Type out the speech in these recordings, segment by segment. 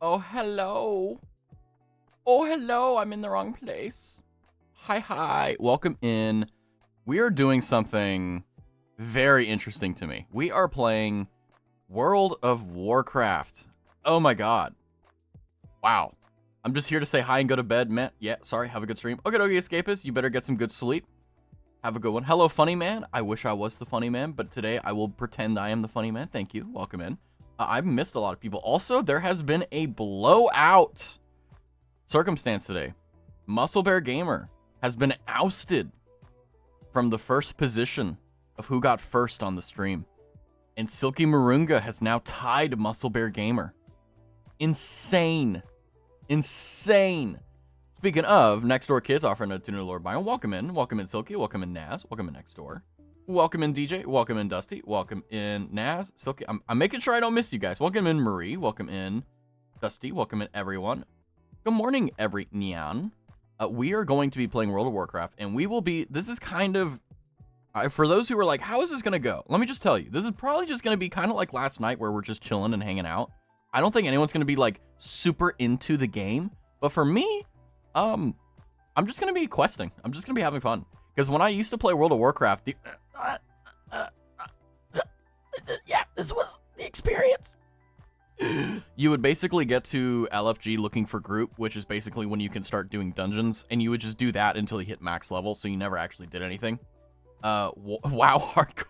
Oh, hello. Oh, hello. I'm in the wrong place. Hi. Welcome in. We are doing something very interesting to me. We are playing World of Warcraft. Oh my god. Wow. I'm just here to say hi and go to bed. Man, yeah, sorry. Have a good stream. Okay, escapist. You better get some good sleep. Have a good one. Hello, funny man. I wish I was the funny man, but today I will pretend I am the funny man. Thank you. Welcome in. I've missed a lot of people. Also, there has been a blowout circumstance today. Muscle Bear Gamer has been ousted from the first position of who got first on the stream. And Silky Marunga has now tied Muscle Bear Gamer. Insane. Speaking of, Next Door Kids offering a tune to Lord Byron. Welcome in Silky, welcome in Naz, welcome in Next Door. Welcome in DJ, welcome in Dusty, welcome in Naz, Silky. I'm making sure I don't miss you guys. Welcome in Marie, welcome in Dusty, welcome in everyone. Good morning, every Nyan. We are going to be playing World of Warcraft, and we will be, this is kind of, for those who are like, how is this going to go? Let me just tell you, this is probably just going to be kind of like last night where we're just chilling and hanging out. I don't think anyone's going to be like super into the game, but for me, I'm just going to be questing. I'm just going to be having fun. Because when I used to play World of Warcraft, yeah, this was the experience. You would basically get to LFG looking for group, which is basically when you can start doing dungeons, and you would just do that until you hit max level, so you never actually did anything. WoW hardcore.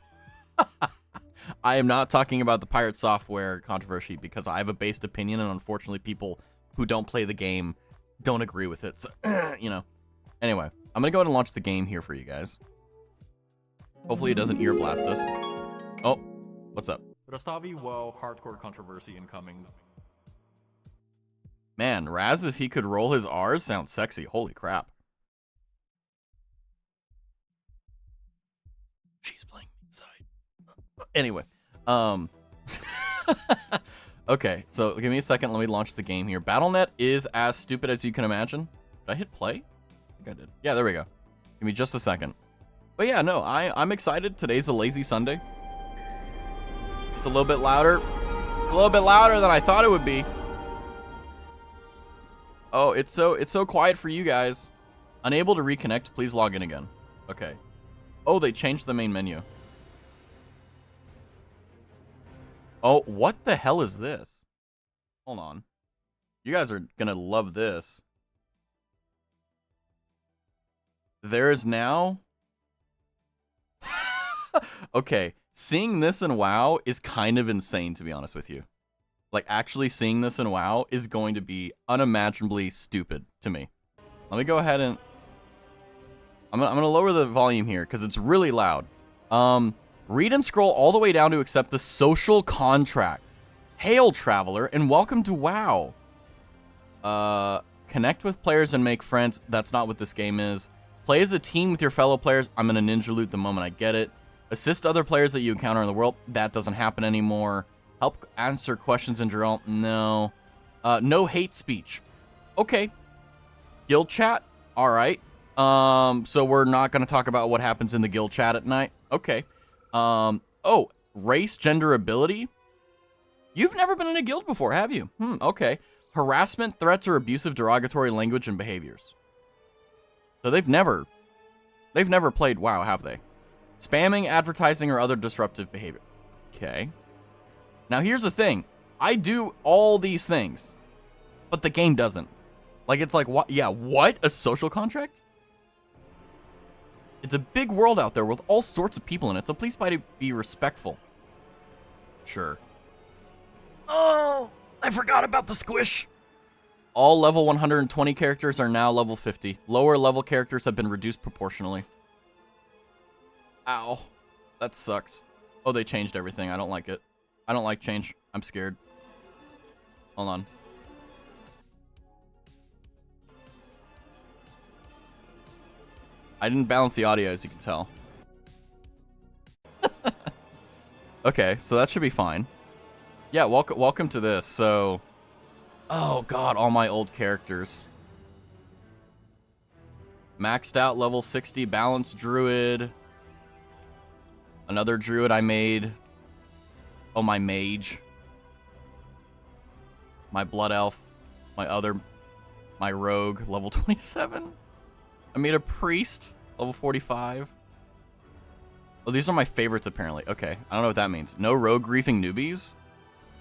I am not talking about the pirate software controversy because I have a based opinion, and unfortunately people who don't play the game don't agree with it. So, you know. Anyway, I'm going to go ahead and launch the game here for you guys. Hopefully it doesn't ear blast us. Oh, what's up? Rastavi WoW hardcore controversy incoming. Man, Raz, if he could roll his R's, sounds sexy. Holy crap. She's playing inside. Anyway, okay, so give me a second. Let me launch the game here. Battle.net is as stupid as you can imagine. Did I hit play? I think I did. Yeah, there we go. Give me just a second. But yeah, no, I'm excited. Today's a lazy Sunday. It's a little bit louder. A little bit louder than I thought it would be. Oh, it's so quiet for you guys. Unable to reconnect, please log in again. Okay. Oh, they changed the main menu. Oh, what the hell is this? Hold on. You guys are gonna love this. There is now... Okay, seeing this in WoW is kind of insane, to be honest with you. Like, actually seeing this in WoW is going to be unimaginably stupid to me. Let me go ahead and... I'm gonna lower the volume here, because it's really loud. Read and scroll all the way down to accept the social contract. Hail, traveler, and welcome to WoW. Connect with players and make friends. That's not what this game is. Play as a team with your fellow players. I'm gonna ninja loot the moment I get it. Assist other players that you encounter in the world. That doesn't happen anymore. Help answer questions in Jerome. No. No hate speech. Okay. Guild chat. All right. So we're not gonna talk about what happens in the guild chat at night. Okay. Oh, race, gender, ability. You've never been in a guild before, have you? Okay. Harassment, threats, or abusive, derogatory language and behaviors. So they've never played WoW, have they? Spamming, advertising, or other disruptive behavior. Okay. Now here's the thing. I do all these things, but the game doesn't. Like, it's like, what? Yeah, what? A social contract? It's a big world out there with all sorts of people in it, so please try to be respectful. Sure. Oh, I forgot about the squish. All level 120 characters are now level 50. Lower level characters have been reduced proportionally. Ow. That sucks. Oh, they changed everything. I don't like it. I don't like change. I'm scared. Hold on. I didn't balance the audio, as you can tell. Okay, so that should be fine. Yeah, welcome to this. So, oh god, all my old characters. Maxed out level 60 balanced druid. Another druid I made. Oh, my mage. My blood elf. my rogue, level 27. I made a priest, level 45. Oh, these are my favorites, apparently. Okay, I don't know what that means. No rogue griefing newbies?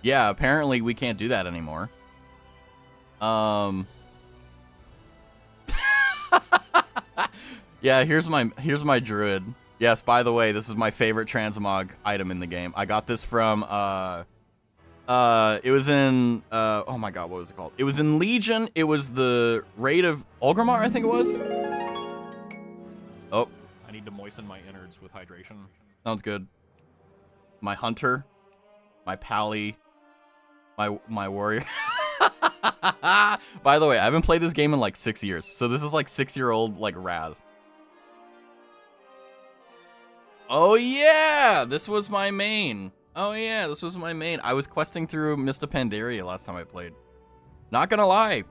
Yeah, apparently we can't do that anymore. Yeah, here's my druid. Yes, by the way, this is my favorite transmog item in the game. I got this from, it was in, oh my god, what was it called? It was in Legion. It was the Raid of Ulgrimar, I think it was. Oh. I need to moisten my innards with hydration. Sounds good. My hunter, my pally, my warrior. By the way, I haven't played this game in like 6 years, so this is like 6-year-old like Raz. Oh yeah, this was my main. Oh yeah, this was my main. I was questing through Mista Pandaria last time I played. Not gonna lie,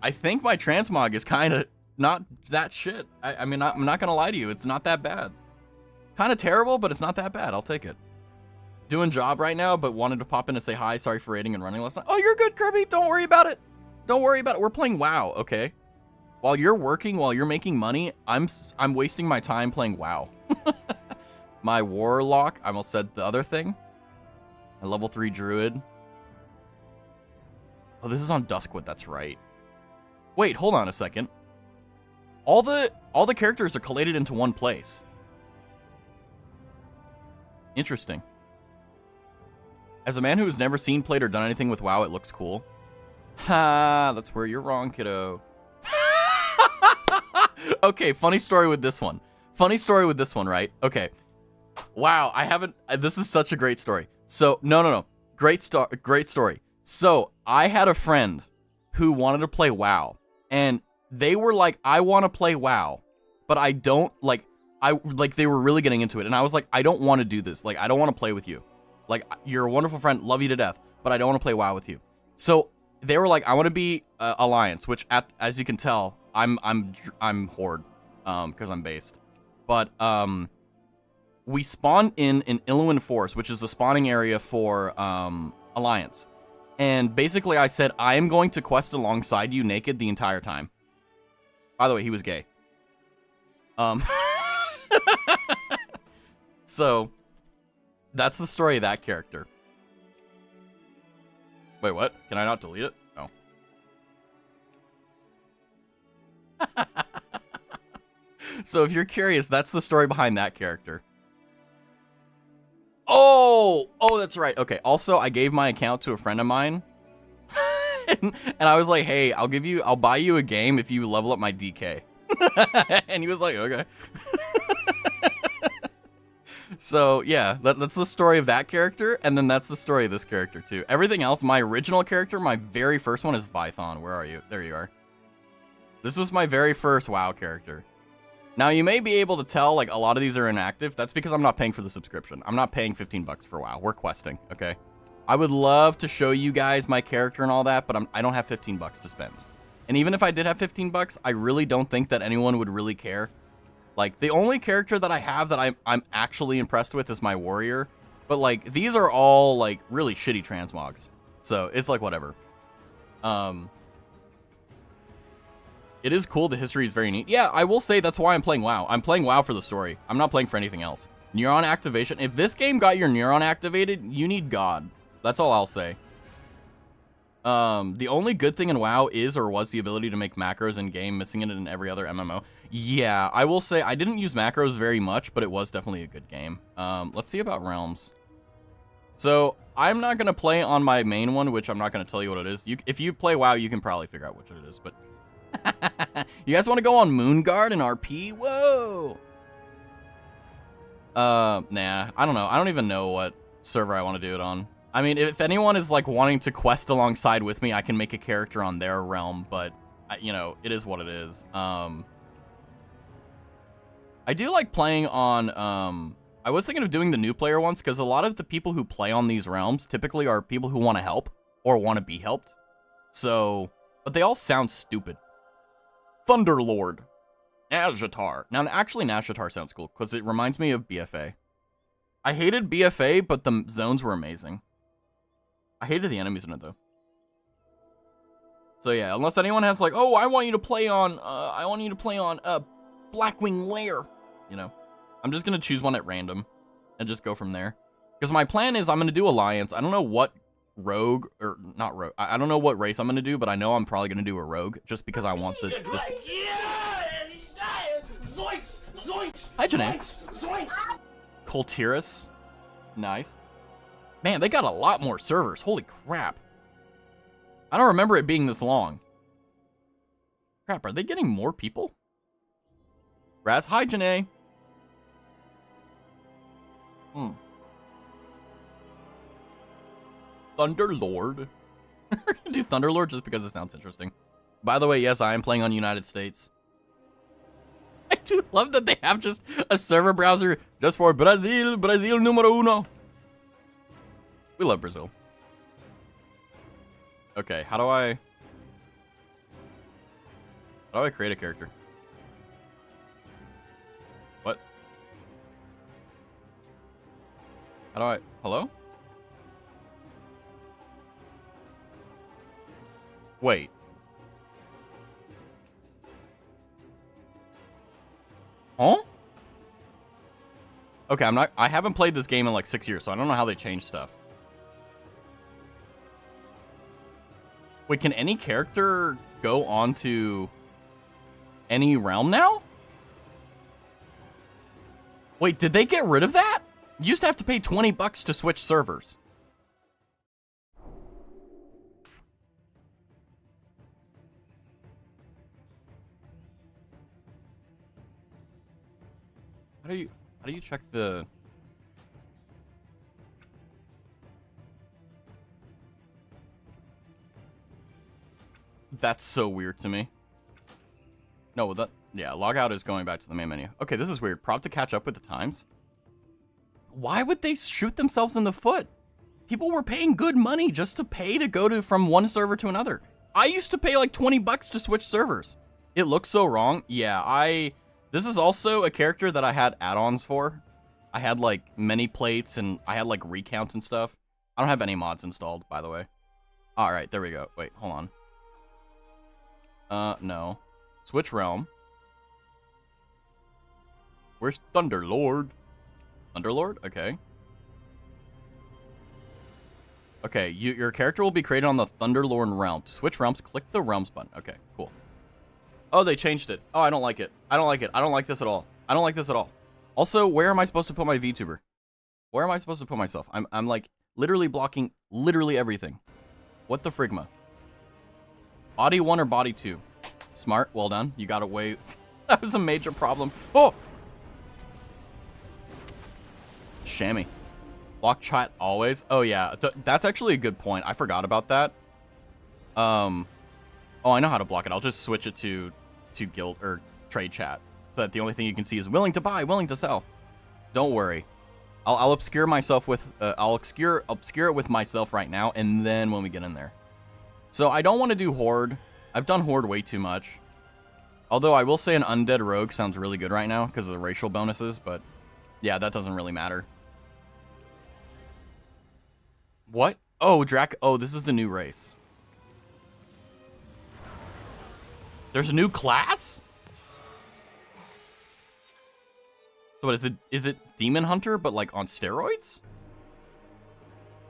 I think my transmog is kind of not that shit. I mean, I'm not gonna lie to you, it's not that bad. Kind of terrible, but it's not that bad. I'll take it. Doing job right now, but wanted to pop in and say hi. Sorry for raiding and running last night. Oh, you're good, Kirby. Don't worry about it. Don't worry about it. We're playing WoW, okay? While you're working, while you're making money, I'm wasting my time playing WoW. My warlock, I almost said the other thing. A level 3 druid. Oh, this is on Duskwood, that's right. Wait, hold on a second. All the characters are collated into one place. Interesting. As a man who has never seen, played, or done anything with WoW, it looks cool. Ha, that's where you're wrong, kiddo. Okay, funny story with this one. Funny story with this one, right? Okay. Wow, I haven't... This is such a great story. So, no. Great story. So, I had a friend who wanted to play WoW. And they were like, I want to play WoW. But I don't, like... they were really getting into it. And I was like, I don't want to do this. Like, I don't want to play with you. Like, you're a wonderful friend. Love you to death. But I don't want to play WoW with you. So, they were like, I want to be Alliance. Which, as you can tell, I'm Horde. Because I'm based. But, we spawned in Illumin Forest, which is the spawning area for Alliance. And basically I said, I am going to quest alongside you naked the entire time. By the way, he was gay. So, that's the story of that character. Wait, what? Can I not delete it? Oh. So if you're curious, that's the story behind that character. Oh, that's right. Okay. Also, I gave my account to a friend of mine, and I was like, "Hey, I'll buy you a game if you level up my DK." And he was like, "Okay." So yeah, that's the story of that character, and then that's the story of this character too. Everything else, my original character, my very first one is Vython. Where are you? There you are. This was my very first WoW character. Now, you may be able to tell, like, a lot of these are inactive. That's because I'm not paying for the subscription. I'm not paying 15 bucks for WoW. We're questing, okay? I would love to show you guys my character and all that, but I don't have 15 bucks to spend. And even if I did have 15 bucks, I really don't think that anyone would really care. Like, the only character that I have that I'm actually impressed with is my warrior. But, like, these are all, like, really shitty transmogs. So, it's like, whatever. It is cool. The history is very neat. Yeah, I will say that's why I'm playing WoW. I'm playing WoW for the story. I'm not playing for anything else. Neuron activation. If this game got your neuron activated, you need God. That's all I'll say. The only good thing in WoW is or was the ability to make macros in game, missing it in every other MMO. Yeah, I will say I didn't use macros very much, but it was definitely a good game. Let's see about realms. So I'm not going to play on my main one, which I'm not going to tell you what it is. If you play WoW, you can probably figure out which it is, but... You guys want to go on Moonguard and RP? Whoa! Nah, I don't know. I don't even know what server I want to do it on. I mean, if anyone is, like, wanting to quest alongside with me, I can make a character on their realm, but, you know, it is what it is. I do like playing on, I was thinking of doing the new player ones, because a lot of the people who play on these realms typically are people who want to help, or want to be helped. So, but they all sound stupid. Thunderlord. Nazjatar. Now, actually, Nazjatar sounds cool, because it reminds me of BFA. I hated BFA, but the zones were amazing. I hated the enemies in it, though. So yeah, unless anyone has like, oh, I want you to play on Blackwing Lair, you know, I'm just gonna choose one at random and just go from there. Because my plan is I'm gonna do Alliance. I don't know what rogue or not rogue. I don't know what race I'm gonna do, but I know I'm probably gonna do a rogue just because I want this. Hi, Janae. Coltiris. Nice. Man, they got a lot more servers. Holy crap. I don't remember it being this long. Crap, are they getting more people? Raz, hi, Janae. Thunderlord. Do Thunderlord just because it sounds interesting. By the way, yes, I am playing on United States. I do love that they have just a server browser just for Brazil, Brazil numero uno. We love Brazil. Okay, how do I create a character? What? Hello? Wait. Huh? Okay, I haven't played this game in like 6 years, so I don't know how they changed stuff. Wait, can any character go onto any realm now? Wait, did they get rid of that? You used to have to pay $20 to switch servers. How do you check the... That's so weird to me. No, yeah, log out is going back to the main menu. Okay, this is weird. Prompt to catch up with the times. Why would they shoot themselves in the foot? People were paying good money just to pay to go from one server to another. I used to pay like $20 to switch servers. It looks so wrong. Yeah, this is also a character that I had add-ons for. I had like many plates and I had like recount and stuff. I don't have any mods installed, by the way. All right, there we go. Wait, hold on. No. Switch realm. Where's Thunderlord? Thunderlord? Okay. Okay, your character will be created on the Thunderlord realm. To switch realms, click the realms button. Okay, cool. Oh, they changed it. Oh, I don't like it. I don't like it. I don't like this at all. I don't like this at all. Also, where am I supposed to put my VTuber? Where am I supposed to put myself? I'm like literally blocking literally everything. What the frigma? Body 1 or body 2? Smart. Well done. You got away. That was a major problem. Oh! Shammy. Block chat always. Oh, yeah. That's actually a good point. I forgot about that. Oh, I know how to block it. I'll just switch it to guild or trade chat. So that the only thing you can see is willing to buy, willing to sell. Don't worry. I'll obscure myself with I'll obscure it with myself right now, and then when we get in there. So I don't want to do Horde. I've done Horde way too much. Although I will say an Undead Rogue sounds really good right now because of the racial bonuses, but yeah, that doesn't really matter. What? Oh, oh, this is the new race. There's a new class? So what is it? Is it Demon Hunter, but like on steroids?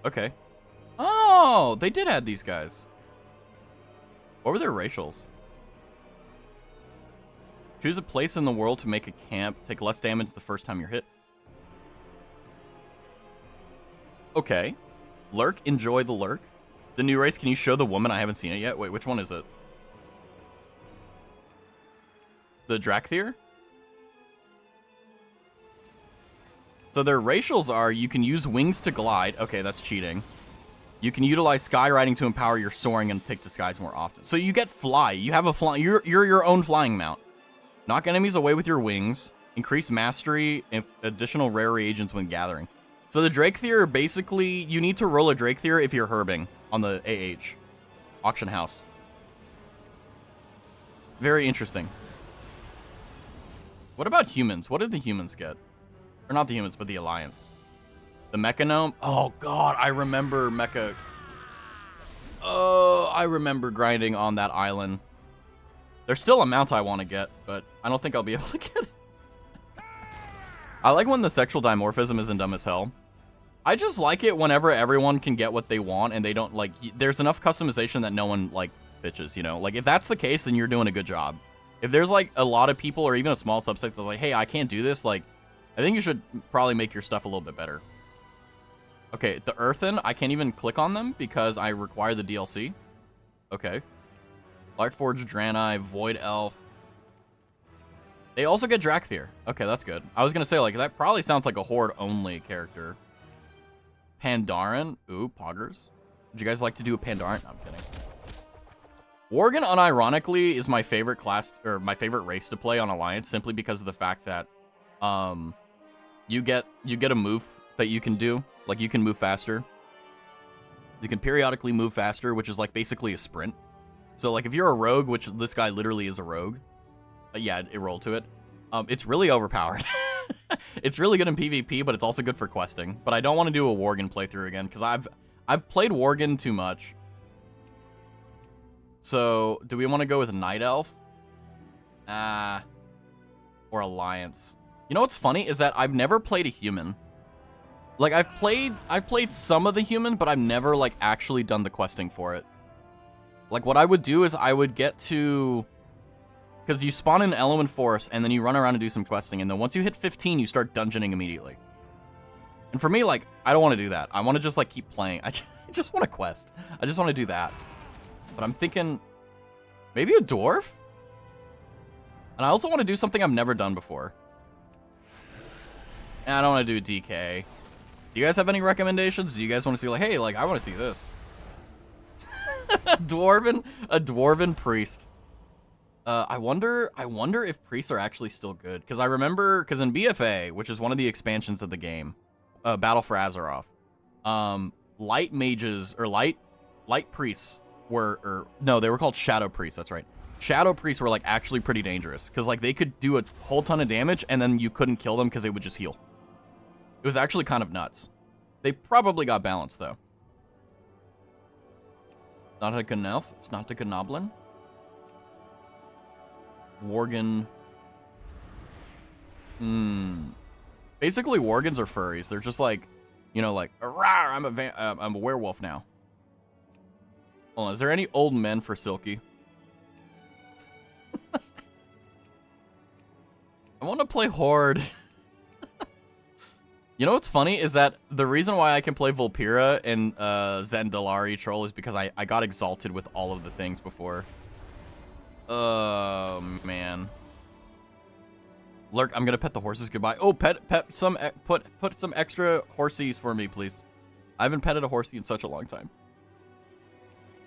Okay. Oh, they did add these guys. What were their racials? Choose a place in the world to make a camp. Take less damage the first time you're hit. Okay. Lurk, enjoy the lurk. The new race, can you show the woman? I haven't seen it yet. Wait, which one is it? The Drakthir? So their racials are, you can use wings to glide. Okay, that's cheating. You can utilize skywriting to empower your soaring and take to skies more often. So you get fly. You have a fly. You're your own flying mount. Knock enemies away with your wings. Increase mastery and additional rare reagents when gathering. So the Drakthir, basically, you need to roll a Drakthir if you're herbing on the AH. Auction house. Very interesting. What about humans? What did the humans get? Or not the humans, but the Alliance. The Mecha Gnome? Oh, God, I remember Mecha. I remember grinding on that island. There's still a mount I want to get, but I don't think I'll be able to get it. I like when the sexual dimorphism isn't dumb as hell. I just like it whenever everyone can get what they want and they don't, like, there's enough customization that no one, like, bitches, you know? Like, if that's the case, then you're doing a good job. If there's, like, a lot of people or even a small subset that's like, hey, I can't do this, like, I think you should probably make your stuff a little bit better. Okay, the Earthen, I can't even click on them because I require the DLC. Okay. Lightforged Draenei, Void Elf. They also get Drakthir. Okay, that's good. I was going to say, like, that probably sounds like a Horde-only character. Pandaren. Ooh, Poggers. Would you guys like to do a Pandaren? No, I'm kidding. Worgen, unironically, is my favorite class, or my favorite race to play on Alliance, simply because of the fact that you get a move that you can do. Like, you can move faster. You can periodically move faster, which is, like, basically a sprint. So, like, if you're a rogue, which this guy literally is a rogue, yeah, it rolled to it. It's really overpowered. It's really good in PvP, but it's also good for questing. But I don't want to do a Worgen playthrough again, because I've played Worgen too much. So, do we want to go with Night Elf? Or Alliance. You know what's funny is that I've never played a human. Like, I've played some of the human, but I've never, like, actually done the questing for it. Like, what I would do is I would get to... Because you spawn in Element Force, and then you run around and do some questing, and then once you hit 15, you start dungeoning immediately. And for me, like, I don't want to do that. I want to just, like, keep playing. I just want to quest. I just want to do that. But I'm thinking, maybe a dwarf? And I also want to do something I've never done before. And I don't want to do DK. Do you guys have any recommendations? Do you guys want to see, like, hey, like, I want to see this? a dwarven priest. I wonder if priests are actually still good. Because I remember, because in BFA, which is one of the expansions of the game, Battle for Azeroth, light mages, or light priests were, no, they were called shadow priests, that's right. Shadow priests were, like, actually pretty dangerous. Because, like, they could do a whole ton of damage, and then you couldn't kill them because they would just heal. It was actually kind of nuts. They probably got balanced, though. Not a good elf. It's not a good noblin. Worgen. Basically, Worgens are furries. They're just like, you know, like, I'm a werewolf now. Hold on, is there any old men for Silky? I want to play Horde. You know what's funny is that the reason why I can play Vulpera and Zendalari Troll is because I got exalted with all of the things before. Oh, man. Lurk, I'm gonna pet the horses goodbye. Oh, put some extra horsies for me, please. I haven't petted a horsey in such a long time.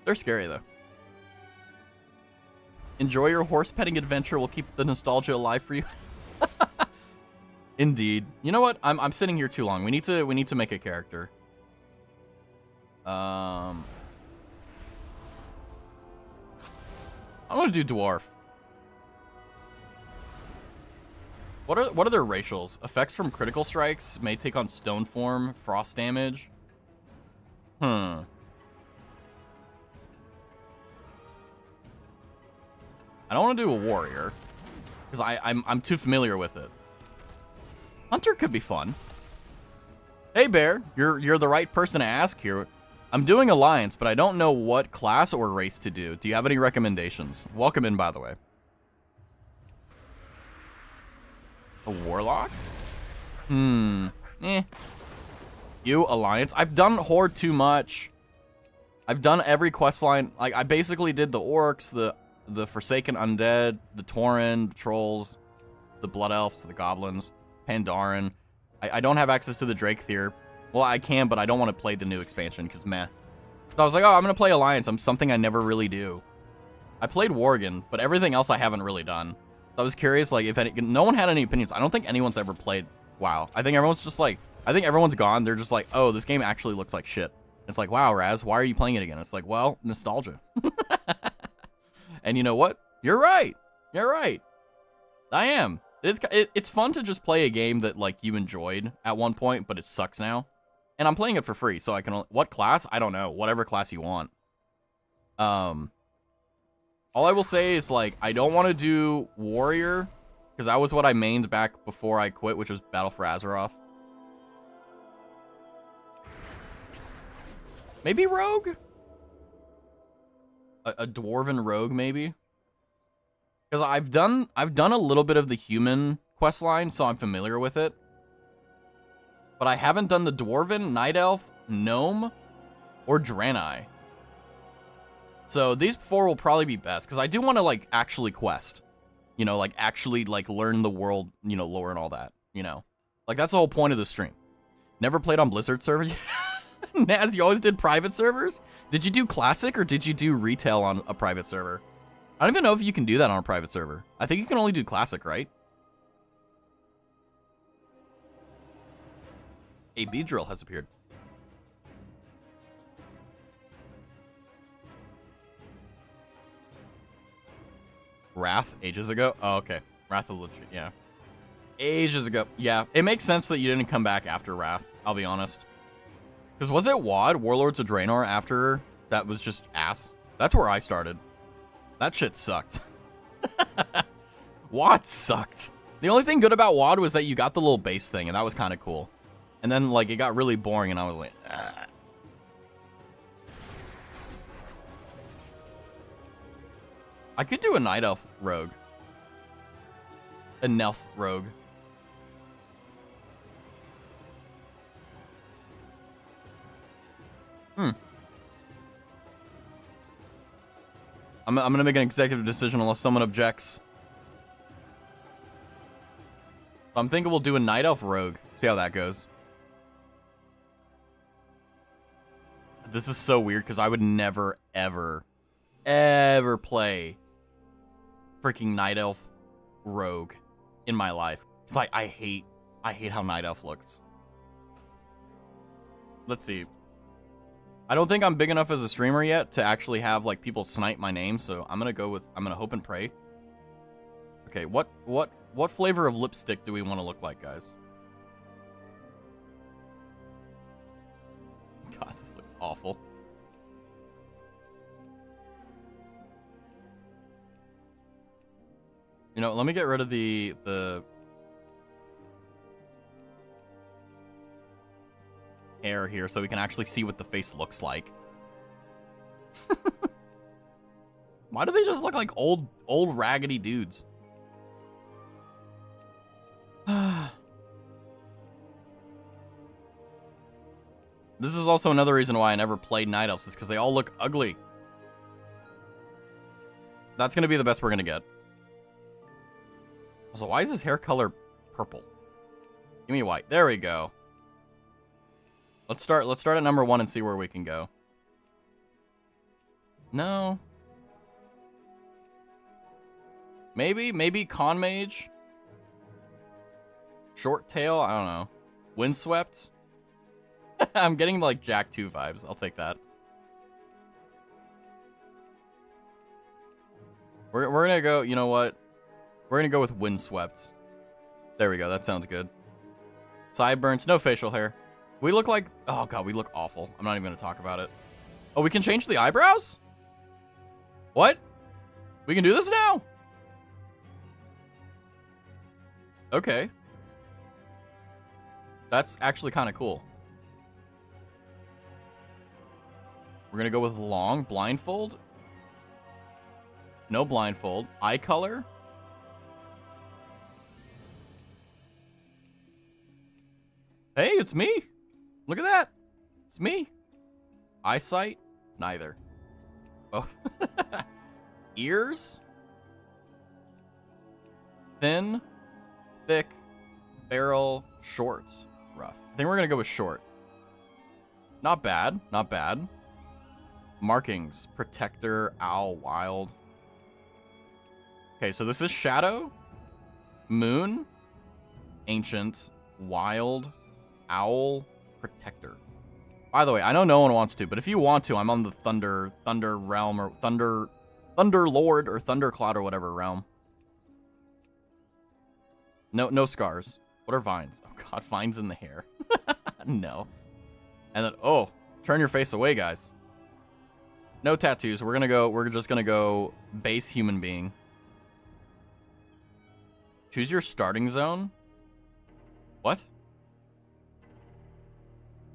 They're scary, though. Enjoy your horse petting adventure. We'll keep the nostalgia alive for you. Indeed. You know what? I'm sitting here too long. We need to make a character. I'm gonna do dwarf. What are their racials? Effects from critical strikes may take on stone form, frost damage. I don't want to do a warrior because I'm too familiar with it. Hunter could be fun. Hey Bear, you're the right person to ask here. I'm doing Alliance, but I don't know what class or race to do. Do you have any recommendations? Welcome in, by the way. A warlock? You, Alliance. I've done Horde too much. I've done every quest line. Like, I basically did the orcs, the Forsaken Undead, the Tauren, the Trolls, the Blood Elves, the Goblins, Pandaren. I don't have access to the Drakthir. Well, I can, but I don't want to play the new expansion, because meh. So I was like, oh, I'm going to play Alliance. Something I never really do. I played Worgen, but everything else I haven't really done. So I was curious, like, if no one had any opinions. I don't think anyone's ever played WoW. I think everyone's just like, I think everyone's gone. They're just like, oh, this game actually looks like shit. It's like, wow, Raz, why are you playing it again? It's like, well, nostalgia. And you know what? You're right. You're right. I am. It's fun to just play a game that, like, you enjoyed at one point, but it sucks now. And I'm playing it for free, so I can... What class? I don't know. Whatever class you want. All I will say is, like, I don't want to do Warrior, because that was what I mained back before I quit, which was Battle for Azeroth. Maybe Rogue? A Dwarven Rogue, maybe? Because I've done a little bit of the human questline, so I'm familiar with it. But I haven't done the Dwarven, Night Elf, Gnome, or Draenei. So these four will probably be best, because I do want to, like, actually quest. You know, like, actually, like, learn the world, you know, lore and all that, you know? Like, that's the whole point of the stream. Never played on Blizzard servers? Naz, you always did private servers? Did you do Classic, or did you do Retail on a private server? I don't even know if you can do that on a private server. I think you can only do Classic, right? A Beedrill has appeared. Wrath, ages ago? Oh, okay. Wrath of Legit, yeah. Ages ago. Yeah, it makes sense that you didn't come back after Wrath, I'll be honest. Because was it WoD, Warlords of Draenor, after that was just ass? That's where I started. That shit sucked. WoD sucked. The only thing good about WoD was that you got the little base thing, and that was kind of cool. And then, like, it got really boring, and I was like, ah. I could do a Night Elf Rogue. A Nelf Rogue. I'm gonna make an executive decision unless someone objects. I'm thinking we'll do a Night Elf Rogue. See how that goes. This is so weird because I would never, ever, ever play freaking Night Elf Rogue in my life. It's like, I hate how Night Elf looks. Let's see. I don't think I'm big enough as a streamer yet to actually have, like, people snipe my name, so I'm gonna hope and pray. Okay, what flavor of lipstick do we want to look like, guys? God, this looks awful. You know, let me get rid of the hair here so we can actually see what the face looks like. Why do they just look like old raggedy dudes? This is also another reason why I never played Night Elves, is because they all look ugly. That's gonna be the best we're gonna get. Also, why is his hair color purple? Give me white. There we go. Let's start at number 1 and see where we can go. No. Maybe Con Mage? Short Tail? I don't know. Windswept? I'm getting, like, Jack 2 vibes. I'll take that. We're gonna go, you know what? We're gonna go with Windswept. There we go, that sounds good. Sideburns, no facial hair. We look like, oh god, we look awful. I'm not even gonna talk about it. Oh, we can change the eyebrows? What? We can do this now? Okay. That's actually kind of cool. We're gonna go with long, blindfold. No blindfold. Eye color. Hey, it's me. Look at that. It's me. Eyesight? Neither. Oh. Ears? Thin, thick, barrel, short, rough. I think we're gonna go with short. Not bad, not bad. Markings, protector, owl, wild. Okay, so this is shadow, moon, ancient, wild, owl, protector. By the way, I know no one wants to, but if you want to, I'm on the thunder realm, or thunder lord, or thundercloud, or whatever realm. No scars. What are vines? Oh god, vines in the hair. No. And then, oh, turn your face away, guys. No tattoos. We're just gonna go base human being. Choose your starting zone. What?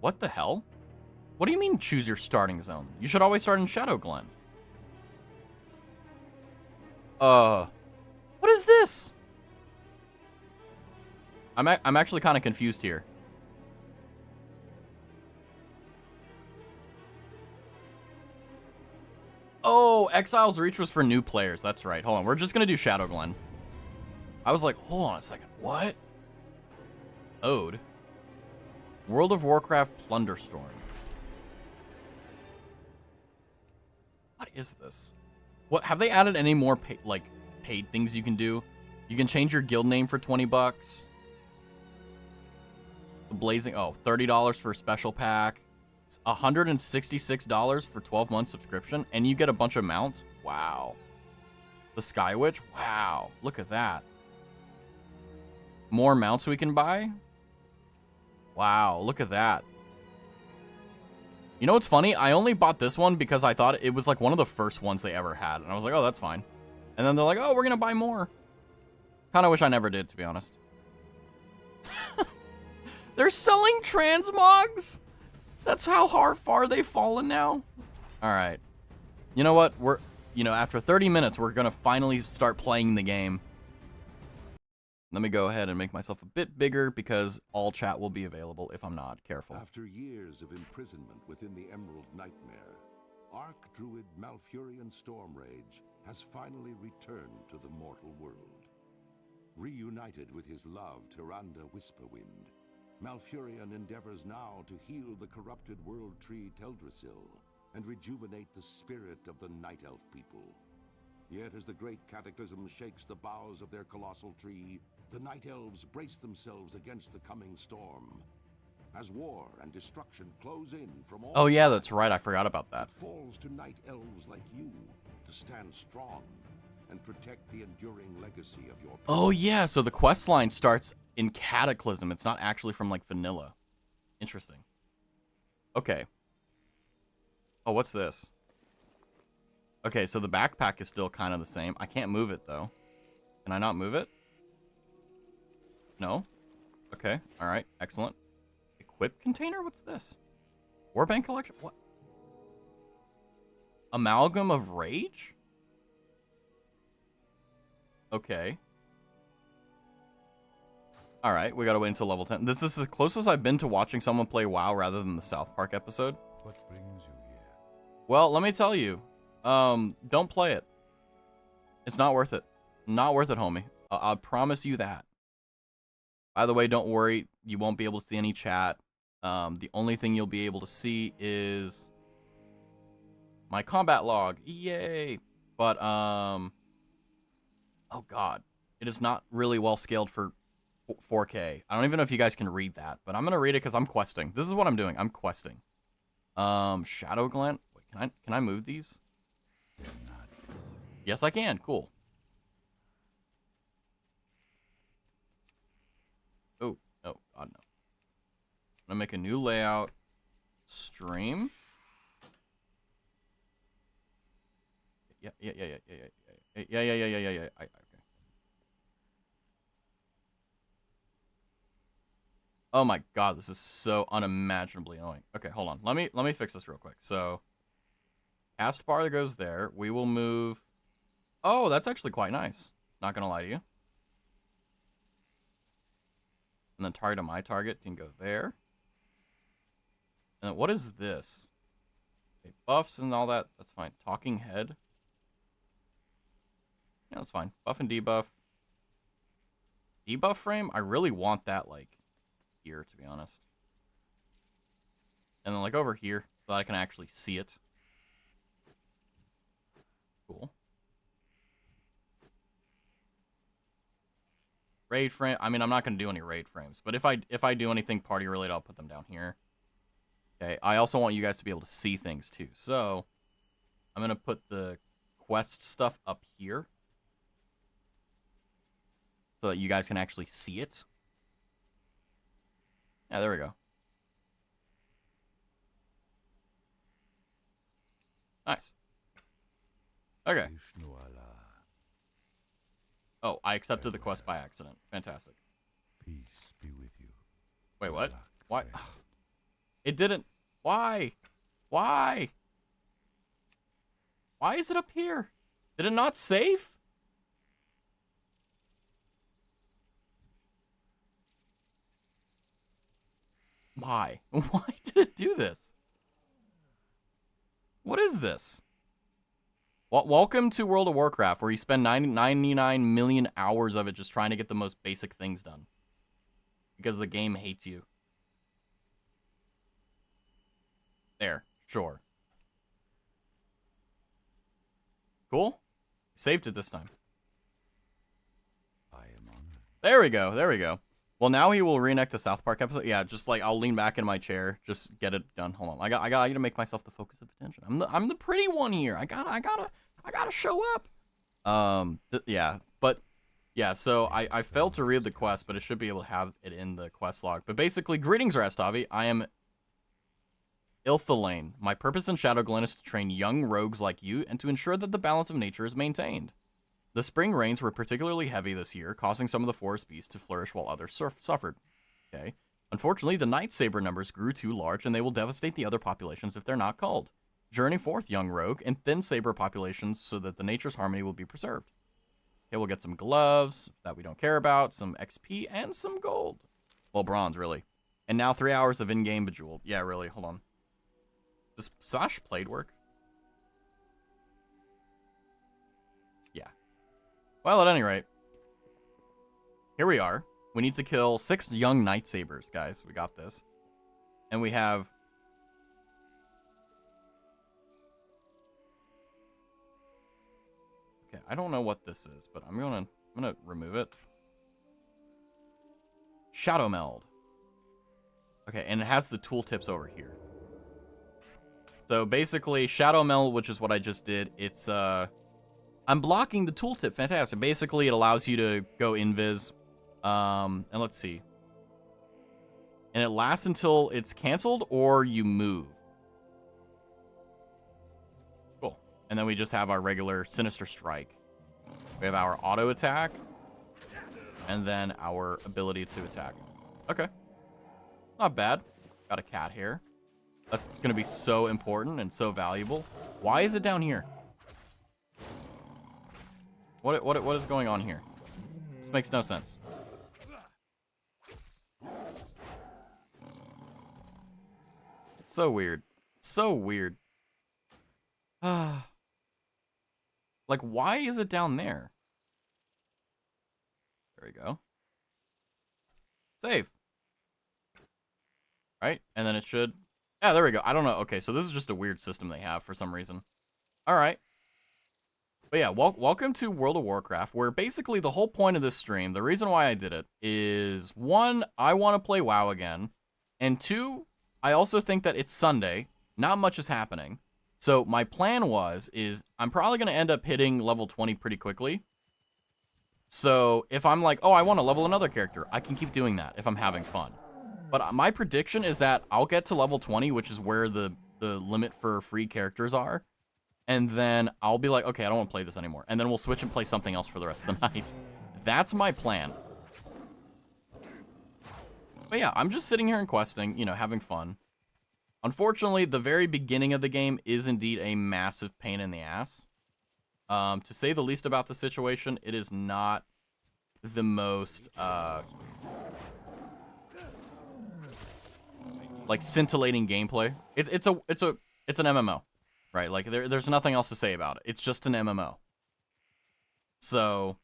What the hell? What do you mean choose your starting zone? You should always start in Shadow Glen. What is this? I'm actually kind of confused here. Oh, Exile's Reach was for new players. That's right. Hold on. We're just going to do Shadow Glen. I was like, hold on a second. What? Ode. World of Warcraft Plunderstorm. What is this? What have they added any more paid things you can do? You can change your guild name for 20 bucks. The Blazing, $30 for a special pack. It's $166 for 12 month subscription, and you get a bunch of mounts. Wow. The Sky Witch. Wow. Look at that. More mounts we can buy. Wow. Look at that. You know what's funny? I only bought this one because I thought it was like one of the first ones they ever had, and I was like, oh, that's fine. And then they're like, oh, we're gonna buy more. Kind of wish I never did, to be honest. They're selling transmogs? That's how far they've fallen now? All right. You know what? After 30 minutes, we're going to finally start playing the game. Let me go ahead and make myself a bit bigger because all chat will be available if I'm not careful. After years of imprisonment within the Emerald Nightmare, Archdruid Malfurion Stormrage has finally returned to the mortal world. Reunited with his love, Tyrande Whisperwind, Malfurion endeavors now to heal the corrupted world tree Teldrassil and rejuvenate the spirit of the Night Elf people. Yet as the great cataclysm shakes the boughs of their colossal tree, the Night Elves brace themselves against the coming storm. As war and destruction close in from all... Oh yeah, that's right. I forgot about that. It falls to Night Elves like you to stand strong and protect the enduring legacy of your people. Oh yeah, so the quest line starts in Cataclysm. It's not actually from like vanilla. Interesting. Okay. Oh, what's this? Okay, so the backpack is still kind of the same. I can't move it though. Can I not move it? No? Okay, alright, excellent. Equip container? What's this? Warband collection? What? Amalgam of Rage? Okay. Alright, we gotta wait until level 10. This is as close as I've been to watching someone play WoW rather than the South Park episode. What brings you here? Well, let me tell you. Don't play it. It's not worth it. Not worth it, homie. I promise you that. By the way, don't worry. You won't be able to see any chat. The only thing you'll be able to see is my combat log. Yay! But, oh god. It is not really well scaled for 4K. I don't even know if you guys can read that, but I'm gonna read it because I'm questing. This is what I'm doing. I'm questing. Shadow Glen. Wait, can I move these? Yes, I can. Cool. Oh, god, no. I'm gonna make a new layout. Stream. Yeah. Okay. Oh my god, this is so unimaginably annoying. Okay, hold on. Let me fix this real quick. So, cast bar that goes there. We will move. Oh, that's actually quite nice. Not gonna lie to you. And then target of my target can go there. And what is this? Okay, buffs and all that. That's fine. Talking head. Yeah, that's fine. Buff and debuff. Debuff frame? I really want that, like, here, to be honest. And then, like, over here, so that I can actually see it. Cool. Raid frame. I mean, I'm not going to do any raid frames, but if I do anything party related, I'll put them down here. Okay. I also want you guys to be able to see things too. So I'm going to put the quest stuff up here so that you guys can actually see it. Yeah, there we go. Nice. Okay. Oh, I accepted the quest by accident. Fantastic. Peace be with you. Wait, what? Why? It didn't. Why? Why? Why is it up here? Did it not save? Why? Why did it do this? What is this? Well, welcome to World of Warcraft, where you spend 99 million hours of it just trying to get the most basic things done. Because the game hates you. There. Sure. Cool. Saved it this time. I am honored. There we go. There we go. Well, now he will reenact the South Park episode. Yeah, just like I'll lean back in my chair, just get it done. Hold on. I gotta make myself the focus of attention. I'm the pretty one here. I gotta show up. Yeah, but yeah. So I failed to read the quest, but it should be able to have it in the quest log. But basically, greetings, Rastavi. I am Ilthalane. My purpose in Shadowglen is to train young rogues like you and to ensure that the balance of nature is maintained. The spring rains were particularly heavy this year, causing some of the forest beasts to flourish while others suffered. Okay. Unfortunately, the Night Saber numbers grew too large, and they will devastate the other populations if they're not culled. Journey forth, young rogue, and thin saber populations so that the nature's harmony will be preserved. Okay, we'll get some gloves that we don't care about, some XP, and some gold. Well, bronze, really. And now 3 hours of in-game Bejeweled. Yeah, really, hold on. Does Slash Blade work? Yeah. Well, at any rate, here we are. We need to kill 6 young Night Sabers, guys. We got this. And we have... Okay, I don't know what this is, but I'm gonna remove it. Shadow Meld. Okay, and it has the tooltips over here. So basically, Shadow Meld, which is what I just did, it's I'm blocking the tooltip. Fantastic. Basically, it allows you to go invis. And let's see. And it lasts until it's canceled or you move. Cool. And then we just have our regular Sinister Strike. We have our auto attack. And then our ability to attack. Okay. Not bad. Got a cat here. That's going to be so important and so valuable. Why is it down here? What is going on here? This makes no sense. It's so weird. So weird. Like, why is it down there? There we go. Save. Right? And then it should... Yeah, there we go. I don't know. Okay, so this is just a weird system they have for some reason. All right. But yeah, welcome to World of Warcraft, where basically the whole point of this stream, the reason why I did it is, 1, I want to play WoW again, and 2, I also think that it's Sunday, not much is happening. So my plan is I'm probably going to end up hitting level 20 pretty quickly. So if I'm like, oh, I want to level another character, I can keep doing that if I'm having fun. But my prediction is that I'll get to level 20, which is where the limit for free characters are. And then I'll be like, okay, I don't want to play this anymore. And then we'll switch and play something else for the rest of the night. That's my plan. But yeah, I'm just sitting here and questing, you know, having fun. Unfortunately, the very beginning of the game is indeed a massive pain in the ass. To say the least about the situation, it is not the most, like, scintillating gameplay. It's an MMO. Right, like, there's nothing else to say about it. It's just an MMO. So,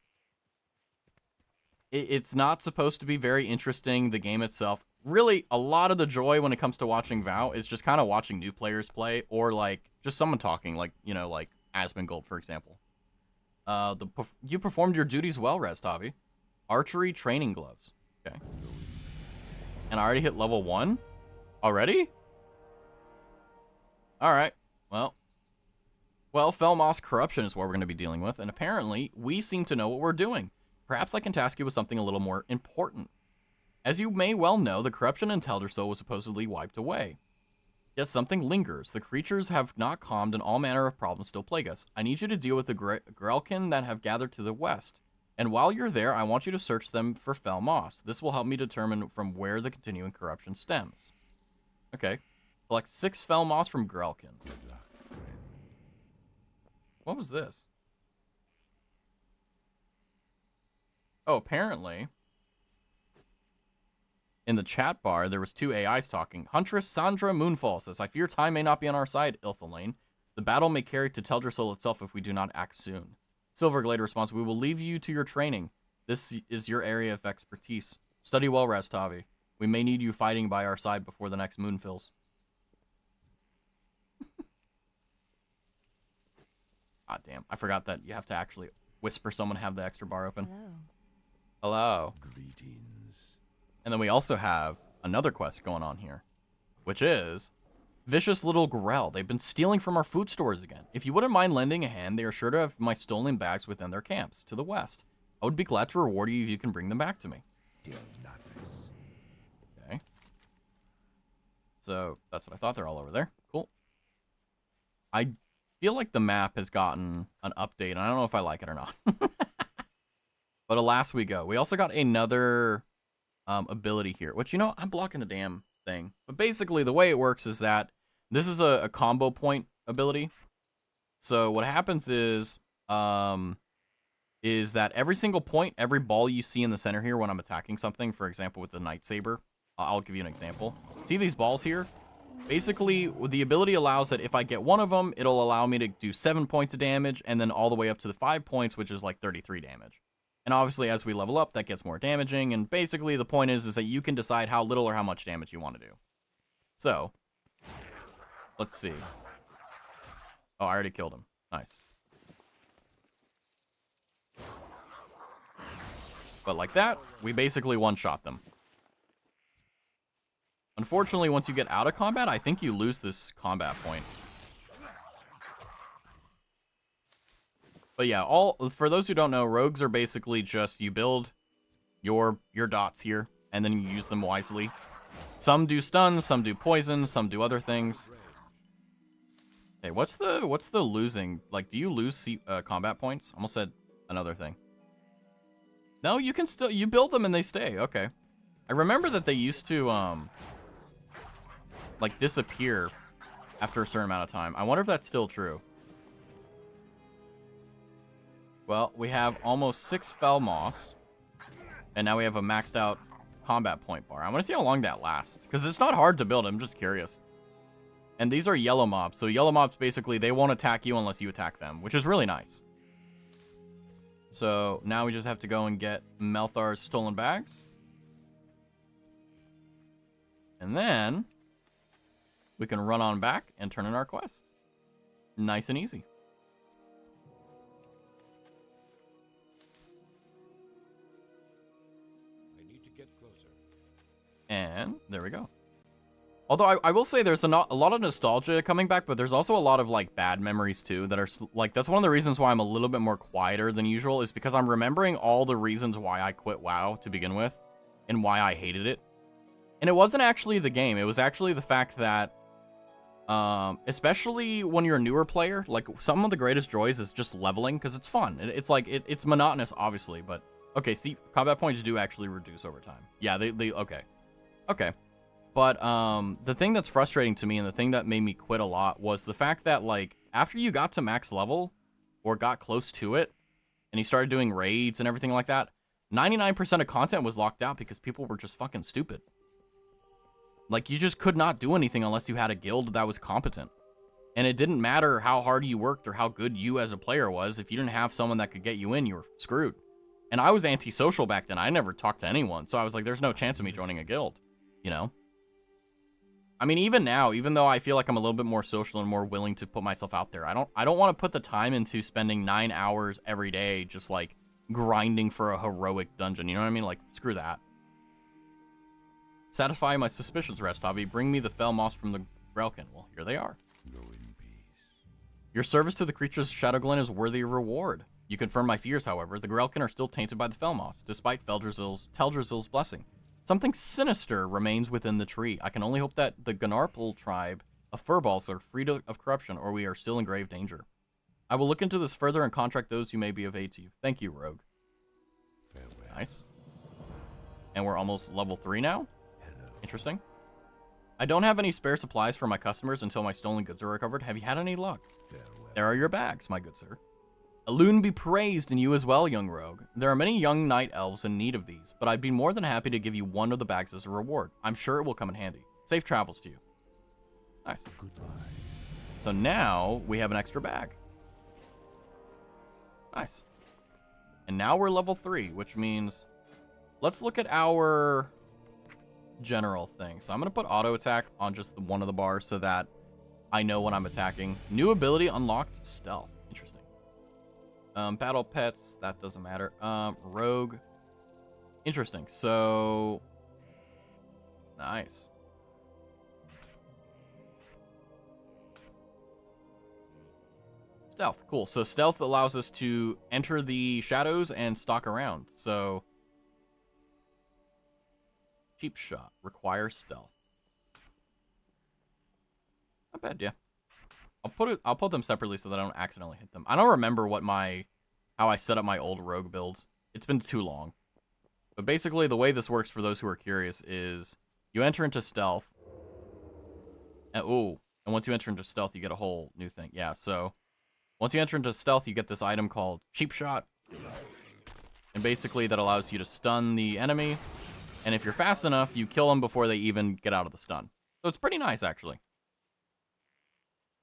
it's not supposed to be very interesting, the game itself. Really, a lot of the joy when it comes to watching WoW is just kind of watching new players play, or, like, just someone talking, like, you know, like Asmongold, for example. You performed your duties well, Rastavi. Archery training gloves. Okay. And I already hit level 1? Already? Alright. Well, Felmoss corruption is what we're going to be dealing with, and apparently, we seem to know what we're doing. Perhaps I can task you with something a little more important. As you may well know, the corruption in Teldrassil was supposedly wiped away. Yet something lingers. The creatures have not calmed and all manner of problems still plague us. I need you to deal with the Grelkin that have gathered to the west. And while you're there, I want you to search them for fell moss. This will help me determine from where the continuing corruption stems. Okay. Collect 6 fell moss from Grelkin. Good luck, friend. What was this? Oh, apparently, in the chat bar, there was 2 AIs talking. Huntress Sandra Moonfall says, I fear time may not be on our side, Ilthalane. The battle may carry to Teldrassil itself if we do not act soon. Silverglade responds, we will leave you to your training. This is your area of expertise. Study well, Rastavi. We may need you fighting by our side before the next moon fills. Ah, damn. I forgot that you have to actually whisper someone have the extra bar open. Hello. Greetings. And then we also have another quest going on here, which is Vicious Little Grell. They've been stealing from our food stores again. If you wouldn't mind lending a hand, they are sure to have my stolen bags within their camps to the west. I would be glad to reward you if you can bring them back to me. Okay. So that's what I thought. They're all over there. Cool. I feel like the map has gotten an update, and I don't know if I like it or not. But alas we go. We also got another ability here, which, you know, I'm blocking the damn thing. But basically, the way it works is that this is a combo point ability. So what happens is that every single point, every ball you see in the center here when I'm attacking something, for example, with the Nightsaber, I'll give you an example. See these balls here? Basically, the ability allows that if I get one of them, it'll allow me to do 7 points of damage, and then all the way up to the 5 points, which is like 33 damage. And obviously, as we level up, that gets more damaging, and basically the point is that you can decide how little or how much damage you want to do. So, let's see. Oh, I already killed him. Nice. But like that, we basically one-shot them. Unfortunately, once you get out of combat, I think you lose this combat point. But yeah, for those who don't know, rogues are basically just you build your dots here, and then you use them wisely. Some do stun, some do poison, some do other things. Okay, what's the losing? Like, do you lose combat points? Almost said another thing. No, you can still you build them and they stay. Okay, I remember that they used to like disappear after a certain amount of time. I wonder if that's still true. Well, we have almost 6 fell moss, and now we have a maxed out combat point bar. I want to see how long that lasts, because it's not hard to build. I'm just curious. And these are yellow mobs, so yellow mobs basically they won't attack you unless you attack them, which is really nice. So now we just have to go and get Melthar's stolen bags, and then we can run on back and turn in our quests. Nice and easy. And there we go. Although I will say there's a lot of nostalgia coming back, but there's also a lot of like bad memories too that are like, that's one of the reasons why I'm a little bit more quieter than usual, is because I'm remembering all the reasons why I quit WoW to begin with and why I hated it. And it wasn't actually the game. It was actually the fact that especially when you're a newer player, like some of the greatest joys is just leveling because it's fun. It's like it's monotonous obviously, but okay, see, combat points do actually reduce over time. Yeah, they okay. Okay, but the thing that's frustrating to me and the thing that made me quit a lot was the fact that, like, after you got to max level or got close to it and you started doing raids and everything like that, 99% of content was locked out because people were just fucking stupid. Like, you just could not do anything unless you had a guild that was competent. And it didn't matter how hard you worked or how good you as a player was. If you didn't have someone that could get you in, you were screwed. And I was antisocial back then. I never talked to anyone. So I was like, there's no chance of me joining a guild. You know, I mean, even now, even though I feel like I'm a little bit more social and more willing to put myself out there, I don't want to put the time into spending 9 hours every day just like grinding for a heroic dungeon. You know what I mean? Like, screw that. Satisfy my suspicions, Rastavi. Bring me the fell moss from the Grelkin. Well, here they are. Go in peace. Your service to the creatures of Shadowglen is worthy of reward. You confirm my fears, however. The Grelkin are still tainted by the fell moss, despite Teldrassil's blessing. Something sinister remains within the tree. I can only hope that the Gnarple tribe of furballs are free of corruption, or we are still in grave danger. I will look into this further and contract those who may be of aid to you. Thank you, Rogue. Farewell. Nice. And we're almost level 3 now? Hello. Interesting. I don't have any spare supplies for my customers until my stolen goods are recovered. Have you had any luck? Farewell. There are your bags, my good sir. Elune be praised in you as well, young rogue. There are many young night elves in need of these, but I'd be more than happy to give you one of the bags as a reward. I'm sure it will come in handy. Safe travels to you. Nice. Goodbye. So now we have an extra bag. Nice. And now we're level 3, which means let's look at our general thing. So I'm going to put auto attack on just one of the bars so that I know when I'm attacking. New ability unlocked, stealth. Interesting. Battle pets, that doesn't matter. Rogue. Interesting. So nice. Stealth, cool. So stealth allows us to enter the shadows and stalk around. So cheap shot requires stealth. Not bad, yeah. I'll put them separately so that I don't accidentally hit them. I don't remember how I set up my old rogue builds. It's been too long. But basically the way this works for those who are curious is you enter into stealth. And once you enter into stealth, you get a whole new thing. Yeah, so once you enter into stealth, you get this item called cheap shot. And basically that allows you to stun the enemy. And if you're fast enough, you kill them before they even get out of the stun. So it's pretty nice, actually.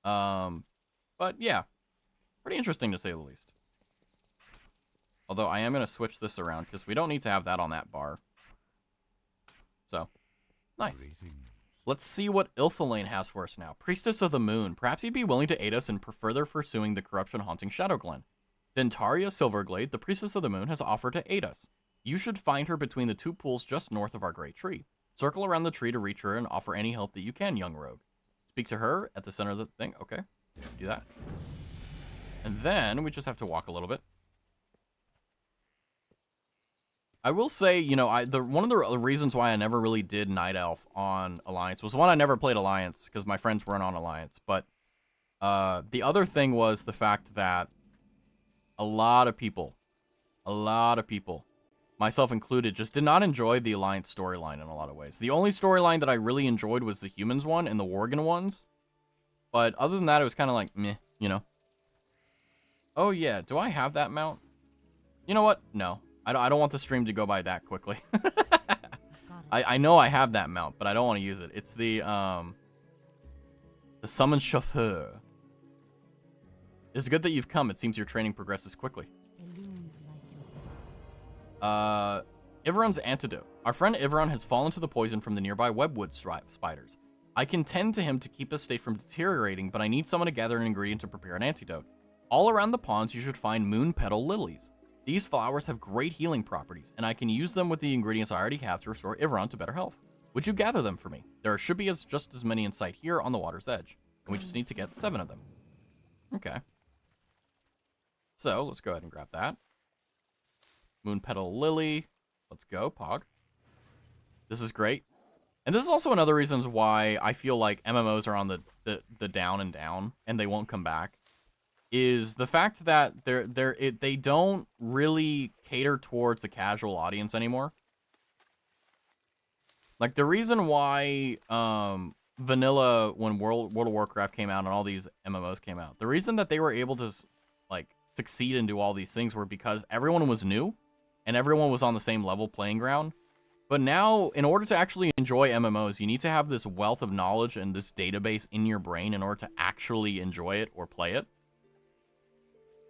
But yeah, pretty interesting to say the least. Although I am going to switch this around because we don't need to have that on that bar. So, nice. Greetings. Let's see what Ilthalane has for us now. Priestess of the Moon. Perhaps you'd be willing to aid us in further pursuing the corruption-haunting Shadow Glen. Dentaria Silverglade, the Priestess of the Moon, has offered to aid us. You should find her between the 2 pools just north of our great tree. Circle around the tree to reach her and offer any help that you can, young rogue. Speak to her at the center of the thing. Okay, do that. And then we just have to walk a little bit. I will say, you know, one of the reasons why I never really did Night Elf on Alliance was, one, I never played Alliance because my friends weren't on Alliance. But the other thing was the fact that a lot of people, myself included, just did not enjoy the Alliance storyline in a lot of ways. The only storyline that I really enjoyed was the Humans one and the Worgen ones. But other than that, it was kind of like, meh, you know. Oh, yeah. Do I have that mount? You know what? No. I don't want the stream to go by that quickly. I know I have that mount, but I don't want to use it. It's the Summon Chauffeur. It's good that you've come. It seems your training progresses quickly. Ivron's antidote. Our friend Ivron has fallen to the poison from the nearby webwood spiders. I can tend to him to keep his state from deteriorating, but I need someone to gather an ingredient to prepare an antidote. All around the ponds, you should find moon petal lilies. These flowers have great healing properties, and I can use them with the ingredients I already have to restore Ivron to better health. Would you gather them for me? There should be just as many in sight here on the water's edge, and we just need to get 7 of them. Okay. So, let's go ahead and grab that. Moon petal lily. Let's go, Pog. This is great. And this is also another reason why I feel like MMOs are on the down and down, and they won't come back, is the fact that they don't really cater towards a casual audience anymore. Like, the reason why vanilla, when World of Warcraft came out and all these MMOs came out, the reason that they were able to, like, succeed and do all these things were because everyone was new and everyone was on the same level playing ground. But now, in order to actually enjoy MMOs, you need to have this wealth of knowledge and this database in your brain in order to actually enjoy it or play it.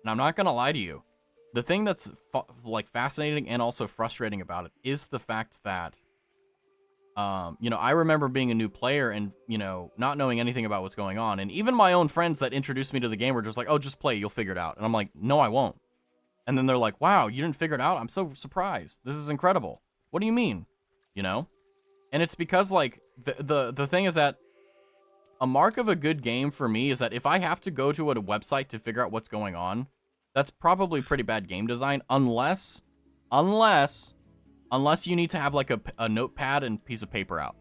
And I'm not going to lie to you. The thing that's fascinating and also frustrating about it is the fact that, you know, I remember being a new player and, you know, not knowing anything about what's going on. And even my own friends that introduced me to the game were just like, oh, just play, you'll figure it out. And I'm like, no, I won't. And then they're like, wow, you didn't figure it out? I'm so surprised. This is incredible. What do you mean? You know? And it's because, like, the thing is that a mark of a good game for me is that if I have to go to a website to figure out what's going on, that's probably pretty bad game design, unless you need to have, like, a notepad and piece of paper out.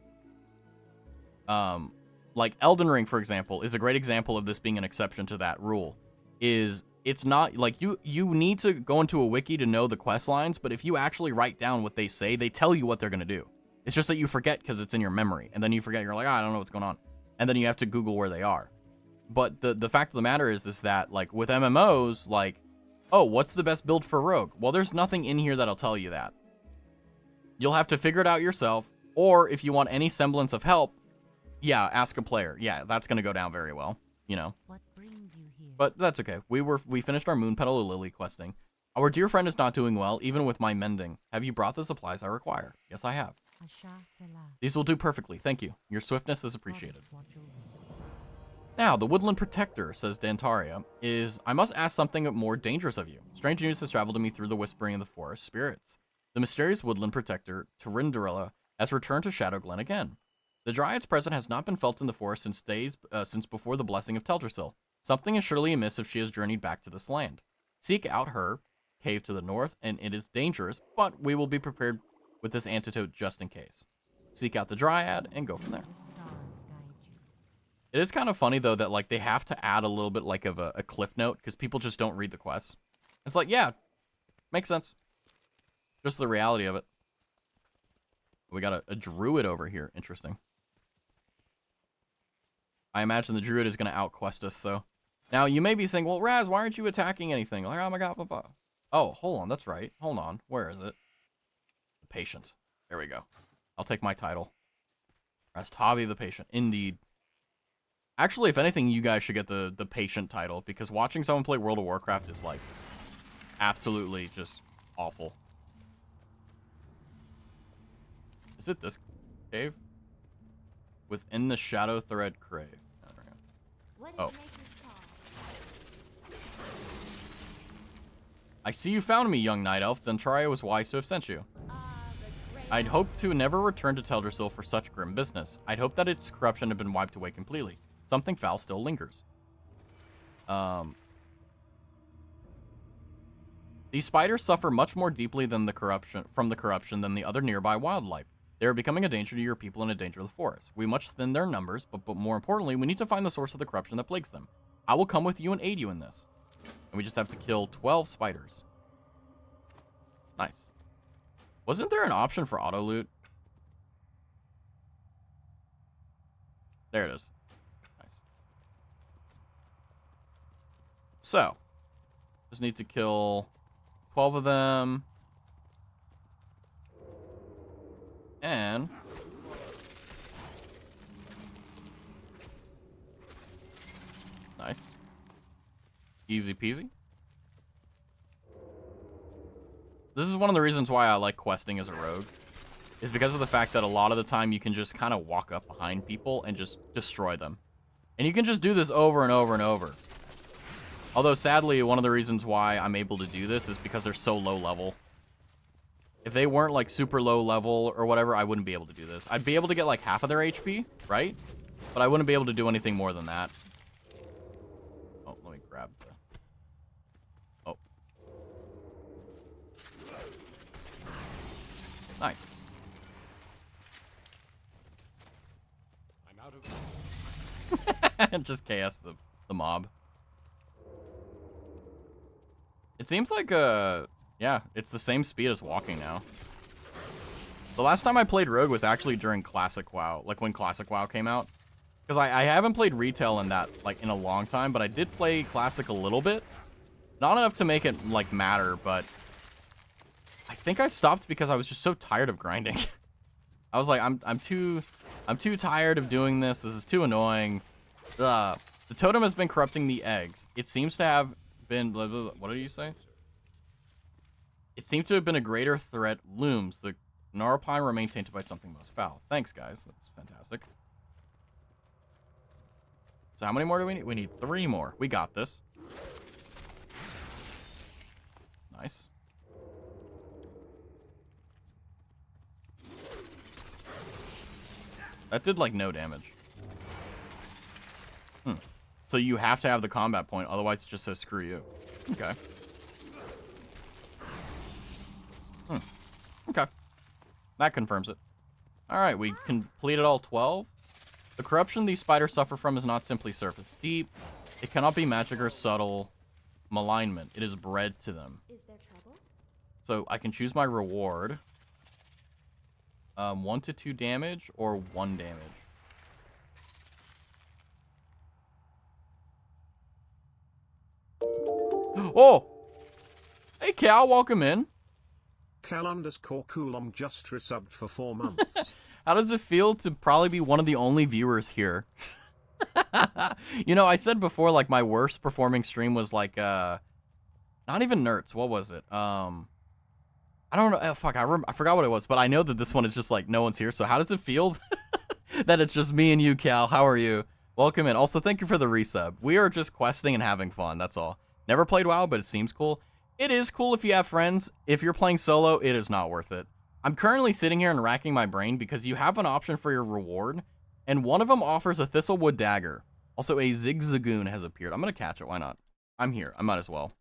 Like Elden Ring, for example, is a great example of this being an exception to that rule. It's not like you need to go into a wiki to know the quest lines, but if you actually write down what they say, they tell you what they're gonna do. It's just that you forget because it's in your memory, and then you forget. You're like, I don't know what's going on, and then you have to Google where they are. But the fact of the matter is that like with MMOs, like, oh, what's the best build for Rogue? Well, there's nothing in here that'll tell you that. You'll have to figure it out yourself, or if you want any semblance of help, yeah, ask a player. Yeah, that's gonna go down very well, you know. What brings you here? But that's okay. We finished our Moon Petal Lily questing. Our dear friend is not doing well, even with my mending. Have you brought the supplies I require? Yes, I have. These will do perfectly. Thank you. Your swiftness is appreciated. Now, the Woodland Protector, says Dantaria, I must ask something more dangerous of you. Strange news has traveled to me through the whispering of the forest spirits. The mysterious Woodland Protector, Tyrindarilla, has returned to Shadowglen again. The Dryad's presence has not been felt in the forest since before the blessing of Teldrassil. Something is surely amiss if she has journeyed back to this land. Seek out her cave to the north, and it is dangerous, but we will be prepared with this antidote just in case. Seek out the Dryad and go from there. It is kind of funny though that like they have to add a little bit like of a cliff note because people just don't read the quests. It's like, yeah, makes sense. Just the reality of it. We got a druid over here. Interesting. I imagine the druid is going to outquest us though. Now you may be saying, well, Raz, why aren't you attacking anything? Like, oh my god, blah, blah. Oh, hold on, that's right. Hold on, where is it? The patient. There we go. I'll take my title. Rastavi the patient. Indeed. Actually, if anything, you guys should get the patient title, because watching someone play World of Warcraft is, like, absolutely just awful. Is it this cave? Within the Shadow Thread Crave. Oh. I see you found me, young night elf. Dantaria was wise to have sent you. I'd hoped to never return to Teldrassil for such grim business. I'd hoped that its corruption had been wiped away completely. Something foul still lingers. These spiders suffer much more deeply than from the corruption than the other nearby wildlife. They are becoming a danger to your people and a danger to the forest. We must thin their numbers, but more importantly, we need to find the source of the corruption that plagues them. I will come with you and aid you in this. And we just have to kill 12 spiders. Nice. Wasn't there an option for auto loot? There it is. Nice. So, just need to kill 12 of them. And nice. Easy peasy. This is one of the reasons why I like questing as a rogue, is because of the fact that a lot of the time you can just kind of walk up behind people and just destroy them. And you can just do this over and over and over. Although sadly, one of the reasons why I'm able to do this is because they're so low level. If they weren't like super low level or whatever, I wouldn't be able to do this. I'd be able to get like half of their HP, right? But I wouldn't be able to do anything more than that. Oh, let me grab the... Oh. Nice. I'm out of... Just chaos the mob. It seems like, yeah, it's the same speed as walking now. The last time I played Rogue was actually during Classic WoW, like when Classic WoW came out. Because I haven't played retail in that, like, in a long time, but I did play Classic a little bit. Not enough to make it, like, matter, but I think I stopped because I was just so tired of grinding. I was like, I'm too tired of doing this. This is too annoying. The totem has been corrupting the eggs. It seems to have been, blah, blah, blah. What did you say? It seems to have been a greater threat looms. The Narpine remain tainted by something most foul. Thanks, guys. That's fantastic. So how many more do we need? We need 3 more. We got this. Nice. That did, like, no damage. So you have to have the combat point, otherwise it just says screw you. Okay. Okay. That confirms it. Alright, we completed all 12. The corruption these spiders suffer from is not simply surface deep. It cannot be magic or subtle malignment. It is bred to them. Is there trouble? So I can choose my reward. 1 to 2 damage or 1 damage. Oh! Hey, Cal, welcome in. Cal_Coolum just resubbed for 4 months. How does it feel to probably be one of the only viewers here? You know, I said before, like, my worst performing stream was, like, not even Nerds. What was it? I don't know. Oh, fuck, I forgot what it was, but I know that this one is just, like, no one's here. So how does it feel that it's just me and you, Cal? How are you? Welcome in. Also, thank you for the resub. We are just questing and having fun. That's all. Never played WoW, but it seems cool. It is cool if you have friends. If you're playing solo, it is not worth it. I'm currently sitting here and racking my brain because you have an option for your reward, and one of them offers a Thistlewood Dagger. Also, a Zigzagoon has appeared. I'm going to catch it. Why not? I'm here. I might as well.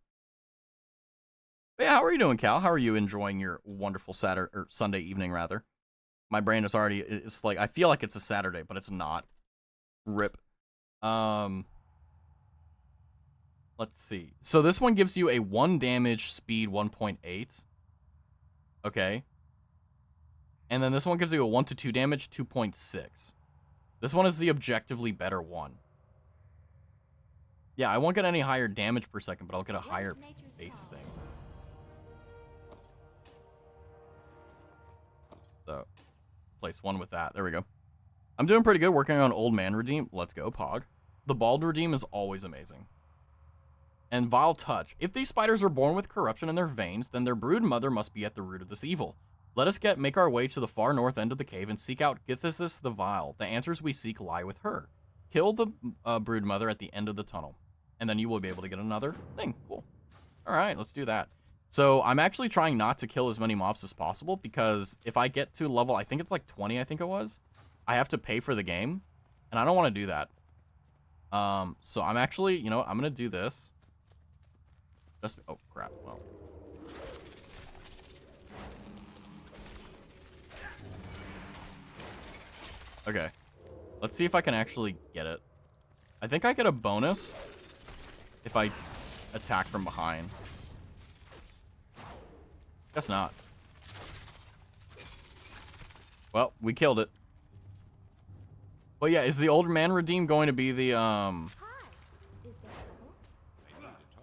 But yeah, how are you doing, Cal? How are you enjoying your wonderful Saturday or Sunday evening, rather? My brain is already, it's like, I feel like it's a Saturday, but it's not. Rip. Let's see. So this one gives you a 1 damage speed 1.8. Okay. And then this one gives you a 1 to 2 damage 2.6. This one is the objectively better one. Yeah, I won't get any higher damage per second, but I'll get a higher base thing. So, place 1 with that. There we go. I'm doing pretty good working on Old Man Redeem. Let's go, Pog. The Bald Redeem is always amazing. And Vile Touch. If these spiders are born with corruption in their veins, then their brood mother must be at the root of this evil. Let us make our way to the far north end of the cave and seek out Githsis the Vile. The answers we seek lie with her. Kill the brood mother at the end of the tunnel, and then you will be able to get another thing. Cool. All right, let's do that. So I'm actually trying not to kill as many mobs as possible, because if I get to level, I think it's like 20, I think it was, I have to pay for the game, and I don't want to do that. So I'm actually, you know what, I'm going to do this. Just, oh, crap. Well. Okay. Let's see if I can actually get it. I think I get a bonus if I attack from behind. Guess not. Well, we killed it. Well, yeah, is the Older Man Redeem going to be the,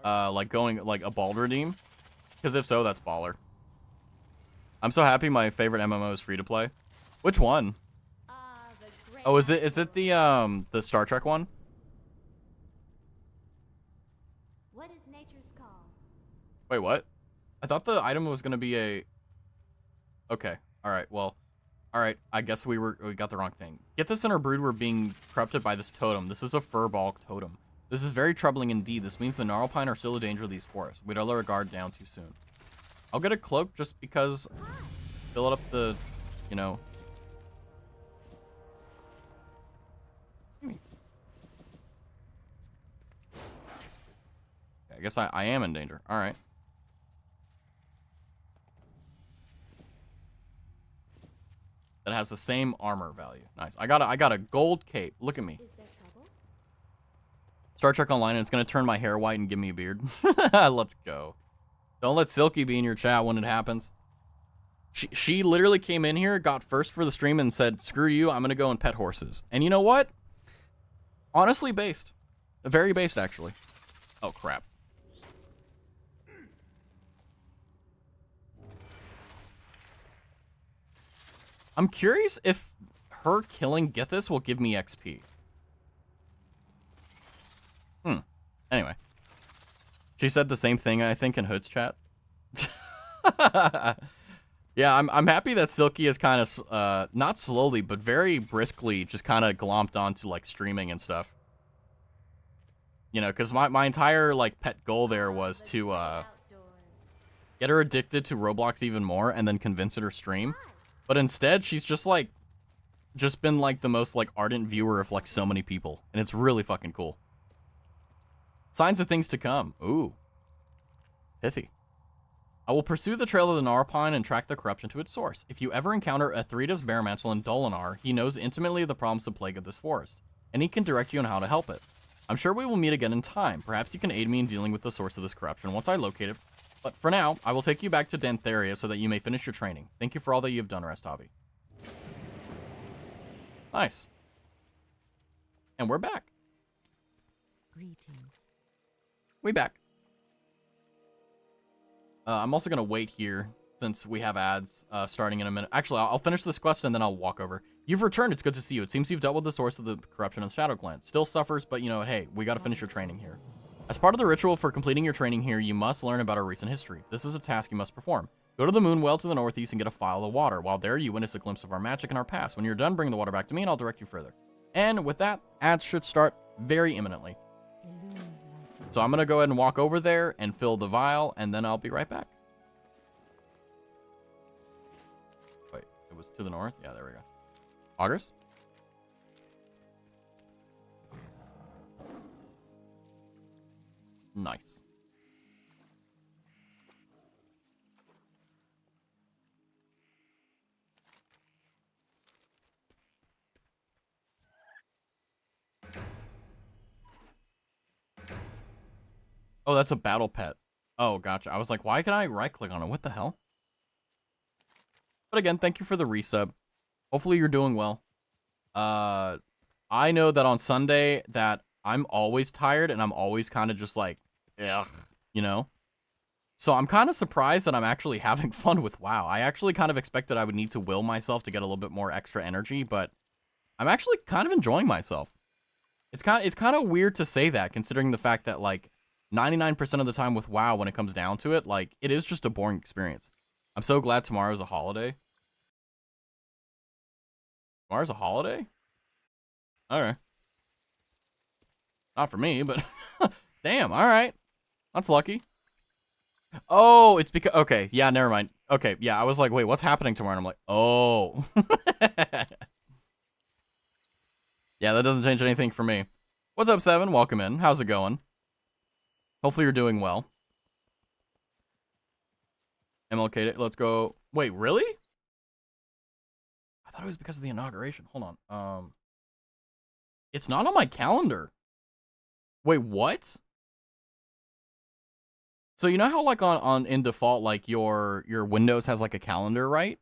like going, like a Bald Redeem? Because if so, that's baller. I'm so happy my favorite MMO is free to play. Which one? Oh, is it the Star Trek one? What is nature's call? Wait, what? I thought the item was gonna be a... Okay, alright, well... Alright, I guess we got the wrong thing. Get this in our brood, we're being corrupted by this totem. This is a furball totem. This is very troubling indeed. This means the Gnarlpine are still a danger to these forests. We'd let our guard down too soon. I'll get a cloak just because... Fill it up the... You know... I guess I am in danger. All right. That has the same armor value. Nice. I got a gold cape. Look at me. Is there trouble? Star Trek Online, and it's gonna turn my hair white and give me a beard. Let's go. Don't let Silky be in your chat when it happens. She literally came in here, got first for the stream, and said, "Screw you, I'm gonna go and pet horses." And you know what? Honestly, based. Very based, actually. Oh crap. I'm curious if her killing Githis will give me XP. Anyway. She said the same thing, I think, in Hood's chat. Yeah, I'm happy that Silky is kind of, not slowly, but very briskly just kind of glomped onto, like, streaming and stuff. You know, because my entire, like, pet goal there was to, get her addicted to Roblox even more and then convince her to stream. But instead, she's just been like the most like ardent viewer of like so many people, and it's really fucking cool. Signs of things to come. Ooh, pithy. I will pursue the trail of the Narpine and track the corruption to its source. If you ever encounter Aethrida's Bearmantle in Dolinar, he knows intimately the problems of plague of this forest, and he can direct you on how to help it. I'm sure we will meet again in time. Perhaps you can aid me in dealing with the source of this corruption once I locate it. But for now, I will take you back to Dantheria so that you may finish your training. Thank you for all that you have done, Rastavi. Nice. And we're back. Greetings. We back. I'm also going to wait here since we have ads starting in a minute. Actually, I'll finish this quest and then I'll walk over. You've returned. It's good to see you. It seems you've dealt with the source of the corruption in the Shadow Clan. Still suffers, but you know, hey, we got to finish your training here. As part of the ritual for completing your training here, you must learn about our recent history. This is a task you must perform. Go to the moon well to the northeast and get a phial of water. While there, you witness a glimpse of our magic and our past. When you're done, bring the water back to me and I'll direct you further. And with that, ads should start very imminently. So I'm going to go ahead and walk over there and fill the vial, and then I'll be right back. Wait, it was to the north? Yeah, there we go. Augers? Nice. Oh, that's a battle pet. Oh, gotcha. I was like, why can I right-click on it? What the hell? But again, thank you for the resub. Hopefully you're doing well. I know that on Sunday that I'm always tired and I'm always kind of just like, ugh, you know? So I'm kind of surprised that I'm actually having fun with WoW. I actually kind of expected I would need to will myself to get a little bit more extra energy, but I'm actually kind of enjoying myself. It's kind of weird to say that, considering the fact that, like, 99% of the time with WoW, when it comes down to it, like, it is just a boring experience. I'm so glad tomorrow's a holiday. Tomorrow's a holiday? Okay. Not for me, but damn, alright. That's lucky. Oh, it's because, okay, yeah, never mind. Okay, yeah, I was like, wait, what's happening tomorrow? And I'm like, oh. Yeah, that doesn't change anything for me. What's up, Seven? Welcome in. How's it going? Hopefully you're doing well. MLK Day, let's go. Wait, really? I thought it was because of the inauguration. Hold on. It's not on my calendar. Wait, what? So you know how, like, on in default, like, your Windows has like a calendar, right?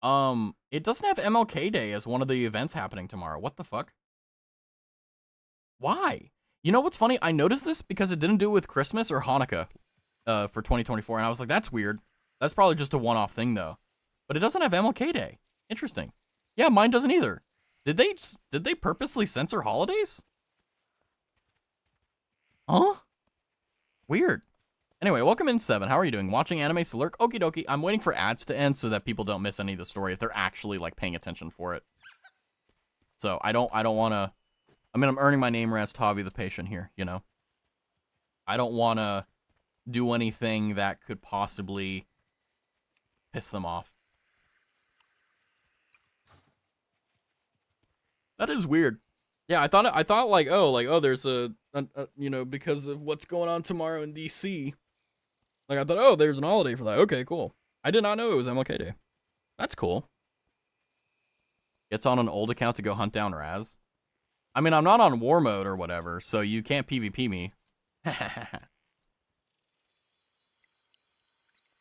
It doesn't have MLK Day as one of the events happening tomorrow. What the fuck? Why? You know what's funny? I noticed this because it didn't do it with Christmas or Hanukkah for 2024, and I was like, that's weird. That's probably just a one-off thing, though. But it doesn't have MLK Day. Interesting. Yeah, mine doesn't either. Did they purposely censor holidays? Huh? Weird. Anyway, welcome in, Seven. How are you doing? Watching anime to lurk? Okie dokie. I'm waiting for ads to end so that people don't miss any of the story if they're actually, like, paying attention for it. So I don't want to. I mean, I'm earning my name as Tavi the Patient here, you know? I don't want to do anything that could possibly piss them off. That is weird. Yeah, I thought like, oh, there's a you know, because of what's going on tomorrow in DC. Like, I thought, oh, there's an holiday for that. Okay, cool. I did not know it was MLK Day. That's cool. Gets on an old account to go hunt down Raz. I mean, I'm not on war mode or whatever, so you can't PvP me.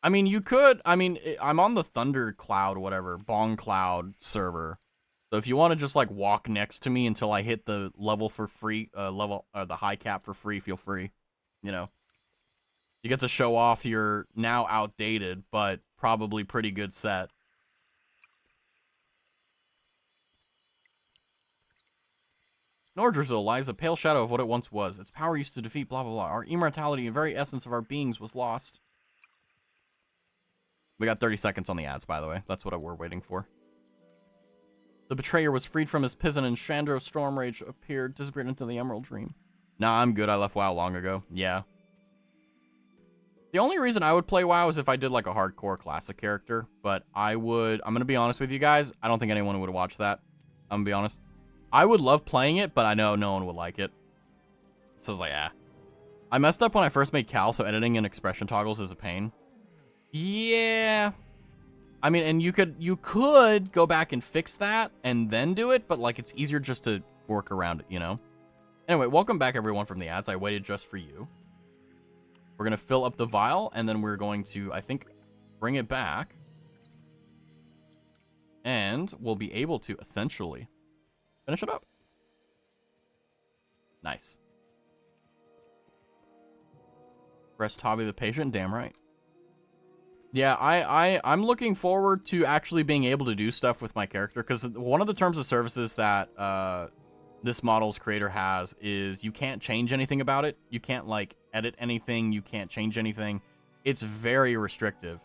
I mean, you could. I mean, I'm on the Thunder Cloud, whatever, Bong Cloud server. So if you want to just, like, walk next to me until I hit the level for free, the high cap for free, feel free. You know. You get to show off your now outdated, but probably pretty good set. Nordrazil lies a pale shadow of what it once was. Its power used to defeat blah, blah, blah. Our immortality and very essence of our beings was lost. We got 30 seconds on the ads, by the way. That's what we're waiting for. The betrayer was freed from his prison and Chandro's storm rage appeared, disappeared into the Emerald Dream. Nah, I'm good. I left WoW long ago. Yeah. The only reason I would play WoW is if I did, like, a hardcore classic character. But I'm going to be honest with you guys. I don't think anyone would watch that. I'm going to be honest. I would love playing it, but I know no one would like it. So I was like, I messed up when I first made Cal, so editing and expression toggles is a pain. Yeah. I mean, and you could go back and fix that and then do it, but like it's easier just to work around it, you know? Anyway, welcome back everyone from the ads. I waited just for you. We're going to fill up the vial, and then we're going to, I think, bring it back. And we'll be able to essentially finish it up. Nice. Rest Hobby the Patient, damn right. Yeah, I'm looking forward to actually being able to do stuff with my character, because one of the terms of services that this model's creator has is you can't change anything about it. You can't, like, edit anything. You can't change anything. It's very restrictive.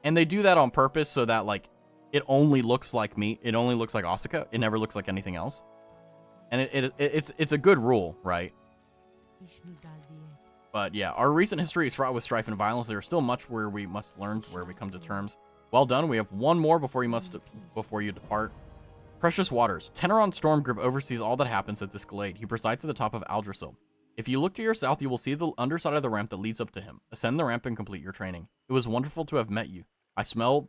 And they do that on purpose so that, like, it only looks like me. It only looks like Asuka. It never looks like anything else. And it's a good rule, right? But yeah, our recent history is fraught with strife and violence. There is still much where we must learn to where we come to terms. Well done. We have one more before you depart. Precious Waters. Teneron Stormgrip oversees all that happens at this glade. He presides at the top of Aldrasil. If you look to your south, you will see the underside of the ramp that leads up to him. Ascend the ramp and complete your training. It was wonderful to have met you. I swell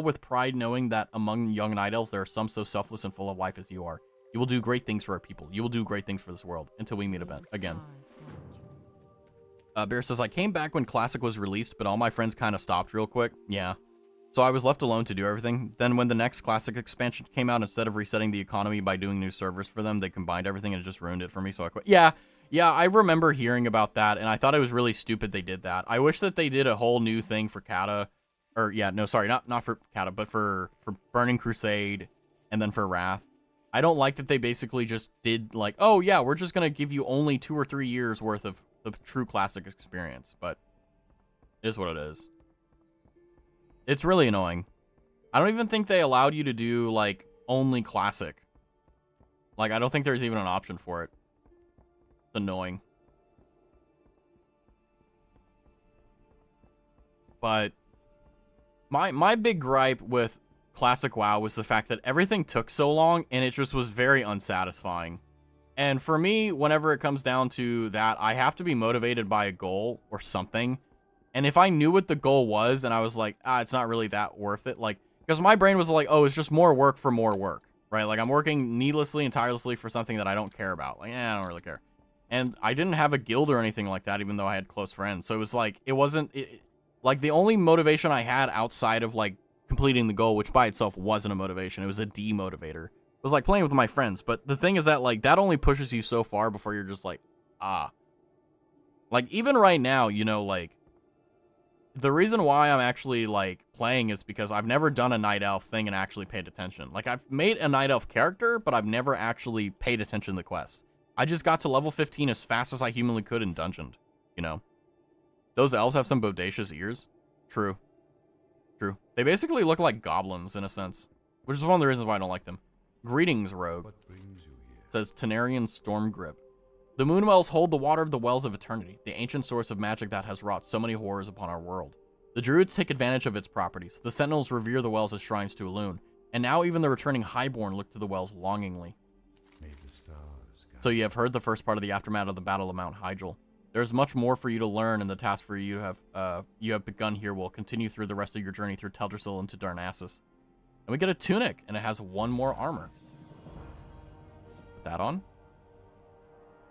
with pride knowing that among young night elves there are some so selfless and full of life as you are. You will do great things for our people. You will do great things for this world until we meet again. Bear says, I came back when Classic was released, but all my friends kind of stopped real quick. Yeah. So I was left alone to do everything. Then when the next Classic expansion came out, instead of resetting the economy by doing new servers for them, they combined everything and it just ruined it for me, so I quit. Yeah, I remember hearing about that, and I thought it was really stupid they did that. I wish that they did a whole new thing for Kata. Or, yeah, no, sorry, not for Kata, but for Burning Crusade and then for Wrath. I don't like that they basically just did, like, oh, yeah, we're just going to give you only 2 or 3 years worth of the true Classic experience, but it is what it is. It's really annoying. I don't even think they allowed you to do, like, only Classic. Like, I don't think there's even an option for it. It's annoying. But my big gripe with Classic WoW was the fact that everything took so long, and it just was very unsatisfying. And for me, whenever it comes down to that, I have to be motivated by a goal or something. And if I knew what the goal was, and I was like, it's not really that worth it, like, because my brain was like, oh, it's just more work for more work, right? Like, I'm working needlessly and tirelessly for something that I don't care about. Like, I don't really care. And I didn't have a guild or anything like that, even though I had close friends. So it was like, it wasn't, like, the only motivation I had outside of, like, completing the goal, which by itself wasn't a motivation, it was a demotivator. It was like playing with my friends. But the thing is that, like, that only pushes you so far before you're just like, Like, even right now, you know, like, the reason why I'm actually, like, playing is because I've never done a Night Elf thing and actually paid attention. Like, I've made a Night Elf character, but I've never actually paid attention to the quest. I just got to level 15 as fast as I humanly could and dungeoned, you know? Those elves have some bodacious ears. True. True. They basically look like goblins, in a sense, which is one of the reasons why I don't like them. Greetings, rogue. What brings you here? Says Tenarian Stormgrip. The Moonwells hold the water of the Wells of Eternity, the ancient source of magic that has wrought so many horrors upon our world. The Druids take advantage of its properties. The Sentinels revere the wells as shrines to Elune, and now even the returning Highborn look to the wells longingly. May the stars guide. So you have heard the first part of the aftermath of the Battle of Mount Hyjal. There's much more for you to learn, and the task for you to have begun here will continue through the rest of your journey through Teldrassil into Darnassus. And we get a tunic, and it has 1 more armor. Put that on.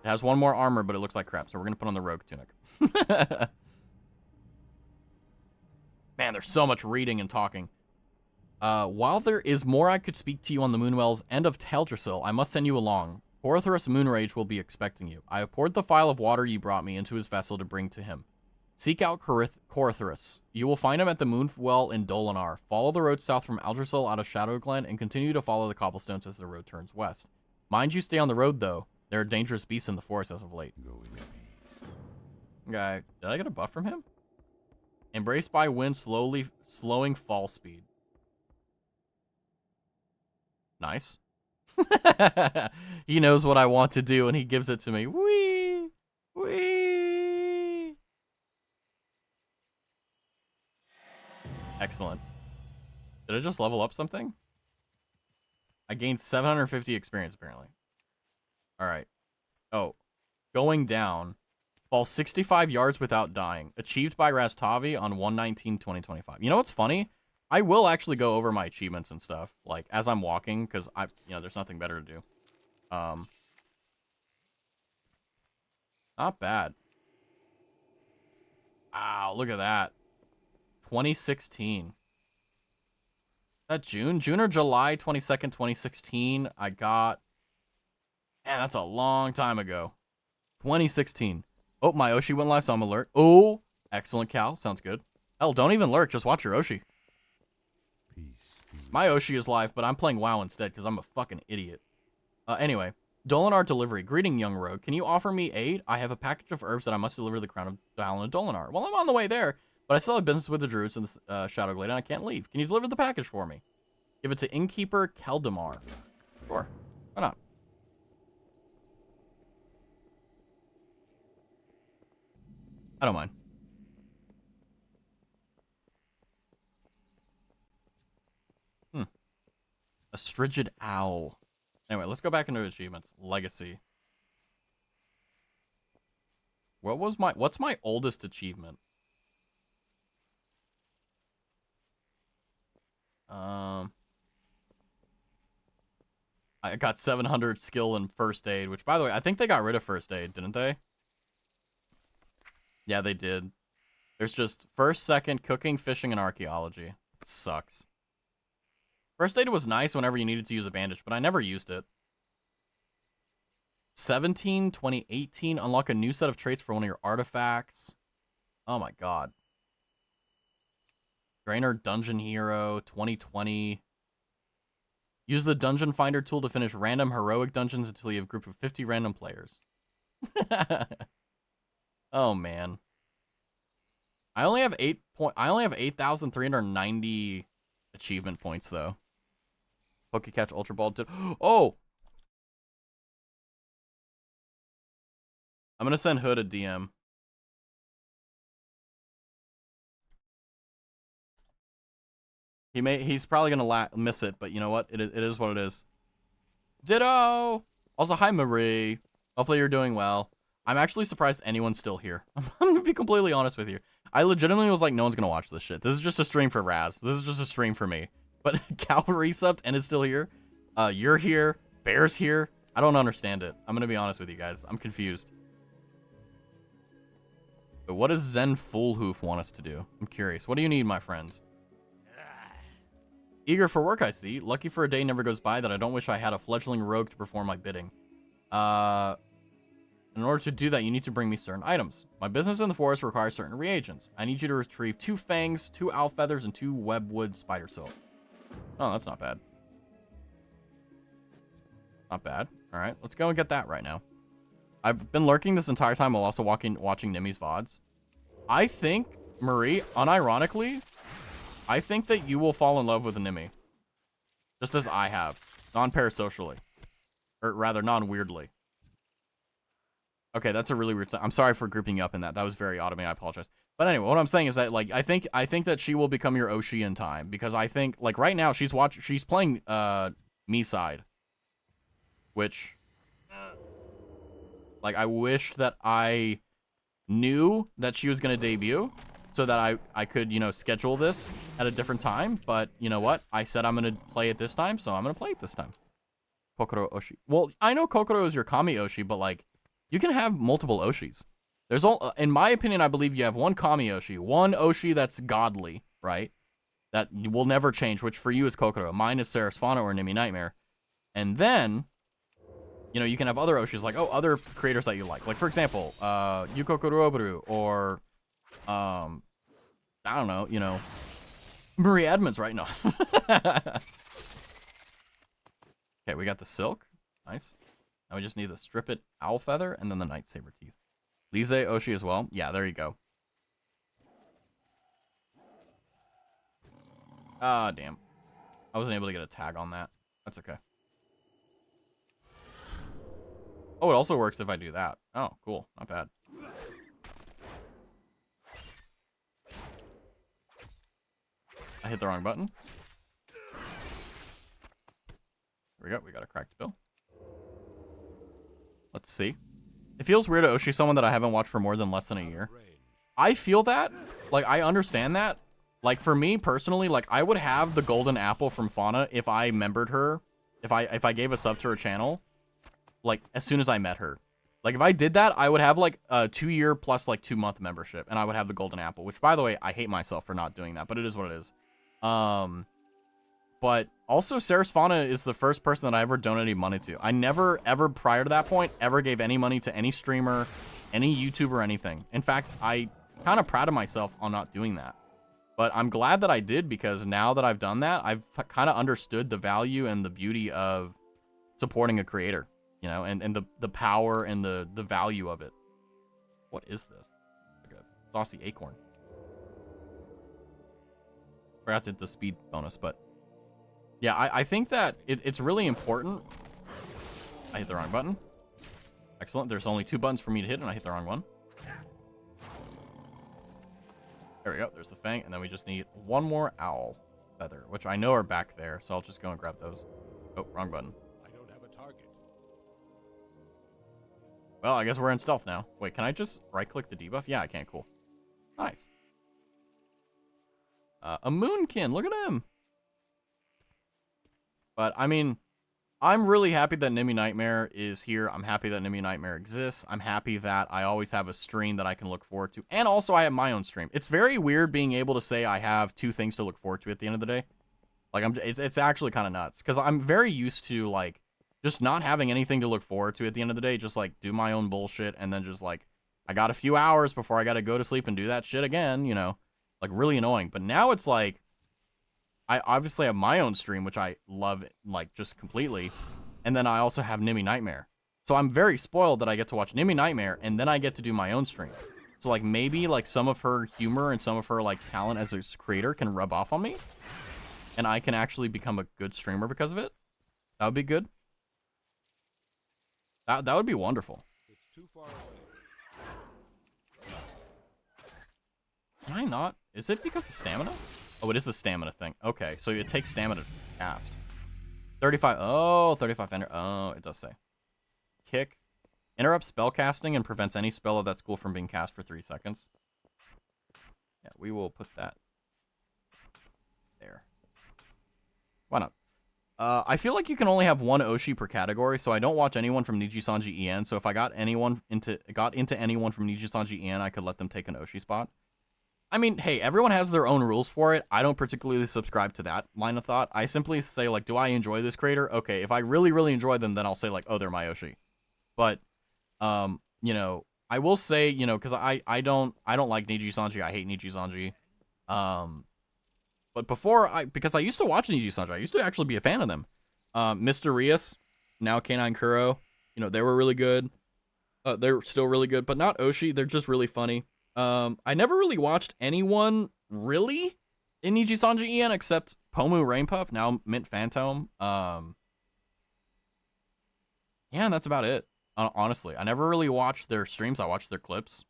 It has 1 more armor, but it looks like crap, so we're going to put on the rogue tunic. Man, there's so much reading and talking. While there is more I could speak to you on the Moonwells and of Teldrassil, I must send you along. Porthorus Moonrage will be expecting you. I have poured the phial of water you brought me into his vessel to bring to him. Seek out Corthorus. You will find him at the Moonwell in Dolinar. Follow the road south from Aldrassil out of Shadowglen and continue to follow the cobblestones as the road turns west. Mind you stay on the road, though. There are dangerous beasts in the forest as of late. Go with me. Okay, did I get a buff from him? Embraced by wind, slowing fall speed. Nice. He knows what I want to do, and he gives it to me. Whee! Whee! Excellent. Did I just level up something? I gained 750 experience, apparently. All right. Oh, going down. Fall 65 yards without dying. Achieved by Rastavi on 1/19/2025. You know what's funny? I will actually go over my achievements and stuff, like, as I'm walking, because there's nothing better to do. Not bad. Wow, look at that. 2016. Is that June? June or July 22nd, 2016. I got... Man, that's a long time ago. 2016. Oh, my Oshi went live, so I'm alert. Oh, excellent, Cal. Sounds good. Hell, don't even lurk. Just watch your Oshi. Peace. My Oshi is live, but I'm playing WoW instead because I'm a fucking idiot. Anyway, Dolinar delivery. Greeting, young rogue. Can you offer me aid? I have a package of herbs that I must deliver to the crown of Dalen and Dolinar. Well, I'm on the way there, but I still have business with the druids in the Shadow Glade, and I can't leave. Can you deliver the package for me? Give it to Innkeeper Keldamar. Sure. Why not? I don't mind. A Strigid Owl. Anyway, let's go back into achievements. Legacy. What's my oldest achievement? I got 700 skill in first aid, which, by the way, I think they got rid of first aid, didn't they? Yeah, they did. There's just first, second, cooking, fishing, and archaeology. It sucks. First aid was nice whenever you needed to use a bandage, but I never used it. 2018. Unlock a new set of traits for one of your artifacts. Oh my god. Drainer Dungeon Hero, 2020. Use the Dungeon Finder tool to finish random heroic dungeons until you have a group of 50 random players. Oh man. I only have 8,390 achievement points though. Pokecatch Ultra Ball did. Oh! I'm gonna send Hood a DM. He's probably gonna miss it, but you know what? It is what it is. Ditto! Also, hi Marie. Hopefully you're doing well. I'm actually surprised anyone's still here. I'm gonna be completely honest with you. I legitimately was like, no one's gonna watch this shit. This is just a stream for Raz. This is just a stream for me. But Calvary subbed and is still here. You're here. Bear's here. I don't understand it. I'm gonna be honest with you guys. I'm confused. But what does Zen Foolhoof want us to do? I'm curious. What do you need, my friends? Eager for work, I see. Lucky for a day never goes by that I don't wish I had a fledgling rogue to perform my bidding. In order to do that, you need to bring me certain items. My business in the forest requires certain reagents. I need you to retrieve 2 fangs, 2 owl feathers, and 2 webwood spider silk. Oh, that's not bad. Not bad. All right, let's go and get that right now. I've been lurking this entire time while also watching Nimmy's VODs. I think, Marie, unironically, I think that you will fall in love with Nimmy. Just as I have. Non-parasocially. Or rather, non-weirdly. Okay, that's a really weird... I'm sorry for grouping you up in that. That was very odd of me. I apologize. But anyway, what I'm saying is that, like, I think that she will become your Oshi in time. Because I think, like, right now, she's playing, me side. Which... Like, I wish that I knew that she was going to debut so that I could, you know, schedule this at a different time. But, you know what? I said I'm going to play it this time, so I'm going to play it this time. Kokoro Oshi. Well, I know Kokoro is your Kami Oshi, but, like, you can have multiple Oshis. There's all, in my opinion, I believe you have one Kami Oshi, one Oshi that's godly, right? That will never change, which for you is Kokoro. Mine is Sarasvana or Nimmy Nightmare. And then... you know, you can have other Oshis, like, other creators that you like. Like, for example, Yuko Kurobaru, or, I don't know, you know, Marie Edmonds right now. Okay, we got the silk. Nice. Now we just need the strip it owl feather, and then the night saber teeth. Lise Oshi as well. Yeah, there you go. Ah, damn. I wasn't able to get a tag on that. That's okay. Oh, it also works if I do that. Oh, cool. Not bad. I hit the wrong button. Here we go. We got a cracked bill. Let's see. It feels weird to Oshi someone that I haven't watched for more than less than a year. I feel that. Like, I understand that. Like, for me, personally, like, I would have the golden apple from Fauna if I membered her. If I gave a sub to her channel. Like, as soon as I met her. Like, if I did that, I would have, like, a 2-year plus, like, 2-month membership. And I would have the golden apple. Which, by the way, I hate myself for not doing that. But it is what it is. But also, Sarah's Fauna is the first person that I ever donated money to. I never, ever, prior to that point, ever gave any money to any streamer, any YouTuber, anything. In fact, I kind of proud of myself on not doing that. But I'm glad that I did, because now that I've done that, I've kind of understood the value and the beauty of supporting a creator, you know, and the power and the value of it. What is this? Like a saucy acorn. Forgot to hit the speed bonus, but yeah, I think that it's really important. I hit the wrong button. Excellent. There's only 2 buttons for me to hit, and I hit the wrong one. There we go. There's the fang, and then we just need 1 more owl feather, which I know are back there, so I'll just go and grab those. Oh, wrong button. I don't have a target. Well, I guess we're in stealth now. Wait, can I just right-click the debuff? Yeah, I can. Cool. Nice. A moonkin. Look at him. But, I mean, I'm really happy that Nimi Nightmare is here. I'm happy that Nimi Nightmare exists. I'm happy that I always have a stream that I can look forward to. And also, I have my own stream. It's very weird being able to say I have 2 things to look forward to at the end of the day. Like, it's actually kind of nuts. Because I'm very used to, like, just not having anything to look forward to at the end of the day. Just, like, do my own bullshit. And then just, like, I got a few hours before I got to go to sleep and do that shit again, you know. Like, really annoying. But now it's, like, I obviously have my own stream, which I love, like, just completely. And then I also have Nimi Nightmare. So I'm very spoiled that I get to watch Nimi Nightmare, and then I get to do my own stream. So, like, maybe, like, some of her humor and some of her, like, talent as a creator can rub off on me. And I can actually become a good streamer because of it. That would be good. That would be wonderful. It's too far away. Can I not? Is it because of stamina? Oh, it is a stamina thing. Okay, so it takes stamina to cast. 35. Oh, 35 enter. Oh, it does say. Kick. Interrupts spell casting and prevents any spell of that school from being cast for 3 seconds. Yeah, we will put that there. Why not? I feel like you can only have 1 Oshi per category, so I don't watch anyone from Niji-Sanji En. So if I got into anyone from Niji-Sanji En, I could let them take an Oshi spot. I mean, hey, everyone has their own rules for it. I don't particularly subscribe to that line of thought. I simply say, like, do I enjoy this creator? Okay, if I really, really enjoy them, then I'll say, like, oh, they're my Oshi. But, you know, I will say, you know, because I don't like Niji-Sanji. I hate Niji-Sanji. But before, because I used to watch Niji-Sanji. I used to actually be a fan of them. Mr. Rias, now K9 Kuro, you know, they were really good. They're still really good, but not Oshi. They're just really funny. I never really watched anyone really in Niji-Sanji En except Pomu Rainpuff, now Mint Phantom. Yeah, and that's about it. Honestly, I never really watched their streams. I watched their clips.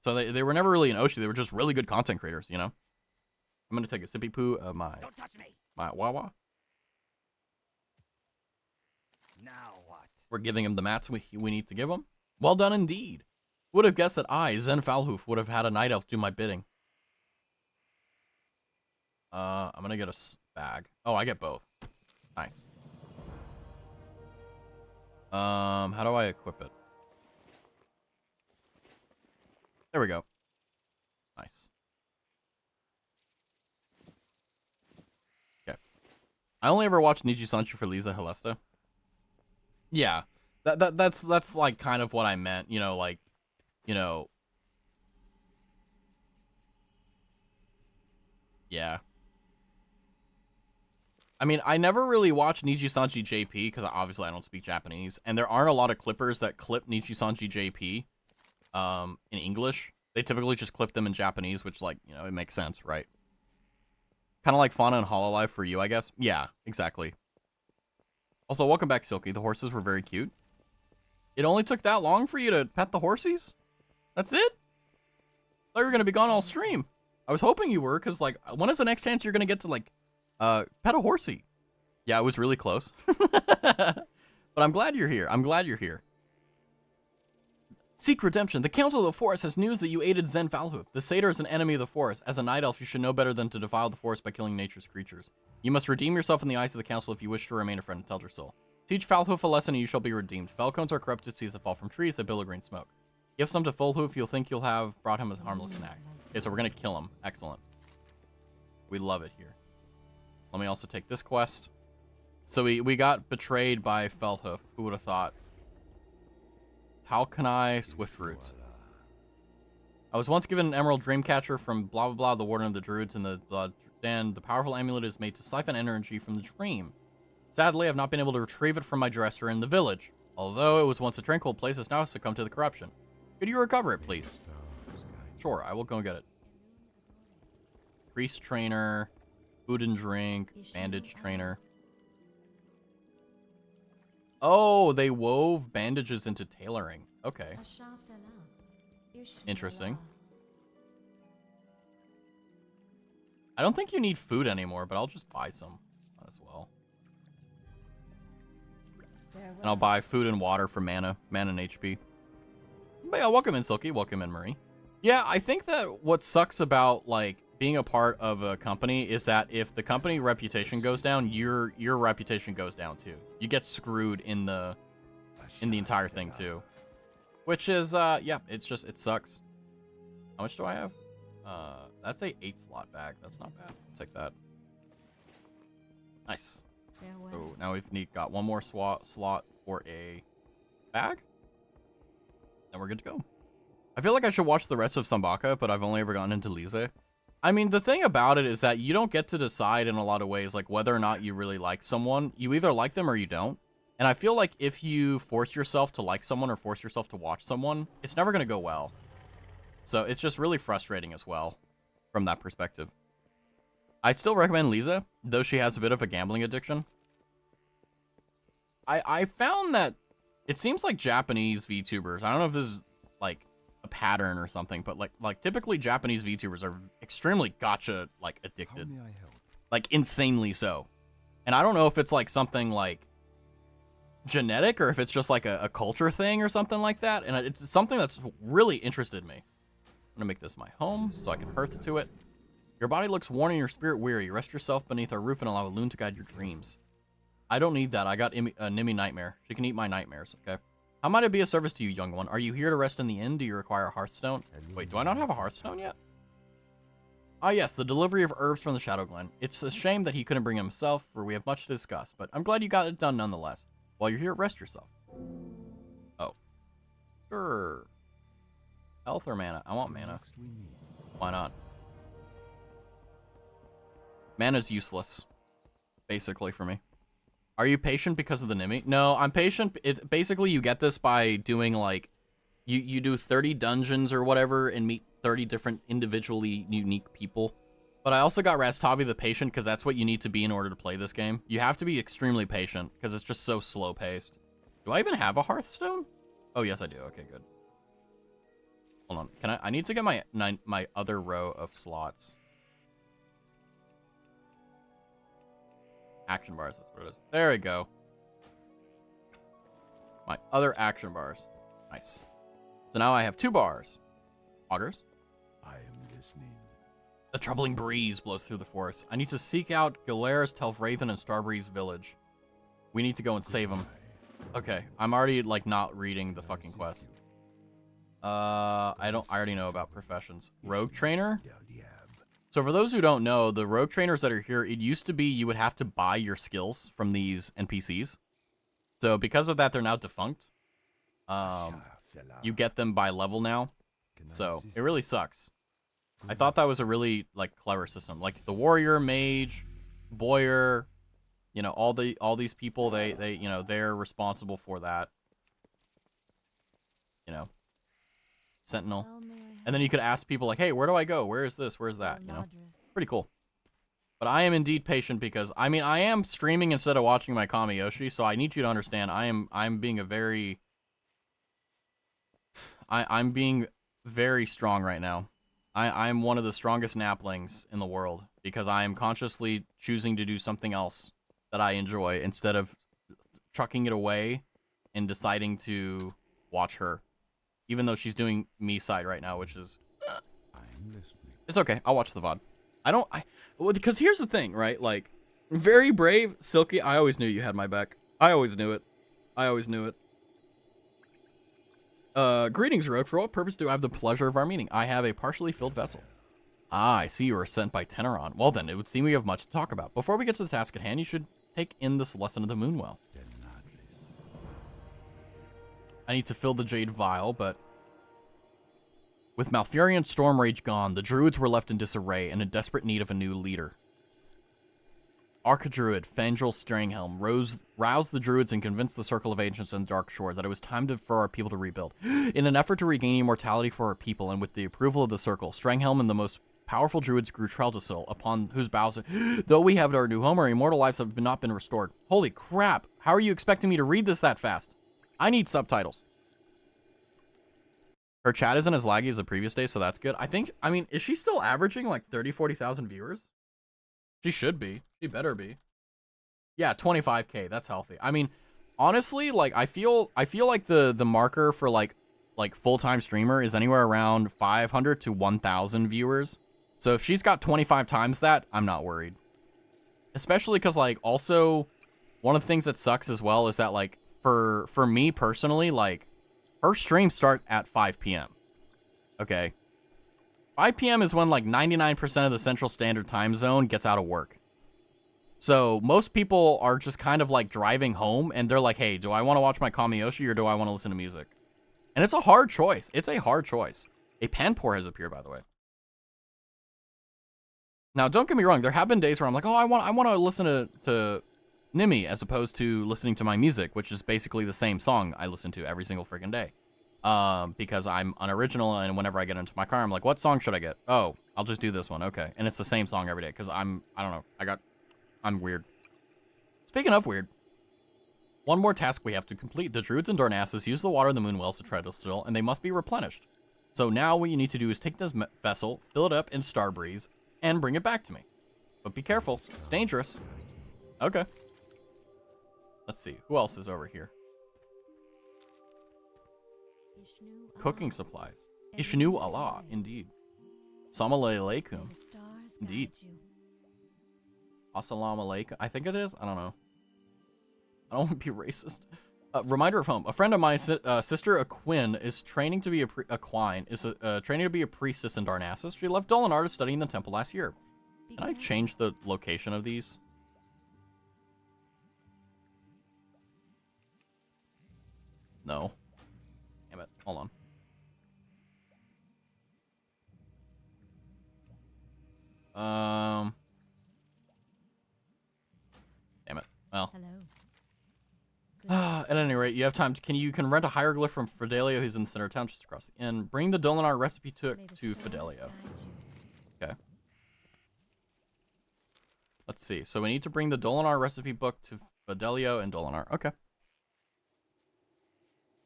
So they were never really an Oshi. They were just really good content creators, you know? I'm going to take a sippy poo of my Wawa. Now what? We're giving him the mats we need to give him. Well done indeed. Would have guessed that I, Zen Falhoof, would have had a night elf do my bidding. I'm going to get a bag. Oh, I get both. Nice. How do I equip it? There we go. Nice. Okay. I only ever watched Niji-Sanji for Lisa Helesta. Yeah. That's like kind of what I meant, you know, like, you know. Yeah. I mean, I never really watched Niji-Sanji JP because obviously I don't speak Japanese, and there aren't a lot of clippers that clip Niji-Sanji JP in English. They typically just clip them in Japanese, which, like, you know, it makes sense, right? Kind of like Fauna and Hololive for you, I guess. Yeah, exactly. Also, welcome back, Silky. The horses were very cute. It only took that long for you to pet the horsies? That's it? I thought you were going to be gone all stream. I was hoping you were, because, like, when is the next chance you're going to get to, like, pet a horsey? Yeah, it was really close. But I'm glad you're here. I'm glad you're here. Seek redemption. The Council of the Forest has news that you aided Zen Valhoof. The satyr is an enemy of the forest. As a night elf, you should know better than to defile the forest by killing nature's creatures. You must redeem yourself in the eyes of the council if you wish to remain a friend of Teldrassil. Teach Valhoof a lesson and you shall be redeemed. Falcons are corrupted seeds that fall from trees that billow green smoke. Give some to Valhoof, you'll think you'll have brought him a harmless snack. Okay, so we're gonna kill him. Excellent. We love it here. Let me also take this quest. So we got betrayed by Valhoof. Who would have thought? How can I swift root? I was once given an emerald dreamcatcher from blah blah blah, the warden of the druids, and the powerful amulet is made to siphon energy from the dream. Sadly, I've not been able to retrieve it from my dresser in the village. Although it was once a tranquil place, it's now succumbed to the corruption. Could you recover it, please? Sure, I will go get it. Priest trainer, food and drink, bandage trainer. Oh, they wove bandages into tailoring. Okay. Interesting. I don't think you need food anymore, but I'll just buy some as well. And I'll buy food and water for mana and HP. But yeah, welcome in, Silky. Welcome in, Marie. Yeah, I think that what sucks about, like, being a part of a company is that if the company reputation goes down, your reputation goes down too. You get screwed in the entire thing too. Which is, yeah, it sucks. How much do I have? That's a 8-slot bag. That's not bad. I'll take that. Nice. So now we've got one more slot for a bag. And we're good to go. I feel like I should watch the rest of Sambaka, but I've only ever gotten into Lise. I mean, the thing about it is that you don't get to decide in a lot of ways, like, whether or not you really like someone. You either like them or you don't. And I feel like if you force yourself to like someone or force yourself to watch someone, it's never going to go well. So it's just really frustrating as well from that perspective. I still recommend Lisa, though she has a bit of a gambling addiction. I found that it seems like Japanese VTubers, I don't know if this is like a pattern or something, but like typically Japanese VTubers are extremely gacha like addicted. How may I help? Like insanely so. And I don't know if it's like something like genetic or if it's just like a culture thing or something like that. And it's something that's really interested me. I'm gonna make this my home so I can hearth to it. Your body looks worn and your spirit weary. Rest yourself beneath our roof and allow a loon to guide your dreams. I don't need that. I got Nimi Nightmare. She can eat my nightmares, okay? How might I be of service to you, young one? Are you here to rest in the inn? Do you require a hearthstone? Wait, do I not have a hearthstone yet? Ah, yes, the delivery of herbs from the Shadow Glen. It's a shame that he couldn't bring them himself, for we have much to discuss, but I'm glad you got it done nonetheless. While you're here, rest yourself. Oh. Sure. Health or mana? I want mana. Why not? Mana's useless, basically, for me. Are you patient because of the Nimi? No, I'm patient. Basically, you get this by doing, like, you do 30 dungeons or whatever and meet 30 different individually unique people. But I also got Rastavi the Patient because that's what you need to be in order to play this game. You have to be extremely patient because it's just so slow-paced. Do I even have a Hearthstone? Oh, yes, I do. Okay, good. Hold on. I need to get my other row of slots. Action bars, that's what it is. There we go. My other action bars. Nice. So now I have 2 bars. Augers. I am listening. A troubling breeze blows through the forest. I need to seek out Galera's, Telvrathan, and Starbreeze village. We need to go and save them. Okay, I'm already, like, not reading the fucking quest. I already know about professions. Rogue trainer? So for those who don't know, the rogue trainers that are here, it used to be you would have to buy your skills from these NPCs. So because of that, they're now defunct. You get them by level now. So it really sucks. I thought that was a really, like, clever system. Like the warrior, mage, boyar, you know, all these people, they you know, they're responsible for that. You know, sentinel. And then you could ask people like, hey, where do I go? Where is this? Where's that? You know, pretty cool. But I am indeed patient because, I mean, I am streaming instead of watching my Kami Yoshi, so I need you to understand I'm being a very... I'm being very strong right now. I'm one of the strongest naplings in the world because I am consciously choosing to do something else that I enjoy instead of chucking it away and deciding to watch her. even though she's doing me side right now, which is I'm listening. it's okay. I'll watch the VOD. Well, because here's the thing, right? Like, very brave, Silky. I always knew you had my back. I always knew it. I always knew it. Greetings, Rogue. For what purpose do I have the pleasure of our meeting? I have a partially filled vessel. Ah, I see you were sent by Teneron. Well then, it would seem we have much to talk about. Before we get to the task at hand, you should take in this lesson of the Moonwell. I need to fill the Jade Vial, but... With Malfurion Storm Rage gone, the Druids were left in disarray and in desperate need of a new leader. Archdruid Fandral Stranghelm roused the Druids and convinced the Circle of Ancients and Dark Shore that it was time for our people to rebuild. In an effort to regain immortality for our people, and with the approval of the Circle, Stranghelm and the most powerful Druids grew Treltasil, upon whose boughs, though we have our new home, our immortal lives have not been restored. Holy crap! How are you expecting me to read this that fast? I need subtitles. Her chat isn't as laggy as the previous day, so that's good. I mean, is she still averaging like 40,000 viewers? She should be. She better be. Yeah, 25K. That's healthy. I mean, honestly, like I feel like the marker for like full-time streamer is anywhere around 500 to 1,000 viewers. So if she's got 25 times that, I'm not worried. Especially because like also one of the things that sucks as well is that like for me personally, like her streams start at 5 p.m. Okay. 5 p.m. is when like 99% of the Central Standard Time Zone gets out of work. So most people are just kind of like driving home and they're like, hey, do I want to watch my Kamiyoshi or do I want to listen to music? And it's a hard choice. It's a hard choice. A Panpour has appeared, by the way. Now, don't get me wrong. There have been days where I'm like, oh, I want to listen to Nimi as opposed to listening to my music, which is basically the same song I listen to every single freaking day. Because I'm unoriginal, and whenever I get into my car, I'm like, what song should I get? Oh, I'll just do this one. Okay. And it's the same song every day, because I don't know. I'm weird. Speaking of weird, one more task we have to complete. The Druids and Darnassus use the water in the moon wells to try to still, and they must be replenished. So now what you need to do is take this vessel, fill it up in Starbreeze, and bring it back to me. But be careful. It's dangerous. Okay. Let's see. Who else is over here? Cooking supplies. Ishnu Allah, indeed. Samalay alaikum. Indeed. Assalamu alaikum. I think it is. I don't know. I don't want to be racist. Reminder of home. A friend of mine, sister Aquin, is training to be training to be a priestess in Darnassus. She left Dolinar to study in the temple last year. Can I change the location of these? No. Damn it. Hold on. Damn it. Well. Hello. At any rate, you have time. You can rent a hieroglyph from Fidelio, who's in the center of town, just across the inn. Bring the Dolinar recipe to Fidelio. Okay. Let's see. So we need to bring the Dolinar recipe book to Fidelio and Dolinar. Okay.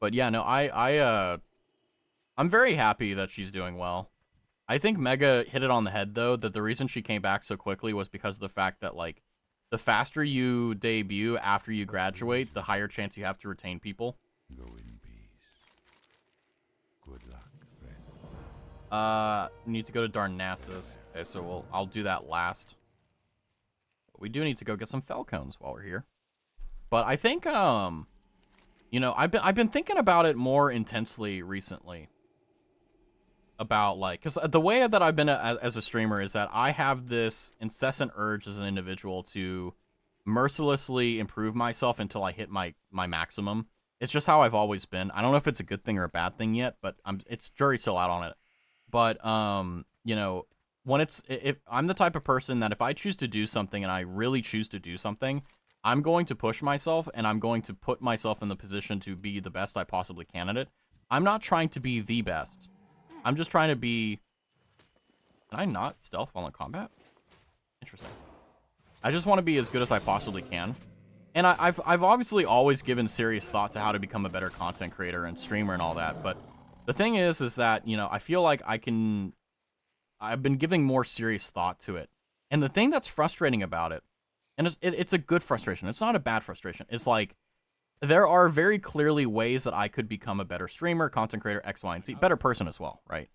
But yeah, no, I'm very happy that she's doing well. I think Mega hit it on the head, though, that the reason she came back so quickly was because of the fact that, like, the faster you debut after you graduate, the higher chance you have to retain people. Go in peace. Good luck, friend. Need to go to Darnassus. Okay, so I'll do that last. But we do need to go get some Falcons while we're here. But I think, you know, I've been thinking about it more intensely recently. About, like, because the way that I've been as a streamer is that I have this incessant urge as an individual to mercilessly improve myself until I hit my maximum. It's just how I've always been. I don't know if it's a good thing or a bad thing yet, but it's jury's still out on it. But you know, if I'm the type of person that if I choose to do something and I really choose to do something, I'm going to push myself and I'm going to put myself in the position to be the best I possibly can at it. I'm not trying to be the best. I'm just trying to be... Can I not stealth while in combat? Interesting. I just want to be as good as I possibly can. And I've obviously always given serious thought to how to become a better content creator and streamer and all that. But the thing is that, you know, I feel like I've been giving more serious thought to it. And the thing that's frustrating about it, and it's a good frustration. It's not a bad frustration. It's like, there are very clearly ways that I could become a better streamer, content creator, X, Y, and Z, better person as well, right?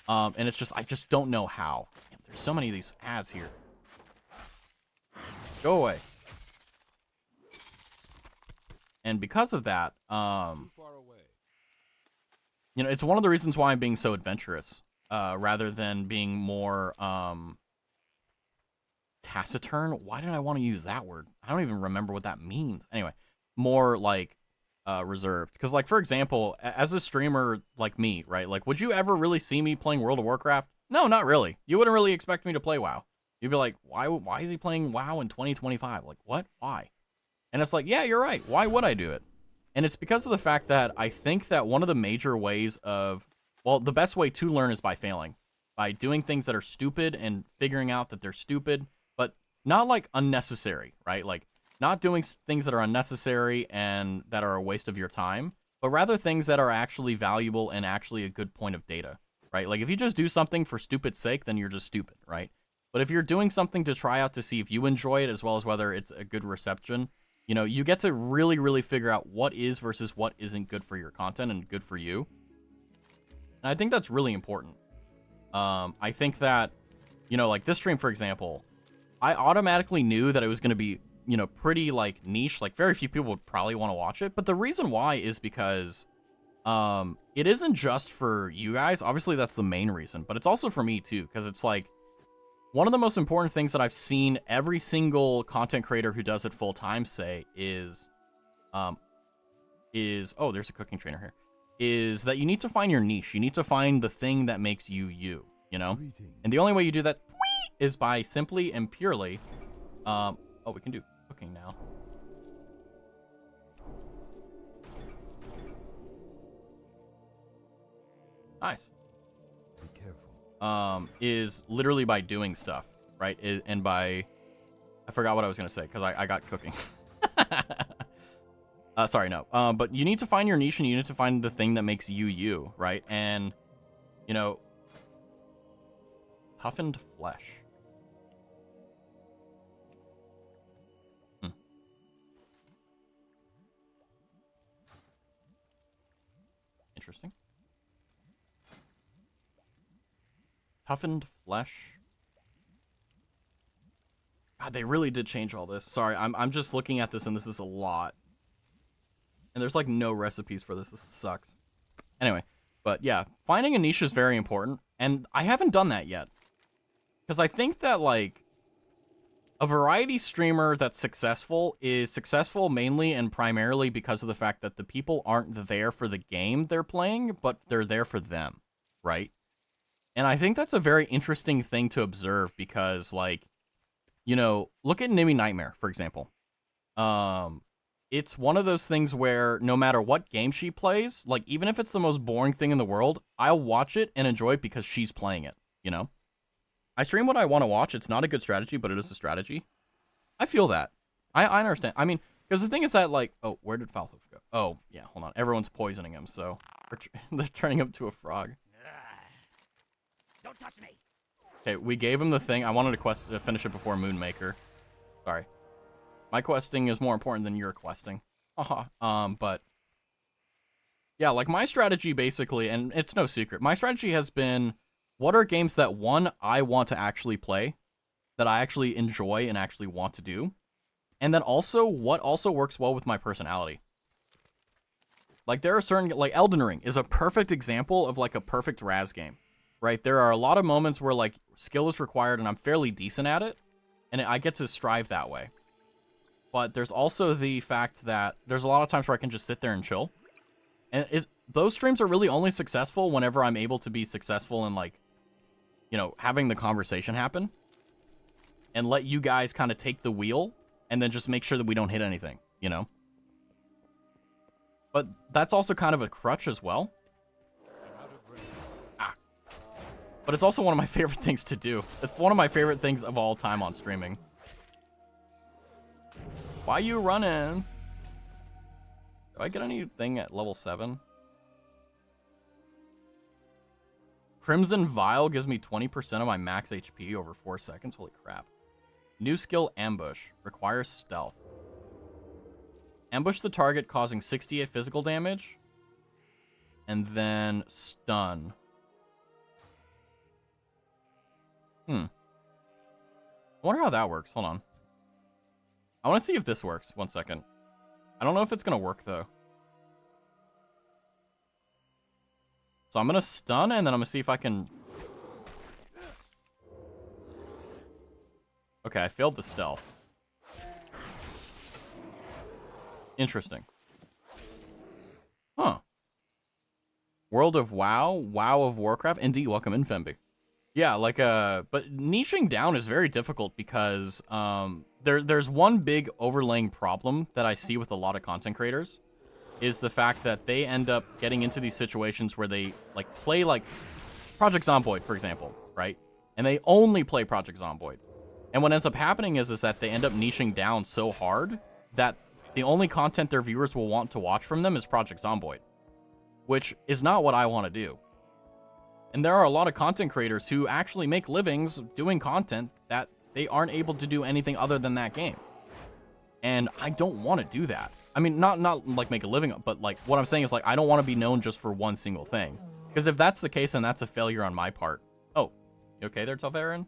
And it's just, I just don't know how. Damn, there's so many of these ads here. Go away. And because of that, Too far away. you know, it's one of the reasons why I'm being so adventurous, rather than being more, taciturn. Why did I want to use that word? I don't even remember what that means. Anyway, more like reserved. Because, like, for example, as a streamer like me, right? Like, would you ever really see me playing World of Warcraft? No, not really. You wouldn't really expect me to play WoW. You'd be like, why is he playing WoW in 2025? Like, what? Why? And it's like, yeah, you're right. Why would I do it? And it's because of the fact that I think that one of the major ways of, well, the best way to learn is by failing. By doing things that are stupid and figuring out that they're stupid, but not like unnecessary, right? Like, not doing things that are unnecessary and that are a waste of your time, but rather things that are actually valuable and actually a good point of data, right? Like, if you just do something for stupid's sake, then you're just stupid, right? But if you're doing something to try out to see if you enjoy it as well as whether it's a good reception, you know, you get to really, really figure out what is versus what isn't good for your content and good for you. And I think that's really important. I think that, you know, like this stream, for example, I automatically knew that it was going to be, you know, pretty like niche, like very few people would probably want to watch it. But the reason why is because it isn't just for you guys. Obviously, that's the main reason, but it's also for me too, because it's like one of the most important things that I've seen every single content creator who does it full time say is oh, there's a cooking trainer here, is that you need to find your niche. You need to find the thing that makes you, you know? And the only way you do that is by simply and purely, oh, we can do cooking now. Nice. Be careful. Is literally by doing stuff, right? And by, I forgot what I was going to say because I got cooking. Sorry, no. But you need to find your niche and you need to find the thing that makes you, right? And, you know, toughened flesh. Interesting. Toughened flesh. God, they really did change all this. Sorry, I'm just looking at this and this is a lot. And there's like no recipes for this. This sucks. Anyway, but yeah, finding a niche is very important. And I haven't done that yet. Because I think that like a variety streamer that's successful is successful mainly and primarily because of the fact that the people aren't there for the game they're playing, but they're there for them, right? And I think that's a very interesting thing to observe because, like, you know, look at Nimmy Nightmare, for example. It's one of those things where no matter what game she plays, like, even if it's the most boring thing in the world, I'll watch it and enjoy it because she's playing it, you know? I stream what I want to watch. It's not a good strategy, but it is a strategy. I feel that. I understand. I mean, because the thing is that, like, oh, where did Falhoof go? Oh, yeah, hold on. Everyone's poisoning him, so they're turning him to a frog. Don't touch me. Okay, we gave him the thing. I wanted to finish it before Moonmaker. Sorry. My questing is more important than your questing. But yeah, like my strategy basically, and it's no secret, my strategy has been, what are games that, one, I want to actually play, that I actually enjoy and actually want to do, and then also, what also works well with my personality. Like, there are certain, like, Elden Ring is a perfect example of, like, a perfect Raz game, right? There are a lot of moments where, like, skill is required, and I'm fairly decent at it, and I get to strive that way. But there's also the fact that there's a lot of times where I can just sit there and chill. And those streams are really only successful whenever I'm able to be successful in, like, you know, having the conversation happen and let you guys kind of take the wheel and then just make sure that we don't hit anything, you know? But that's also kind of a crutch as well. But it's also one of my favorite things to do. It's one of my favorite things of all time on streaming. Why you running? Do I get anything at level 7? Crimson Vial gives me 20% of my max HP over 4 seconds. Holy crap. New skill Ambush. Requires stealth. Ambush the target, causing 68 physical damage. And then stun. I wonder how that works. Hold on. I want to see if this works. 1 second. I don't know if it's going to work, though. So I'm going to stun, and then I'm going to see if I can... Okay, I failed the stealth. Interesting. Huh. World of WoW, WoW of Warcraft. Indeed, welcome in, Femby. Yeah, like, but niching down is very difficult because, there's one big overlaying problem that I see with a lot of content creators, is the fact that they end up getting into these situations where they, like, play, like, Project Zomboid, for example, right? And they only play Project Zomboid. And what ends up happening is that they end up niching down so hard that the only content their viewers will want to watch from them is Project Zomboid, which is not what I want to do. And there are a lot of content creators who actually make livings doing content that they aren't able to do anything other than that game. And I don't want to do that. I mean, not like make a living, but like what I'm saying is like I don't want to be known just for one single thing. Because if that's the case, then that's a failure on my part. Oh, you okay there, Telfarin?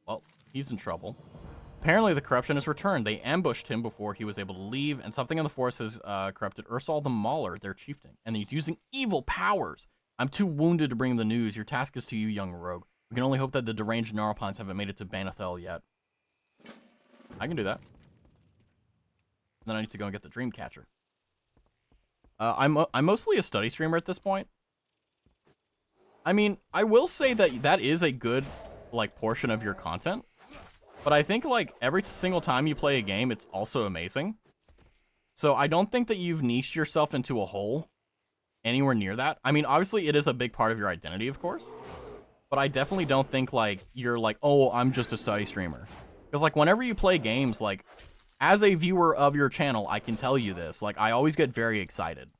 Well, he's in trouble. Apparently the corruption has returned. They ambushed him before he was able to leave, and something in the forest has corrupted Ursal the Mauler, their chieftain, and he's using evil powers. I'm too wounded to bring the news. Your task is to you, young rogue. We can only hope that the deranged Neuropons haven't made it to Banathel yet. I can do that. Then I need to go and get the Dreamcatcher. I'm mostly a study streamer at this point. I mean, I will say that that is a good, like, portion of your content. But I think, like, every single time you play a game, it's also amazing. So I don't think that you've niched yourself into a hole anywhere near that. I mean, obviously, it is a big part of your identity, of course. But I definitely don't think, like, you're like, oh, I'm just a study streamer. Because, like, whenever you play games, like, as a viewer of your channel, I can tell you this. Like, I always get very excited.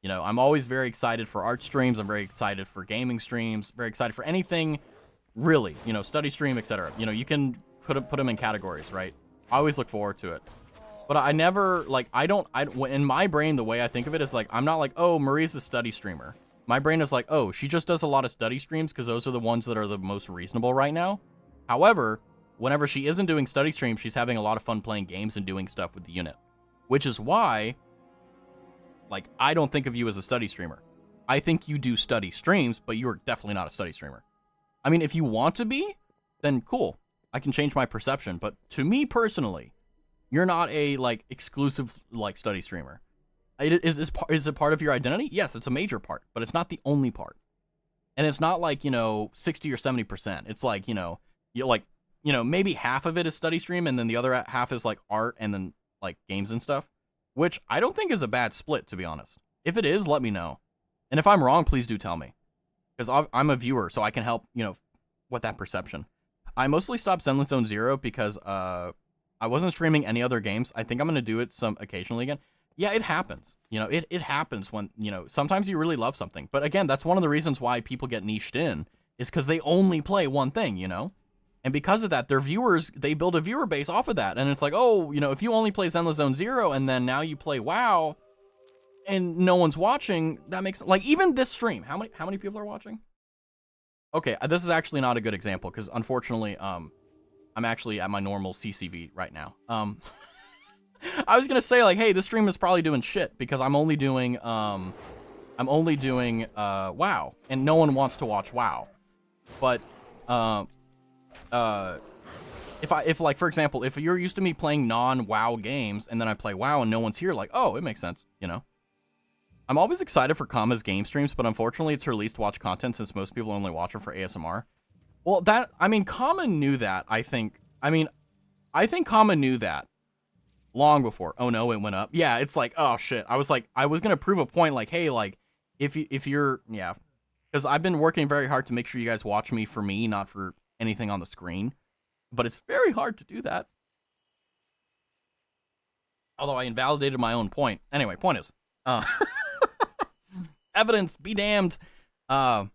You know, I'm always very excited for art streams. I'm very excited for gaming streams. Very excited for anything, really. You know, study stream, etc. You know, you can put them in categories, right? I always look forward to it. But I never, like, in my brain, the way I think of it is, like, I'm not like, oh, Marie's a study streamer. My brain is like, oh, she just does a lot of study streams because those are the ones that are the most reasonable right now. However, whenever she isn't doing study streams, she's having a lot of fun playing games and doing stuff with the unit. Which is why, like, I don't think of you as a study streamer. I think you do study streams, but you're definitely not a study streamer. I mean, if you want to be, then cool. I can change my perception. But to me personally, you're not a, like, exclusive, like, study streamer. Is it part of your identity? Yes, it's a major part, but it's not the only part. And it's not like, you know, 60 or 70%. It's like, you know, maybe half of it is study stream, and then the other half is, like, art and then, like, games and stuff. Which I don't think is a bad split, to be honest. If it is, let me know. And if I'm wrong, please do tell me. Because I'm a viewer, so I can help, you know, with that perception. I mostly stopped Zenless Zone Zero because I wasn't streaming any other games. I think I'm going to do it some occasionally again. Yeah, it happens. You know, it happens when, you know, sometimes you really love something. But again, that's one of the reasons why people get niched in, is because they only play one thing, you know? And because of that, their viewers, they build a viewer base off of that. And it's like, oh, you know, if you only play Zenless Zone Zero and then now you play WoW and no one's watching, that makes, like, even this stream, how many people are watching? Okay, this is actually not a good example because unfortunately, I'm actually at my normal CCV right now. I was gonna say, like, hey, this stream is probably doing shit because I'm only doing WoW, and no one wants to watch WoW. But if like, for example, if you're used to me playing non-WoW games and then I play WoW and no one's here, like, oh, it makes sense, you know? I'm always excited for Kama's game streams, but unfortunately it's her least watched content since most people only watch her for ASMR. Well, Kama knew that, I think. I think Kama knew that long before. Oh no, it went up. Yeah, it's like, oh shit. I was gonna prove a point, like, hey, like, if you're, yeah. Because I've been working very hard to make sure you guys watch me for me, not for anything on the screen. But it's very hard to do that. Although I invalidated my own point. Anyway, point is, evidence, be damned. And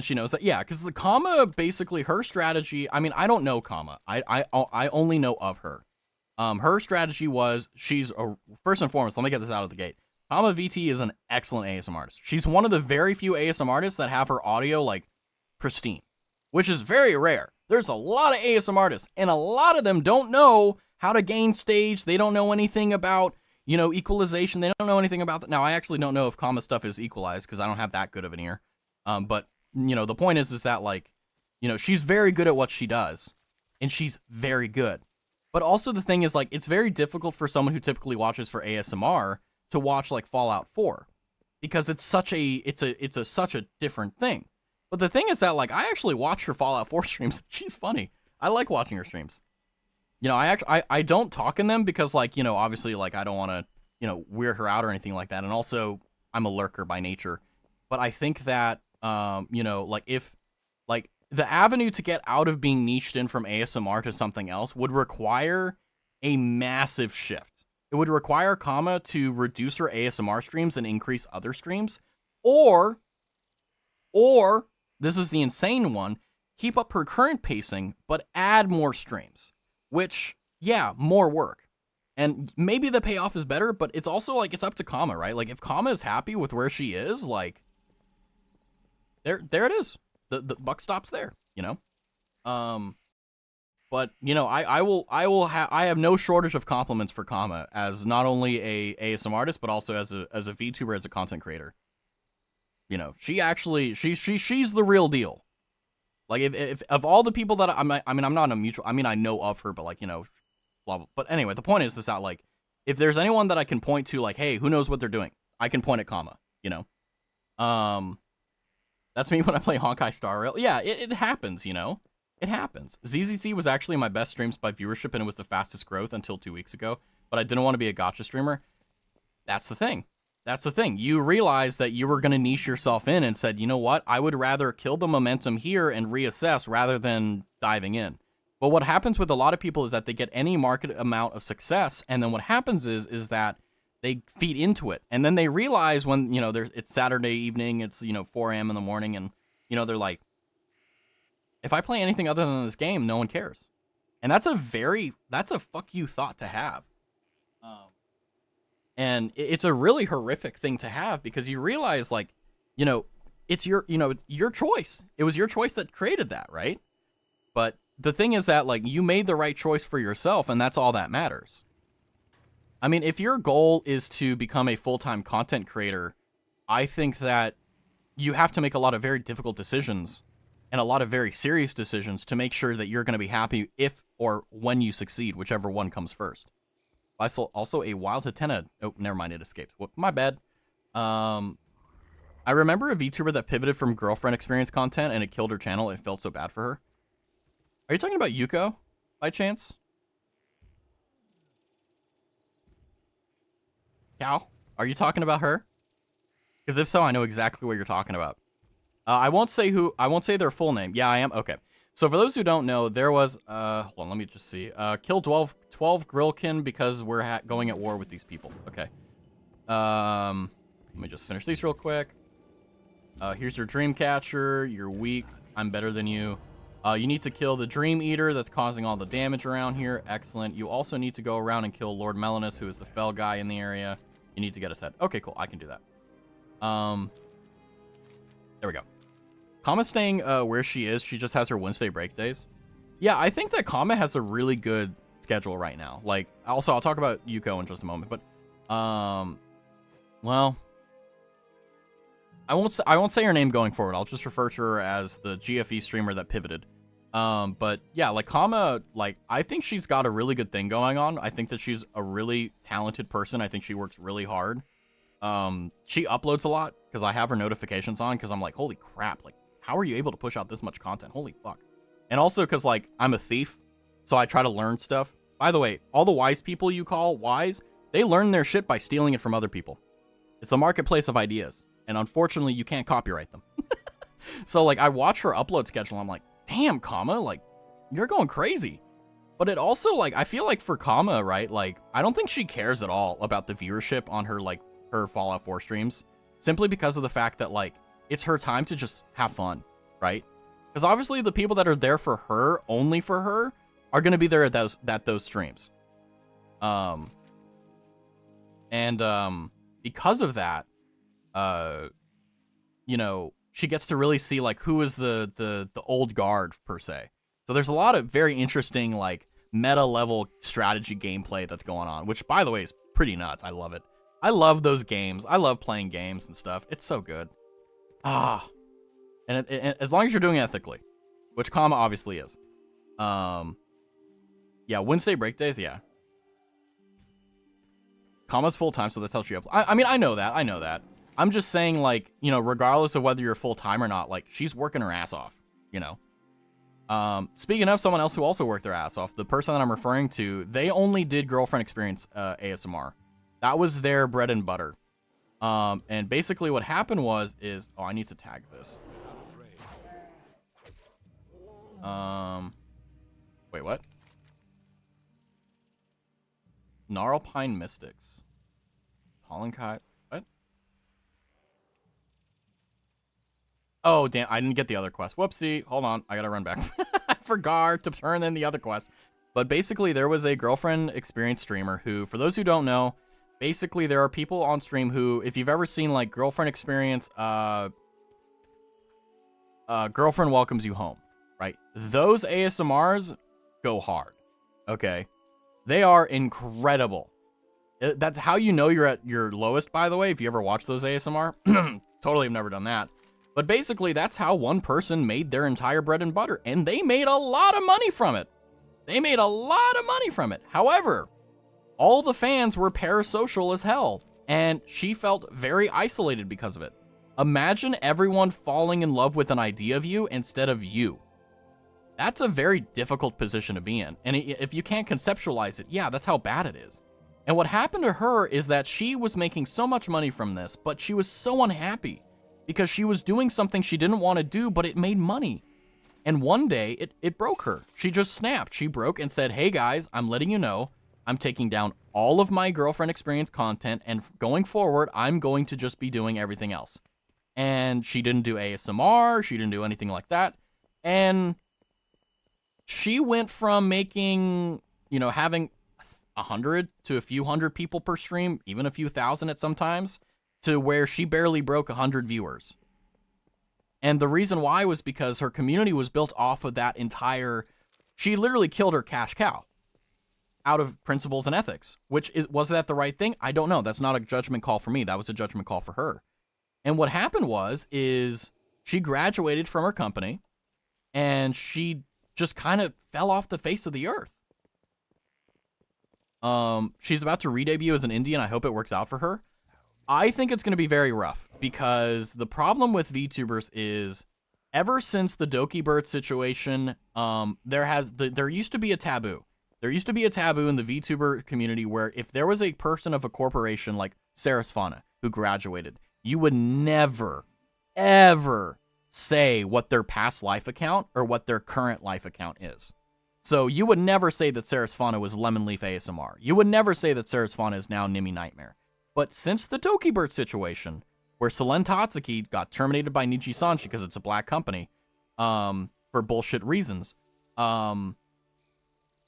she knows that, yeah, because the Kama, basically, her strategy, I mean, I don't know Kama. I only know of her. Her strategy was first and foremost, let me get this out of the gate. Kama VT is an excellent ASM artist. She's one of the very few ASM artists that have her audio like pristine, which is very rare. There's a lot of ASM artists, and a lot of them don't know how to gain stage. They don't know anything about, equalization. They don't know anything about that. Now, I actually don't know if Kama stuff is equalized because I don't have that good of an ear. But the point is that like, she's very good at what she does, and she's very good. But also the thing is like, it's very difficult for someone who typically watches for ASMR to watch like Fallout 4 because it's such a different thing. But the thing is that like, I actually watch her Fallout 4 streams. She's funny. I like watching her streams. I don't talk in them because like, obviously like I don't want to, weird her out or anything like that. And also I'm a lurker by nature. But I think that, like if like the avenue to get out of being niched in from ASMR to something else would require a massive shift. It would require Kama to reduce her ASMR streams and increase other streams. Or this is the insane one, keep up her current pacing, but add more streams. Which, yeah, more work. And maybe the payoff is better, but it's also like, it's up to Kama, right? Like if Kama is happy with where she is, like, there it is. The buck stops there, But I have no shortage of compliments for Kama as not only a ASM artist, but also as a VTuber, as a content creator. She actually she's the real deal. Like if of all the people that I'm not a mutual. I mean I know of her, but like blah blah. But anyway, the point is that like if there's anyone that I can point to, like hey, who knows what they're doing, I can point at Kama. That's me when I play Honkai Star Rail. Yeah, it happens, It happens. ZZC was actually my best streams by viewership, and it was the fastest growth until 2 weeks ago. But I didn't want to be a gacha streamer. That's the thing. You realized that you were going to niche yourself in and said, you know what? I would rather kill the momentum here and reassess rather than diving in. But what happens with a lot of people is that they get any market amount of success, and then what happens is that they feed into it, and then they realize when it's Saturday evening, it's 4 a.m. in the morning, and they're like, if I play anything other than this game, no one cares, and that's a fuck you thought to have, and it's a really horrific thing to have because you realize like, it's your choice. It was your choice that created that, right? But the thing is that like you made the right choice for yourself, and that's all that matters. I mean, if your goal is to become a full-time content creator, I think that you have to make a lot of very difficult decisions and a lot of very serious decisions to make sure that you're going to be happy if or when you succeed, whichever one comes first. Also, a wild Hatena. Oh, never mind, it escaped. Whoop, my bad. I remember a VTuber that pivoted from girlfriend experience content and it killed her channel. It felt so bad for her. Are you talking about Yuko, by chance? Cal, are you talking about her? Because if so, I know exactly what you're talking about. I won't say their full name. Yeah, I am. Okay. So for those who don't know, there was, hold on, let me just see. Kill 12 Grillkin because we're going at war with these people. Okay. Let me just finish these real quick. Here's your Dreamcatcher. You're weak. I'm better than you. You need to kill the Dream Eater that's causing all the damage around here. Excellent. You also need to go around and kill Lord Melanus, who is the fell guy in the area. You need to get his head. Okay, cool. I can do that. There we go. Kama's staying where she is. She just has her Wednesday break days. Yeah, I think that Kama has a really good schedule right now. Like, also, I'll talk about Yuko in just a moment. But, well, I won't say her name going forward. I'll just refer to her as the GFE streamer that pivoted. But yeah, like Kama, like I think she's got a really good thing going on. I think that she's a really talented person. I think she works really hard. She uploads a lot because I have her notifications on because I'm like, holy crap, like how are you able to push out this much content? Holy fuck. And also because like I'm a thief, so I try to learn stuff. By the way, all the wise people you call wise, they learn their shit by stealing it from other people. It's the marketplace of ideas. And unfortunately, you can't copyright them. So like I watch her upload schedule. I'm like, damn, Kama, like you're going crazy. But it also like, I feel like for Kama, right? Like, I don't think she cares at all about the viewership on her, like her Fallout 4 streams, simply because of the fact that like, it's her time to just have fun, right? Because obviously the people that are there for her, only for her, are going to be there at those streams. Because of that, you know, she gets to really see like who is the old guard per se. So there's a lot of very interesting like meta level strategy gameplay that's going on, which by the way is pretty nuts. I love it. I love those games. I love playing games and stuff. It's so good. And as long as you're doing it ethically, which Comma obviously is. Yeah, Wednesday break days, yeah. Comma's full-time, so that's how she uploads. I mean, I know that. I'm just saying, like, you know, regardless of whether you're full-time or not, like, she's working her ass off, you know? Speaking of someone else who also worked their ass off, the person that I'm referring to, they only did girlfriend experience ASMR. That was their bread and butter. And basically what happened is, oh, I need to tag this. Wait, what? Gnarlpine Mystics. Pollen Kai, what? Oh, damn, I didn't get the other quest. Whoopsie, hold on, I gotta run back. I forgot to turn in the other quest. But basically, there was a girlfriend experience streamer who, for those who don't know, basically there are people on stream who, if you've ever seen, like, girlfriend experience, girlfriend welcomes you home, right? Those ASMRs go hard, okay? They are incredible. That's how you know you're at your lowest, by the way, if you ever watch those ASMR. Totally have never done that. But basically, that's how one person made their entire bread and butter, and they made a lot of money from it. However, all the fans were parasocial as hell, and she felt very isolated because of it. Imagine everyone falling in love with an idea of you instead of you. That's a very difficult position to be in. And if you can't conceptualize it, yeah, that's how bad it is. And what happened to her is that she was making so much money from this, but she was so unhappy because she was doing something she didn't want to do, but it made money. And one day, it broke her. She just snapped. She broke and said, hey guys, I'm letting you know, I'm taking down all of my girlfriend experience content, and going forward, I'm going to just be doing everything else. And she didn't do ASMR, she didn't do anything like that. And she went from making, you know, having 100 to a few hundred people per stream, even a few thousand at sometimes, to where she barely broke 100 viewers. And the reason why was because her community was built off of that entire... She literally killed her cash cow out of principles and ethics, was that the right thing? I don't know. That's not a judgment call for me. That was a judgment call for her. And what happened is she graduated from her company, and she just kind of fell off the face of the earth. She's about to re-debut as an indie, and I hope it works out for her. I think it's going to be very rough, because the problem with VTubers is, ever since the Doki Bird situation, there used to be a taboo. There used to be a taboo in the VTuber community where if there was a person of a corporation like Sarasvana who graduated, you would never, ever say what their past life account or what their current life account is. So you would never say that Sarasvana was Lemonleaf ASMR. You would never say that Sarasvana is now Nimi Nightmare. But since the Doki Bird situation, where Selen Tatsuki got terminated by Nijisanshi because it's a black company, for bullshit reasons,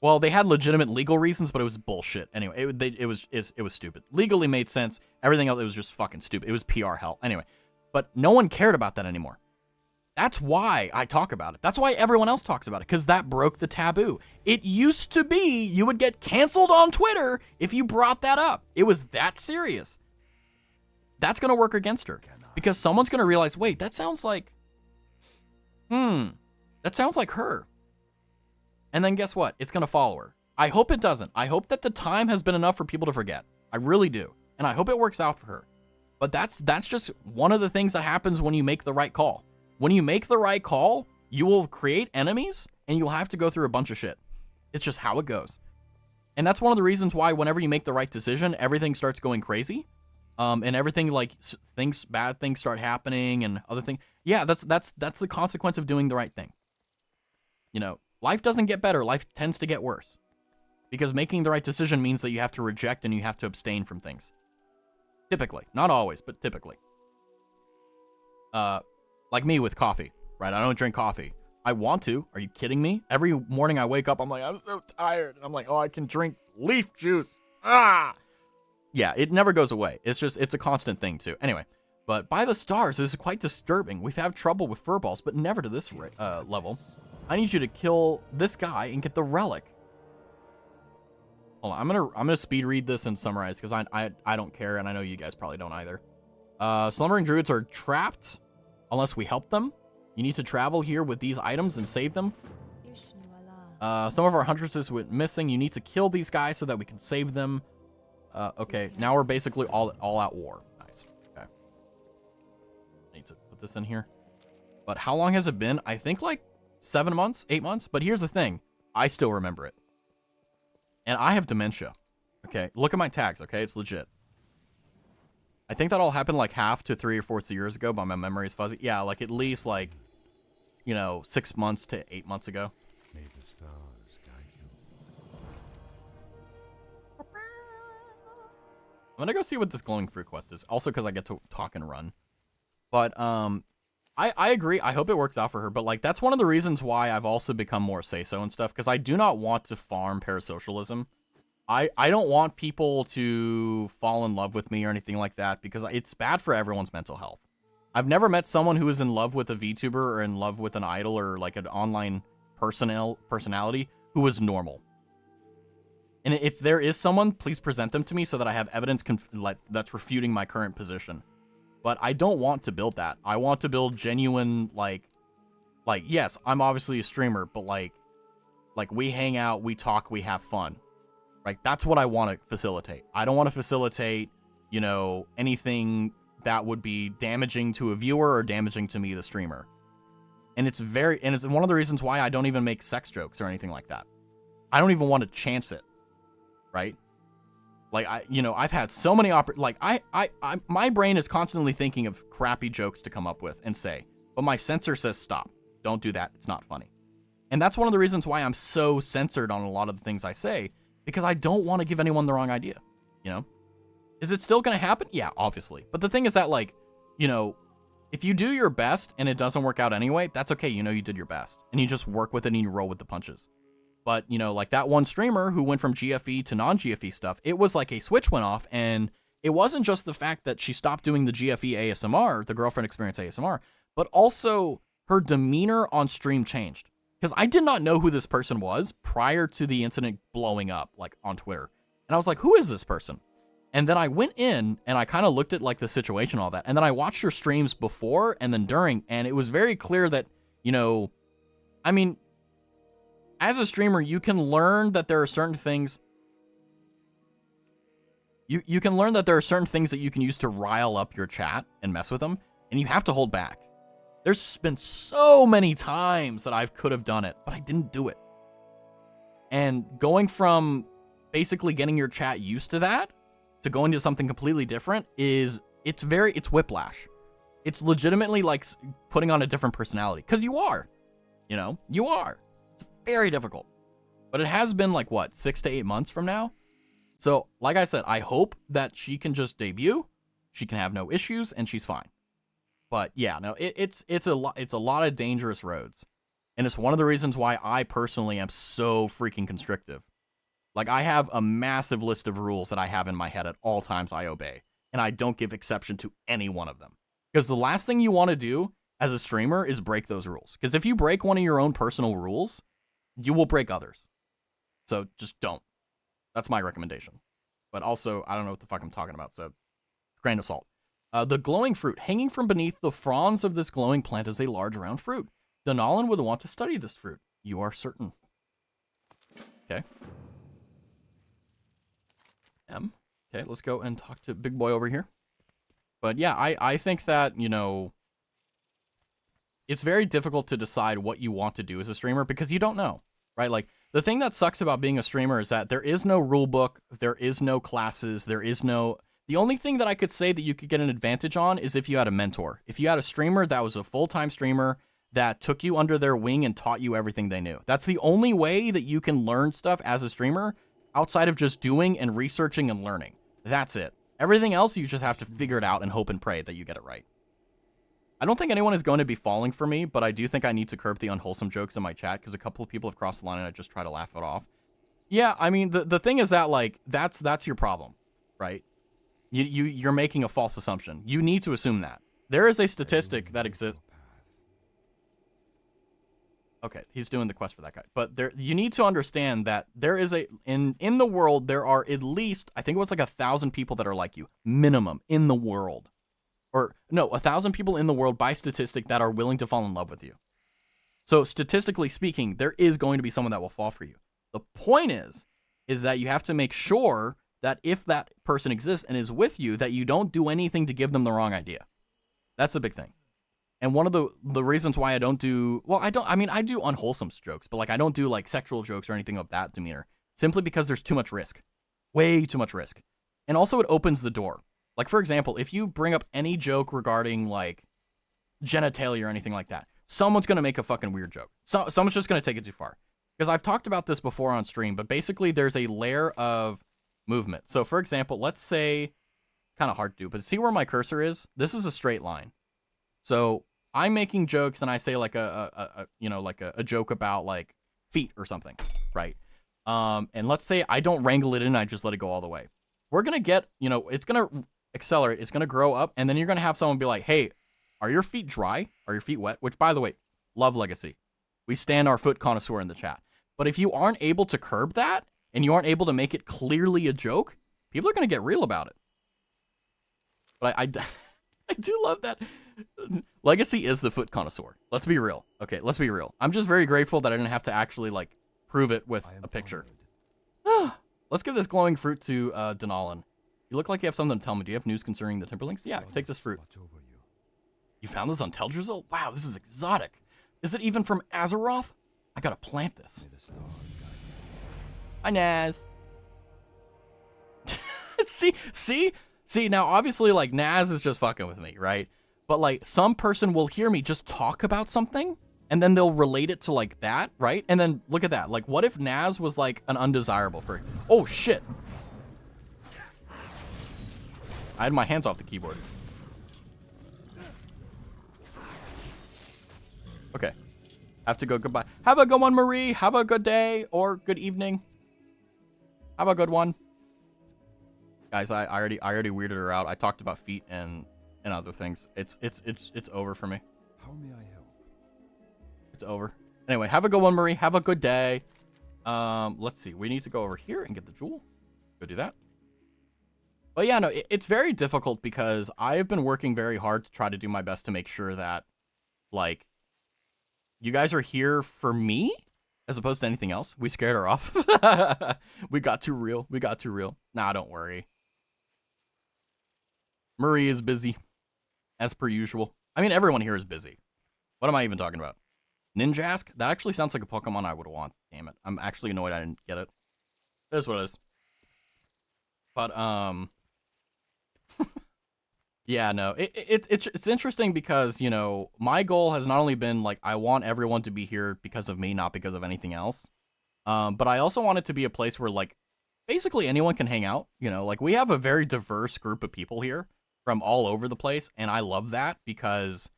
well, they had legitimate legal reasons, but it was bullshit. Anyway, it was stupid. Legally made sense. Everything else, it was just fucking stupid. It was PR hell. Anyway, but no one cared about that anymore. That's why I talk about it. That's why everyone else talks about it, because that broke the taboo. It used to be you would get canceled on Twitter if you brought that up. It was that serious. That's going to work against her, because someone's going to realize, wait, that sounds like, that sounds like her. And then guess what? It's going to follow her. I hope it doesn't. I hope that the time has been enough for people to forget. I really do. And I hope it works out for her. But that's just one of the things that happens when you make the right call. When you make the right call, you will create enemies, and you'll have to go through a bunch of shit. It's just how it goes. And that's one of the reasons why whenever you make the right decision, everything starts going crazy. And everything, like, bad things start happening and other things. Yeah, that's the consequence of doing the right thing. You know, life doesn't get better. Life tends to get worse. Because making the right decision means that you have to reject and you have to abstain from things. Typically. Not always, but typically. Like me with coffee, right? I don't drink coffee. I want to. Are you kidding me? Every morning I wake up, I'm like, I'm so tired. And I'm like, oh, I can drink leaf juice. ah. Yeah, it never goes away. It's a constant thing too. Anyway, but by the stars, this is quite disturbing. We've had trouble with furballs, but never to this level. I need you to kill this guy and get the relic. Hold on, I'm gonna speed read this and summarize because I don't care, and I know you guys probably don't either. Slumbering druids are trapped unless we help them. You need to travel here with these items and save them. Some of our huntresses went missing. You need to kill these guys so that we can save them. Okay, now we're basically all out war. Nice. Okay. I need to put this in here. But how long has it been? I think like 7 months, 8 months. But here's the thing. I still remember it. And I have dementia. Okay, look at my tags, okay? It's legit. I think that all happened like half to 3 or 4 years ago, but my memory is fuzzy. Yeah, like at least like, 6 months to 8 months ago. May the stars guide you. I'm gonna go see what this glowing fruit quest is. Also because I get to talk and run. But I agree. I hope it works out for her. But like that's one of the reasons why I've also become more say-so and stuff. Because I do not want to farm parasocialism. I don't want people to fall in love with me or anything like that. Because it's bad for everyone's mental health. I've never met someone who is in love with a VTuber or in love with an idol or like an online personality who is normal. And if there is someone, please present them to me so that I have evidence that's refuting my current position. But I don't want to build that. I want to build genuine, like, yes, I'm obviously a streamer, but like we hang out, we talk, we have fun. Like, that's what I want to facilitate. I don't want to facilitate, anything that would be damaging to a viewer or damaging to me, the streamer. And it's one of the reasons why I don't even make sex jokes or anything like that. I don't even want to chance it. Right? Like, I've had so many my brain is constantly thinking of crappy jokes to come up with and say, but my censor says stop. Don't do that. It's not funny. And that's one of the reasons why I'm so censored on a lot of the things I say, because I don't want to give anyone the wrong idea. Is it still going to happen? Yeah, obviously. But the thing is that, like, if you do your best and it doesn't work out anyway, that's okay. You did your best. And you just work with it and you roll with the punches. But, like that one streamer who went from GFE to non-GFE stuff, it was like a switch went off, and it wasn't just the fact that she stopped doing the GFE ASMR, the girlfriend experience ASMR, but also her demeanor on stream changed. Because I did not know who this person was prior to the incident blowing up, like, on Twitter. And I was like, who is this person? And then I went in and I kind of looked at like the situation and all that. And then I watched her streams before and then during, and it was very clear that, I mean, as a streamer, you can learn that there are certain things. You can learn that there are certain things that you can use to rile up your chat and mess with them, and you have to hold back. There's been so many times that I could have done it, but I didn't do it. And going from basically getting your chat used to that to going to something completely different it's whiplash. It's legitimately like putting on a different personality, because you are. You are. It's very difficult. But it has been like, what, 6 to 8 months from now? So, like I said, I hope that she can just debut, she can have no issues, and she's fine. But yeah, no, it's a lot of dangerous roads. And it's one of the reasons why I personally am so freaking constrictive. Like, I have a massive list of rules that I have in my head at all times I obey. And I don't give exception to any one of them. Because the last thing you want to do as a streamer is break those rules. Because if you break one of your own personal rules, you will break others. So just don't. That's my recommendation. But also, I don't know what the fuck I'm talking about, so grain of salt. The glowing fruit. Hanging from beneath the fronds of this glowing plant is a large round fruit. Donalan would want to study this fruit. You are certain. Okay. Okay, let's go and talk to big boy over here. But yeah, I think that, it's very difficult to decide what you want to do as a streamer because you don't know, right? Like, the thing that sucks about being a streamer is that there is no rule book, there is no classes, the only thing that I could say that you could get an advantage on is if you had a mentor. If you had a streamer that was a full-time streamer that took you under their wing and taught you everything they knew. That's the only way that you can learn stuff as a streamer outside of just doing and researching and learning. That's it. Everything else, you just have to figure it out and hope and pray that you get it right. I don't think anyone is going to be falling for me, but I do think I need to curb the unwholesome jokes in my chat because a couple of people have crossed the line and I just try to laugh it off. Yeah, I mean, the thing is that, like, that's your problem, right? You're making a false assumption. You need to assume that. There is a statistic that exists. Okay, he's doing the quest for that guy. But you need to understand that there is in the world, there are at least, I think it was like 1,000 people that are like you, minimum, in the world. Or, no, 1,000 people in the world by statistic that are willing to fall in love with you. So, statistically speaking, there is going to be someone that will fall for you. The point is that you have to make sure that if that person exists and is with you, that you don't do anything to give them the wrong idea. That's the big thing. And one of the reasons why I don't do, well, I do unwholesome jokes, but like I don't do like sexual jokes or anything of that demeanor, simply because there's too much risk. Way too much risk. And also it opens the door. Like, for example, if you bring up any joke regarding like genitalia or anything like that, someone's going to make a fucking weird joke. Someone's just going to take it too far. Because I've talked about this before on stream, but basically there's a layer of movement. So for example, let's say, kind of hard to do, but see where my cursor is? This is a straight line. So I'm making jokes and I say like a joke about like feet or something, right? And let's say I don't wrangle it in, I just let it go all the way. We're going to get, it's going to accelerate, it's going to grow up, and then you're going to have someone be like, hey, are your feet dry? Are your feet wet? Which, by the way, love Legacy. We stand our foot connoisseur in the chat. But if you aren't able to curb that, and you aren't able to make it clearly a joke, people are going to get real about it. But I do love that. Legacy is the foot connoisseur. Let's be real. Okay, let's be real. I'm just very grateful that I didn't have to actually, like, prove it with a picture. Let's give this glowing fruit to Denalin. You look like you have something to tell me. Do you have news concerning the Timberlings? Yeah, take this fruit. You found this on Teldrassil? Wow, this is exotic. Is it even from Azeroth? I gotta plant this. Hi, Naz. See, now obviously, like, Naz is just fucking with me, right? But, like, some person will hear me just talk about something, and then they'll relate it to, like, that, right? And then, look at that. Like, what if Naz was, like, an undesirable for... Oh, shit. I had my hands off the keyboard. Okay. Have to go goodbye. Have a good one, Marie. Have a good day or good evening. Have a good one. Guys, I already weirded her out. I talked about feet and other things. It's over for me. How may I help? It's over. Anyway, have a good one, Marie. Have a good day. Let's see. We need to go over here and get the jewel. Go do that. But yeah, no, it's very difficult because I have been working very hard to try to do my best to make sure that, like, you guys are here for me as opposed to anything else. We scared her off. We got too real. We got too real. Nah, don't worry. Marie is busy, as per usual. I mean, everyone here is busy. What am I even talking about? Ninjask? That actually sounds like a Pokemon I would want. Damn it. I'm actually annoyed I didn't get it. It is what it is. But, yeah, no, it's interesting because, my goal has not only been, like, I want everyone to be here because of me, not because of anything else. But I also want it to be a place where, like, basically anyone can hang out. Like, we have a very diverse group of people here from all over the place, and I love that because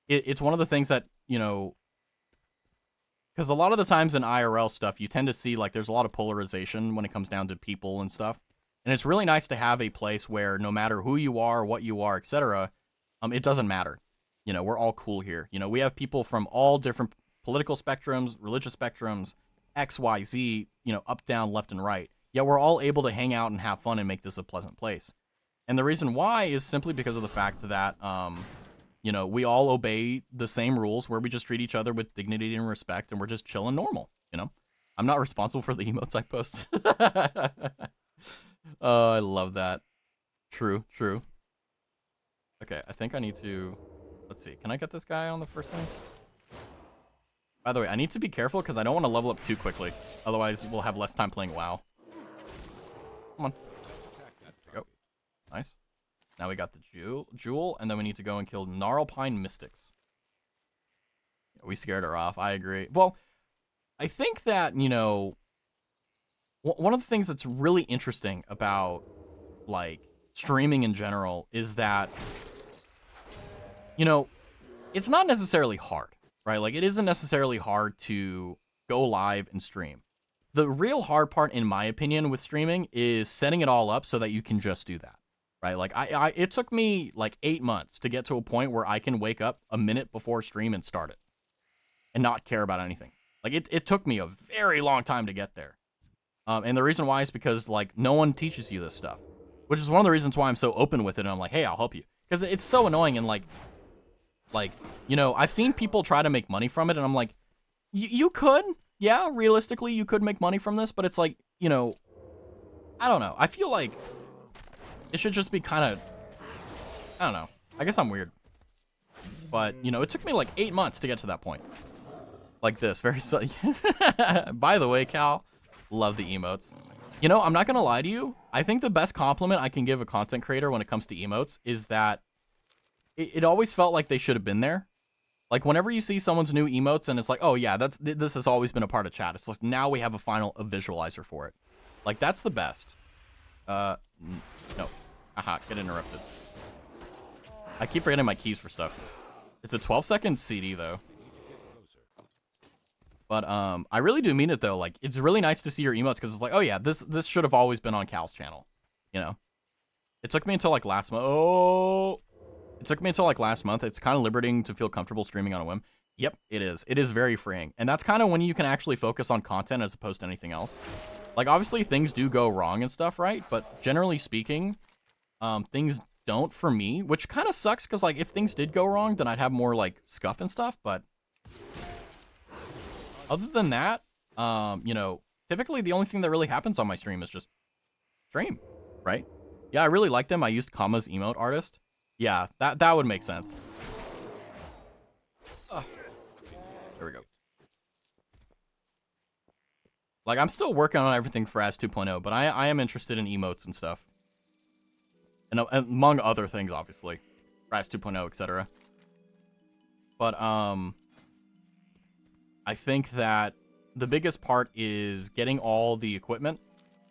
it's one of the things that, because a lot of the times in IRL stuff, you tend to see, like, there's a lot of polarization when it comes down to people and stuff. And it's really nice to have a place where no matter who you are, what you are, etc., it doesn't matter. We're all cool here. We have people from all different political spectrums, religious spectrums, X, Y, Z, up, down, left, and right. Yet we're all able to hang out and have fun and make this a pleasant place. And the reason why is simply because of the fact that, we all obey the same rules where we just treat each other with dignity and respect, and we're just chilling normal, I'm not responsible for the emotes I post. Oh, I love that. True. Okay, I think I need to... Let's see. Can I get this guy on the first thing? By the way, I need to be careful because I don't want to level up too quickly. Otherwise, we'll have less time playing WoW. Come on. There we go. Nice. Now we got the jewel, and then we need to go and kill Gnarlpine Mystics. Yeah, we scared her off. I agree. Well, I think that, one of the things that's really interesting about, like, streaming in general is that, it's not necessarily hard, right? Like, it isn't necessarily hard to go live and stream. The real hard part, in my opinion, with streaming is setting it all up so that you can just do that, right? Like, it took me like 8 months to get to a point where I can wake up a minute before stream and start it and not care about anything. Like, it took me a very long time to get there. And the reason why is because, like, no one teaches you this stuff, which is one of the reasons why I'm so open with it. And I'm like, hey, I'll help you. Because it's so annoying. And, like, you know, I've seen people try to make money from it. And I'm like, you could. Yeah, realistically, you could make money from this, but it's like, you know, I don't know. I feel like it should just be kind of, I don't know. I guess I'm weird. But, you know, it took me like 8 months to get to that point. Like this, very By the way, Cal, love the emotes. You know, I'm not going to lie to you. I think the best compliment I can give a content creator when it comes to emotes is that it always felt like they should have been there. Like, whenever you see someone's new emotes and it's like, oh, yeah, this has always been a part of chat. It's like, now we have a visualizer for it. Like, that's the best. No. Aha, get interrupted. I keep forgetting my keys for stuff. It's a 12-second CD, though. But, I really do mean it, though. Like, it's really nice to see your emotes, because it's like, oh, yeah, this should have always been on Cal's channel. You know? It took me until, like, last month. It took me until like last month. It's kind of liberating to feel comfortable streaming on a whim. Yep, it is. It is very freeing. And that's kind of when you can actually focus on content as opposed to anything else. Like, obviously things do go wrong and stuff, right? But generally speaking, things don't for me, which kind of sucks because, like, if things did go wrong, then I'd have more, like, scuff and stuff. But other than that, you know, typically the only thing that really happens on my stream is just stream, right? Yeah, I really like them. I used Comma's emote artist. Yeah, that would make sense. There we go. Like, I'm still working on everything for As 2.0, but I am interested in emotes and stuff. And among other things, obviously. For As 2.0, etc. But, I think that the biggest part is getting all the equipment.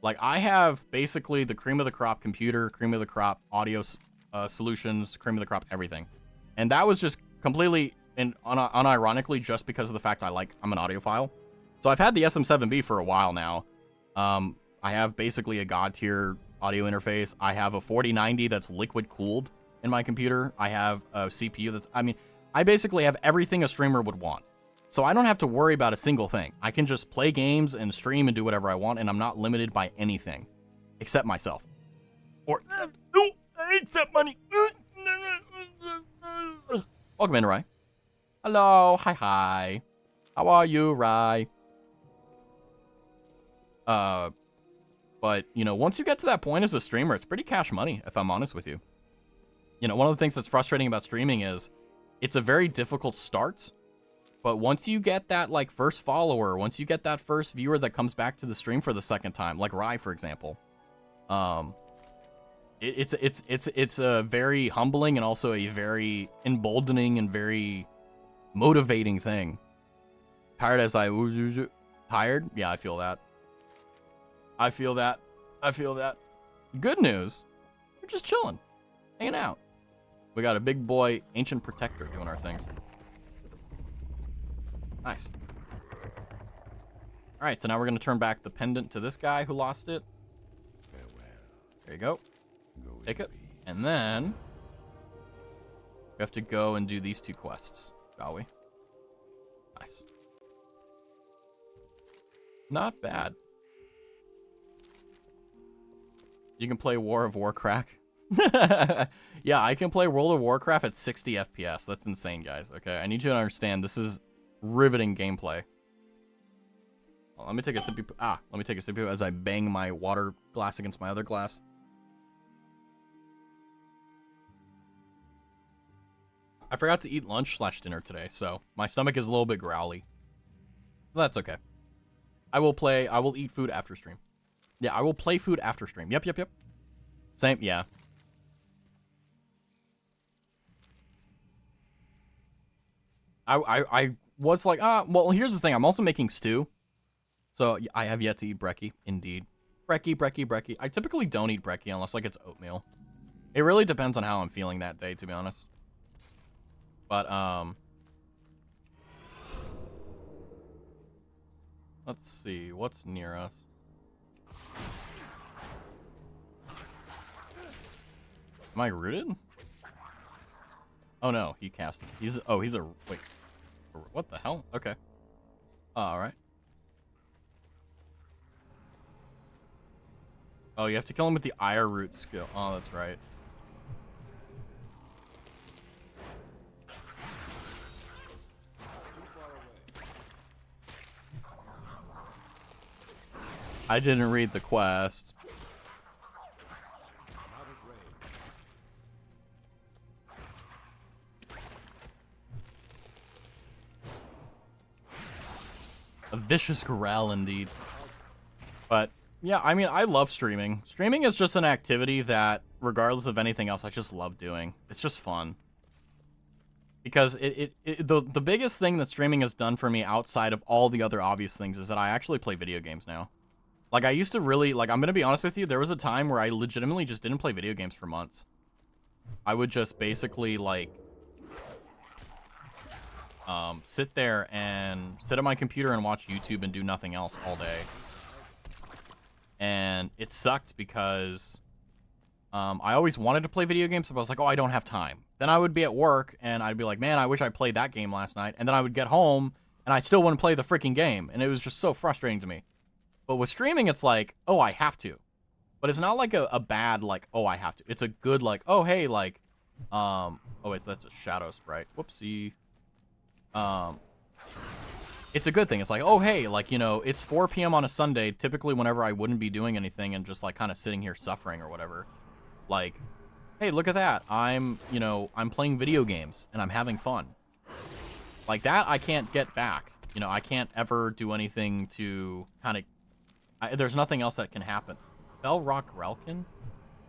Like, I have basically the cream of the crop computer, cream of the crop audio solutions, cream of the crop, everything. And that was just completely and unironically just because of the fact I'm an audiophile. So I've had the SM7B for a while now. I have basically a god tier audio interface. I have a 4090 that's liquid cooled in my computer. I have a CPU that's, I mean, I basically have everything a streamer would want. So I don't have to worry about a single thing. I can just play games and stream and do whatever I want, and I'm not limited by anything except myself. Or no, I accept money. Welcome in, Rai. Hello, hi. How are you, Rai? But, you know, once you get to that point as a streamer, it's pretty cash money, if I'm honest with you. You know, one of the things that's frustrating about streaming is it's a very difficult start, but once you get that, like, first follower, once you get that first viewer that comes back to the stream for the second time, like Rai, for example, it's a very humbling and also a very emboldening and very motivating thing. Tired as I tired? Yeah, I feel that. I feel that. Good news. We're just chilling. Hanging out. We got a big boy ancient protector doing our things. Nice. Alright, so now we're going to turn back the pendant to this guy who lost it. There you go. Take it. And then we have to go and do these two quests, shall we? Nice. Not bad. You can play War of Warcraft. Yeah, I can play World of Warcraft at 60 FPS. That's insane, guys. Okay, I need you to understand this is riveting gameplay. Well, let me take a sip as I bang my water glass against my other glass. I forgot to eat lunch/dinner today, so my stomach is a little bit growly. But that's okay. I will eat food after stream. Yeah, I will play food after stream. Yep. Same, yeah. I was like, well, here's the thing. I'm also making stew. So I have yet to eat brekkie, indeed. Brekkie. I typically don't eat brekkie unless, like, it's oatmeal. It really depends on how I'm feeling that day, to be honest. But, Let's see, what's near us? Am I rooted? Oh no, he cast him. He's a wait. What the hell? Okay. Alright. Oh, you have to kill him with the ire root skill. Oh, that's right. I didn't read the quest. A vicious growl indeed. But yeah, I mean, I love streaming. Streaming is just an activity that, regardless of anything else, I just love doing. It's just fun. Because the biggest thing that streaming has done for me outside of all the other obvious things is that I actually play video games now. Like, I used to really, like, I'm going to be honest with you, there was a time where I legitimately just didn't play video games for months. I would just basically, like, sit there and sit at my computer and watch YouTube and do nothing else all day. And it sucked because I always wanted to play video games, but I was like, oh, I don't have time. Then I would be at work, and I'd be like, man, I wish I played that game last night. And then I would get home, and I still wouldn't play the freaking game. And it was just so frustrating to me. But with streaming, it's like, oh, I have to. But it's not like a bad, like, oh, I have to. It's a good, like, oh, hey, like, oh, wait, that's a shadow sprite. Whoopsie. It's a good thing. It's like, oh, hey, like, you know, it's 4 p.m. on a Sunday, typically whenever I wouldn't be doing anything and just, like, kind of sitting here suffering or whatever. Like, hey, look at that. I'm playing video games, and I'm having fun. Like, that I can't get back. You know, I can't ever do anything to kind of... there's nothing else that can happen. Bellrock Relkin?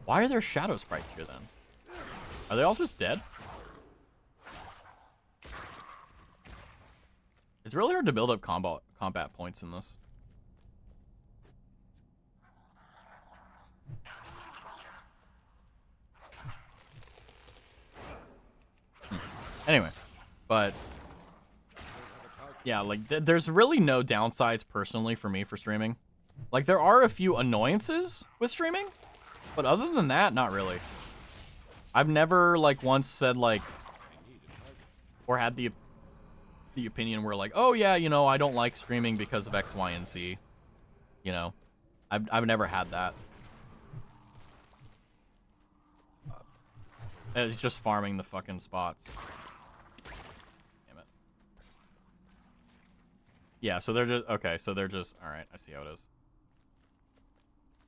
Why are there shadow sprites here, then? Are they all just dead? It's really hard to build up combat points in this. Anyway, but yeah, like there's really no downsides personally for me for streaming. Like there are a few annoyances with streaming, but other than that, not really. I've never like once said like or had the opinion where like, oh yeah, you know, I don't like streaming because of X, Y, and Z. You know, I've never had that. It's just farming the fucking spots. Damn it. Yeah, so they're just okay. So they're just all right. I see how it is.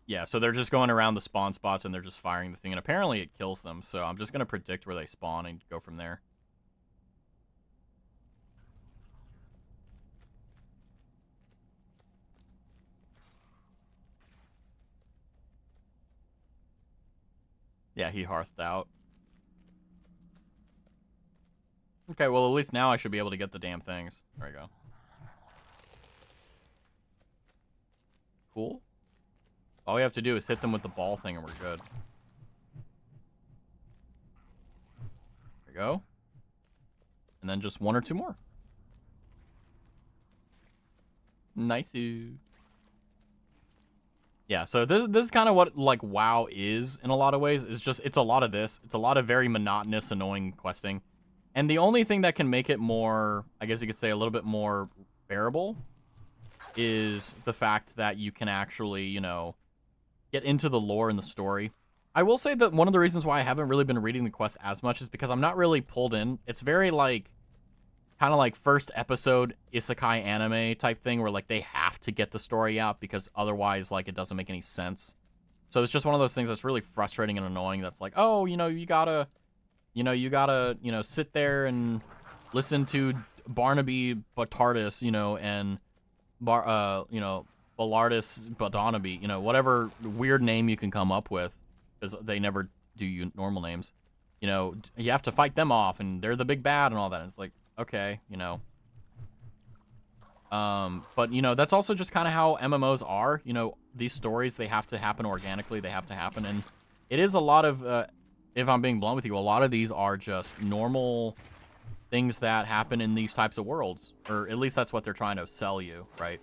Yeah, so they're just going around the spawn spots and they're just firing the thing, and apparently it kills them. So I'm just gonna predict where they spawn and go from there. Yeah, he hearthed out. Okay, well, at least now I should be able to get the damn things. There we go. Cool. All we have to do is hit them with the ball thing and we're good. There we go. And then just one or two more. Nice. Yeah, so this is kind of what, like, WoW is in a lot of ways. It's just, it's a lot of this. It's a lot of very monotonous, annoying questing. And the only thing that can make it more, I guess you could say, a little bit more bearable is the fact that you can actually, you know, get into the lore and the story. I will say that one of the reasons why I haven't really been reading the quest as much is because I'm not really pulled in. It's very, like, kind of like first episode isekai anime type thing where like they have to get the story out because otherwise like it doesn't make any sense. So it's just one of those things that's really frustrating and annoying. That's like, oh, you know, you gotta, sit there and listen to Barnaby Batardus, and Ballardus Badanaby, whatever weird name you can come up with, because they never do normal names. You have to fight them off, and they're the big bad and all that. And it's like, okay, but that's also just kind of how MMOs are. These stories, they have to happen organically. They have to happen, and it is a lot of, if I'm being blunt with you, a lot of these are just normal things that happen in these types of worlds, or at least that's what they're trying to sell you, right?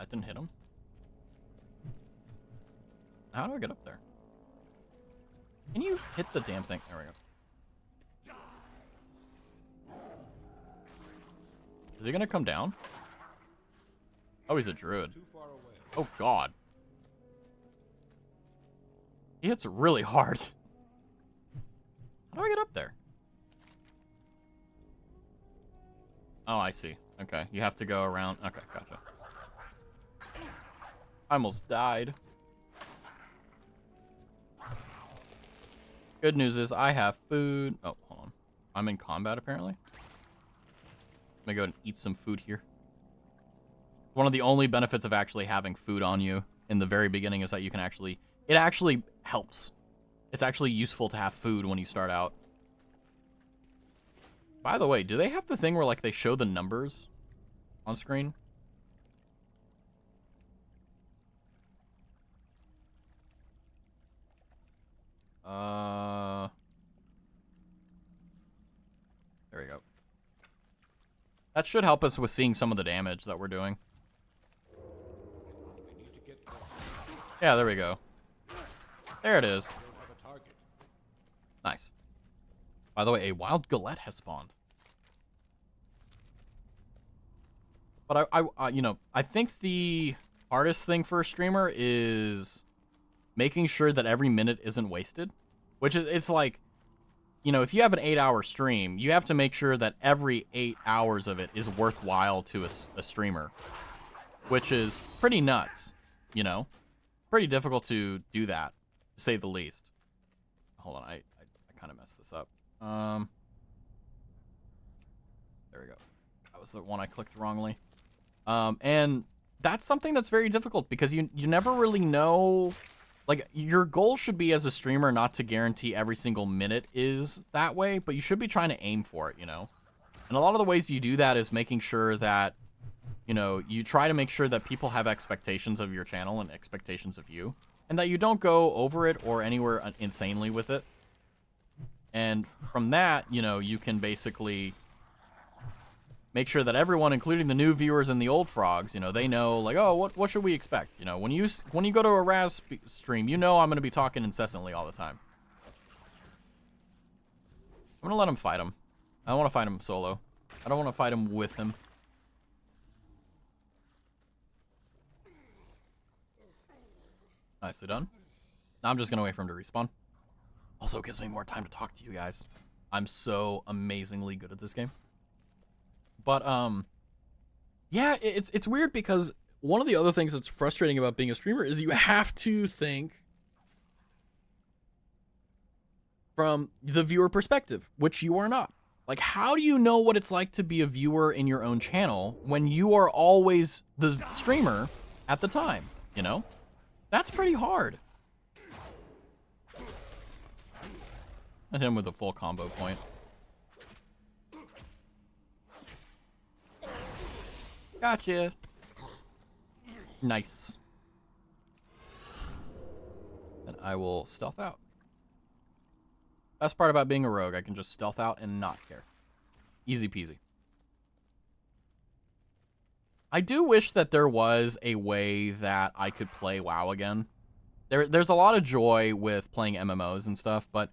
that didn't hit him. How do I get up there? Can you hit the damn thing? There we go. Is he gonna come down? Oh, he's a druid. Too far away. Oh, God. He hits really hard. How do I get up there? Oh, I see. Okay, you have to go around. Okay, gotcha. I almost died. Good news is I have food. Oh, hold on. I'm in combat, apparently. Let me go and eat some food here. One of the only benefits of actually having food on you in the very beginning is that you can actually... It actually helps. It's actually useful to have food when you start out. By the way, do they have the thing where, like, they show the numbers on screen? There we go. That should help us with seeing some of the damage that we're doing. We need to get Yeah, there we go. There it is. have a target. Nice. By the way, a wild galette has spawned. But I you know, I think the hardest thing for a streamer is making sure that every minute isn't wasted. Which is, it's like, you know, if you have an 8-hour stream, you have to make sure that every 8 hours of it is worthwhile to a streamer. Which is pretty nuts, you know? Pretty difficult to do that, to say the least. Hold on, I kind of messed this up. There we go. That was the one I clicked wrongly. And that's something that's very difficult because you never really know. Like, your goal should be as a streamer not to guarantee every single minute is that way, but you should be trying to aim for it, you know? And a lot of the ways you do that is making sure that, you know, you try to make sure that people have expectations of your channel and expectations of you, and that you don't go over it or anywhere insanely with it. And from that, you know, you can basically make sure that everyone, including the new viewers and the old frogs, you know, they know, like, oh, what should we expect? You know, when you go to a Raz stream, you know I'm going to be talking incessantly all the time. I'm going to let him fight him. I don't want to fight him solo. I don't want to fight him with him. Nicely done. Now I'm just going to wait for him to respawn. Also, it gives me more time to talk to you guys. I'm so amazingly good at this game. But, yeah, it's weird because one of the other things that's frustrating about being a streamer is you have to think from the viewer perspective, which you are not. Like, how do you know what it's like to be a viewer in your own channel when you are always the streamer at the time, you know? That's pretty hard. Hit him with a full combo point. Gotcha. Nice. And I will stealth out. Best part about being a rogue, I can just stealth out and not care. Easy peasy. I do wish that there was a way that I could play WoW again. There's a lot of joy with playing MMOs and stuff, but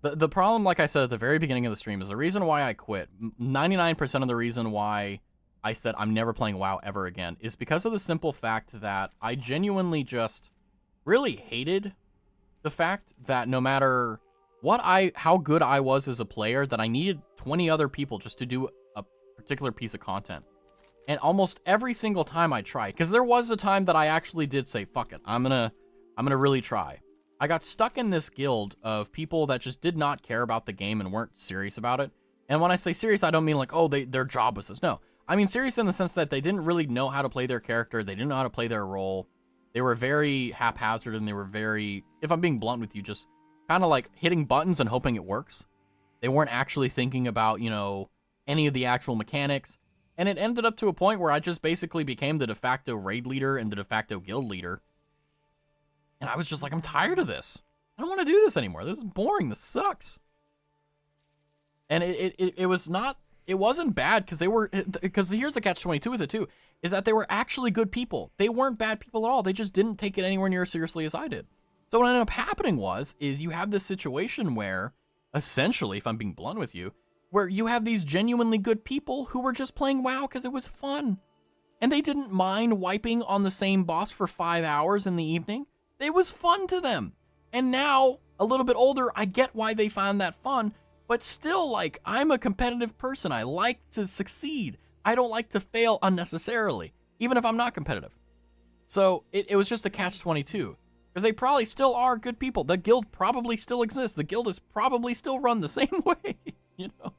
the problem, like I said at the very beginning of the stream, is the reason why I quit. 99% of the reason why I said I'm never playing WoW ever again is because of the simple fact that I genuinely just really hated the fact that no matter how good I was as a player, that I needed 20 other people just to do a particular piece of content. And almost every single time I tried, because there was a time that I actually did say, fuck it, I'm gonna really try. I got stuck in this guild of people that just did not care about the game and weren't serious about it. And when I say serious, I don't mean like, oh, their job was this. No, I mean serious in the sense that they didn't really know how to play their character. They didn't know how to play their role. They were very haphazard, and they were very, if I'm being blunt with you, just kind of like hitting buttons and hoping it works. They weren't actually thinking about, you know, any of the actual mechanics. And it ended up to a point where I just basically became the de facto raid leader and the de facto guild leader. And I was just like, I'm tired of this. I don't want to do this anymore. This is boring. This sucks. And it was not it wasn't bad because here's the catch-22 with it too, is that they were actually good people. They weren't bad people at all. They just didn't take it anywhere near as seriously as I did. So what ended up happening is you have this situation where, essentially, if I'm being blunt with you, where you have these genuinely good people who were just playing WoW because it was fun. And they didn't mind wiping on the same boss for 5 hours in the evening. It was fun to them. And now, a little bit older, I get why they found that fun, but still, like, I'm a competitive person. I like to succeed. I don't like to fail unnecessarily, even if I'm not competitive. So it was just a catch-22, because they probably still are good people. The guild probably still exists. The guild is probably still run the same way, you know?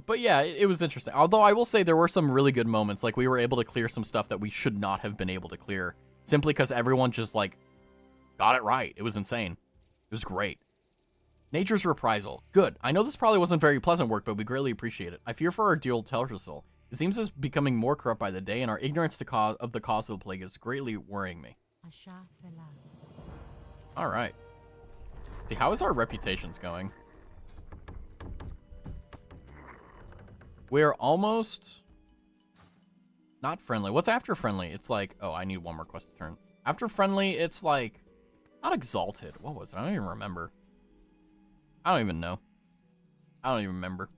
But yeah, it was interesting. Although I will say there were some really good moments, like we were able to clear some stuff that we should not have been able to clear, simply because everyone just, like, got it right. It was insane. It was great. Nature's Reprisal. Good. I know this probably wasn't very pleasant work, but we greatly appreciate it. I fear for our dear old Teldrassil. It seems it's becoming more corrupt by the day, and our ignorance of the cause of the plague is greatly worrying me. All right. See, how is our reputations going? We're almost not friendly. What's after friendly? It's like, oh, I need one more quest to turn. After friendly, it's like, not exalted. What was it? I don't even remember. I don't even know. I don't even remember.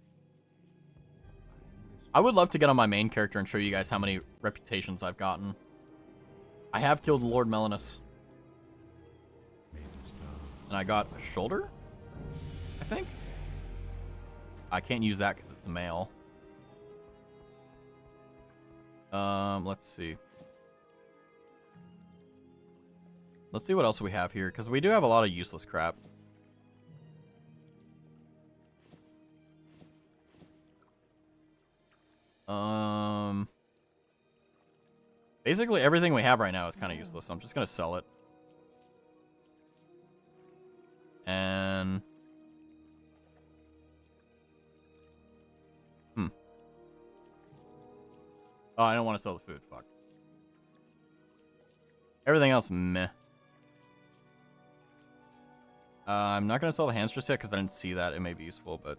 I would love to get on my main character and show you guys how many reputations I've gotten. I have killed Lord Melanus. And I got a shoulder, I think. I can't use that because it's male. Let's see. Let's see what else we have here, because we do have a lot of useless crap. Basically everything we have right now is kind of useless, so I'm just gonna sell it. And oh, I don't want to sell the food. Fuck. Everything else, meh. I'm not gonna sell the hands just yet because I didn't see that. It may be useful, but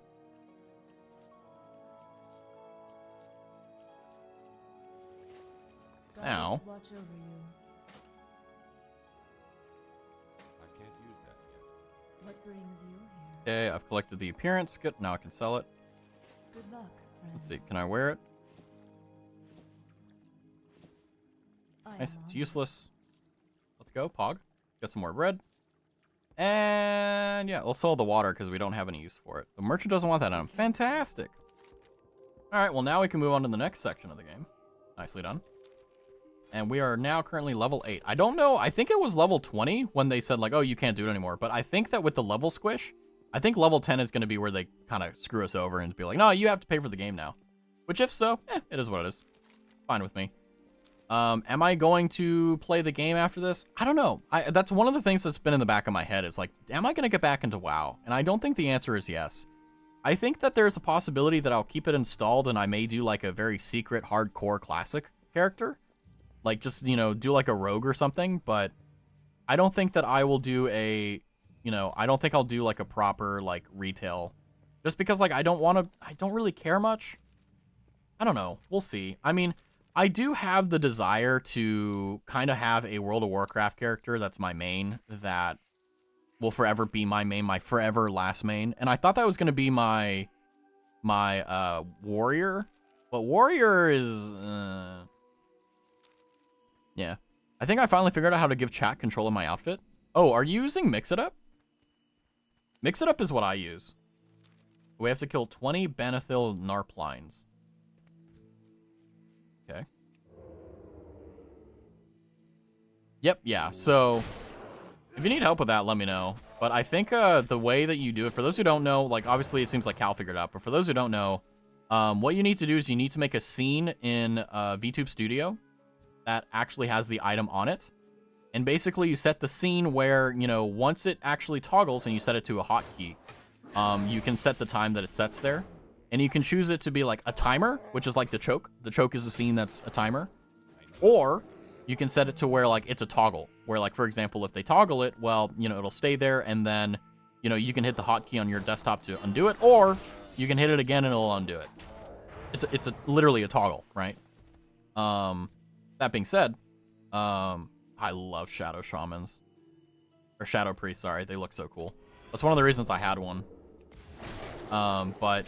now. I can't use that yet. What brings you here? Okay, I've collected the appearance. Good. Now I can sell it. Good luck, friend. Let's see. Can I wear it? Nice. It's useless. Let's go, Pog. Got some more bread. And yeah, let's sell the water because we don't have any use for it. The merchant doesn't want that on him. Fantastic. All right, well, now we can move on to the next section of the game. Nicely done. And we are now currently level 8. I don't know. I think it was level 20 when they said, like, oh, you can't do it anymore. But I think that with the level squish, I think level 10 is going to be where they kind of screw us over and be like, no, you have to pay for the game now. Which, if so, it is what it is. Fine with me. Am I going to play the game after this? I don't know. That's one of the things that's been in the back of my head is like, am I going to get back into WoW? And I don't think the answer is yes. I think that there's a possibility that I'll keep it installed and I may do like a very secret hardcore classic character. Like just, you know, do like a rogue or something. But I don't think that I will do a, you know, I don't think I'll do like a proper like retail. Just because like I don't really care much. I don't know. We'll see. I mean, I do have the desire to kind of have a World of Warcraft character that's my main, that will forever be my main, my forever last main. And I thought that was going to be my warrior, but warrior is, yeah. I think I finally figured out how to give chat control of my outfit. Oh, are you using Mix It Up? Mix It Up is what I use. We have to kill 20 Banithil Narplines. Okay. Yep, yeah. So, if you need help with that, let me know. But I think the way that you do it, for those who don't know, like, obviously it seems like Cal figured it out, but for those who don't know, what you need to do is you need to make a scene in VTube Studio that actually has the item on it. And basically you set the scene where, you know, once it actually toggles and you set it to a hotkey, you can set the time that it sets there. And you can choose it to be like a timer, which is like the choke. The choke is a scene that's a timer. Or you can set it to where like it's a toggle. Where like, for example, if they toggle it, well, you know, it'll stay there and then, you know, you can hit the hotkey on your desktop to undo it. Or you can hit it again and it'll undo it. It's literally a toggle, right? That being said, I love Shadow Shamans. Or Shadow Priests, sorry. They look so cool. That's one of the reasons I had one. But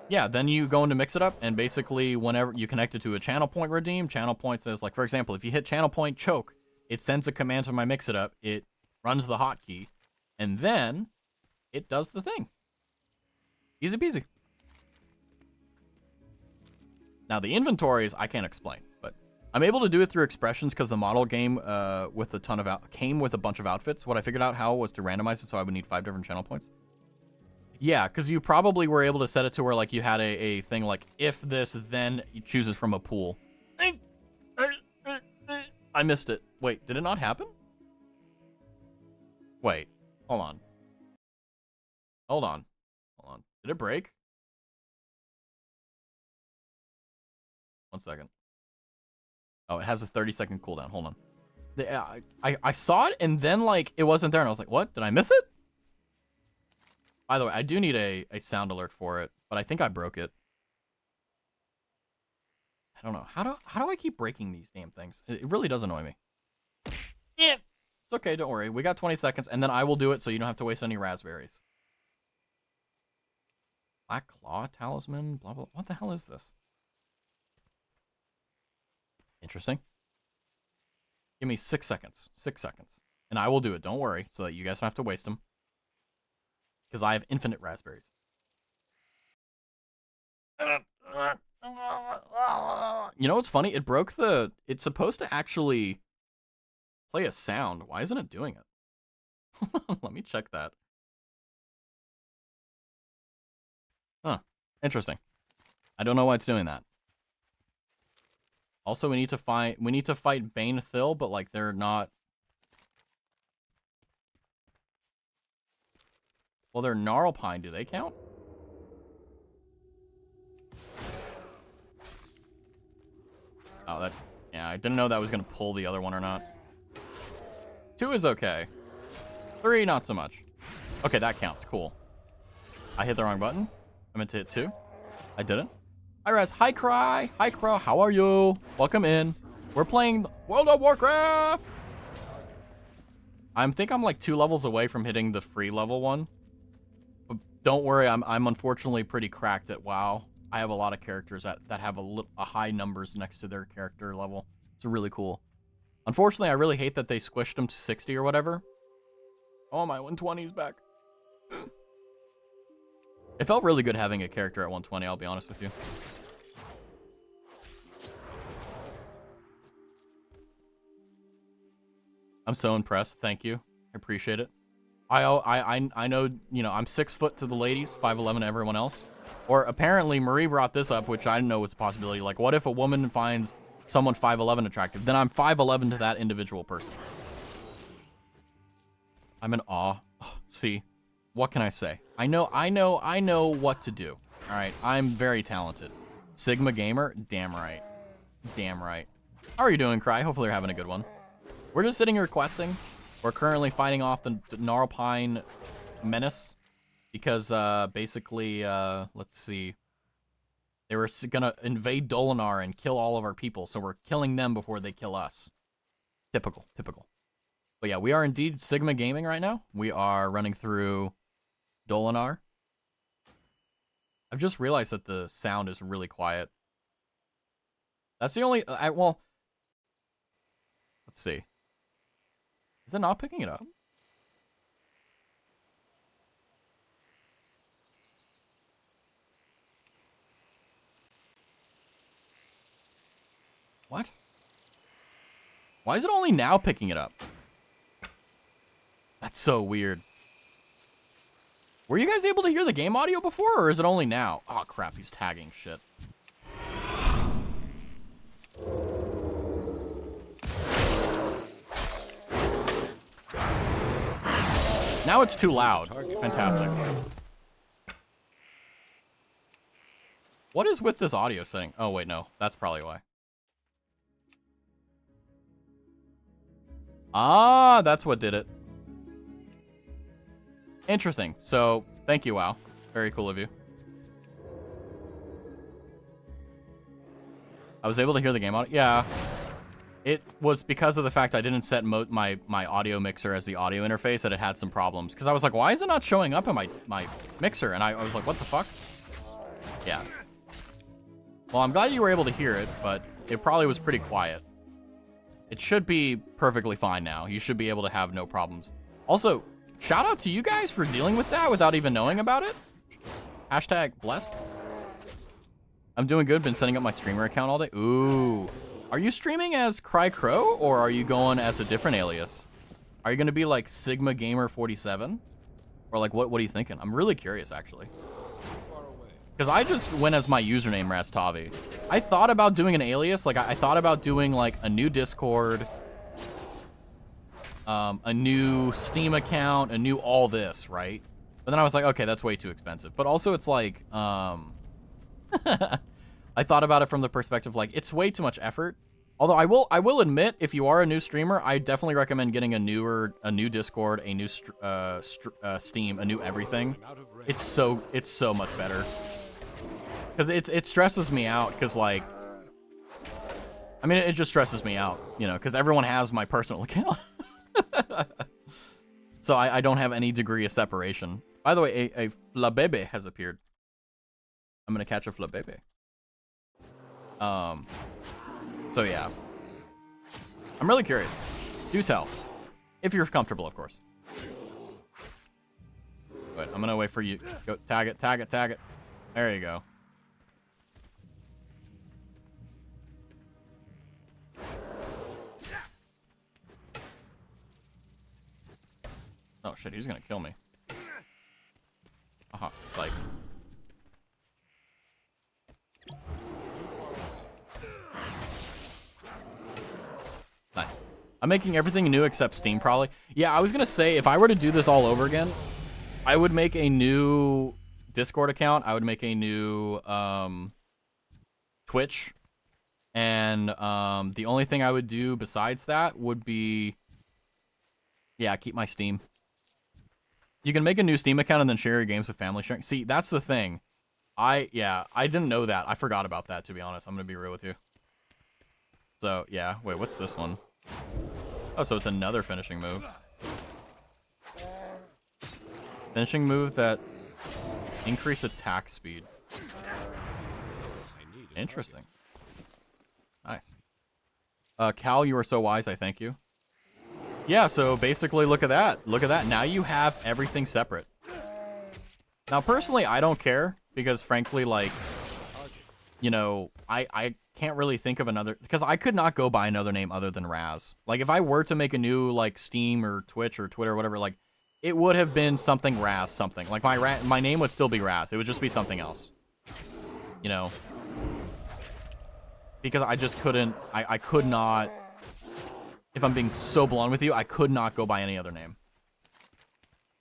yeah, then you go into Mix It Up, and basically whenever you connect it to a channel point redeem, channel point says, like, for example, if you hit channel point choke, it sends a command to my Mix It Up, it runs the hotkey, and then it does the thing. Easy peasy. Now the inventories I can't explain, but I'm able to do it through expressions because the model game came with a bunch of outfits. What I figured out how was to randomize it so I would need 5 different channel points. Yeah, because you probably were able to set it to where like you had a thing like if this, then it chooses from a pool. I missed it. Wait, did it not happen? Wait, hold on. Hold on. Hold on. Did it break? 1 second. Oh, it has a 30-second cooldown. Hold on. I saw it, and then, like, it wasn't there, and I was like, what? Did I miss it? By the way, I do need a sound alert for it, but I think I broke it. I don't know. How do I keep breaking these damn things? It really does annoy me. Yeah. It's okay, don't worry. We got 20 seconds, and then I will do it so you don't have to waste any raspberries. Black Claw Talisman, blah, blah. What the hell is this? Interesting. Give me 6 seconds. 6 seconds. And I will do it. Don't worry. So that you guys don't have to waste them. Because I have infinite raspberries. You know what's funny? It broke the... It's supposed to actually play a sound. Why isn't it doing it? Let me check that. Huh. Interesting. I don't know why it's doing that. Also, we need to fight Bane Thill, but like they're not. Well, they're Gnarlpine. Do they count? Oh, that. Yeah, I didn't know that was gonna pull the other one or not. 2 is okay. 3, not so much. Okay, that counts. Cool. I hit the wrong button. I meant to hit 2. I didn't. Hi, Raz. Hi, Cry. Hi, Crow. How are you? Welcome in. We're playing World of Warcraft. I think I'm like 2 levels away from hitting the free level one. But don't worry, I'm unfortunately pretty cracked at WoW. I have a lot of characters that have a high numbers next to their character level. It's really cool. Unfortunately, I really hate that they squished them to 60 or whatever. Oh, my 120's back. It felt really good having a character at 120, I'll be honest with you. I'm so impressed. Thank you. I appreciate it. I know, you know, I'm 6 foot to the ladies, 5'11" to everyone else. Or apparently Marie brought this up, which I didn't know was a possibility. Like, what if a woman finds someone 5'11" attractive? Then I'm 5'11" to that individual person. I'm in awe. Oh, see, what can I say? I know what to do. All right, I'm very talented. Sigma Gamer, damn right. Damn right. How are you doing, Cry? Hopefully you're having a good one. We're just sitting here questing. We're currently fighting off the Gnarlpine menace because basically, let's see. They were gonna invade Dolinar and kill all of our people, so we're killing them before they kill us. Typical, typical. But yeah, we are indeed Sigma Gaming right now. We are running through Dolinar. I've just realized that the sound is really quiet. That's the only... well... Let's see. Is it not picking it up? What? Why is it only now picking it up? That's so weird. Were you guys able to hear the game audio before, or is it only now? Oh, crap, he's tagging shit. Now it's too loud. Fantastic. What is with this audio setting? Oh, wait, no. That's probably why. Ah, that's what did it. Interesting. So, thank you, WoW. Very cool of you. I was able to hear the game audio. Yeah. It was because of the fact I didn't set my audio mixer as the audio interface that it had some problems. Because I was like, why is it not showing up in my mixer? And I was like, what the fuck? Yeah. Well, I'm glad you were able to hear it, but it probably was pretty quiet. It should be perfectly fine now. You should be able to have no problems. Also, shout out to you guys for dealing with that without even knowing about it. Hashtag blessed. I'm doing good. Been setting up my streamer account all day. Ooh. Are you streaming as Cry Crow, or are you going as a different alias? Are you going to be like Sigma Gamer 47? Or like, what are you thinking? I'm really curious, actually. Because I just went as my username, Rastavi. I thought about doing an alias. Like, I thought about doing, like, a new Discord, a new Steam account, a new all this, right? But then I was like, okay, that's way too expensive. But also, it's like, I thought about it from the perspective, like, it's way too much effort. Although I will admit, if you are a new streamer, I definitely recommend getting a new Discord, a new Steam, a new everything. It's so much better. Because it stresses me out, because, like, I mean, it just stresses me out, you know, because everyone has my personal account. So I don't have any degree of separation. By the way, a flabebe has appeared. I'm going to catch a flabebe. So, yeah. I'm really curious. Do tell. If you're comfortable, of course. Wait, I'm going to wait for you. Go, tag it, tag it, tag it. There you go. Oh shit, he's gonna kill me. Uh-huh, psych. Nice. I'm making everything new except Steam, probably. Yeah, I was gonna say, if I were to do this all over again, I would make a new Discord account, I would make a new Twitch, and the only thing I would do besides that would be, yeah, keep my Steam. You can make a new Steam account and then share your games with family sharing. See, that's the thing. I didn't know that. I forgot about that, to be honest. I'm going to be real with you. So, yeah. Wait, what's this one? Oh, so it's another finishing move. Finishing move that increase attack speed. Interesting. Nice. Cal, you are so wise. I thank you. Yeah, so basically, look at that. Look at that. Now you have everything separate. Now, personally, I don't care, because frankly, like, you know, I can't really think of another, because I could not go by another name other than Raz. Like, if I were to make a new, like, Steam or Twitch or Twitter or whatever, like, it would have been something Raz something. Like, my name would still be Raz. It would just be something else. You know? Because I just couldn't, I could not... If I'm being so blunt with you, I could not go by any other name.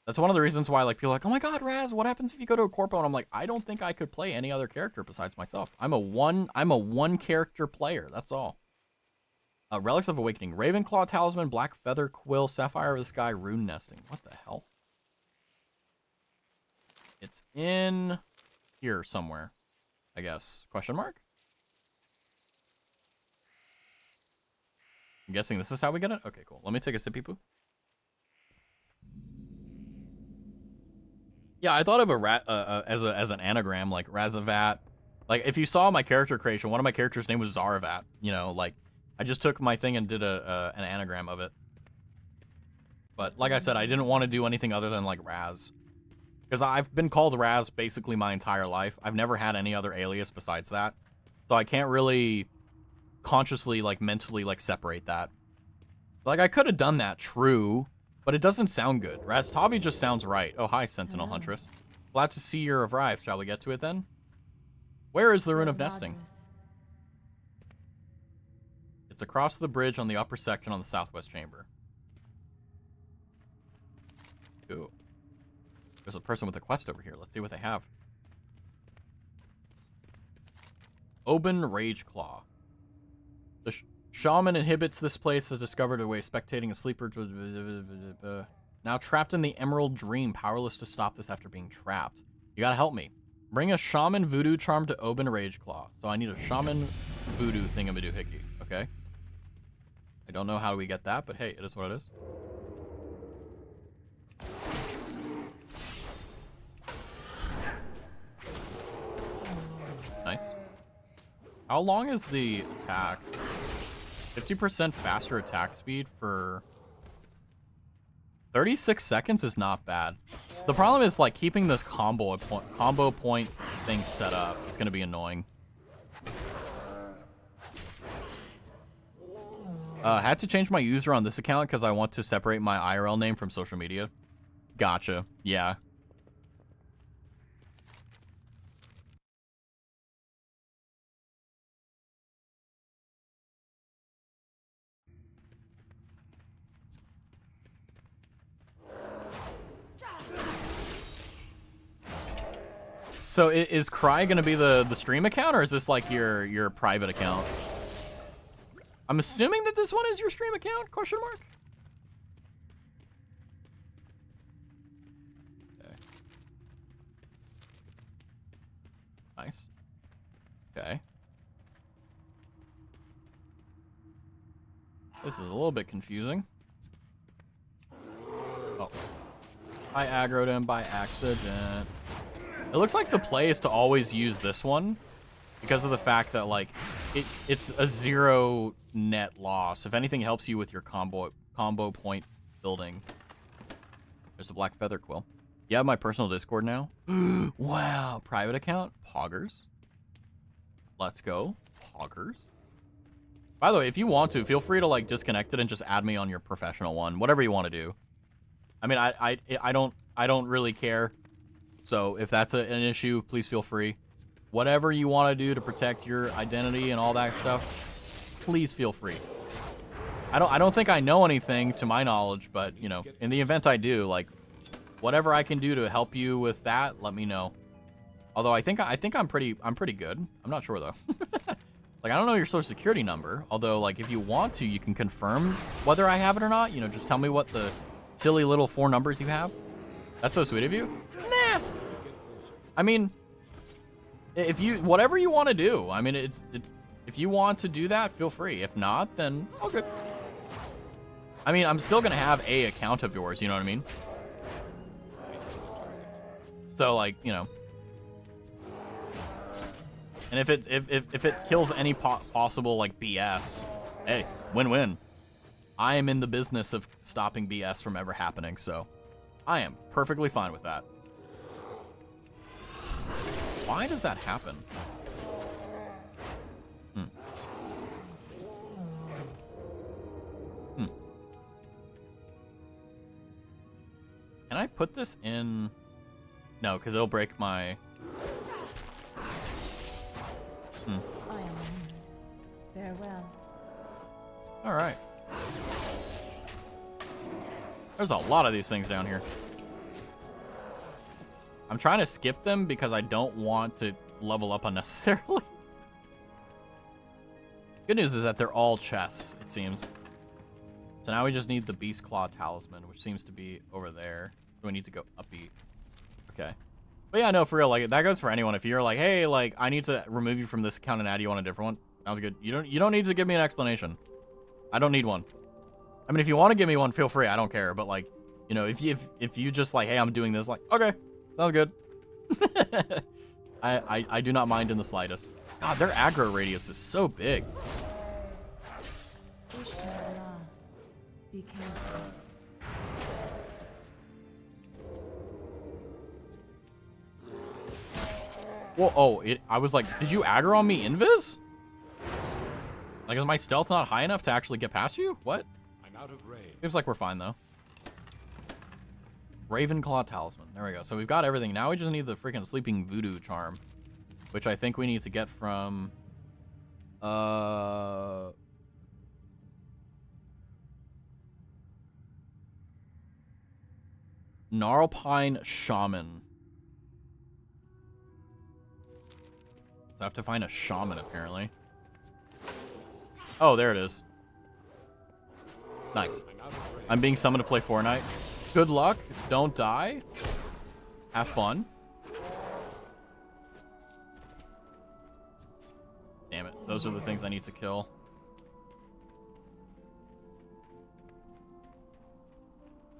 That's one of the reasons why, like, people are like, oh my god, Raz, what happens if you go to a corpo? And I'm like, I don't think I could play any other character besides myself. I'm a one character player, that's all. Relics of Awakening. Ravenclaw Talisman, Black Feather Quill, Sapphire of the Sky, Rune Nesting. What the hell? It's in here somewhere, I guess. Question mark? I'm guessing this is how we get it? Okay, cool. Let me take a sippy poo. Yeah, I thought of as an anagram, like Razavat. Like, if you saw my character creation, one of my characters' name was Zaravat. You know, like, I just took my thing and did an anagram of it. But like I said, I didn't want to do anything other than, like, Raz. Because I've been called Raz basically my entire life. I've never had any other alias besides that. So I can't really... consciously, like, mentally, like, separate that. Like, I could have done that, true, but it doesn't sound good. Rastavi just sounds right. Oh, hi, Sentinel Huntress. Glad to see you arrived. Shall we get to it, then? Where is the Rune of Nesting? It's across the bridge on the upper section on the southwest chamber. Ooh. There's a person with a quest over here. Let's see what they have. Oban Rageclaw. The shaman inhibits this place, has discovered a way spectating a sleeper. Now trapped in the Emerald Dream, powerless to stop this after being trapped. You gotta help me. Bring a Shaman Voodoo Charm to Oban Rageclaw. So I need a Shaman Voodoo Thingamadoohickey. Okay. I don't know how we get that, but hey, it is what it is. Nice. How long is the attack? 50% faster attack speed for 36 seconds is not bad. The problem is like keeping this combo point thing set up. It's gonna be annoying. Had to change my user on this account because I want to separate my IRL name from social media. Gotcha. Yeah. So is Cry gonna be the stream account, or is this like your private account? I'm assuming that this one is your stream account? Question mark. Okay. Nice. Okay. This is a little bit confusing. Oh. I aggroed him by accident. It looks like the play is to always use this one because of the fact that like it's a 0 net loss. If anything helps you with your combo point building. There's a black feather quill. You have my personal Discord now. Wow, private account, Poggers. Let's go, Poggers. By the way, if you want to, feel free to like disconnect it and just add me on your professional one. Whatever you want to do. I mean, I don't really care. So if that's an issue, please feel free. Whatever you want to do to protect your identity and all that stuff, please feel free. I don't think I know anything to my knowledge, but you know, in the event I do, like whatever I can do to help you with that, let me know. Although I think I'm pretty good. I'm not sure though. Like I don't know your social security number. Although like if you want to, you can confirm whether I have it or not. You know, just tell me what the silly little 4 numbers you have. That's so sweet of you. Nah. I mean, if you whatever you want to do. I mean, it's if you want to do that, feel free. If not, then okay. I mean, I'm still gonna have a account of yours. You know what I mean? So like, you know. And if it kills any possible like BS, hey, win-win. I am in the business of stopping BS from ever happening, so I am perfectly fine with that. Why does that happen? Can I put this in? No, because it'll break my... I am here. Farewell. All right. There's a lot of these things down here. I'm trying to skip them because I don't want to level up unnecessarily. Good news is that they're all chests, it seems. So now we just need the Beast Claw Talisman, which seems to be over there. So we need to go upbeat. Okay. But yeah, no, for real, like that goes for anyone. If you're like, hey, like I need to remove you from this account and add you on a different one, sounds good. You don't need to give me an explanation. I don't need one. I mean, if you want to give me one, feel free. I don't care. But like, you know, if you just like, hey, I'm doing this, like, okay, sounds good. I do not mind in the slightest. God, their aggro radius is so big. Be careful. Whoa, oh, I was like, did you aggro on me, Invis? Like, is my stealth not high enough to actually get past you? What? I'm out of range. Seems like we're fine, though. Ravenclaw Talisman. There we go. So we've got everything. Now we just need the freaking Sleeping Voodoo Charm, which I think we need to get from... Gnarlpine Shaman. I have to find a shaman, apparently. Oh, there it is. Nice. I'm being summoned to play Fortnite. Good luck. Don't die. Have fun. Damn it. Those are the things I need to kill.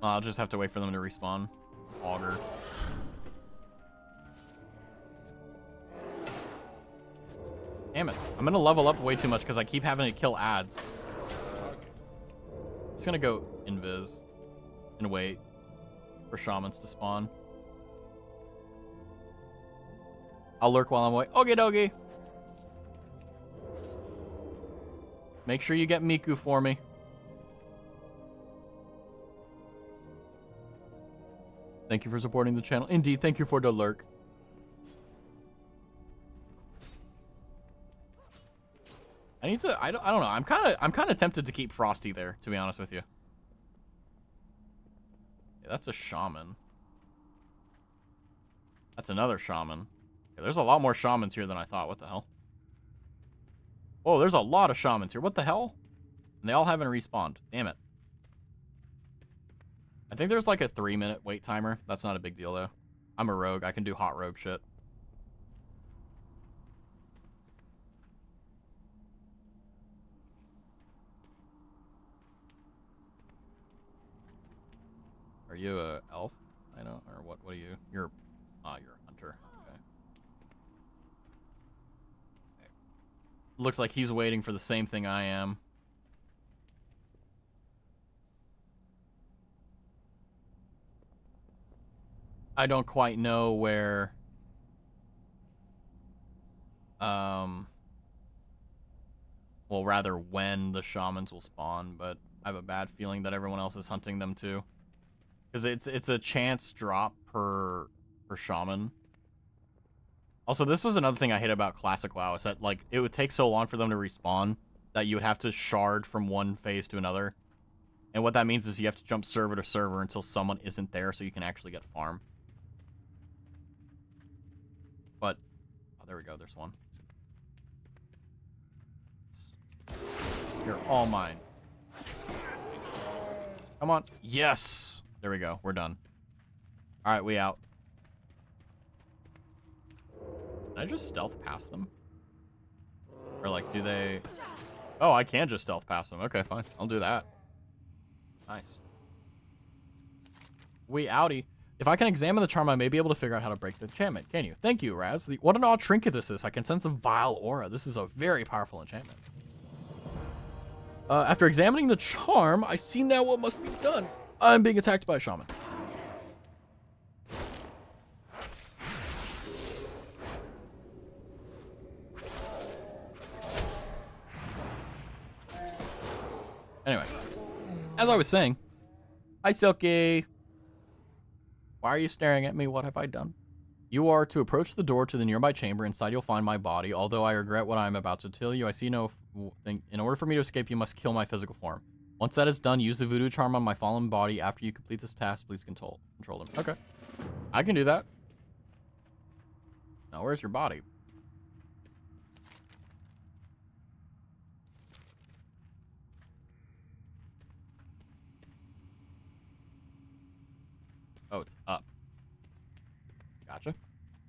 I'll just have to wait for them to respawn. Auger. Damn it. I'm gonna level up way too much because I keep having to kill ads. Just gonna go invis and wait for shamans to spawn. I'll lurk while I'm away. Okie dokie. Make sure you get Miku for me. Thank you for supporting the channel. Indeed, thank you for the lurk. I need to. I don't know. I'm kind of tempted to keep Frosty there, to be honest with you. Yeah, that's a shaman. That's another shaman. Yeah, there's a lot more shamans here than I thought. What the hell? Oh, there's a lot of shamans here. What the hell? And they all haven't respawned. Damn it. I think there's like a 3-minute wait timer. That's not a big deal, though. I'm a rogue. I can do hot rogue shit. Are you a elf? I know. Or what? What are you? You're a hunter. Okay. Looks like he's waiting for the same thing I am. I don't quite know where well, rather when the shamans will spawn, but I have a bad feeling that everyone else is hunting them too. Because it's a chance drop per shaman. Also, this was another thing I hate about Classic WoW, is that like it would take so long for them to respawn that you would have to shard from one phase to another. And what that means is you have to jump server to server until someone isn't there so you can actually get farm. But, oh, there we go. There's one. You're all mine. Come on. Yes. There we go. We're done. All right, we out. Can I just stealth past them? Or like, do they... Oh, I can just stealth past them. Okay, fine. I'll do that. Nice. We outie. If I can examine the charm, I may be able to figure out how to break the enchantment. Can you? Thank you, Raz. What an odd trinket this is. I can sense a vile aura. This is a very powerful enchantment. After examining the charm, I see now what must be done. I'm being attacked by a shaman. Anyway, as I was saying, hi Silky. Why are you staring at me? What have I done? You are to approach the door to the nearby chamber. Inside you'll find my body. Although I regret what I am about to tell you, I see no thing. In order for me to escape, you must kill my physical form. Once that is done, use the voodoo charm on my fallen body. After you complete this task, please control them. Okay. I can do that. Now, where's your body? Oh, it's up. Gotcha.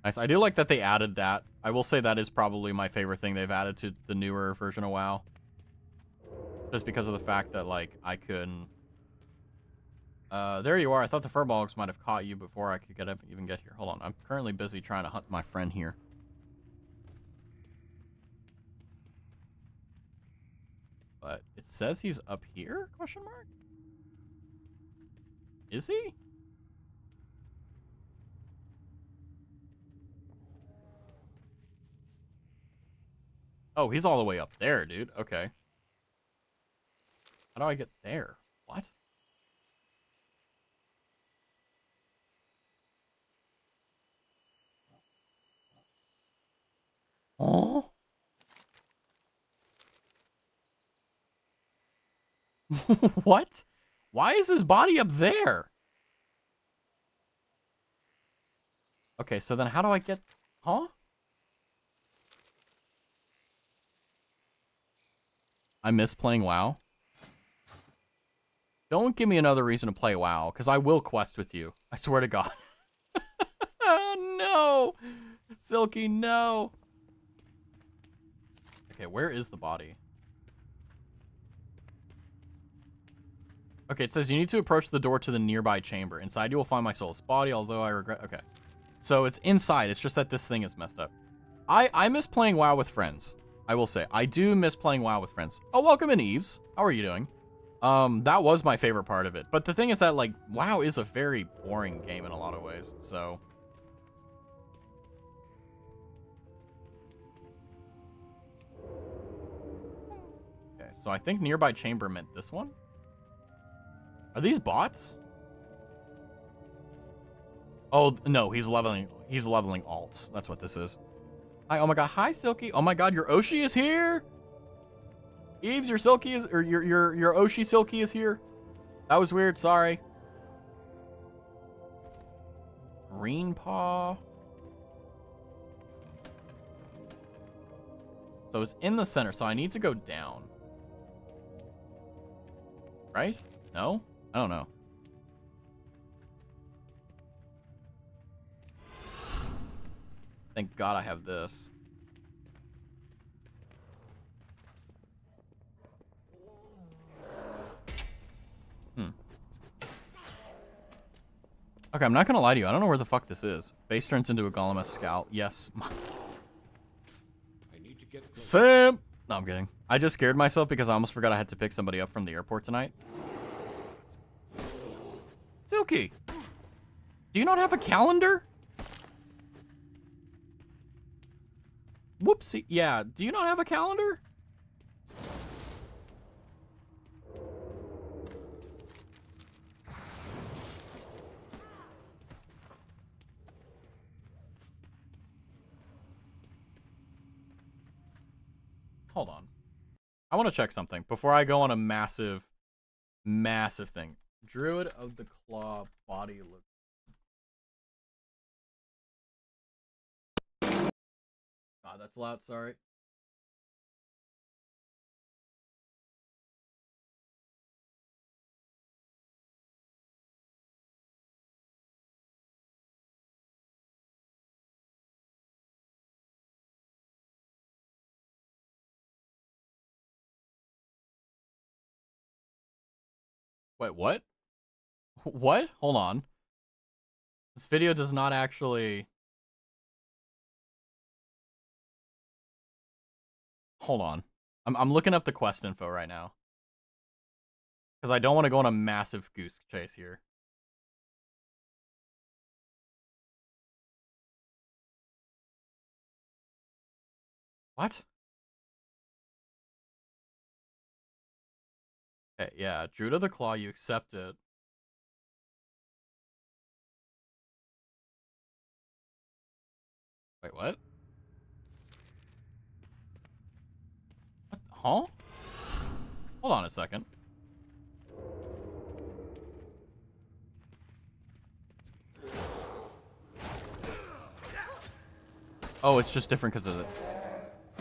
Nice. I do like that they added that. I will say that is probably my favorite thing they've added to the newer version of WoW. Just because of the fact that, like, I can... there you are. I thought the furbolgs might have caught you before I could even get here. Hold on. I'm currently busy trying to hunt my friend here. But it says he's up here? Question mark? Is he? Oh, he's all the way up there, dude. Okay. How do I get there? What? Oh? What? Why is his body up there? Okay, so then how do I get... Huh? I miss playing WoW. Don't give me another reason to play WoW, because I will quest with you. I swear to God. Oh, no! Silky, no! Okay, where is the body? Okay, it says you need to approach the door to the nearby chamber. Inside you will find my soul's body, although I regret... Okay. So it's inside. It's just that this thing is messed up. I miss playing WoW with friends. I will say. I do miss playing WoW with friends. Oh, welcome in, Eves. How are you doing? That was my favorite part of it. But the thing is that, like, WoW is a very boring game in a lot of ways. So... Okay, so I think nearby chamber meant this one? Are these bots? Oh, no, he's leveling alts. That's what this is. Hi, oh my god, hi Silky. Oh my god, your Oshi is here. Eves, your Silky is, or your Oshi Silky is here. That was weird, sorry. Green Paw. So it's in the center, so I need to go down. Right? No? I don't know. Thank God I have this. Okay, I'm not gonna lie to you. I don't know where the fuck this is. Base turns into a Golem Scout. Yes. I need to get close. Sam! No, I'm kidding. I just scared myself because I almost forgot I had to pick somebody up from the airport tonight. Silky! Do you not have a calendar? Whoopsie. Yeah, do you not have a calendar? Hold on. I want to check something before I go on a massive thing. Druid of the Claw body look. God, that's loud, sorry. Wait, what? What? Hold on. This video does not actually... Hold on. I'm looking up the quest info right now. Because I don't want to go on a massive goose chase here. What? Okay, yeah. Druid of the Claw, you accept it. Wait, what? What? Huh? Hold on a second. Oh, it's just different because of it.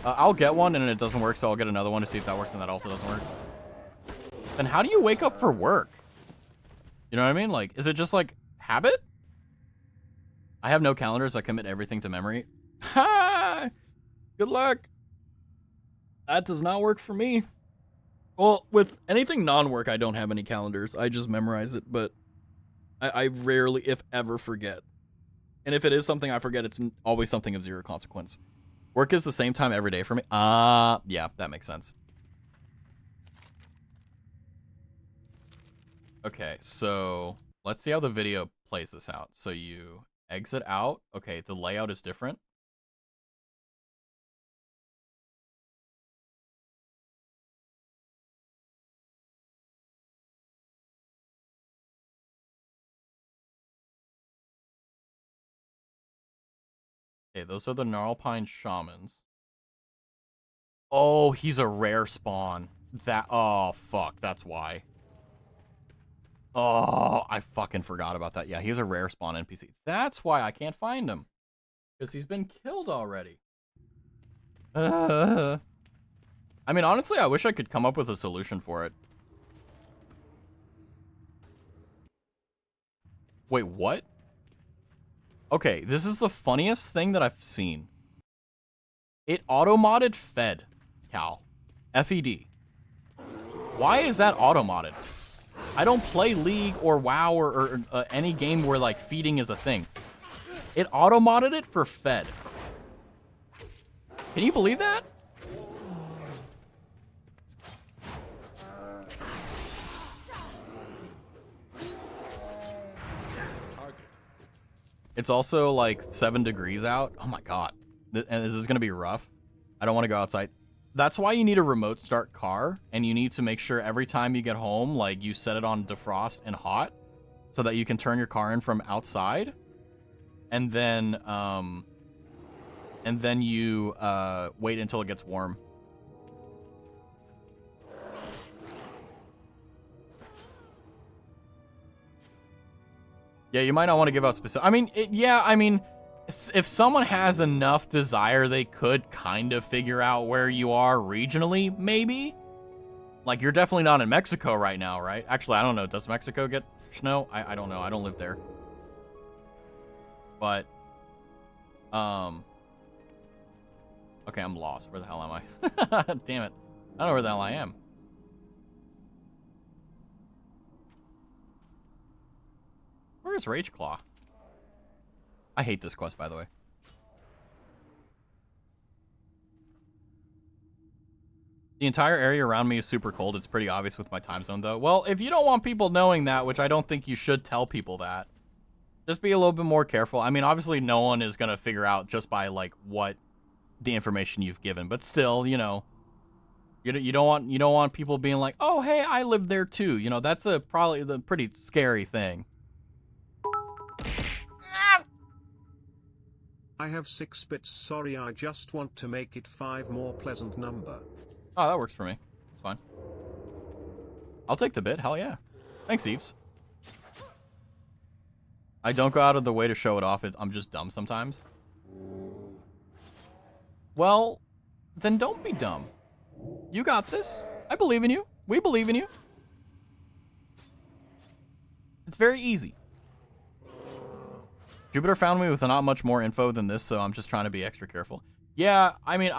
I'll get one and it doesn't work, so I'll get another one to see if that works, and that also doesn't work. Then how do you wake up for work? You know what I mean? Like, is it just like habit? I have no calendars. I commit everything to memory. Ha! Good luck. That does not work for me. Well, with anything non-work, I don't have any calendars. I just memorize it, but I rarely, if ever, forget. And if it is something I forget, it's always something of zero consequence. Work is the same time every day for me. Yeah, that makes sense. Okay, so let's see how the video plays this out. So you exit out. Okay, the layout is different. Okay, those are the Gnarlpine Shamans. Oh, he's a rare spawn. Oh, fuck, that's why. Oh, I fucking forgot about that. Yeah, he's a rare spawn NPC. That's why I can't find him. Because he's been killed already. I mean, honestly, I wish I could come up with a solution for it. Wait, what? Okay, this is the funniest thing that I've seen. It auto-modded fed Cal. FED. Why is that auto-modded? I don't play League or WoW or any game where, like, feeding is a thing. It auto-modded it for fed. Can you believe that? It's also like 7 degrees out. Oh my god. And this is going to be rough. I don't want to go outside. That's why you need a remote start car, and you need to make sure every time you get home, like, you set it on defrost and hot so that you can turn your car in from outside. And then you wait until it gets warm. Yeah, you might not want to give out specific. I mean, if someone has enough desire, they could kind of figure out where you are regionally, maybe. Like, you're definitely not in Mexico right now, right? Actually, I don't know. Does Mexico get snow? I don't know. I don't live there. But, okay, I'm lost. Where the hell am I? Damn it. I don't know where the hell I am. Where is Rageclaw? I hate this quest, by the way. The entire area around me is super cold. It's pretty obvious with my time zone, though. Well, if you don't want people knowing that, which I don't think you should tell people that, just be a little bit more careful. I mean, obviously, no one is going to figure out just by, like, what the information you've given. But still, you know, you don't want people being like, oh, hey, I live there, too. You know, that's probably the pretty scary thing. I have 6 bits, sorry, I just want to make it 5 more pleasant number. Oh, that works for me. It's fine. I'll take the bit, hell yeah. Thanks, Eves. I don't go out of the way to show it off, I'm just dumb sometimes. Well, then don't be dumb. You got this. I believe in you. We believe in you. It's very easy. Jupiter found me with not much more info than this, so I'm just trying to be extra careful. Yeah, I mean,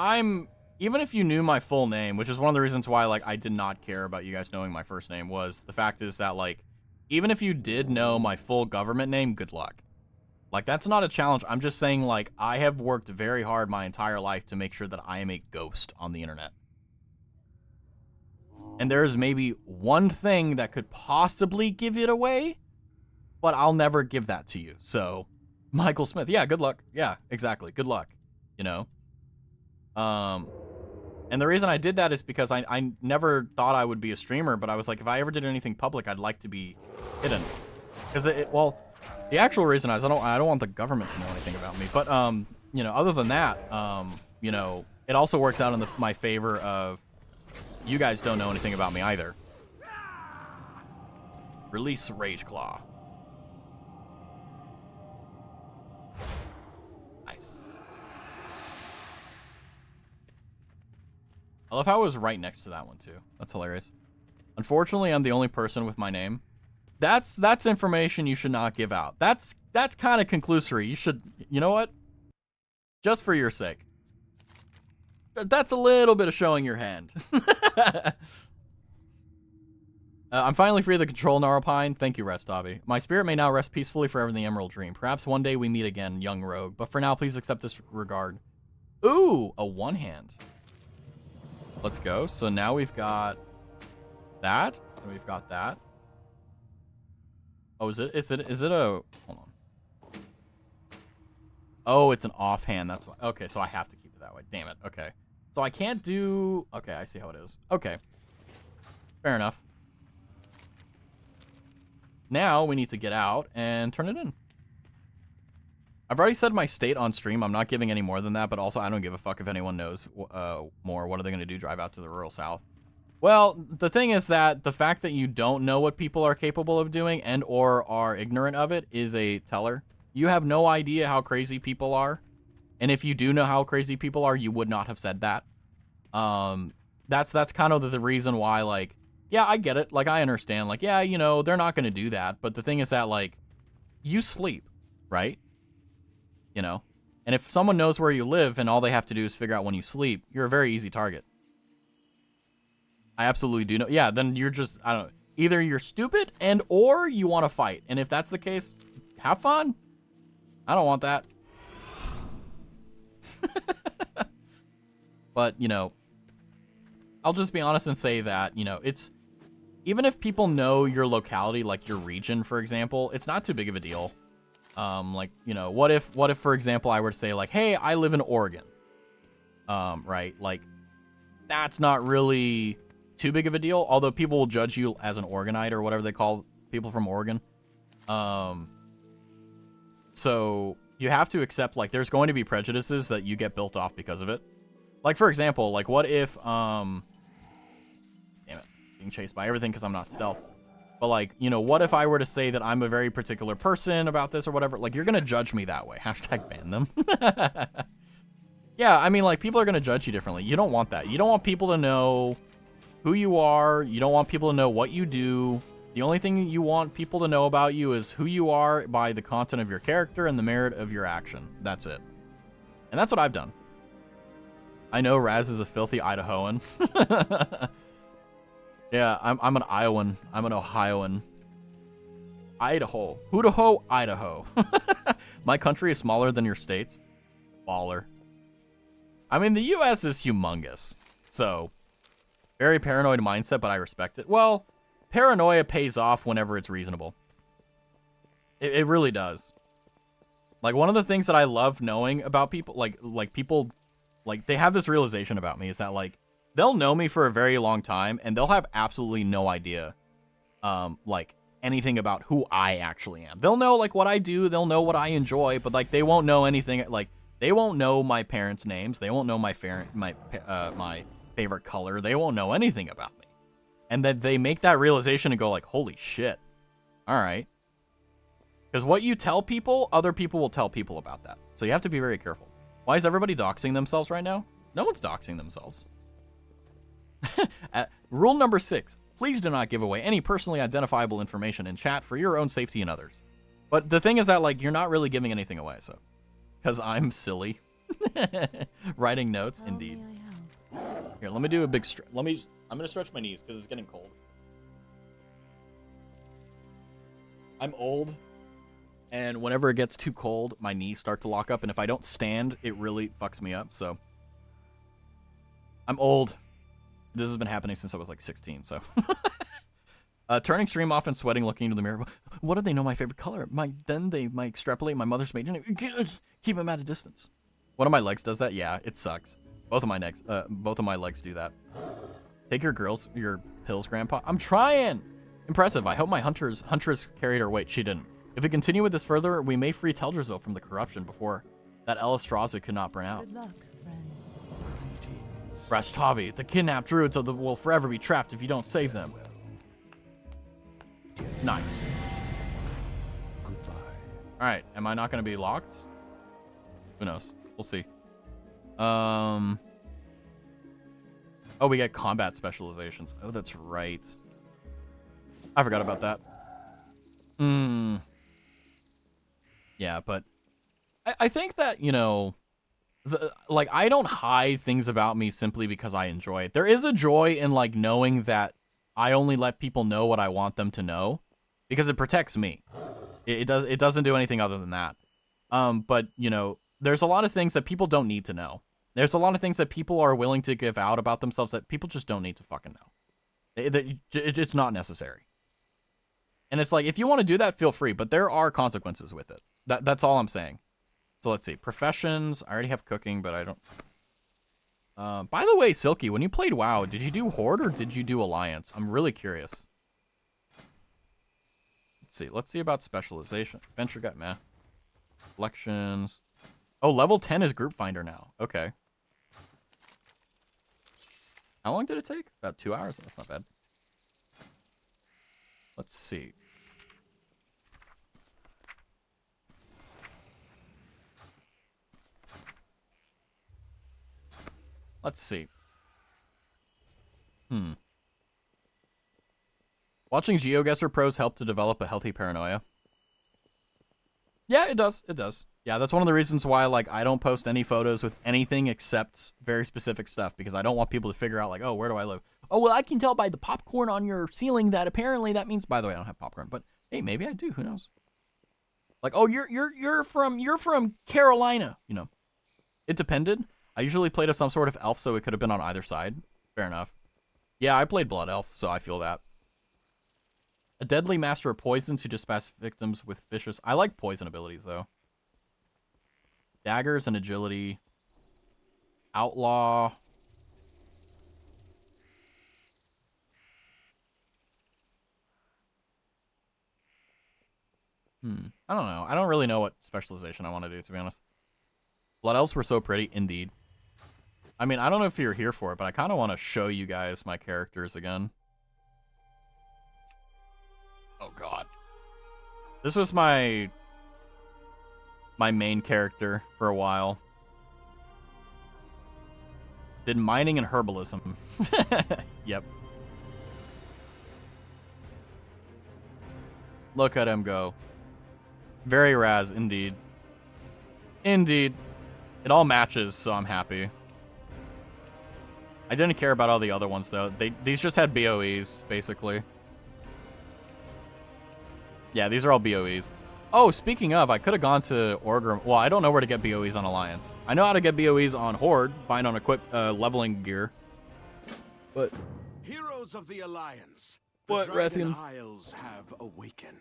even if you knew my full name, which is one of the reasons why, like, I did not care about you guys knowing my first name, was the fact is that, like, even if you did know my full government name, good luck. Like, that's not a challenge. I'm just saying, like, I have worked very hard my entire life to make sure that I am a ghost on the internet. And there is maybe one thing that could possibly give it away, but I'll never give that to you, so... Michael Smith. Yeah, good luck. Yeah, exactly. Good luck. You know? And the reason I did that is because I never thought I would be a streamer, but I was like, if I ever did anything public, I'd like to be hidden. Because well, the actual reason is I don't want the government to know anything about me. But, you know, other than that, you know, it also works out in my favor of you guys don't know anything about me either. Release Rageclaw. I love how it was right next to that one, too. That's hilarious. Unfortunately, I'm the only person with my name. That's information you should not give out. That's kind of conclusory. You should... You know what? Just for your sake. That's a little bit of showing your hand. I'm finally free of the control, Gnarlpine. Thank you, Restavy. My spirit may now rest peacefully forever in the Emerald Dream. Perhaps one day we meet again, young rogue. But for now, please accept this regard. Ooh, a one-hand. Let's go. So now we've got that. And we've got that. Oh, is it a... Hold on. Oh, it's an offhand. That's why. Okay, so I have to keep it that way. Damn it. Okay. So I can't do... Okay, I see how it is. Okay. Fair enough. Now we need to get out and turn it in. I've already said my state on stream. I'm not giving any more than that, but also I don't give a fuck if anyone knows more. What are they going to do? Drive out to the rural south? Well, the thing is that the fact that you don't know what people are capable of doing and or are ignorant of it is a teller. You have no idea how crazy people are. And if you do know how crazy people are, you would not have said that. That's kind of the reason why, like, yeah, I get it. Like, I understand. Like, yeah, you know, they're not going to do that. But the thing is that, like, you sleep, right? You know, and if someone knows where you live and all they have to do is figure out when you sleep, you're a very easy target. I absolutely do know. Yeah, then you're just, I don't know. Either you're stupid and or you want to fight. And if that's the case, have fun. I don't want that. But, you know, I'll just be honest and say that, you know, it's, even if people know your locality, like your region, for example, it's not too big of a deal. Like, you know, what if, for example, I were to say like, hey, I live in Oregon. Right? Like, that's not really too big of a deal, although people will judge you as an Oregonite or whatever they call people from Oregon. So you have to accept, like, there's going to be prejudices that you get built off because of it. Like, for example, like, what if, damn it, being chased by everything because I'm not stealth. But, like, you know, what if I were to say that I'm a very particular person about this or whatever? Like, you're going to judge me that way. Hashtag ban them. Yeah, I mean, like, people are going to judge you differently. You don't want that. You don't want people to know who you are. You don't want people to know what you do. The only thing you want people to know about you is who you are by the content of your character and the merit of your action. That's it. And that's what I've done. I know Raz is a filthy Idahoan. Yeah, I'm an Iowan. I'm an Ohioan. Idaho. Hoodaho, Idaho. My country is smaller than your states. Baller. I mean, the U.S. is humongous. So, very paranoid mindset, but I respect it. Well, paranoia pays off whenever it's reasonable. It really does. Like, one of the things that I love knowing about people, like people, like, they have this realization about me is that, like, they'll know me for a very long time, and they'll have absolutely no idea, like, anything about who I actually am. They'll know, like, what I do, they'll know what I enjoy, but, like, they won't know anything, like, they won't know my parents' names, they won't know my favorite color, they won't know anything about me. And then they make that realization and go, like, holy shit. Alright. Because what you tell people, other people will tell people about that. So you have to be very careful. Why is everybody doxing themselves right now? No one's doxing themselves. Rule number 6. Please do not give away any personally identifiable information in chat for your own safety and others. But the thing is that, like, you're not really giving anything away, so. Because I'm silly. Writing notes, How indeed. may I help? Here, let me do a big I'm going to stretch my knees because it's getting cold. I'm old. And whenever it gets too cold, my knees start to lock up. And if I don't stand, it really fucks me up. So I'm old. This has been happening since I was like 16. So turning stream off and sweating, looking into the mirror. What do they know my favorite color? Then they might extrapolate my mother's maiden. Keep him at a distance. One of my legs does that. Yeah, it sucks. Both of my legs do that. Take your pills, Grandpa. I'm trying. Impressive. I hope my huntress carried her weight. She didn't. If we continue with this further, we may free Teldrassil from the corruption before that Elistraza could not burn out. Good luck, friend. Rashtavi, the kidnapped druids will forever be trapped if you don't save them. Nice. Goodbye. Alright, am I not going to be locked? Who knows? We'll see. Oh, we get combat specializations. Oh, that's right. I forgot about that. Yeah, but I think that, you know, like, I don't hide things about me simply because I enjoy it. There is a joy in, like, knowing that I only let people know what I want them to know because it protects me. It doesn't do anything other than that. But, you know, there's a lot of things that people don't need to know. There's a lot of things that people are willing to give out about themselves that people just don't need to fucking know. It's not necessary. And it's like, if you want to do that, feel free, but there are consequences with it. That's all I'm saying. So let's see. Professions. I already have cooking, but I don't. By the way, Silky, when you played WoW, did you do Horde or did you do Alliance? I'm really curious. Let's see about specialization. Adventure Guide, meh. Collections. Oh, level 10 is Group Finder now. Okay. How long did it take? About 2 hours. That's not bad. Let's see. Let's see. Watching GeoGuessr pros help to develop a healthy paranoia. Yeah, it does. It does. Yeah, that's one of the reasons why, like, I don't post any photos with anything except very specific stuff, because I don't want people to figure out, like, oh, where do I live? oh, well, I can tell by the popcorn on your ceiling that apparently that means, by the way, I don't have popcorn, but hey, maybe I do, who knows? Like, oh, you're from Carolina, you know. It depended. I usually played as some sort of elf, so it could have been on either side. Fair enough. Yeah, I played Blood Elf, so I feel that. A deadly master of poisons who dispatches victims with vicious... I like poison abilities, though. Daggers and agility. Outlaw. I don't know. I don't really know what specialization I want to do, to be honest. Blood Elves were so pretty, indeed. I mean, I don't know if you're here for it, but I kind of want to show you guys my characters again. Oh, God. This was my main character for a while. Did mining and herbalism. Yep. Look at him go. Very Raz, indeed. Indeed. It all matches, so I'm happy. I didn't care about all the other ones, though. These just had BOEs, basically. Yeah, these are all BOEs. Oh, speaking of, I could have gone to Orgrim. Well, I don't know where to get BOEs on Alliance. I know how to get BOEs on Horde, buying on equipped leveling gear. But... Heroes of the Alliance. What, The Dragon Rathian? Isles have awakened.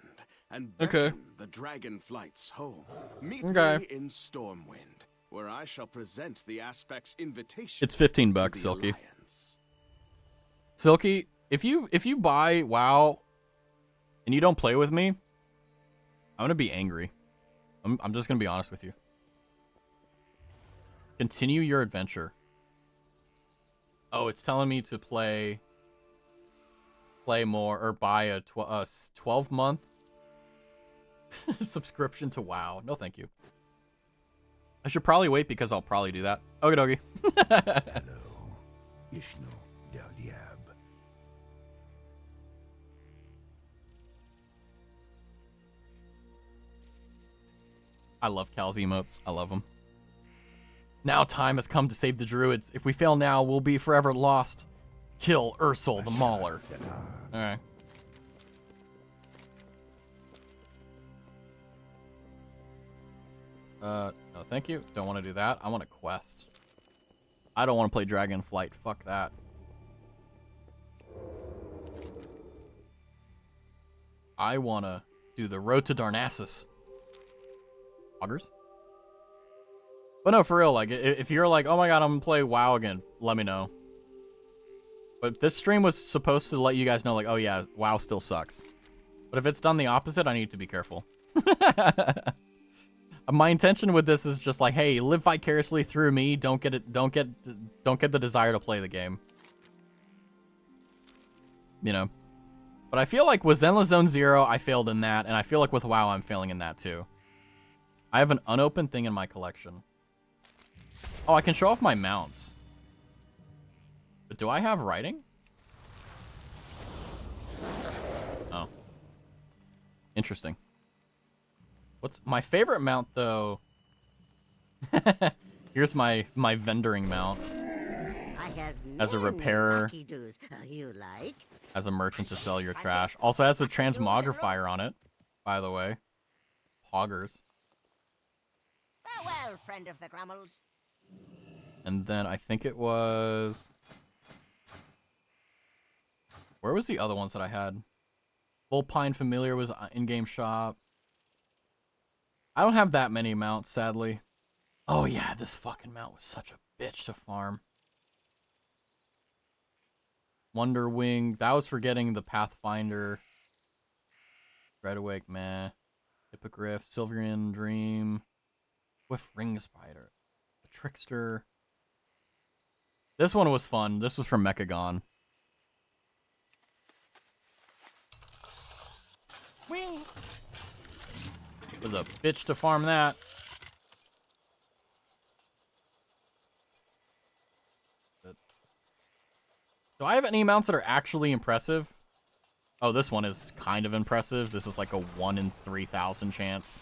And Okay. beckon the Dragonflight's home. Meet Okay. me in Stormwind, where I shall present the Aspect's invitation. It's 15 to bucks, the Silky. Alliance. Silky, if you buy WoW and you don't play with me, I'm gonna be angry. I'm just gonna be honest with you. Continue your adventure. Oh, it's telling me to play more or buy a 12-month subscription to WoW. No, thank you. I should probably wait because I'll probably do that. Okie dokie. Hello, Ishno Del Diab. I love Cal's emotes. I love them. Now time has come to save the druids. If we fail now, we'll be forever lost. Kill Ursel the Mauler. Alright. No, thank you. Don't want to do that. I want a quest. I don't want to play Dragonflight. Fuck that. I want to do the Road to Darnassus. Augers? But no, for real, like, if you're like, oh my god, I'm gonna play WoW again, let me know. But this stream was supposed to let you guys know, like, oh yeah, WoW still sucks. But if it's done the opposite, I need to be careful. My intention with this is just like, hey, live vicariously through me. Don't get the desire to play the game. You know. But I feel like with Zenless Zone Zero, I failed in that, and I feel like with WoW, I'm failing in that too. I have an unopened thing in my collection. Oh, I can show off my mounts. But do I have writing? Oh. Interesting. What's my favorite mount, though? Here's my vendoring mount. I have As a many repairer. lucky-doos. You like? As a merchant to sell your trash. Also has a transmogrifier on it, by the way. Poggers. Farewell, friend of the Grummels. And then I think it was... Where was the other ones that I had? Bullpine Familiar was in-game shop. I don't have that many mounts, sadly. Oh yeah, this fucking mount was such a bitch to farm. Wonder Wing. That was for getting the Pathfinder. Dread Awake, meh. Hippogriff. Silverian Dream. Swift Ring Spider. The Trickster. This one was fun. This was from Mechagon. Wing. It was a bitch to farm that. Do I have any mounts that are actually impressive? Oh, this one is kind of impressive. This is like a 1 in 3,000 chance.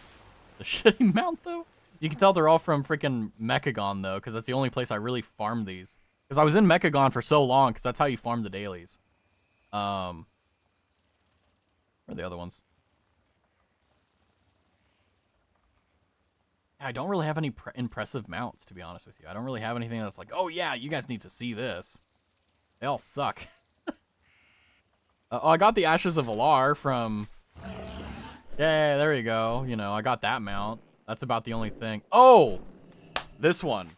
The shitty mount, though? You can tell they're all from freaking Mechagon, though, because that's the only place I really farmed these. Because I was in Mechagon for so long, because that's how you farm the dailies. Where are the other ones? I don't really have any impressive mounts, to be honest with you. I don't really have anything that's like, oh yeah, you guys need to see this. They all suck. Oh, I got the Ashes of Valar from... Yeah, there you go. You know, I got that mount. That's about the only thing. Oh! This one.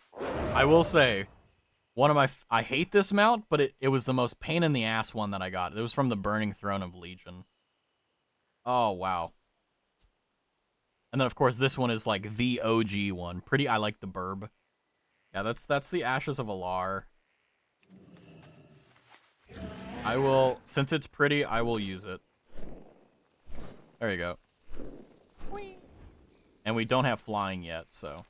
I will say, one of my... I hate this mount, but it was the most pain in the ass one that I got. It was from the Burning Throne of Legion. Oh, wow. And then, of course, this one is, like, the OG one. Pretty, I like the burb. Yeah, that's the Ashes of Alar. I will, since it's pretty, I will use it. There you go. And we don't have flying yet, so.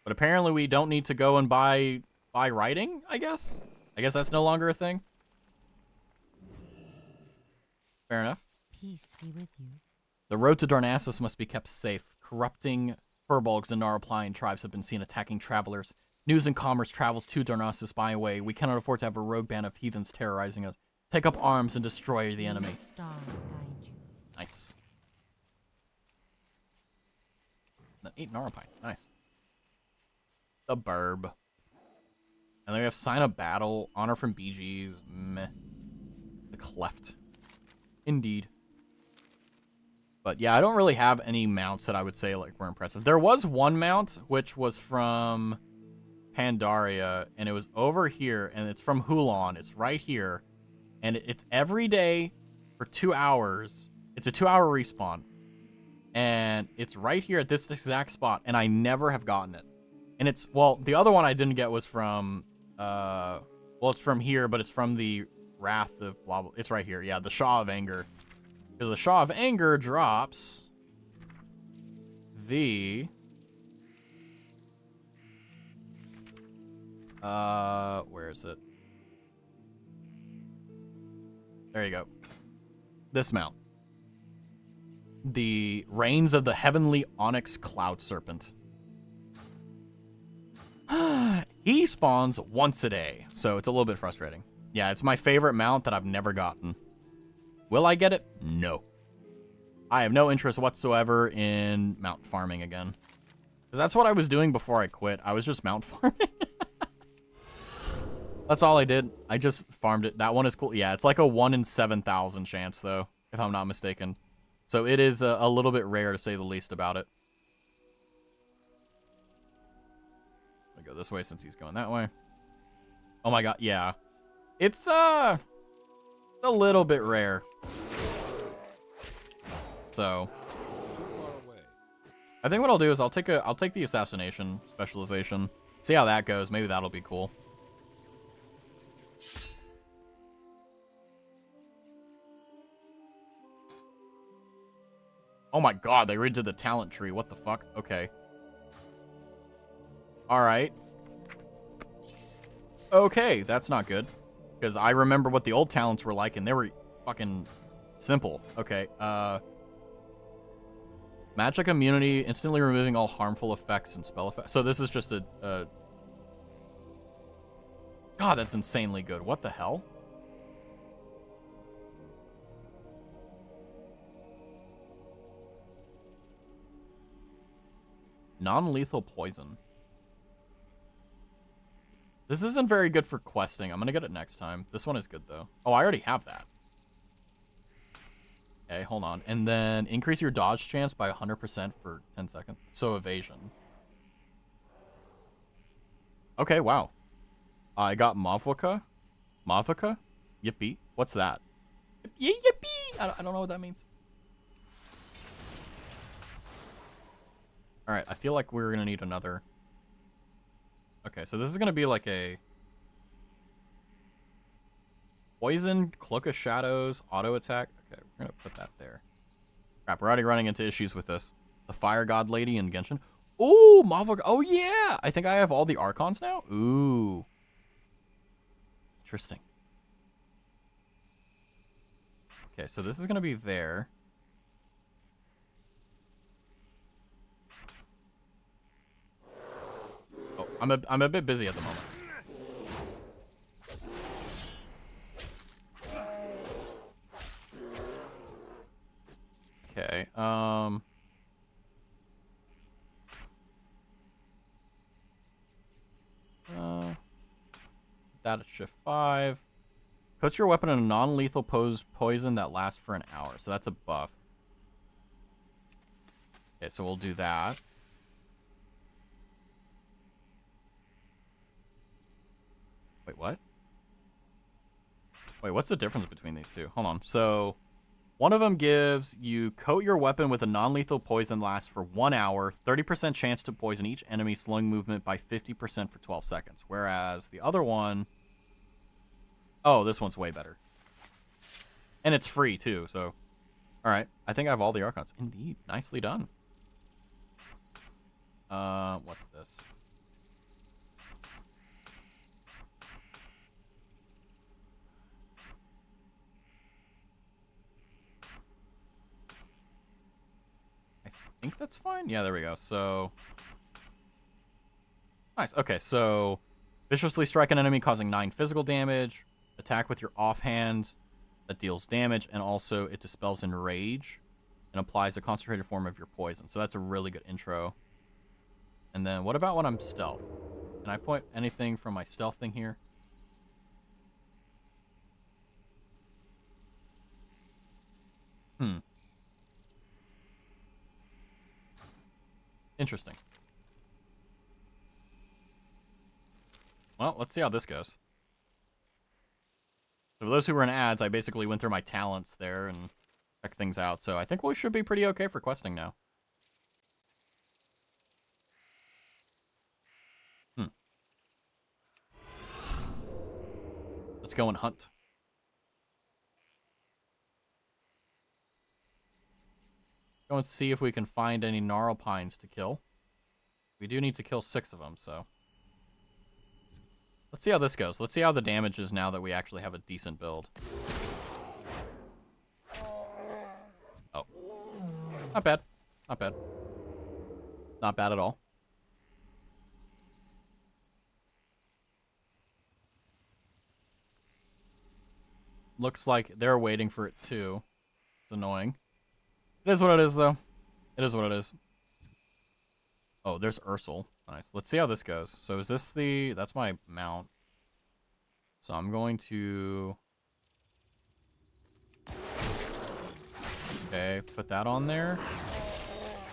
But apparently we don't need to go and buy riding, I guess? I guess that's no longer a thing. Fair enough. Peace be with you. The road to Darnassus must be kept safe. Corrupting furbolgs and Narapline tribes have been seen attacking travelers. News and commerce travels to Darnassus by way. We cannot afford to have a rogue band of heathens terrorizing us. Take up arms and destroy the enemy. The stars guide you. Nice. Then 8 Narapine. Nice. The burb. And then we have Sign of Battle, Honor from BGs, meh. The Cleft. Indeed. But yeah, I don't really have any mounts that I would say like were impressive. There was one mount, which was from Pandaria, and it was over here, and it's from Hulon. It's right here. And it's every day for 2 hours. It's a 2-hour respawn. And it's right here at this exact spot, and I never have gotten it. And it's, well, the other one I didn't get was from, well, it's from here, but it's from the Wrath of blah, blah. It's right here. Yeah, the Shaw of Anger. Because the Shaw of Anger drops the... where is it? There you go. This mount. The Reigns of the Heavenly Onyx Cloud Serpent. He spawns once a day, so it's a little bit frustrating. Yeah, it's my favorite mount that I've never gotten. Will I get it? No. I have no interest whatsoever in mount farming again. Because that's what I was doing before I quit. I was just mount farming. That's all I did. I just farmed it. That one is cool. Yeah, it's like a 1 in 7,000 chance, though, if I'm not mistaken. So it is a little bit rare, to say the least, about it. I'll go this way since he's going that way. Oh my god, yeah. It's a little bit rare. So I think what I'll do is I'll take the assassination specialization. See how that goes. Maybe that'll be cool. Oh my god, they redid the talent tree. What the fuck? Okay. Alright. Okay, that's not good. Because I remember what the old talents were like, and they were fucking simple. Okay, magic immunity, instantly removing all harmful effects and spell effects. So this is just a... God, that's insanely good. What the hell? Non-lethal poison. This isn't very good for questing. I'm gonna get it next time. This one is good, though. Oh, I already have that. Okay, hold on. And then increase your dodge chance by 100% for 10 seconds. So evasion. Okay, wow. I got Mavwaka. Mavaka? Yippee. What's that? Yippee! I don't know what that means. Alright, I feel like we're gonna need another... Okay, so this is gonna be like a... Poison, Cloak of Shadows, auto attack. Okay, we're gonna put that there. Crap, we're already running into issues with this. The Fire God Lady in Genshin. Ooh, Mavwaka. Oh yeah! I think I have all the Archons now? Ooh. Interesting. Okay, so this is gonna be there. Oh, I'm a bit busy at the moment. that at shift 5. Coats your weapon in a non-lethal poison that lasts for an hour. So that's a buff. Okay, so we'll do that. Wait, what? Wait, what's the difference between these two? Hold on. So, one of them gives you coat your weapon with a non-lethal poison lasts for 1 hour, 30% chance to poison each enemy, slowing movement by 50% for 12 seconds. Whereas the other one... Oh, this one's way better. And it's free, too, so... Alright, I think I have all the Archons. Indeed, nicely done. What's this? I think that's fine. Yeah, there we go. So, nice. Okay, so viciously strike an enemy causing 9 physical damage. Attack with your offhand that deals damage, and also it dispels enrage and applies a concentrated form of your poison. So that's a really good intro. And then what about when I'm stealth? Can I point anything from my stealth thing here? Interesting. Well, let's see how this goes. So for those who were in ads, I basically went through my talents there and checked things out. So I think we should be pretty okay for questing now. Let's go and hunt. Go and see if we can find any gnarl pines to kill. We do need to kill 6 of them, so... Let's see how this goes. Let's see how the damage is now that we actually have a decent build. Oh. Not bad. Not bad. Not bad at all. Looks like they're waiting for it too. It's annoying. It is what it is, though. It is what it is. Oh, there's Ursel. Nice. Let's see how this goes. So is this the... That's my mount. So I'm going to... Okay, put that on there.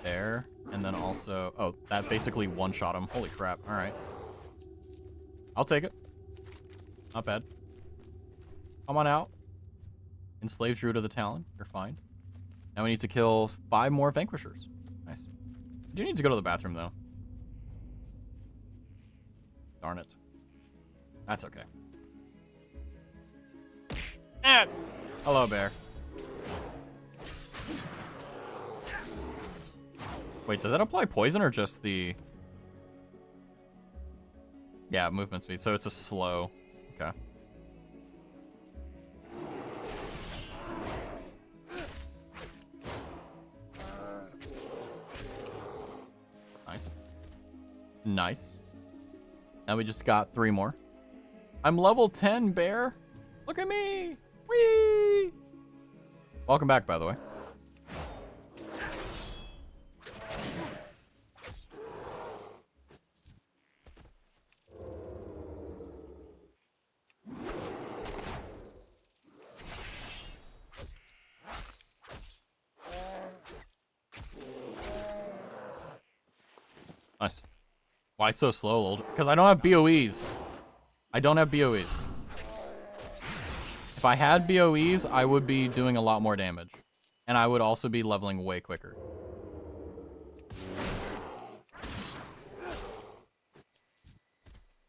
There. And then also... Oh, that basically one-shot him. Holy crap. Alright. I'll take it. Not bad. Come on out. Enslaved Druid of the Talon. You're fine. Now we need to kill 5 more Vanquishers. Nice. I do need to go to the bathroom, though. Darn it. That's okay. Ah! Hello, bear. Wait, does that apply poison or just the... Yeah, movement speed. So it's a slow. Okay. Nice. Nice. Now we just got 3 more. I'm level 10, bear. Look at me. Whee! Welcome back, by the way. Nice. Why so slow, old? Because I don't have BOEs. I don't have BOEs. If I had BOEs, I would be doing a lot more damage. And I would also be leveling way quicker.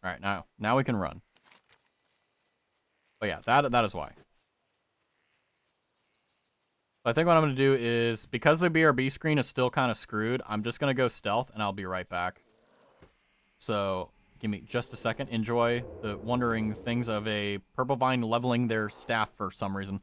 Alright, now we can run. But yeah, that is why. I think what I'm going to do is, because the BRB screen is still kind of screwed, I'm just going to go stealth, and I'll be right back. So, give me just a second. Enjoy the wondering things of a Purple Vine leveling their staff for some reason.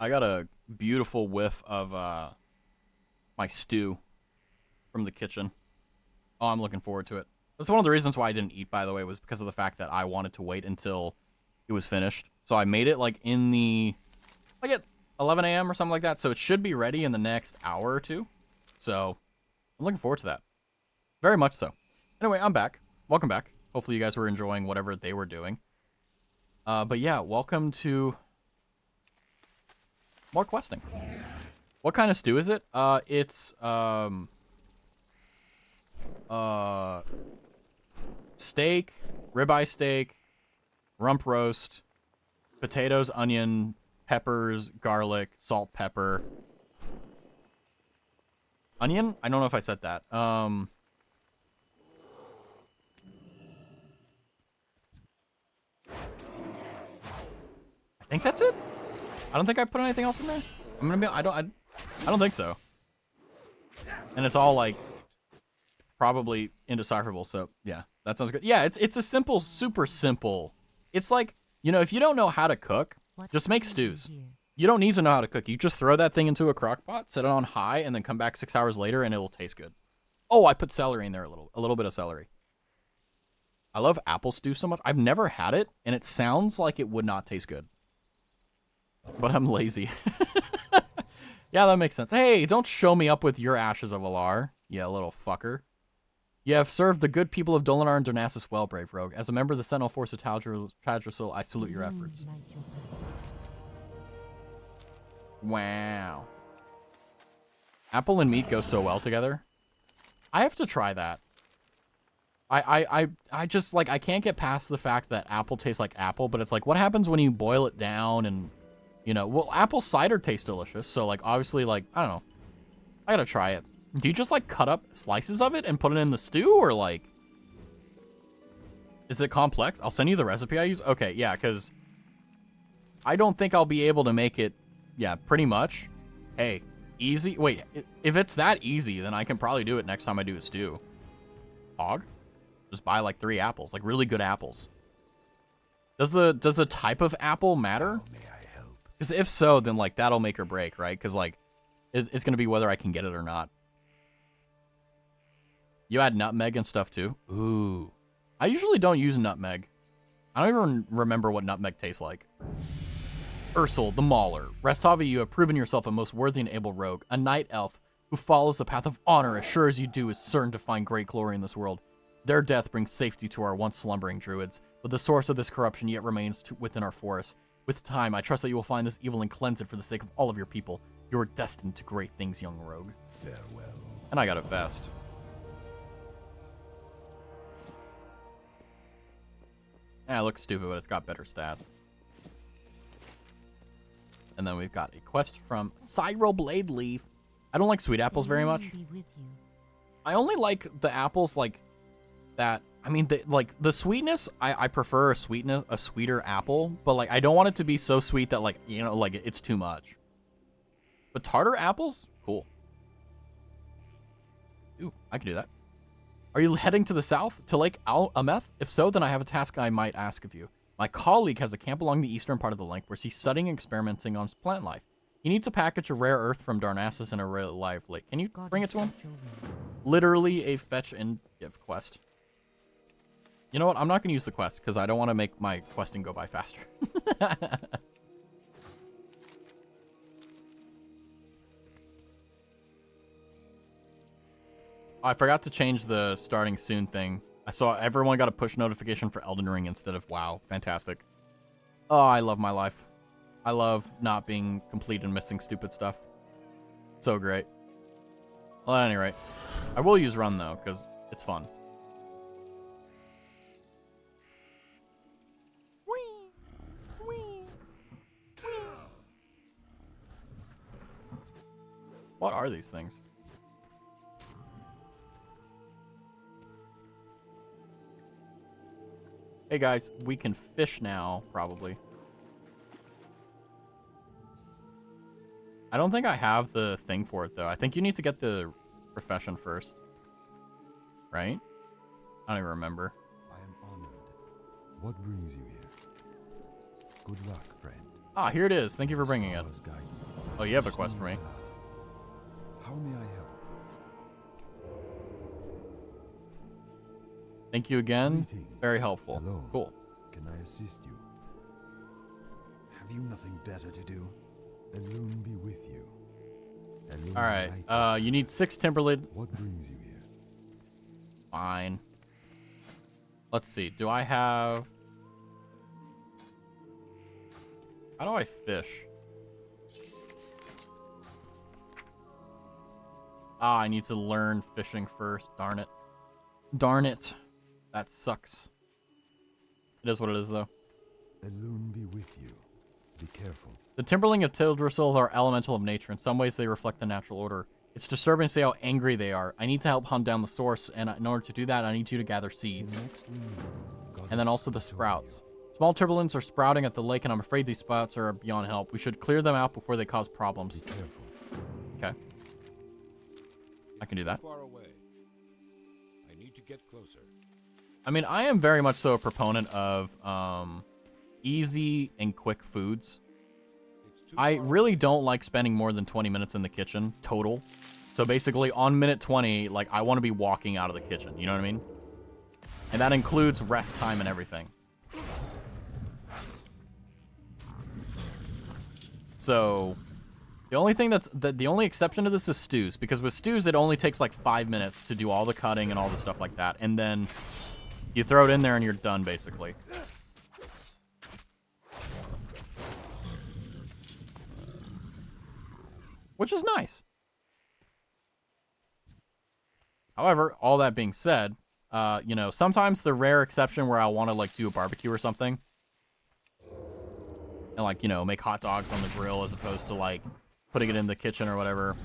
I got a beautiful whiff of my stew from the kitchen. Oh, I'm looking forward to it. That's one of the reasons why I didn't eat, by the way, was because of the fact that I wanted to wait until it was finished. So I made it like at 11 a.m. or something like that. So it should be ready in the next hour or two. So I'm looking forward to that. Very much so. Anyway, I'm back. Welcome back. Hopefully you guys were enjoying whatever they were doing. But yeah, welcome to more questing. What kind of stew is it? It's steak, ribeye steak, rump roast, potatoes, onion, peppers, garlic, salt, pepper. Onion? I don't know if I said that. I think that's it. I don't think I put anything else in there. I'm gonna be. I don't think so. And it's all like probably indecipherable. So yeah, that sounds good. Yeah, it's a simple, super simple. It's like, you know, if you don't know how to cook, just make stews. You don't need to know how to cook. You just throw that thing into a crock pot, set it on high, and then come back 6 hours later, and it'll taste good. Oh, I put celery in there a little bit of celery. I love apple stew so much. I've never had it, and it sounds like it would not taste good. But I'm lazy. Yeah, that makes sense. Hey, don't show me up with your ashes of Alar, you little fucker. You have served the good people of Dolinar and Darnassus well, brave rogue. As a member of the Sentinel Force of Tadrassil, I salute your efforts. Wow. Apple and meat go so well together. I have to try that. I just, like, I can't get past the fact that apple tastes like apple, but it's like, what happens when you boil it down and, you know, well, apple cider tastes delicious, so, like, obviously, like, I don't know. I gotta try it. Do you just, like, cut up slices of it and put it in the stew, or, like, is it complex? I'll send you the recipe I use. Okay, yeah, because I don't think I'll be able to make it. Yeah, pretty much. Hey, easy. Wait, if it's that easy, then I can probably do it next time I do a stew. Hog? Just buy like 3 apples, like really good apples. Does the type of apple matter? Because if so, then like that'll make or break, right? Because like it's gonna be whether I can get it or not. You add nutmeg and stuff too. Ooh, I usually don't use nutmeg. I don't even remember what nutmeg tastes like. Ursel, the Mauler. Restavi, you have proven yourself a most worthy and able rogue. A night elf who follows the path of honor as sure as you do is certain to find great glory in this world. Their death brings safety to our once slumbering druids, but the source of this corruption yet remains within our forests. With time, I trust that you will find this evil and cleanse it for the sake of all of your people. You are destined to great things, young rogue. Farewell. And I got a vest. Yeah, it looks stupid, but it's got better stats. And then we've got a quest from Cyril Blade Leaf. I don't like sweet apples very much. I only like the apples like that. I mean, like the sweetness, I prefer a sweeter apple, but like I don't want it to be so sweet that like, you know, like it's too much. But tartar apples, cool. Ooh, I can do that. Are you heading to the south to Lake Ameth? If so, then I have a task I might ask of you. My colleague has a camp along the eastern part of the lake where he's studying and experimenting on plant life. He needs a package of rare earth from Darnassus and a rare live lake. Can you bring it to him? Literally a fetch and give quest. You know what? I'm not going to use the quest because I don't want to make my questing go by faster. Oh, I forgot to change the starting soon thing. I saw everyone got a push notification for Elden Ring instead of WoW. Fantastic. Oh, I love my life. I love not being complete and missing stupid stuff. So great. Well, at any rate, I will use run though, because it's fun. What are these things? Hey guys, we can fish now, probably. I don't think I have the thing for it, though. I think you need to get the profession first. Right? I don't even remember. I am honored. What brings you here? Good luck, friend. Ah, here it is. Thank you for bringing it. Stars guide you. Oh, you have a quest for me. How may I help? Thank you again. Greetings. Very helpful. Hello. Cool. Can I assist you? Have you nothing better to do? Elune be with you. Elune All right. light you. You need 6 Timberlid. What brings you here? Fine. Let's see. Do I have... How do I fish? Ah, I need to learn fishing first. Darn it. Darn it. That sucks. It is what it is, though. Elune be with you. Be careful. The Timberling of Tildrassil are elemental of nature. In some ways, they reflect the natural order. It's disturbing to see how angry they are. I need to help hunt down the source, and in order to do that, I need you to gather seeds. Next we meet, And then also the sprouts. Small Timberlings are sprouting at the lake, and I'm afraid these sprouts are beyond help. We should clear them out before they cause problems. Be careful. Okay. I can do that. Far away. I need to get closer. I mean, I am very much so a proponent of easy and quick foods. I really don't like spending more than 20 minutes in the kitchen total. So basically on minute 20, like I want to be walking out of the kitchen, you know what I mean? And that includes rest time and everything. So the only thing the only exception to this is stews, because with stews it only takes like 5 minutes to do all the cutting and all the stuff like that, and then you throw it in there and you're done basically. Which is nice. However, all that being said, you know, sometimes the rare exception where I want to like do a barbecue or something, and like, you know, make hot dogs on the grill as opposed to like putting it in the kitchen or whatever,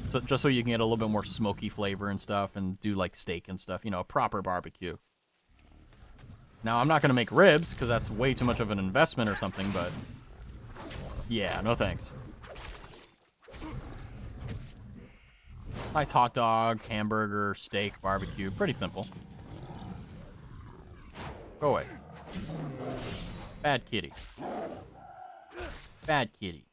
so just so you can get a little bit more smoky flavor and stuff, and do like steak and stuff, you know, a proper barbecue. Now, I'm not gonna make ribs because that's way too much of an investment or something, but yeah, no thanks. Nice hot dog, hamburger, steak, barbecue. Pretty simple. Go away. Bad kitty. Bad kitty.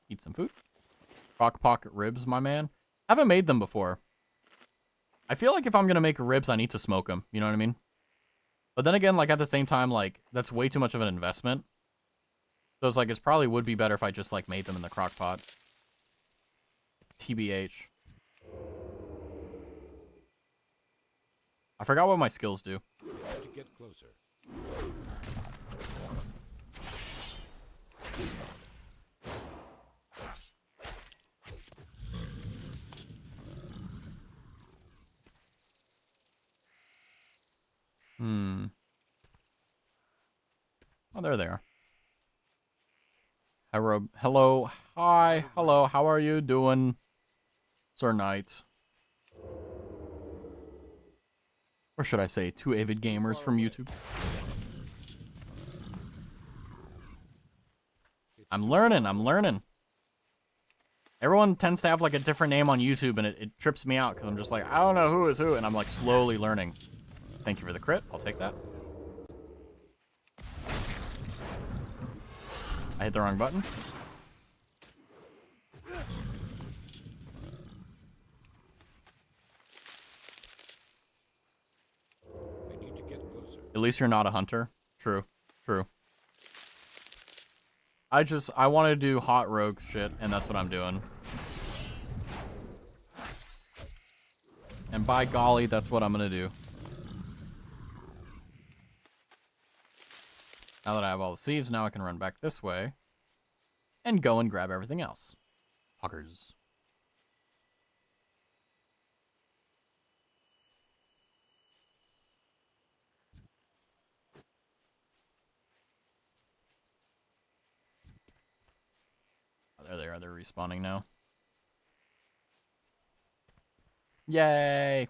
Eat some food. Crock pocket ribs, my man. Haven't made them before. I feel like if I'm going to make ribs, I need to smoke them. You know what I mean? But then again, like at the same time, like that's way too much of an investment. So it's like, it probably would be better if I just like made them in the crock pot. TBH. I forgot what my skills do. To get closer. Oh, there they are. Hello. Hi. Hello. How are you doing, Sir Knight? Or should I say, 2 avid gamers from YouTube? I'm learning. Everyone tends to have like a different name on YouTube, and it trips me out because I'm just like, I don't know who is who, and I'm like slowly learning. Thank you for the crit. I'll take that. I hit the wrong button. I need to get closer. At least you're not a hunter. True. I want to do hot rogue shit, and that's what I'm doing. And by golly, that's what I'm gonna do. Now that I have all the seeds, now I can run back this way and go and grab everything else. Huggers. Oh, there they are. They're respawning now. Yay!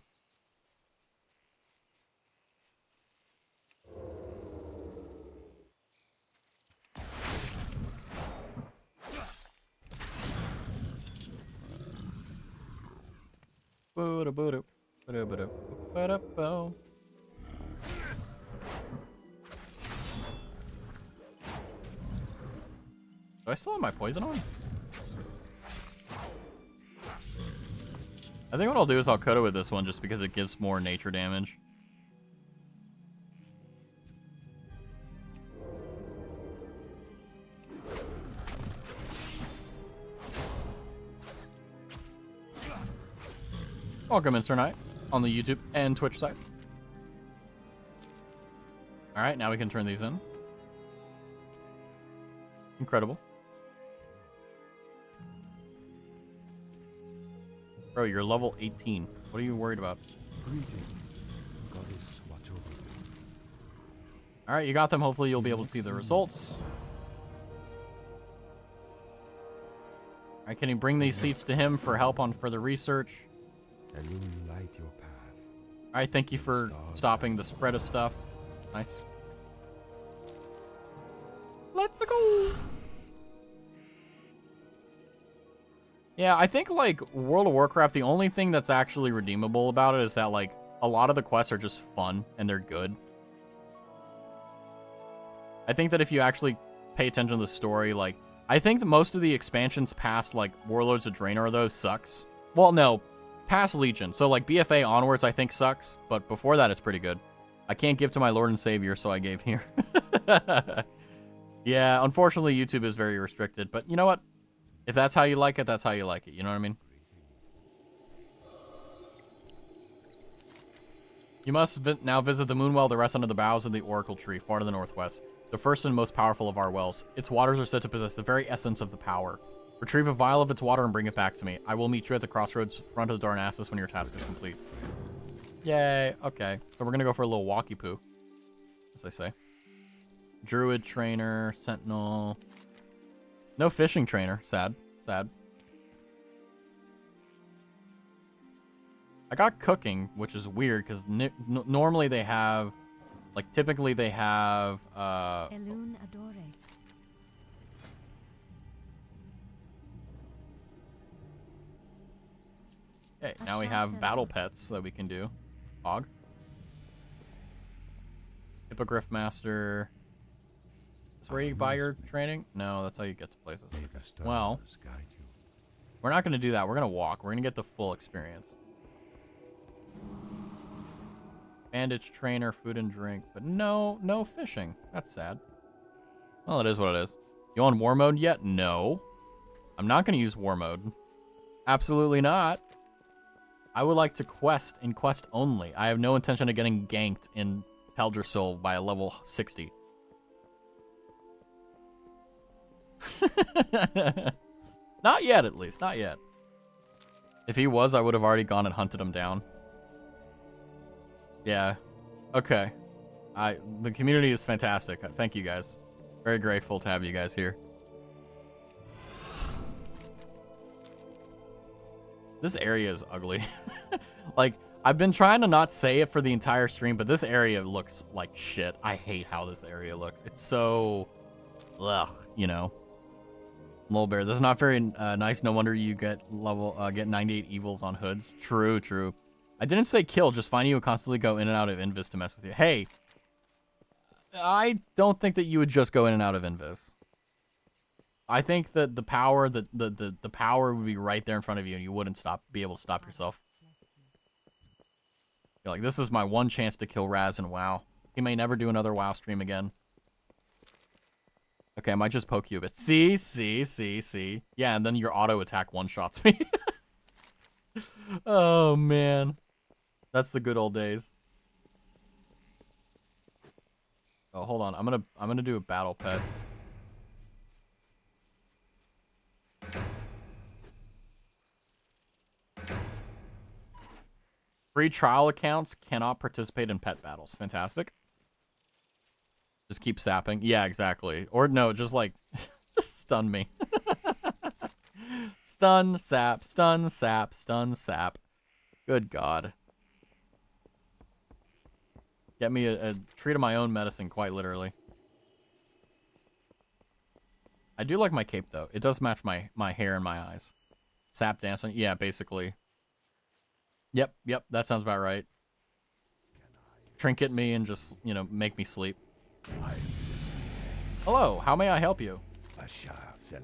Boo-da-boo-da. Ba-do-ba-do. Do I still have my poison on? I think what I'll do is I'll Kodo with this one just because it gives more nature damage. Welcome, Mr. Knight, on the YouTube and Twitch side. Alright, now we can turn these in. Incredible. Bro, you're level 18. What are you worried about? Greetings. Goddess, watch over you. Alright, you got them. Hopefully you'll be able to see the results. Alright, can you bring these seats to him for help on further research? Light your path. Alright, thank you for stopping the spread of stuff. Nice. Let's go! Yeah, I think, like, World of Warcraft, the only thing that's actually redeemable about it is that, like, a lot of the quests are just fun, and they're good. I think that if you actually pay attention to the story, like, I think that most of the expansions past, like, Warlords of Draenor, though, sucks. Well, no, past Legion. So, like, BFA onwards, I think, sucks, but before that, it's pretty good. I can't give to my Lord and Savior, so I gave here. Yeah, unfortunately, YouTube is very restricted, but you know what? If that's how you like it, that's how you like it. You know what I mean? You must now visit the Moonwell that rests under the boughs of the Oracle Tree, far to the northwest. The first and most powerful of our wells. Its waters are said to possess the very essence of the power. Retrieve a vial of its water and bring it back to me. I will meet you at the crossroads front of the Darnassus when your task is complete. Yay. Okay. So we're going to go for a little walkie poo, as I say. Druid trainer, sentinel. No fishing trainer. Sad. Sad. I got cooking, which is weird because normally they have, like, typically they have, Elune Adore. Okay, now we have battle pets that we can do. Hog. Hippogriff Master. Is this where you buy your training? No, that's how you get to places. Okay. Well, we're not going to do that. We're going to walk. We're going to get the full experience. Bandage trainer, food and drink. But no fishing. That's sad. Well, it is what it is. You on war mode yet? No. I'm not going to use war mode. Absolutely not. I would like to quest in quest only. I have no intention of getting ganked in Teldrassil by a level 60. Not yet, at least. Not yet. If he was, I would have already gone and hunted him down. Yeah. Okay. The community is fantastic. Thank you guys. Very grateful to have you guys here. This area is ugly. Like, I've been trying to not say it for the entire stream, but this area looks like shit. I hate how this area looks. It's so... ugh, you know. Lol Bear, this is not very nice. No wonder you get 98 evils on hoods. True, true. I didn't say kill, just find you would constantly go in and out of Invis to mess with you. Hey, I don't think that you would just go in and out of Invis. I think that the power the power would be right there in front of you and you wouldn't be able to stop yourself. You're like, this is my one chance to kill Raz and WoW. He may never do another WoW stream again. Okay, I might just poke you a bit. See. Yeah, and then your auto attack one-shots me. Oh, man. That's the good old days. Oh, hold on. I'm gonna do a battle pet. Free trial accounts cannot participate in pet battles. Fantastic. Just keep sapping. Yeah, exactly. Or no, just like, just stun me. Stun, sap, stun, sap, stun, sap. Good God. Get me a treat of my own medicine, quite literally. I do like my cape, though. It does match my hair and my eyes. Sap dancing. Yeah, basically. Yep, that sounds about right. Trinket me and just, you know, make me sleep. Hello, how may I help you?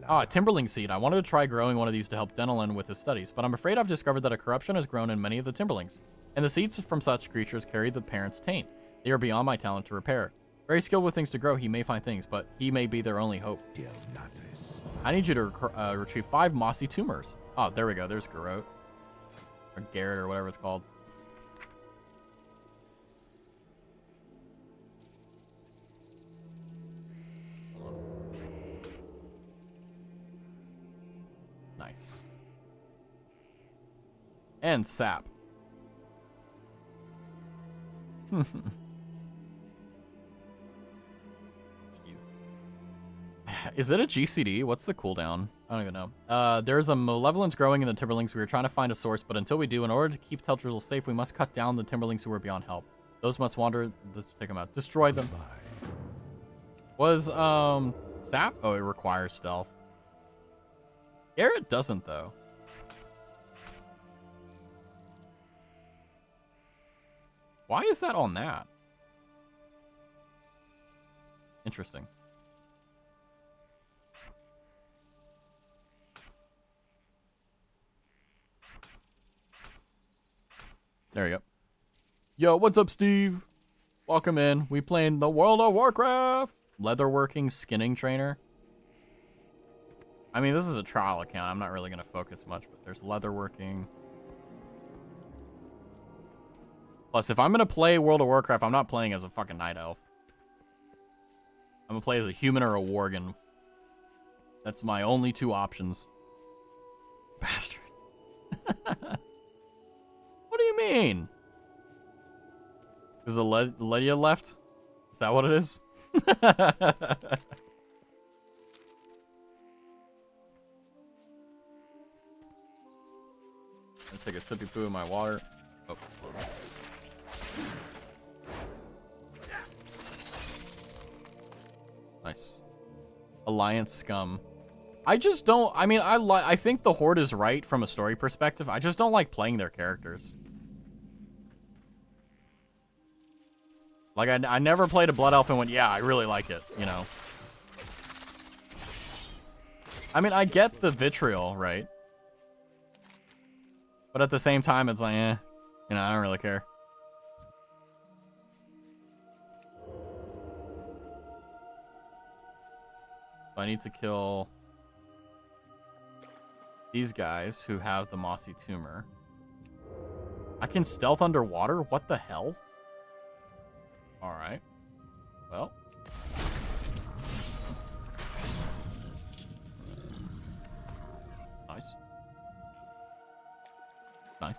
Ah, Timberling seed. I wanted to try growing one of these to help Denelin with his studies, but I'm afraid I've discovered that a corruption has grown in many of the Timberlings, and the seeds from such creatures carry the parent's taint. They are beyond my talent to repair. Very skilled with things to grow, he may find things, but he may be their only hope. I need you to retrieve 5 mossy tumors. Oh, there we go. There's Garrot. Or Garrett, or whatever it's called. Nice. And sap. Jeez. Is it a GCD? What's the cooldown? I don't even know. There's a malevolence growing in the Timberlings. We are trying to find a source, but until we do, in order to keep Teldrassil safe, we must cut down the Timberlings who are beyond help. Those must wander. Let's take them out. Destroy them. Was, sap? Oh, it requires stealth. Garrett doesn't, though. Why is that on that? Interesting. There you go. Yo, what's up, Steve? Welcome in. We playing the World of Warcraft. Leatherworking skinning trainer. I mean, this is a trial account. I'm not really going to focus much, but there's leatherworking. Plus, if I'm going to play World of Warcraft, I'm not playing as a fucking night elf. I'm going to play as a human or a worgen. That's my only 2 options. Bastard. What do you mean? Is the Ledia left? Is that what it is? Let's take a sippy poo of my water. Oh. Nice. Alliance scum. I just don't. I mean, I think the Horde is right from a story perspective. I just don't like playing their characters. Like, I never played a Blood Elf and went, yeah, I really like it, you know. I mean, I get the vitriol, right? But at the same time, it's like, eh. You know, I don't really care. So I need to kill these guys who have the mossy tumor. I can stealth underwater? What the hell? Alright. Well. Nice. Nice.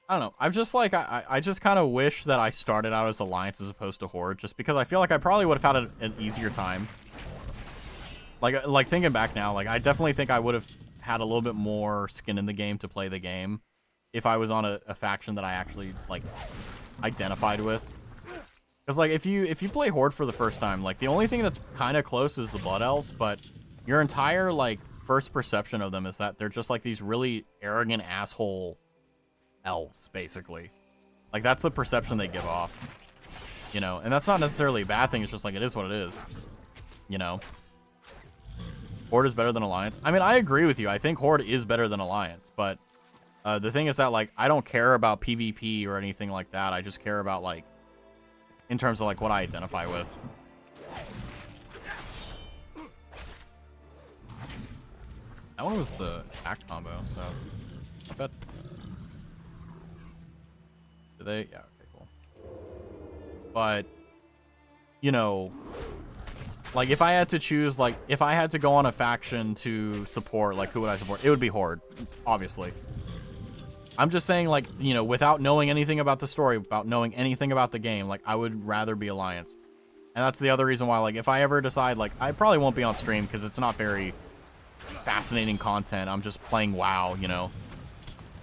I don't know. I've just like, I just kind of wish that I started out as Alliance as opposed to Horde, just because I feel like I probably would have had an easier time. Like thinking back now, like I definitely think I would have had a little bit more skin in the game to play the game if I was on a faction that I actually like identified with. Because like if you play Horde for the first time, like the only thing that's kind of close is the Blood Elves, but your entire like first perception of them is that they're just like these really arrogant asshole elves, basically. Like that's the perception they give off, you know. And that's not necessarily a bad thing. It's just like it is what it is, you know. Horde is better than Alliance. I mean, I agree with you. I think Horde is better than Alliance, but the thing is that, like, I don't care about PvP or anything like that. I just care about, like, in terms of, like, what I identify with. That one was the attack combo, so I bet. Do they? Yeah, okay, cool. But, you know, like, if I had to choose, like, if I had to go on a faction to support, like, who would I support? It would be Horde, obviously. I'm just saying, like, you know, without knowing anything about the story, without knowing anything about the game, like, I would rather be Alliance. And that's the other reason why, like, if I ever decide, like, I probably won't be on stream because it's not very fascinating content. I'm just playing WoW, you know.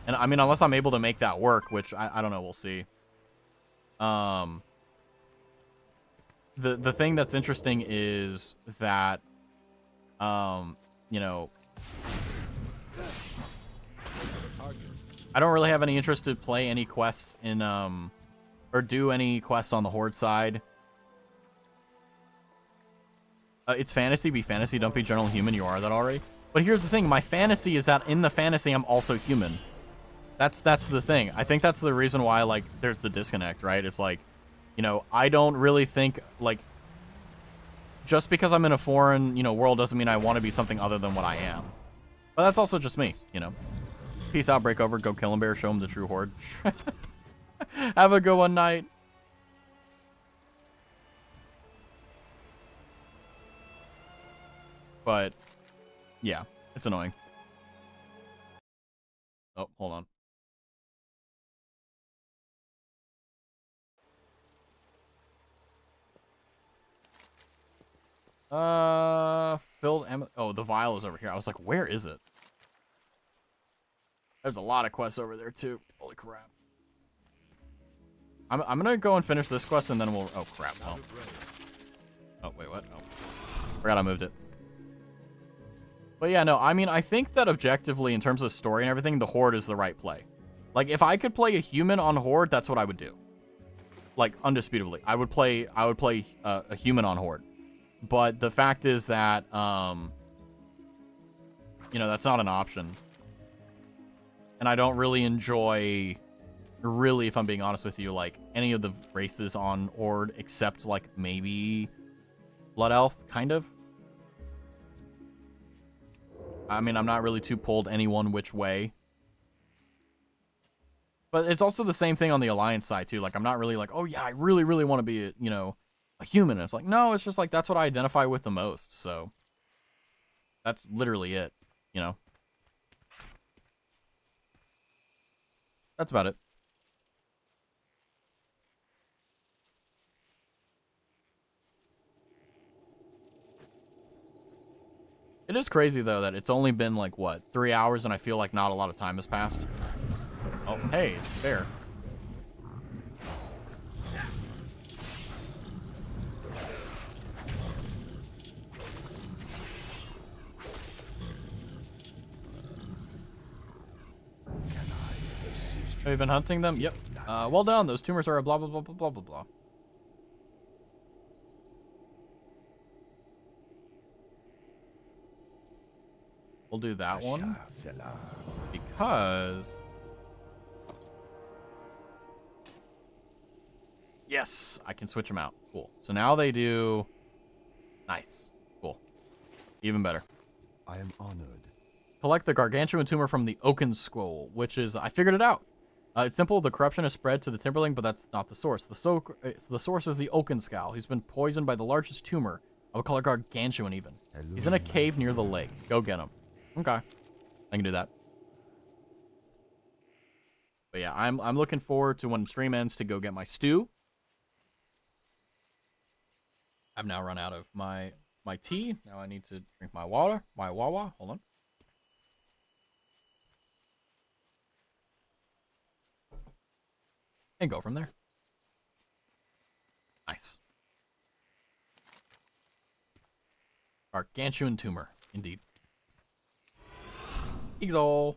And, I mean, unless I'm able to make that work, which I don't know, we'll see. The thing that's interesting is that, you know, target. I don't really have any interest to play any quests in, or do any quests on the Horde side. It's fantasy, be fantasy, don't be general human, you are that already. But here's the thing, my fantasy is that in the fantasy, I'm also human. That's the thing. I think that's the reason why, like, there's the disconnect, right? It's like, you know, I don't really think, like, just because I'm in a foreign, you know, world doesn't mean I want to be something other than what I am. But that's also just me, you know. Peace out, break over, go kill him, bear, show him the true Horde. Have a good one, night. But, yeah, it's annoying. Oh, hold on. Filled ammo. Oh, the vial is over here. I was like, where is it? There's a lot of quests over there too. Holy crap. I'm gonna go and finish this quest and then we'll. Oh crap! No. Oh wait, what? Oh, forgot I moved it. But yeah, no. I mean, I think that objectively, in terms of story and everything, the Horde is the right play. Like, if I could play a human on Horde, that's what I would do. Like, undisputably, I would play a human on Horde. But the fact is that, you know, that's not an option. And I don't really enjoy, really, if I'm being honest with you, like, any of the races on Horde except, like, maybe Blood Elf, kind of. I mean, I'm not really too pulled any one which way. But it's also the same thing on the Alliance side, too. Like, I'm not really like, oh, yeah, I really, really want to be, you know, a human. And it's like, no, it's just like, that's what I identify with the most. So that's literally it, you know. That's about it. It is crazy, though, that it's only been, like, what, 3 hours, and I feel like not a lot of time has passed. Oh, hey, it's fair. Have you been hunting them? Yep. Well done. Those tumors are a blah, blah, blah, blah, blah, blah, blah. We'll do that one. Because... yes, I can switch them out. Cool. So now they do... nice. Cool. Even better. I am honored. Collect the gargantuan tumor from the Oaken Skull, which is... I figured it out. It's simple. The corruption is spread to the Timberling, but that's not the source. The source is the Oaken Skull. He's been poisoned by the largest tumor. I would call it gargantuan even. He's in a cave near the lake. Go get him. Okay. I can do that. But yeah, I'm looking forward to when stream ends to go get my stew. I've now run out of my tea. Now I need to drink my water. My Wawa. Hold on. And go from there. Nice. Gargantuan tumor, indeed. Eagle.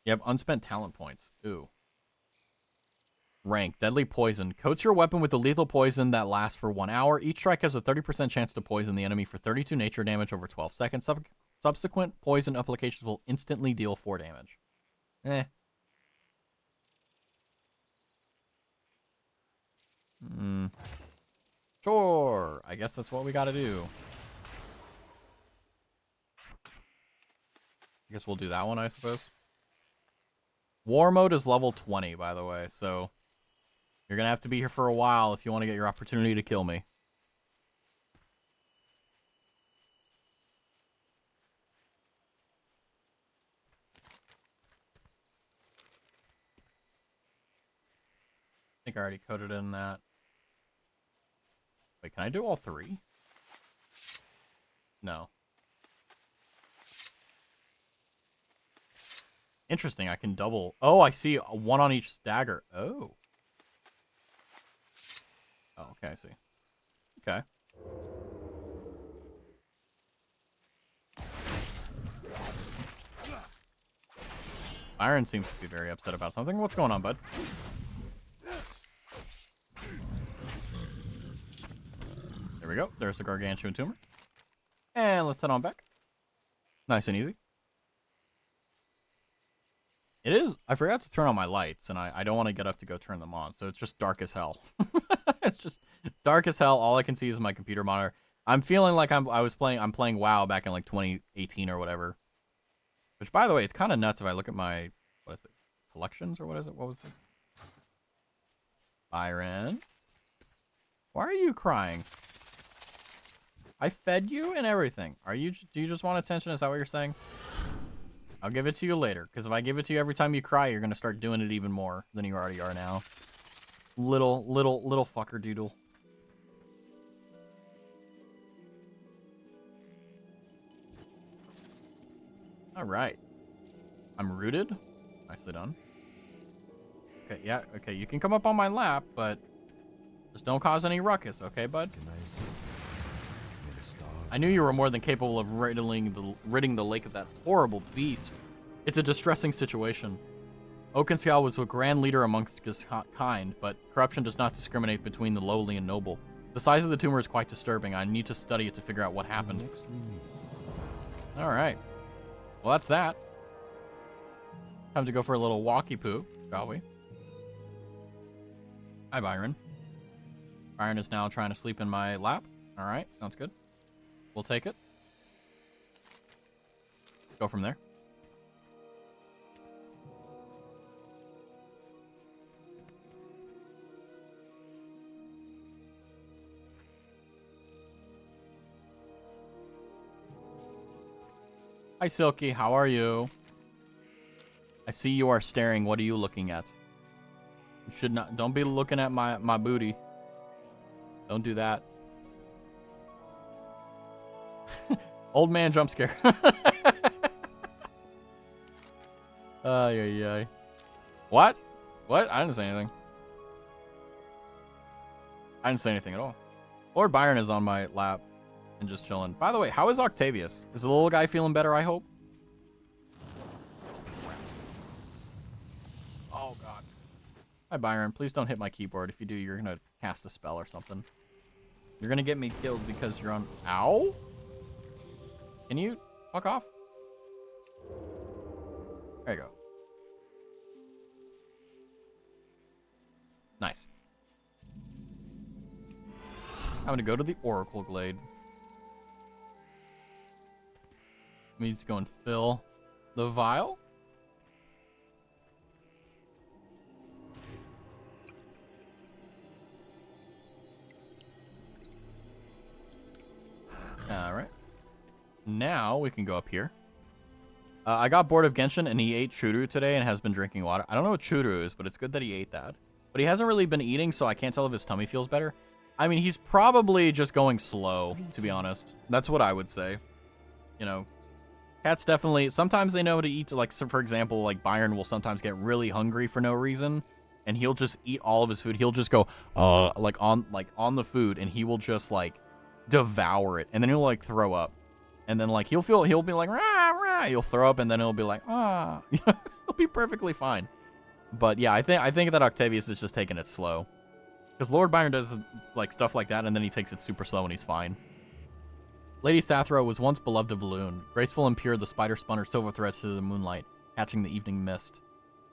You have unspent talent points. Ooh. Rank. Deadly poison. Coats your weapon with a lethal poison that lasts for 1 hour. Each strike has a 30% chance to poison the enemy for 32 nature damage over 12 seconds. Subsequent poison applications will instantly deal 4 damage. Eh. Sure. I guess that's what we gotta do. I guess we'll do that one, I suppose. War mode is level 20, by the way, so you're gonna have to be here for a while if you want to get your opportunity to kill me. I think I already coded in that. Wait, can I do all 3? No. Interesting, I can double. Oh, I see 1 on each stagger. Oh. Oh, okay, I see. Okay. Byron seems to be very upset about something. What's going on, bud? There we go. There's a gargantuan tumor. And let's head on back. Nice and easy. It is. I forgot to turn on my lights, and I don't want to get up to go turn them on, so it's just dark as hell. It's just dark as hell. All I can see is my computer monitor. I'm feeling like I'm playing WoW back in like 2018 or whatever. Which, by the way, it's kind of nuts if I look at my, what is it, collections or what is it? What was it? Byron? Why are you crying? I fed you and everything. Do you just want attention? Is that what you're saying? I'll give it to you later, because if I give it to you every time you cry, you're going to start doing it even more than you already are now. Little fucker doodle. All right. I'm rooted. Nicely done. Okay, yeah, okay, you can come up on my lap, but just don't cause any ruckus, okay, bud? Can I assist? May the stars I knew you were more than capable of ridding the lake of that horrible beast. It's a distressing situation. Oakenskal was a grand leader amongst his kind, but corruption does not discriminate between the lowly and noble. The size of the tumor is quite disturbing. I need to study it to figure out what happened. next we meet. All right. Well, that's that. Time to go for a little walkie poo, shall we? Hi, Byron. Byron is now trying to sleep in my lap. All right, sounds good. We'll take it. Go from there. Hi, Silky. How are you? I see you are staring. What are you looking at? You should not. Don't be looking at my booty. Don't do that. Old man jump scare. Ay, ay, ay. What? What? I didn't say anything. I didn't say anything at all. Lord Byron is on my lap and just chilling. By the way, how is Octavius? Is the little guy feeling better, I hope? Oh, God. Hi, Byron. Please don't hit my keyboard. If you do, you're going to cast a spell or something. You're going to get me killed because you're on... Ow? Can you fuck off? There you go. Nice. I'm going to go to the Oracle Glade. We need to go and fill the vial. All right. Now we can go up here. I got bored of Genshin and he ate churu today and has been drinking water. I don't know what churu is, but it's good that he ate that. But he hasn't really been eating, so I can't tell if his tummy feels better. I mean, he's probably just going slow, to be honest. That's what I would say. You know, cats definitely, sometimes they know how to eat. Like, so for example, like Byron will sometimes get really hungry for no reason, and he'll just eat all of his food. He'll just go, like on the food, and he will just like devour it, and then he'll like throw up, and then like he'll be like rah, rah. He'll throw up, and then he'll be like ah. He'll be perfectly fine. But yeah, I think that Octavius is just taking it slow, because Lord Byron does like stuff like that, and then he takes it super slow, and he's fine. Lady Sathra was once beloved of Loon. Graceful and pure, the spider spun her silver threads through the moonlight, catching the evening mist.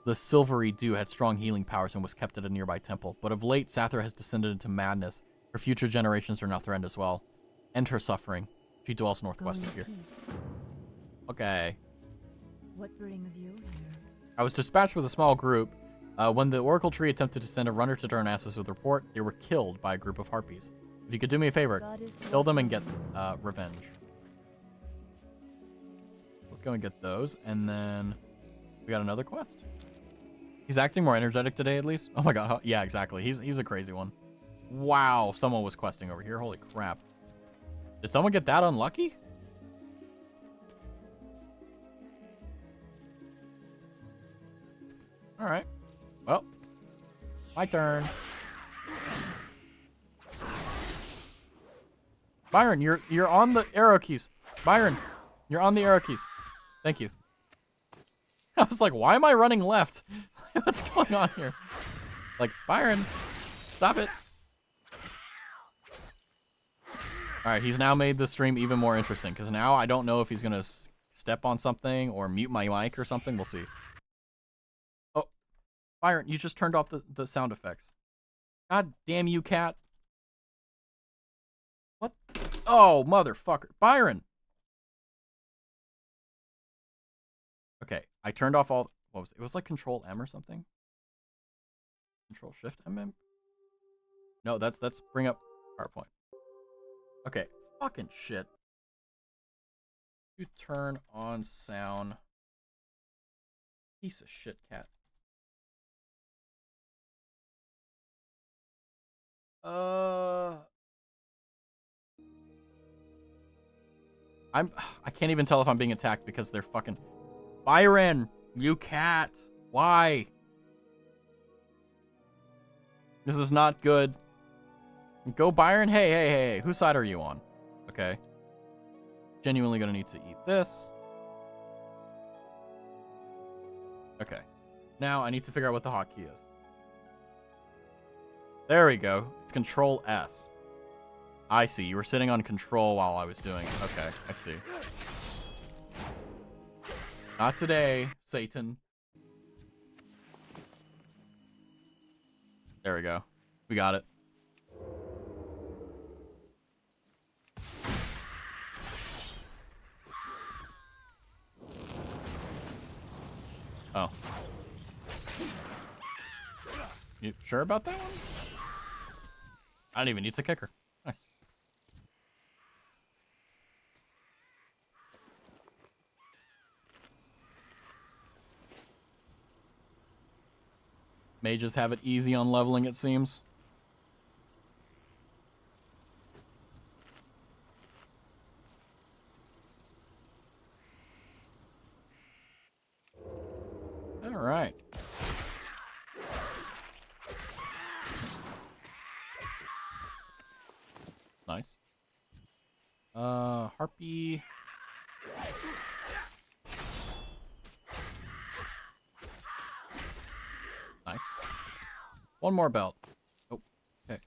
The silvery dew had strong healing powers and was kept at a nearby temple, but of late Sathra has descended into madness. Her future generations are now threatened as well. End her suffering. She dwells northwest of here. Okay. What brings you here? I was dispatched with a small group. When the Oracle Tree attempted to send a runner to Darnassus with a report, they were killed by a group of harpies. If you could do me a favor, kill them and get revenge. Let's go and get those, and then we got another quest. He's acting more energetic today, at least. Oh my god, yeah, exactly. He's a crazy one. Wow, someone was questing over here. Holy crap. Did someone get that unlucky? All right. Well, my turn. Byron, you're on the arrow keys. Byron, you're on the arrow keys. Thank you. I was like, why am I running left? What's going on here? Like, Byron, stop it. All right, he's now made the stream even more interesting because now I don't know if he's going to step on something or mute my mic or something. We'll see. Oh, Byron, you just turned off the sound effects. God damn you, cat. What? Oh, motherfucker. Byron. Okay, I turned off all... What was it? It was like Control M or something. Control Shift M. No, that's bring up PowerPoint. Okay, fucking shit. You turn on sound. Piece of shit, cat. I can't even tell if I'm being attacked because they're fucking... Byron, you cat. Why? This is not good. Go, Byron. Hey. Whose side are you on? Okay. Genuinely gonna need to eat this. Okay. Now I need to figure out what the hotkey is. There we go. It's Control S. I see. You were sitting on Control while I was doing it. Okay, I see. Not today, Satan. There we go. We got it. Oh. You sure about that one? I don't even need to kick her. Nice. Mages have it easy on leveling, it seems. All right. Nice. Harpy. Nice. One more belt. Oh, okay.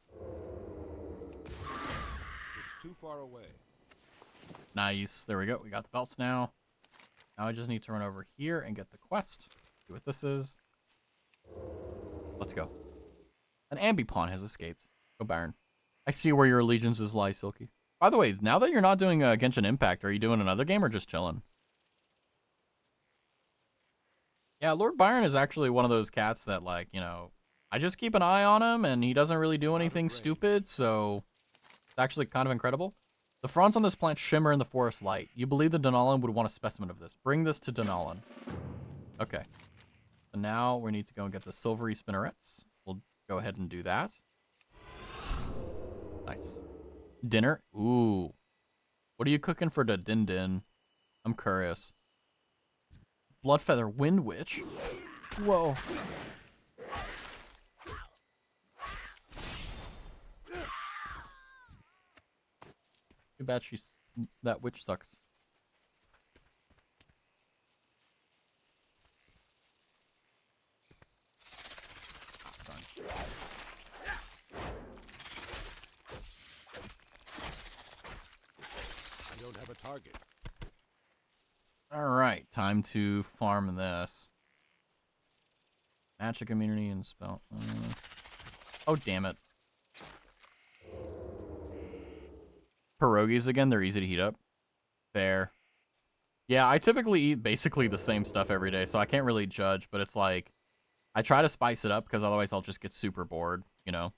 It's too far away. Nice. There we go. We got the belts now. Now I just need to run over here and get the quest. See what this is. Let's go. An ambi pawn has escaped. Go, Baron. I see where your allegiances lie, Silky. By the way, now that you're not doing Genshin Impact, are you doing another game or just chilling? Yeah, Lord Byron is actually one of those cats that, like, you know, I just keep an eye on him, and he doesn't really do anything stupid, so it's actually kind of incredible. The fronds on this plant shimmer in the forest light. You believe the Denalan would want a specimen of this. Bring this to Denalan. Okay. So now we need to go and get the silvery spinnerets. We'll go ahead and do that. Nice. Dinner? Ooh. What are you cooking for the din-din? I'm curious. Bloodfeather Wind Witch? Whoa. Too bad that witch sucks. I don't have a target. Alright, time to farm this. Magic immunity and spell. Oh, damn it. Pierogies again, they're easy to heat up. Fair. Yeah, I typically eat basically the same stuff every day, so I can't really judge, but it's like, I try to spice it up because otherwise I'll just get super bored, you know?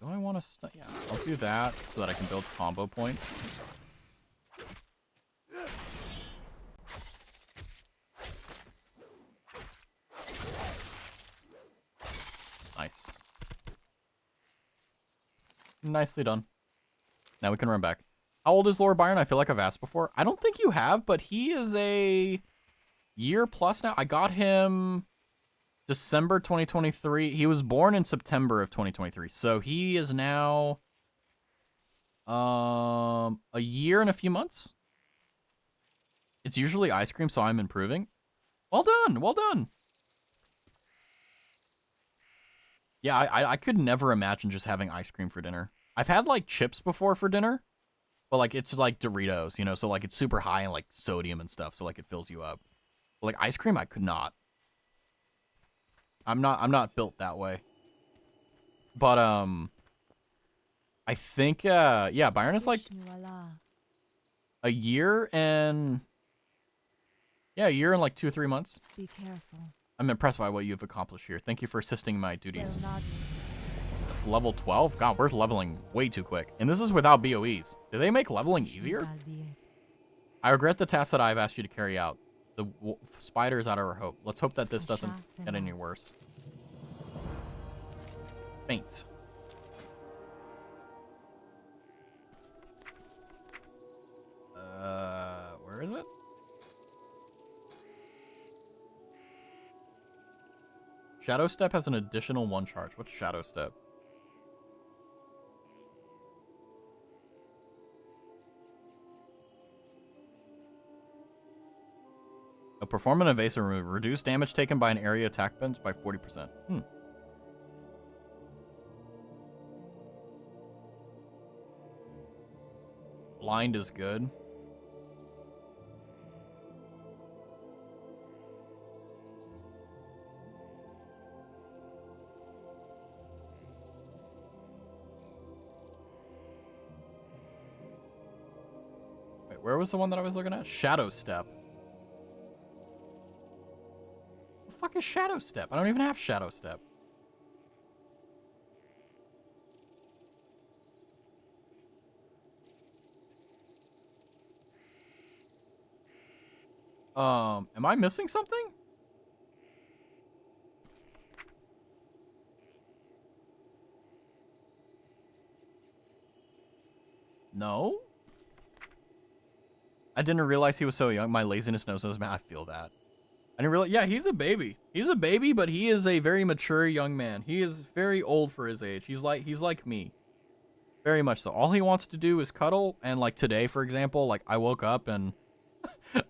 Do I want to... Yeah, I'll do that so that I can build combo points. Nice. Nicely done. Now we can run back. How old is Lord Byron? I feel like I've asked before. I don't think you have, but he is a year plus now. I got him December 2023. He was born in September of 2023. So he is now a year and a few months. It's usually ice cream, so I'm improving. Well done, well done. Yeah, I could never imagine just having ice cream for dinner. I've had like chips before for dinner, but like it's like Doritos, you know, so like it's super high in like sodium and stuff, so like it fills you up. But like ice cream, I could not. I'm not built that way. But I think yeah, Byron is like a year and like 2 or 3 months. Be careful. I'm impressed by what you've accomplished here. Thank you for assisting my duties. They'll nod you. That's level 12? God, we're leveling way too quick. And this is without BOEs. Do they make leveling easier? I regret the task that I've asked you to carry out. The spider is out of our hope. Let's hope that this doesn't get any worse. Faint. Where is it? Shadow Step has an additional 1 charge. What's Shadow Step? Perform an evasive move. Reduce damage taken by an area attack bench by 40%. Blind is good. Wait, where was the one that I was looking at? Shadow Step. What the fuck is Shadow Step? I don't even have Shadow Step. Am I missing something? No? I didn't realize he was so young. My laziness knows those, man. I feel that. I didn't realize. Yeah, he's a baby. He's a baby, but he is a very mature young man. He is very old for his age. He's like me. Very much so. All he wants to do is cuddle. And like today, for example, like I woke up and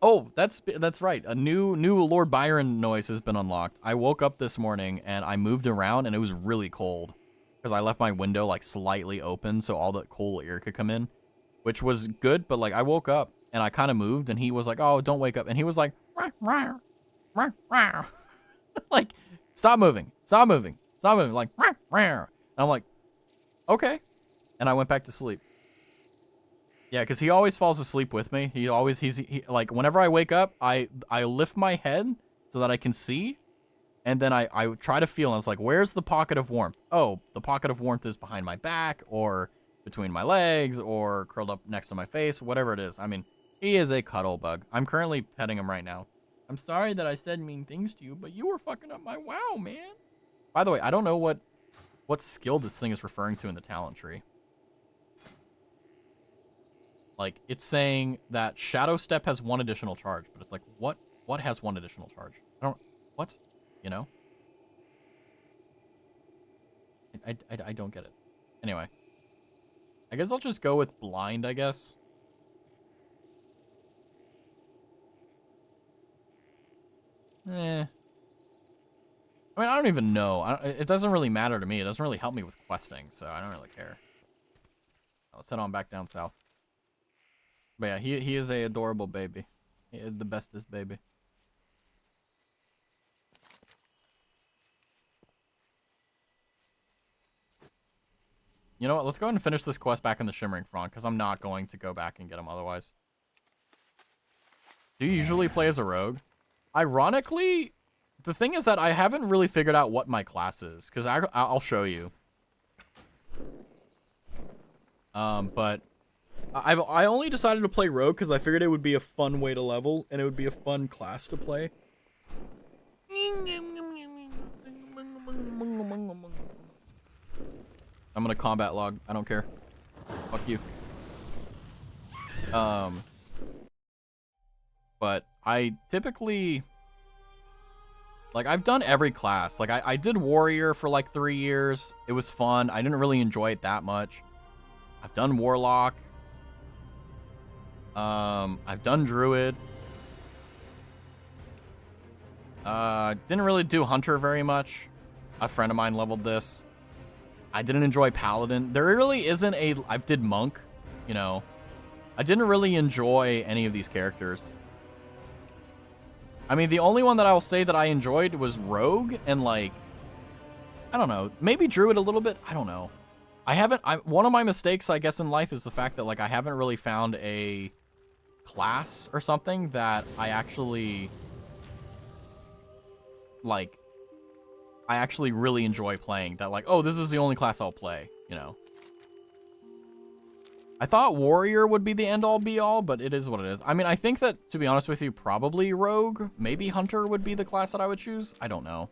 oh, that's right. A new Lord Byron noise has been unlocked. I woke up this morning and I moved around and it was really cold because I left my window like slightly open so all the cool air could come in, which was good. But like I woke up and I kind of moved and he was like, "Oh, don't wake up." And he was like, "Rah, rah, rah, rah." Like, stop moving, stop moving, stop moving. Like, "Rah, rah." And I'm like, okay. And I went back to sleep. Yeah, because he always falls asleep with me. He like, whenever I wake up, I lift my head so that I can see. And then I try to feel, and it's like, where's the pocket of warmth? Oh, the pocket of warmth is behind my back, or between my legs, or curled up next to my face, whatever it is. I mean, he is a cuddle bug. I'm currently petting him right now. I'm sorry that I said mean things to you, but you were fucking up my wow, man. By the way, I don't know what skill this thing is referring to in the talent tree. Like, it's saying that Shadow Step has 1 additional charge, but it's like, what has 1 additional charge? What? You know? I don't get it. Anyway. I guess I'll just go with blind, I guess. I mean, I don't even know. It doesn't really matter to me. It doesn't really help me with questing, so I don't really care. Let's head on back down south. But yeah, he is a adorable baby. He is the bestest baby. You know what? Let's go ahead and finish this quest back in the Shimmering Front, because I'm not going to go back and get him otherwise. Do you usually play as a rogue? Ironically, the thing is that I haven't really figured out what my class is, because I'll show you. But I only decided to play rogue because I figured it would be a fun way to level, and it would be a fun class to play. I'm gonna combat log. I don't care. Fuck you. But I typically, like, I've done every class. Like, I did warrior for like 3 years. It was fun. I didn't really enjoy it that much. I've done warlock. I've done druid. Didn't really do Hunter very much. A friend of mine leveled this. I didn't enjoy Paladin. There really isn't a... I did Monk, you know. I didn't really enjoy any of these characters. I mean, the only one that I will say that I enjoyed was Rogue and, like... I don't know. Maybe Druid a little bit. I don't know. One of my mistakes, I guess, in life is the fact that, like, I haven't really found a class or something that I actually... like... I actually really enjoy playing. That, like, oh, this is the only class I'll play, you know. I thought Warrior would be the end-all, be-all, but it is what it is. I mean, I think that, to be honest with you, probably Rogue, maybe Hunter would be the class that I would choose. I don't know.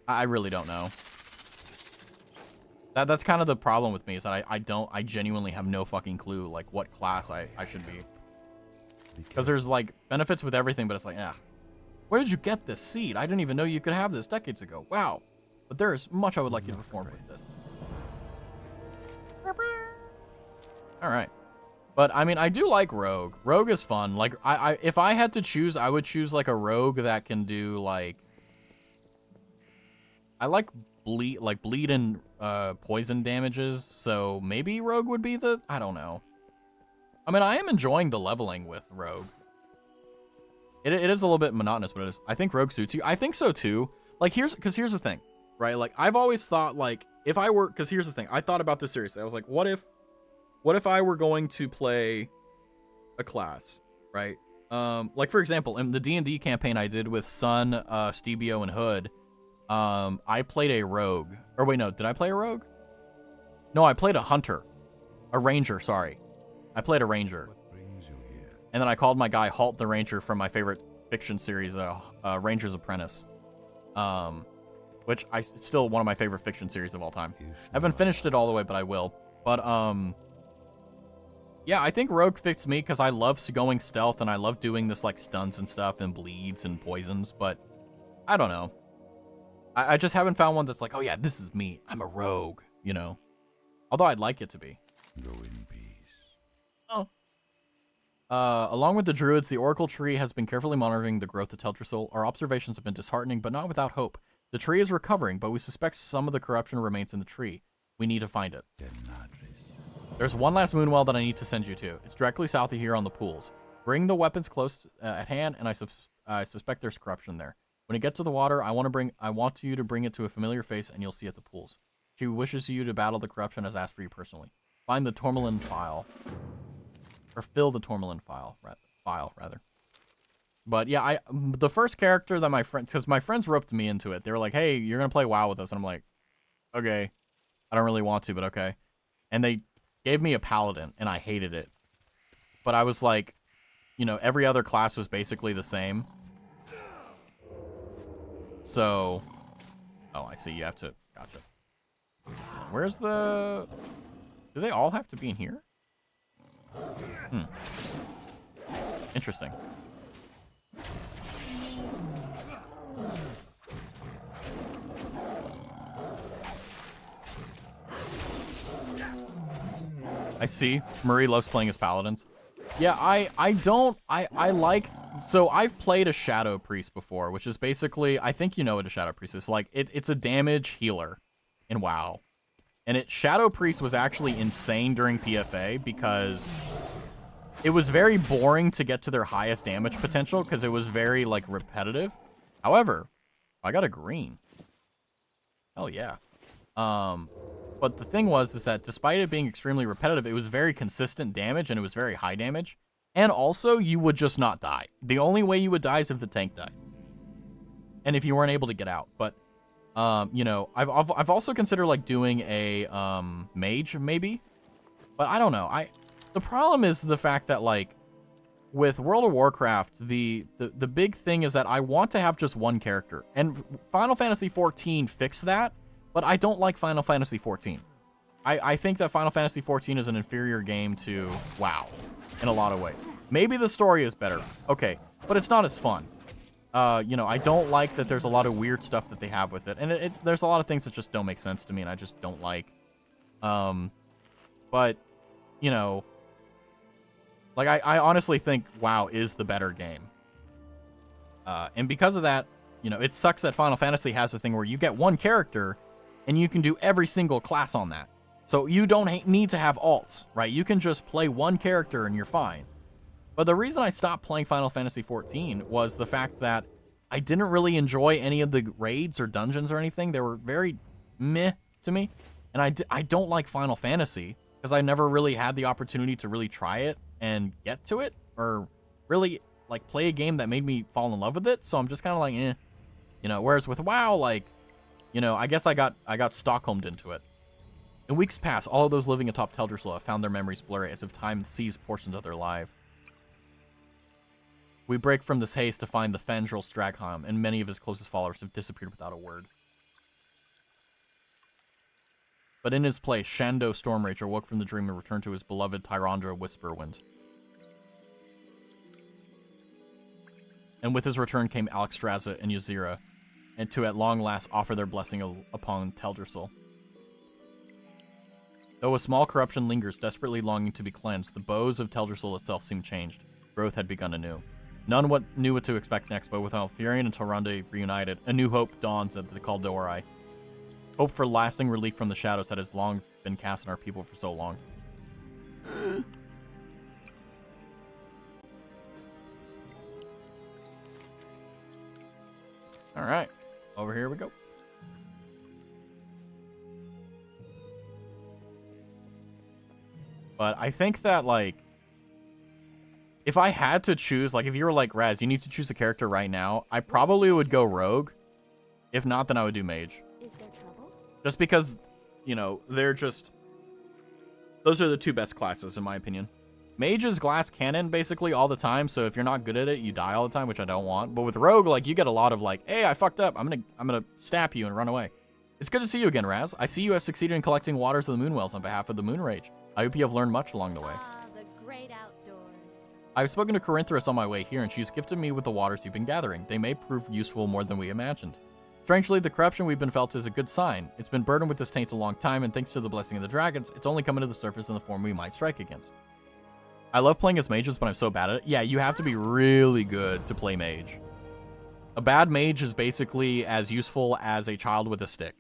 I really don't know. That's kind of the problem with me, is that I genuinely have no fucking clue, like, what class I should be. Because there's, like, benefits with everything, but it's like, where did you get this seed? I didn't even know you could have this decades ago. Wow. But there is much I would like you to perform with this. Alright. But, I mean, I do like Rogue. Rogue is fun. Like, if I had to choose, I would choose, like, a Rogue that can do, like... I like bleed and poison damages, so maybe Rogue would be the... I don't know. I mean, I am enjoying the leveling with Rogue. It is a little bit monotonous, but it is. I think Rogue suits you. I think so, too. Like, here's the thing, right? Like, I've always thought, like, if I were... Because here's the thing. I thought about this seriously. I was like, what if I were going to play a class, right? Like, for example, in the D&D campaign I did with Sun, Stebio, and Hood, I played a rogue. Or wait, no, did I play a rogue? No, I played a hunter. A ranger, sorry. I played a ranger. And then I called my guy Halt the Ranger from my favorite fiction series, Ranger's Apprentice. Which it's still one of my favorite fiction series of all time. I haven't finished it all the way, but I will. But, yeah, I think Rogue fits me because I love going stealth and I love doing this, like, stunts and stuff and bleeds and poisons, but I don't know. I just haven't found one that's like, oh yeah, this is me. I'm a rogue, you know? Although I'd like it to be. Go in peace. Oh. Along with the druids, the Oracle Tree has been carefully monitoring the growth of Teldrassil. Our observations have been disheartening, but not without hope. The tree is recovering, but we suspect some of the corruption remains in the tree. We need to find it. There's one last moonwell that I need to send you to. It's directly south of here on the pools. Bring the weapons close at hand, and I suspect there's corruption there. When you get to the water, I want you to bring it to a familiar face, and you'll see at the pools. She wishes you to battle the corruption as asked for you personally. Find the Tourmaline file. Or fill the Tourmaline file, rather. But yeah, the first character that my friends, because my friends roped me into it. They were like, hey, you're going to play WoW with us. And I'm like, okay. I don't really want to, but okay. And they gave me a paladin, and I hated it. But I was like, you know, every other class was basically the same. So, oh, I see. You have to, gotcha. Where's the, do they all have to be in here? Interesting. I see. Murray loves playing as paladins. Yeah, I like... So I've played a Shadow Priest before, which is basically... I think you know what a Shadow Priest is. Like, it's a damage healer in WoW. And Shadow Priest was actually insane during PFA because it was very boring to get to their highest damage potential because it was very, like, repetitive. However, I got a green. Hell yeah. But the thing is that despite it being extremely repetitive, it was very consistent damage and it was very high damage. And also, you would just not die. The only way you would die is if the tank died. And if you weren't able to get out. But, you know, I've also considered, like, doing a mage, maybe. But I don't know. The problem is the fact that, like, with World of Warcraft, the big thing is that I want to have just one character. And Final Fantasy XIV fixed that. But I don't like Final Fantasy XIV. I think that Final Fantasy XIV is an inferior game to WoW in a lot of ways. Maybe the story is better. Okay, but it's not as fun. You know, I don't like that there's a lot of weird stuff that they have with it. And there's a lot of things that just don't make sense to me and I just don't like. But, you know, like I honestly think WoW is the better game. And because of that, You know, it sucks that Final Fantasy has a thing where you get one character and you can do every single class on that. So you don't need to have alts, right? You can just play one character and you're fine. But the reason I stopped playing Final Fantasy XIV was the fact that I didn't really enjoy any of the raids or dungeons or anything. They were very meh to me. And I don't like Final Fantasy because I never really had the opportunity to really try it and get to it or really like play a game that made me fall in love with it. So I'm just kind of like, eh. You know, whereas with WoW, like, you know, I guess I got Stockholmed into it. In weeks past, all of those living atop Teldrassil have found their memories blurry as if time seized portions of their life. We break from this haze to find the Fandral Stragham, and many of his closest followers have disappeared without a word. But in his place, Shando Stormrage awoke from the dream and returned to his beloved Tyrandra Whisperwind. And with his return came Alexstrasza and Ysera, and to at long last offer their blessing upon Teldrassil. Though a small corruption lingers, desperately longing to be cleansed, the bows of Teldrassil itself seemed changed. Growth had begun anew. None knew what to expect next, but with Alfurion and Tyrande reunited, a new hope dawns at the Kaldorei. Hope for lasting relief from the shadows that has long been cast on our people for so long. Alright, over here we go. But I think that, like, if I had to choose, like, if you were like, Raz, you need to choose a character right now, I probably would go Rogue. If not, then I would do Mage. Is there trouble? Just because, you know, they're just... Those are the two best classes, in my opinion. Mage is glass cannon, basically, all the time, so if you're not good at it, you die all the time, which I don't want. But with Rogue, like, you get a lot of, like, hey, I fucked up, I'm gonna snap you and run away. It's good to see you again, Raz. I see you have succeeded in collecting waters of the Moonwells on behalf of the Moonrage. I hope you have learned much along the way. Ah, the great outdoors. I've spoken to Corinthus on my way here, and she's gifted me with the waters you've been gathering. They may prove useful more than we imagined. Strangely, the corruption we've been felt is a good sign. It's been burdened with this taint a long time, and thanks to the blessing of the dragons, it's only coming to the surface in the form we might strike against. I love playing as mages, but I'm so bad at it. Yeah, you have to be really good to play mage. A bad mage is basically as useful as a child with a stick.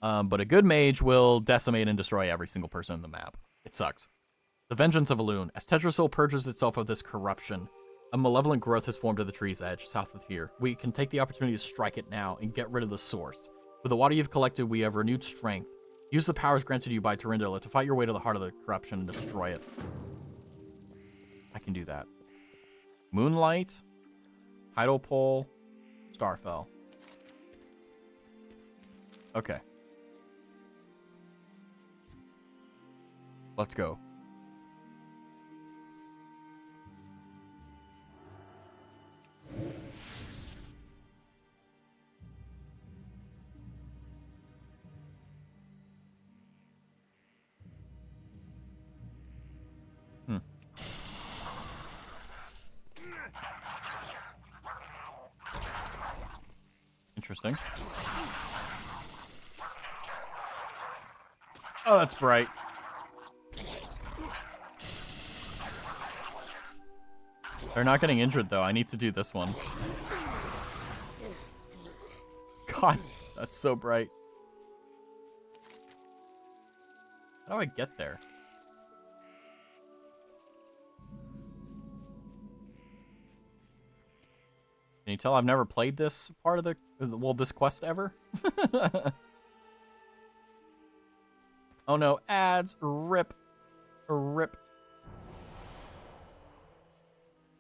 But a good mage will decimate and destroy every single person on the map. It sucks. The vengeance of Elune. As Teldrassil purges itself of this corruption, a malevolent growth has formed at the tree's edge, south of here. We can take the opportunity to strike it now and get rid of the source. With the water you've collected, we have renewed strength. Use the powers granted you by Tyrandila to fight your way to the heart of the corruption and destroy it. I can do that. Moonlight, Tidal Pole, Starfell. Okay. Let's go. Interesting. Oh, that's bright. They're not getting injured, though. I need to do this one. God, that's so bright. How do I get there? Can you tell I've never played this part of the... Well, this quest ever? Oh no, ads. Rip. Rip.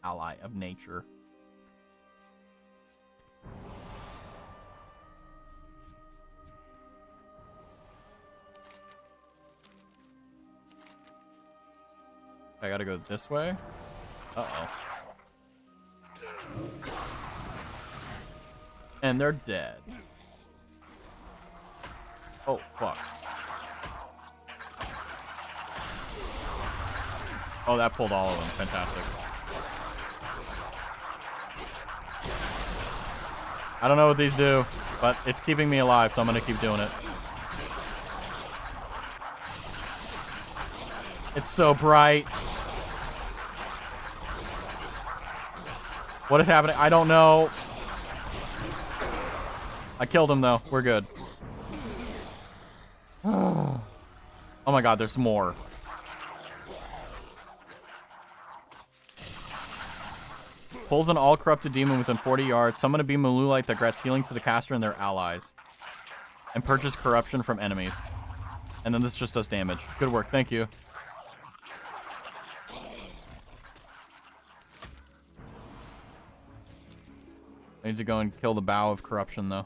Ally of nature. I gotta go this way? Uh-oh. And they're dead. Oh, fuck. Oh, that pulled all of them. Fantastic. I don't know what these do, but it's keeping me alive, so I'm gonna keep doing it. It's so bright. What is happening? I don't know. I killed him, though. We're good. Oh my god, there's more. Pulls an all-corrupted demon within 40 yards. Summon a beam of blue light that grants healing to the caster and their allies. And purchase corruption from enemies. And then this just does damage. Good work, thank you. I need to go and kill the bow of corruption, though.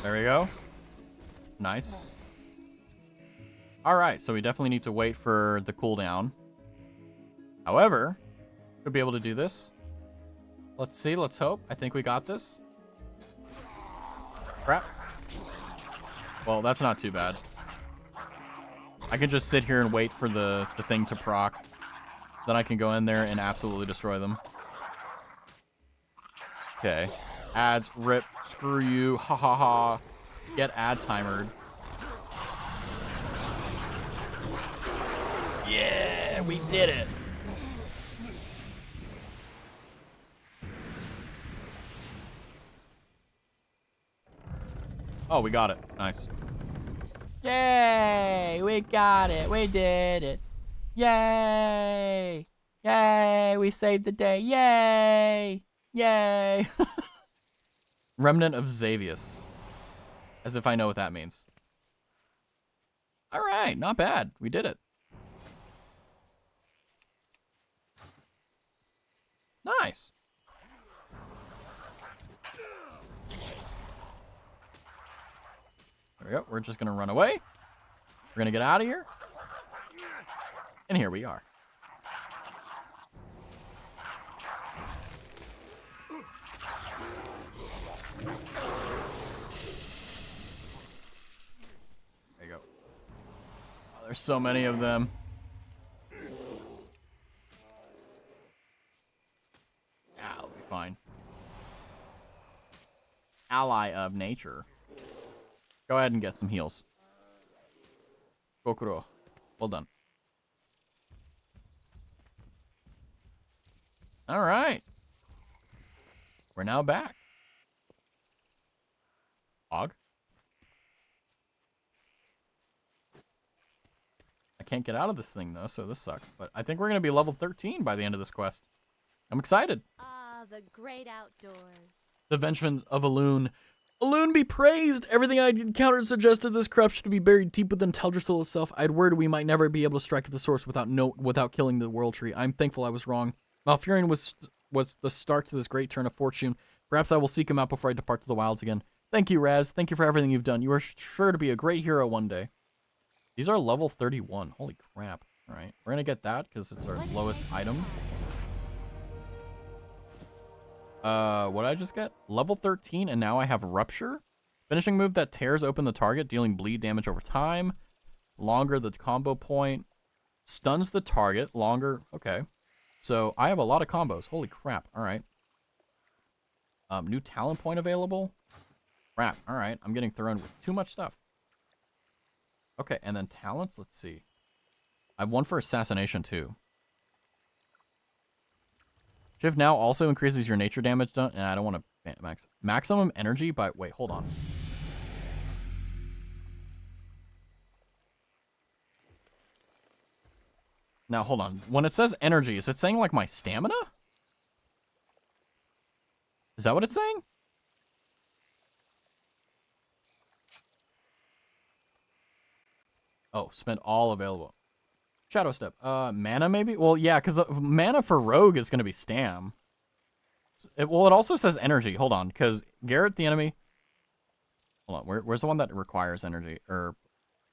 There we go. Nice. Alright, so we definitely need to wait for the cooldown. However, could be able to do this. Let's see, let's hope. I think we got this. Crap. Well, that's not too bad. I can just sit here and wait for the thing to proc. Then I can go in there and absolutely destroy them. Okay. Ads, rip, screw you, ha ha ha. Get ad timered. Yeah, we did it. Oh, we got it. Nice. Yay! We got it. We did it. Yay! Yay! We saved the day. Yay! Yay! Remnant of Xavius. As if I know what that means. All right, not bad. We did it. Nice. There we go. We're just going to run away. We're going to get out of here. And here we are. There you go. Oh, there's so many of them. I'll be fine. Ally of nature. Go ahead and get some heals. Gokuro. Well done. All right. We're now back. Og. I can't get out of this thing, though, so this sucks. But I think we're going to be level 13 by the end of this quest. I'm excited. Ah, the great outdoors. The vengeance of Elune. Elune be praised! Everything I encountered suggested this corruption to be buried deep within Teldrassil itself. I'd worried we might never be able to strike at the source without killing the World Tree. I'm thankful I was wrong. Malfurion was the start to this great turn of fortune. Perhaps I will seek him out before I depart to the wilds again. Thank you, Raz. Thank you for everything you've done. You are sure to be a great hero one day. These are level 31. Holy crap. All right, we're going to get that because it's our lowest item. What did I just get? Level 13, and now I have Rupture. Finishing move that tears open the target, dealing bleed damage over time. Longer the combo point. Stuns the target. Longer. Okay. So I have a lot of combos. Holy crap. All right. New talent point available. Crap. All right. I'm getting thrown with too much stuff. Okay, and then talents. Let's see. I have one for assassination too. Shift now also increases your nature damage done. Nah, I don't want to maximum energy by. Wait, hold on. Now hold on. When it says energy, is it saying like my stamina? Is that what it's saying? Oh, spend all available. Shadow Step. Mana maybe? Well, yeah, because mana for Rogue is going to be Stam. It also says energy. Hold on, because Garrett the enemy... Hold on, where's the one that requires energy? Or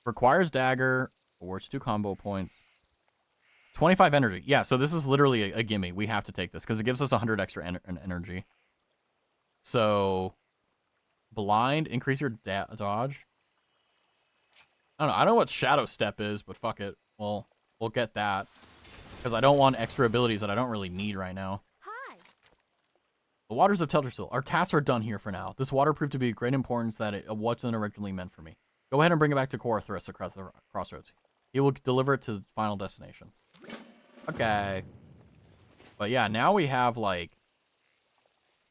requires dagger, awards 2 combo points. 25 energy. Yeah, so this is literally a gimme. We have to take this, because it gives us 100 extra energy. So, blind, increase your dodge. I don't know what Shadow Step is, but fuck it. Well, we'll get that. Because I don't want extra abilities that I don't really need right now. Hi. The waters of Teldrassil. Our tasks are done here for now. This water proved to be of great importance that it wasn't originally meant for me. Go ahead and bring it back to Corathris across the crossroads. He will deliver it to the final destination. Okay. But yeah, now we have, like,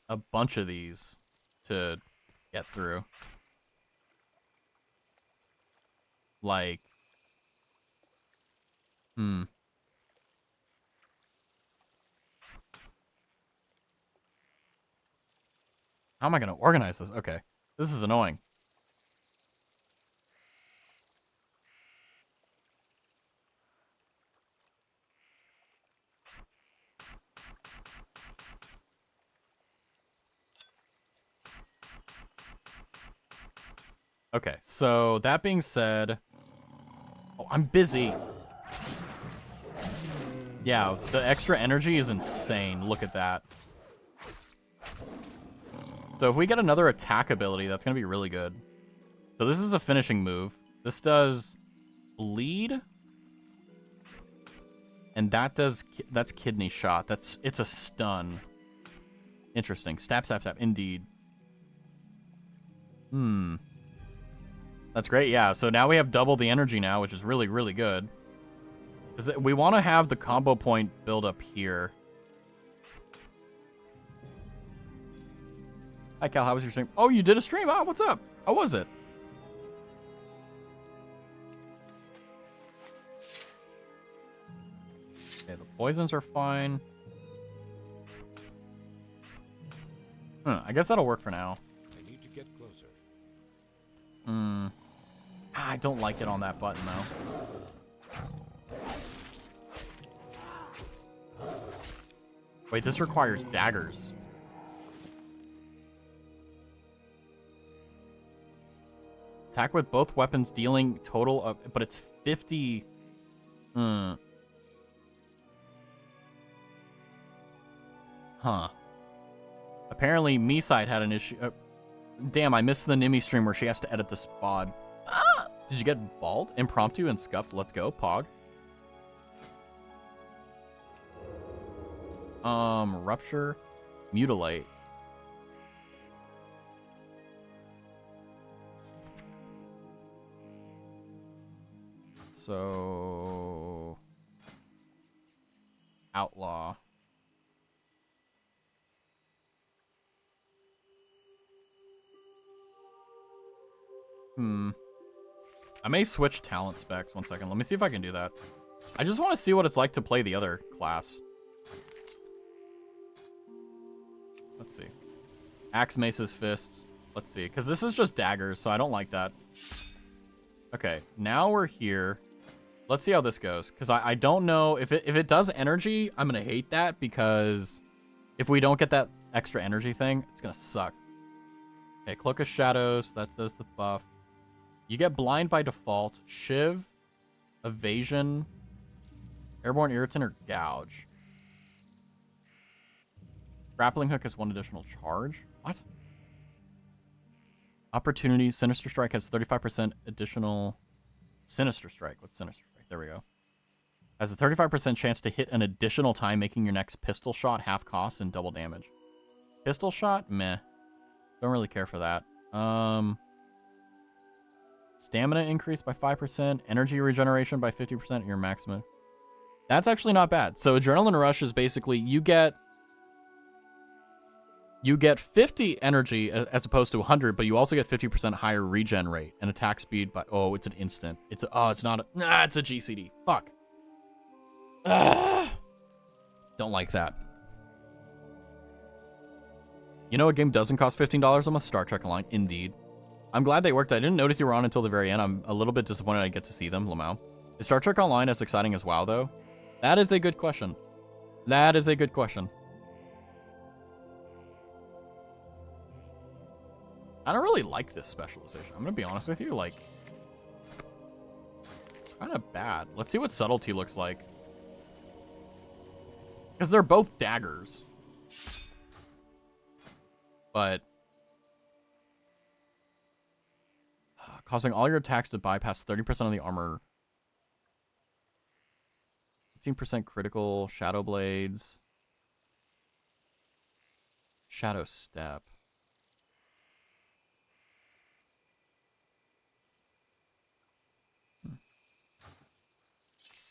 a bunch of these to get through. Like, How am I going to organize this? Okay. This is annoying. Okay, so that being said... Oh, I'm busy. Yeah, the extra energy is insane. Look at that. So if we get another attack ability, that's going to be really good. So this is a finishing move. This does bleed. And that's kidney shot. It's a stun. Interesting. Stab, stab, stab. Indeed. That's great, yeah. So now we have double the energy now, which is really, really good. Because we want to have the combo point build up here. Hi, Cal. How was your stream? Oh, you did a stream? Oh, what's up? How was it? Okay, the poisons are fine. I guess that'll work for now. I need to get closer. I don't like it on that button, though. Wait, this requires daggers. Attack with both weapons dealing total of... But it's 50... Huh. Apparently, Me-Side had an issue... damn, I missed the Nimi stream where she has to edit the spot. Ah! Did you get bald, impromptu, and scuffed? Let's go, Pog. Rupture, mutilate. So... Outlaw. I may switch talent specs. 1 second. Let me see if I can do that. I just want to see what it's like to play the other class. Let's see. Axe, maces, fists. Let's see. Because this is just daggers, so I don't like that. Okay. Now we're here. Let's see how this goes. Because I don't know. If it does energy, I'm going to hate that. Because if we don't get that extra energy thing, it's going to suck. Okay. Cloak of Shadows. That does the buff. You get blind by default, shiv, evasion, airborne irritant, or gouge. Grappling hook has 1 additional charge. What? Opportunity, Sinister Strike has 35% additional... Sinister Strike. What's Sinister Strike? There we go. Has a 35% chance to hit an additional time, making your next pistol shot half cost and double damage. Pistol shot? Meh. Don't really care for that. Stamina increase by 5%, energy regeneration by 50% at your maximum. That's actually not bad. So Adrenaline Rush is basically you get 50 energy as opposed to 100, but you also get 50% higher regen rate and attack speed by it's an instant. It's not a it's a GCD. Fuck. Don't like that. You know, a game doesn't cost $15 a month? Star Trek Online. Indeed. I'm glad they worked. I didn't notice you were on until the very end. I'm a little bit disappointed I get to see them, Lamau. Is Star Trek Online as exciting as WoW, though? That is a good question. That is a good question. I don't really like this specialization. I'm going to be honest with you. Like, kind of bad. Let's see what subtlety looks like. Because they're both daggers. But... causing all your attacks to bypass 30% of the armor. 15% critical. Shadow Blades. Shadow Step.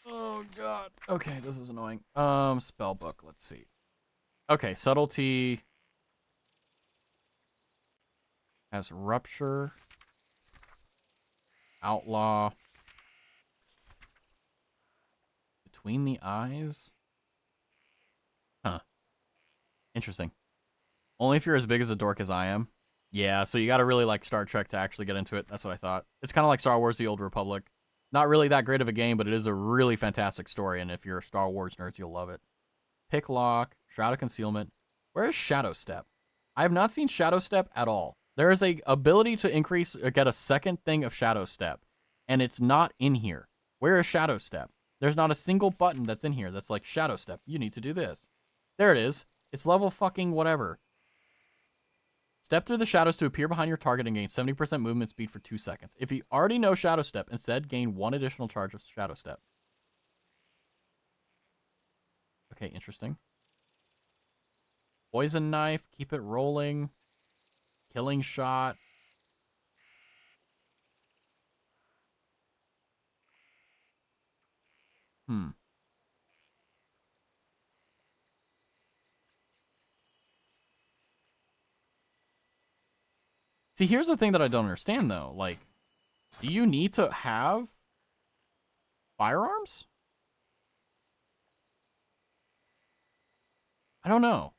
Oh god. Okay, this is annoying. Spell book. Let's see. Okay, subtlety has rupture, outlaw, between the eyes. Huh. Interesting. Only if you're as big as a dork as I am. Yeah, so you got to really like Star Trek to actually get into it. That's what I thought. It's kind of like Star Wars: The Old Republic. Not really that great of a game, but it is a really fantastic story, and if you're a Star Wars nerd, you'll love it. Pick lock, Shroud of Concealment. Where is Shadow Step? I have not seen Shadow Step at all. There is a ability to increase or get a second thing of Shadow Step, and it's not in here. Where is Shadow Step? There's not a single button that's in here that's like Shadow Step. You need to do this. There it is. It's level fucking whatever. Step through the shadows to appear behind your target and gain 70% movement speed for 2 seconds. If you already know Shadow Step, instead gain 1 additional charge of Shadow Step. Okay, interesting. Poison Knife, keep it rolling. Killing Shot. See, here's the thing that I don't understand, though. Like, do you need to have firearms? I don't know.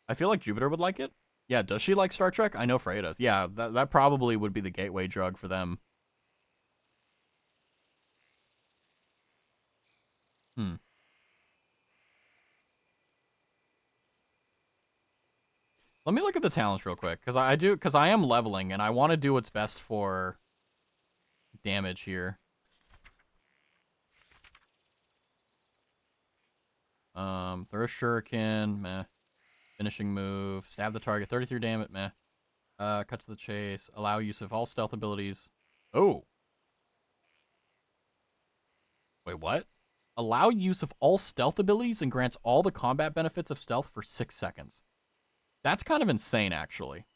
I feel like Jupiter would like it. Yeah, does she like Star Trek? I know Freya does. Yeah, that probably would be the gateway drug for them. Let me look at the talents real quick, because I am leveling, and I want to do what's best for damage here. Throw a shuriken, meh. Finishing move, stab the target, 33 damage, meh. Cut to the chase, allow use of all stealth abilities. Oh. Wait, what? Allow use of all stealth abilities and grants all the combat benefits of stealth for 6 seconds. That's kind of insane, actually.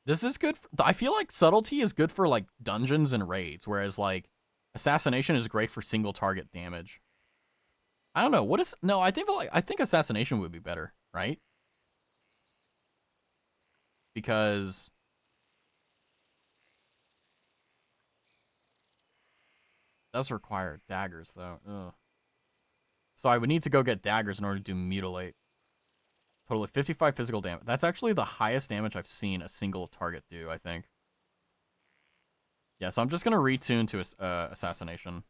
This is good. I feel like subtlety is good for like dungeons and raids, whereas like assassination is great for single target damage. I don't know. What is no? I think assassination would be better, right? Because it does require daggers, though. Ugh. So I would need to go get daggers in order to do mutilate. Totally 55 physical damage. That's actually the highest damage I've seen a single target do, I think. Yeah, so I'm just going to retune to assassination.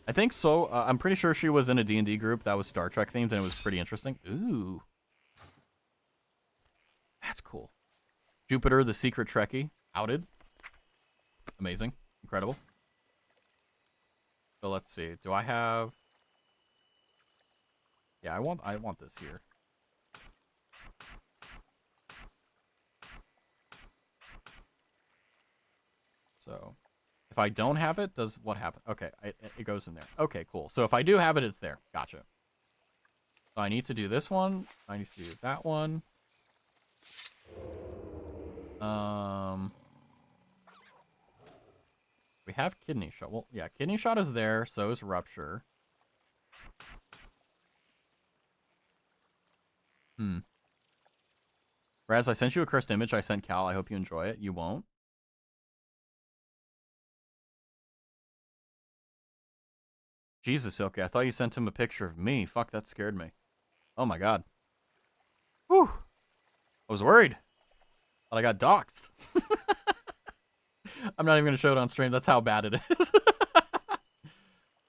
I think so. I'm pretty sure she was in a D&D group that was Star Trek themed, and it was pretty interesting. Ooh. That's cool. Jupiter, the secret Trekkie, outed. Amazing. Incredible. So let's see. Do I have... Yeah, I want this here. So, if I don't have it, does what happen? Okay, it goes in there. Okay, cool. So if I do have it, it's there. Gotcha. So I need to do this one. I need to do that one. We have Kidney Shot. Well, yeah, Kidney Shot is there. So is Rupture. Raz, I sent you a cursed image. I sent Cal. I hope you enjoy it. You won't. Jesus, Silky. I thought you sent him a picture of me. Fuck, that scared me. Oh my god. Whew. I was worried. But I got doxxed. I'm not even going to show it on stream. That's how bad it is.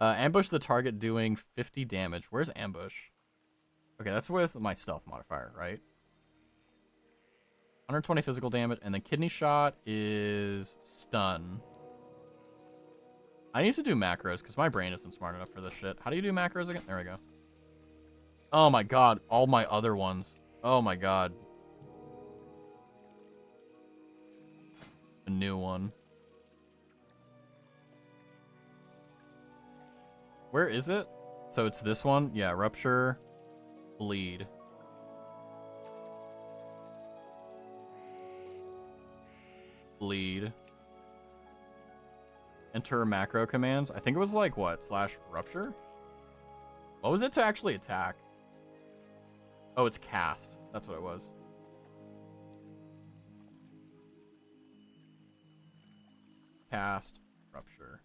Ambush the target doing 50 damage. Where's ambush? Okay, that's with my stealth modifier, right? 120 physical damage, and then Kidney Shot is stun. I need to do macros, because my brain isn't smart enough for this shit. How do you do macros again? There we go. Oh my god, all my other ones. Oh my god. A new one. Where is it? So it's this one? Yeah, Rupture, Bleed. Bleed. enter macro commands. I think it was like what? /rupture? What was it to actually attack? Oh, it's cast. That's what it was. Cast, rupture.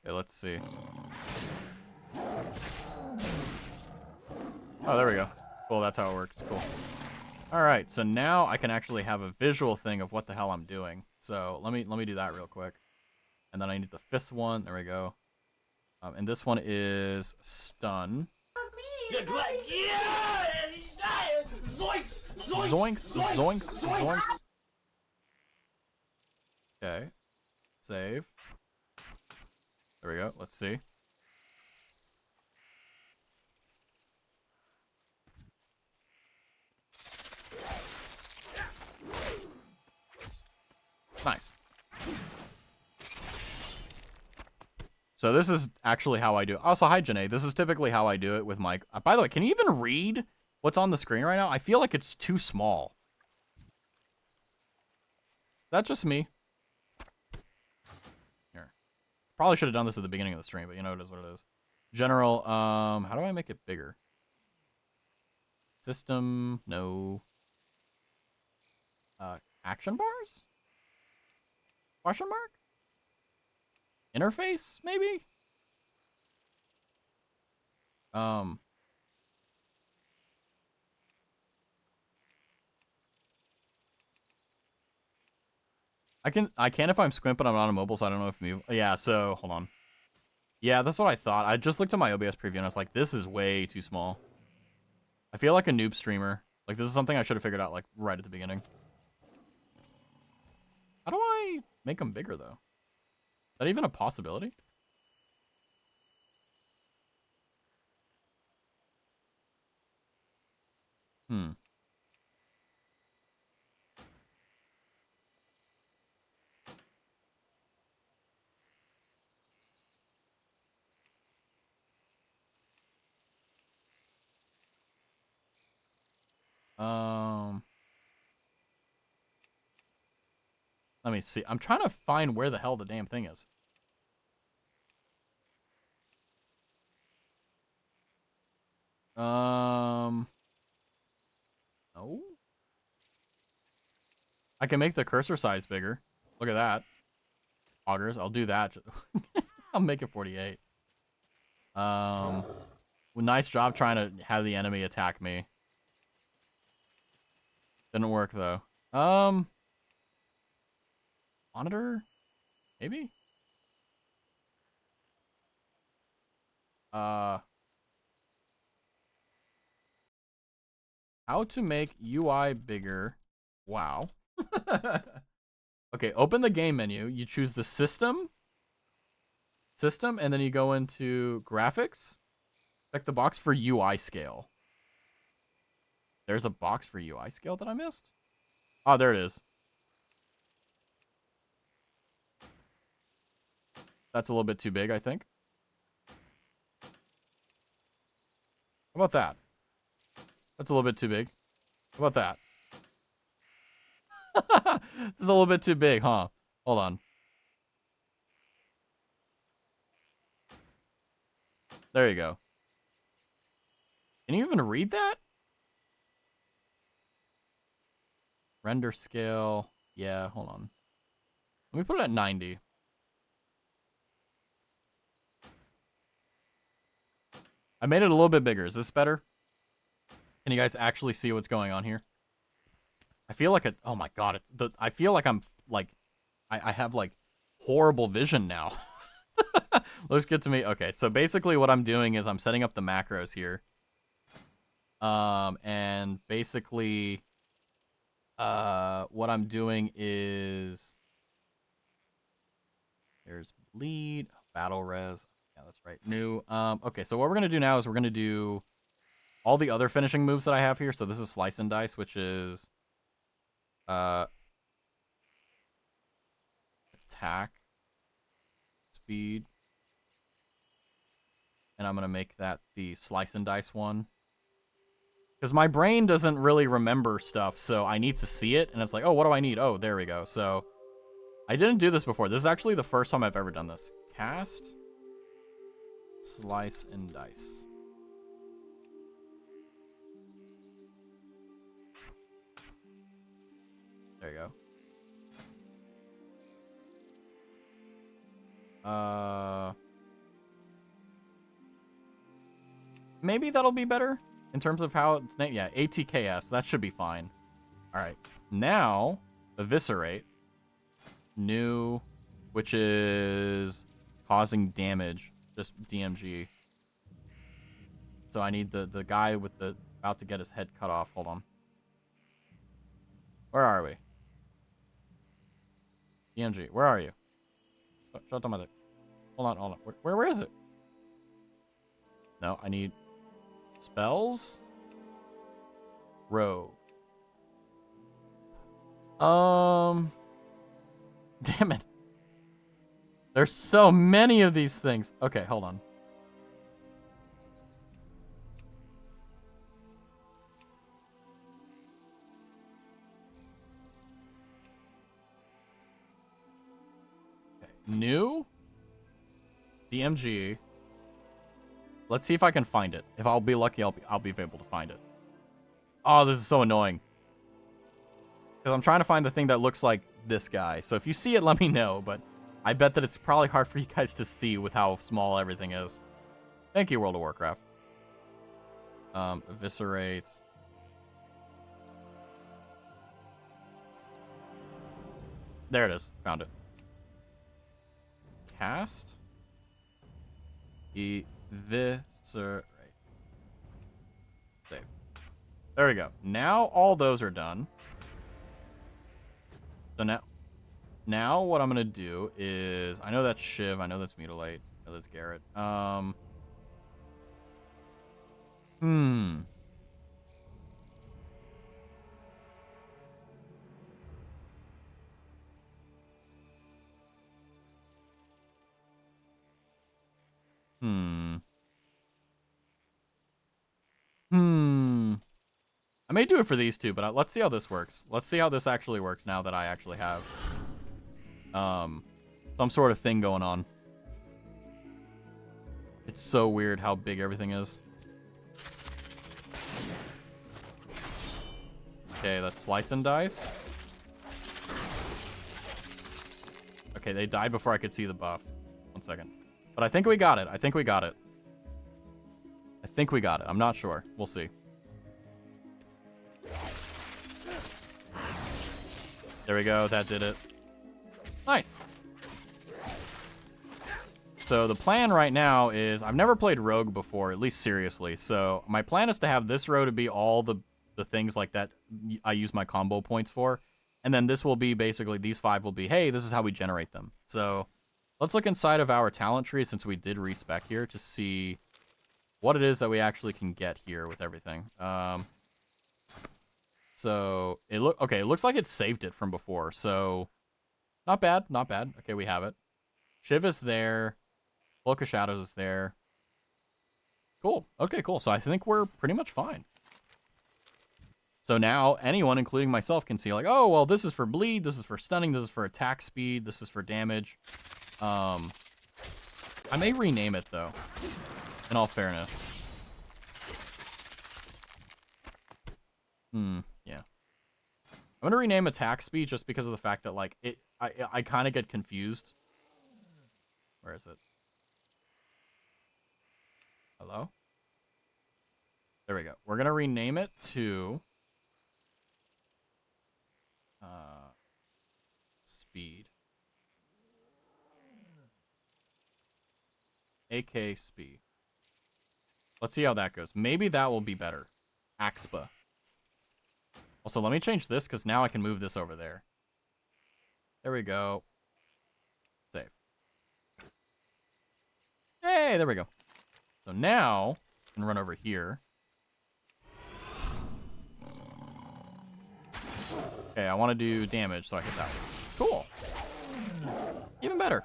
Okay, let's see. Oh, there we go. Cool, that's how it works. Cool. Alright, so now I can actually have a visual thing of what the hell I'm doing. So let me do that real quick. And then I need the fifth one. There we go. And this one is stun. Zoinks, zoinks, zoinks. Okay. Save. There we go. Let's see. Nice. So this is actually how I do it. Also, hi, Janae. This is typically how I do it with Mike. By the way, can you even read what's on the screen right now? I feel like it's too small. Is that just me? Here. Probably should have done this at the beginning of the stream, but you know, it is what it is. General, how do I make it bigger? System, no. Action bars? Question mark? Interface, maybe? I can if I'm squint, but I'm not on mobile, so I don't know if move. Yeah, so hold on. Yeah, that's what I thought. I just looked at my OBS preview and I was like, this is way too small. I feel like a noob streamer. Like, this is something I should have figured out, like, right at the beginning. How do I make them bigger, though? Is that even a possibility? Hmm. Let me see. I'm trying to find where the hell the damn thing is. No. I can make the cursor size bigger. Look at that. Augers. I'll do that. I'll make it 48. Well, nice job trying to have the enemy attack me. Didn't work though. Monitor? Maybe? How to make UI bigger. Wow. Okay, open the game menu. You choose the system, and then you go into graphics. Check the box for UI scale. There's a box for UI scale that I missed? Oh, there it is. That's a little bit too big, I think. How about that? That's a little bit too big. How about that? This is a little bit too big, huh? Hold on. There you go. Can you even read that? Render scale. Yeah, hold on. Let me put it at 90. I made it a little bit bigger. Is this better? Can you guys actually see what's going on here? I feel like oh my god, I feel like I'm like I have like horrible vision now. Looks good to me. Okay, so basically what I'm doing is I'm setting up the macros here. And basically what I'm doing is there's bleed, battle res. Yeah, that's right. New. Okay, so what we're gonna do now is we're gonna do all the other finishing moves that I have here. So this is slice and dice, which is attack, speed, and I'm gonna make that the slice and dice one. Because my brain doesn't really remember stuff, so I need to see it, and it's like, oh, what do I need? Oh, there we go. So, I didn't do this before. This is actually the first time I've ever done this. Cast, slice, and dice. There you go. Maybe that'll be better in terms of how it's named. Yeah, ATKS. That should be fine. All right. Now, eviscerate. New, which is causing damage. Just DMG. So I need the guy with the about to get his head cut off. Hold on. Where are we? DMG. Where are you? Shut the mother. Hold on. Where is it? No, I need spells. Rogue. Damn it. There's so many of these things. Okay, hold on. Okay. New. DMG. Let's see if I can find it. If I'll be lucky, I'll be able to find it. Oh, this is so annoying. Because I'm trying to find the thing that looks like this guy. So if you see it, let me know. But I bet that it's probably hard for you guys to see with how small everything is. Thank you, World of Warcraft. Eviscerate. There it is. Found it. Cast. Eviscerate. Save. There we go. Now all those are done. So now what I'm gonna do is, I know that's Shiv, I know that's Mutilate, I know that's Garrett. I may do it for these two, but let's see how this works. Let's see how this actually works now that I actually have some sort of thing going on. It's so weird how big everything is. Okay, that's slice and dice. Okay, they died before I could see the buff. 1 second. But I think we got it. I think we got it. I'm not sure. We'll see. There we go. That did it. Nice. So the plan right now is, I've never played Rogue before, at least seriously. So my plan is to have this row to be all the things like that I use my combo points for. And then this will be basically, these 5 will be, hey, this is how we generate them. So let's look inside of our talent tree, since we did respec here, to see what it is that we actually can get here with everything. So it looks like it saved it from before. So not bad. Okay, we have it. Shiv is there. Cloak of Shadows is there. Cool. Okay, cool. So I think we're pretty much fine. So now anyone, including myself, can see like, oh, well, this is for bleed, this is for stunning, this is for attack speed, this is for damage. I may rename it though, in all fairness. Yeah. I'm gonna rename attack speed just because of the fact that like I kind of get confused. Where is it? Hello? There we go. We're gonna rename it to speed. AK speed. Let's see how that goes. Maybe that will be better. Axpa. Also, let me change this, because now I can move this over there. There we go. Save. Hey, there we go. So now, I can run over here. Okay, I want to do damage, so I hit that one. Cool. Even better.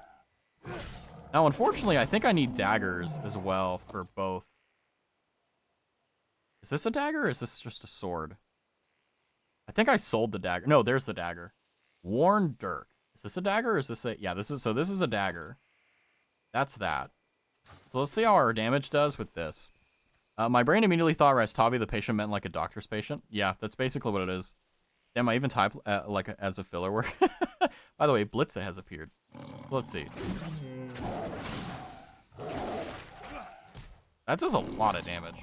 Now, unfortunately, I think I need daggers as well for both. Is this a dagger or is this just a sword? I think I sold the dagger. No, there's the dagger. Worn Dirk. Is this a dagger or is this a... Yeah, this is a dagger. That's that. So let's see how our damage does with this. My brain immediately thought Rastavi the patient meant like a doctor's patient. Yeah, that's basically what it is. Damn, I even typed like as a filler word. By the way, Blitza has appeared. So let's see. That does a lot of damage.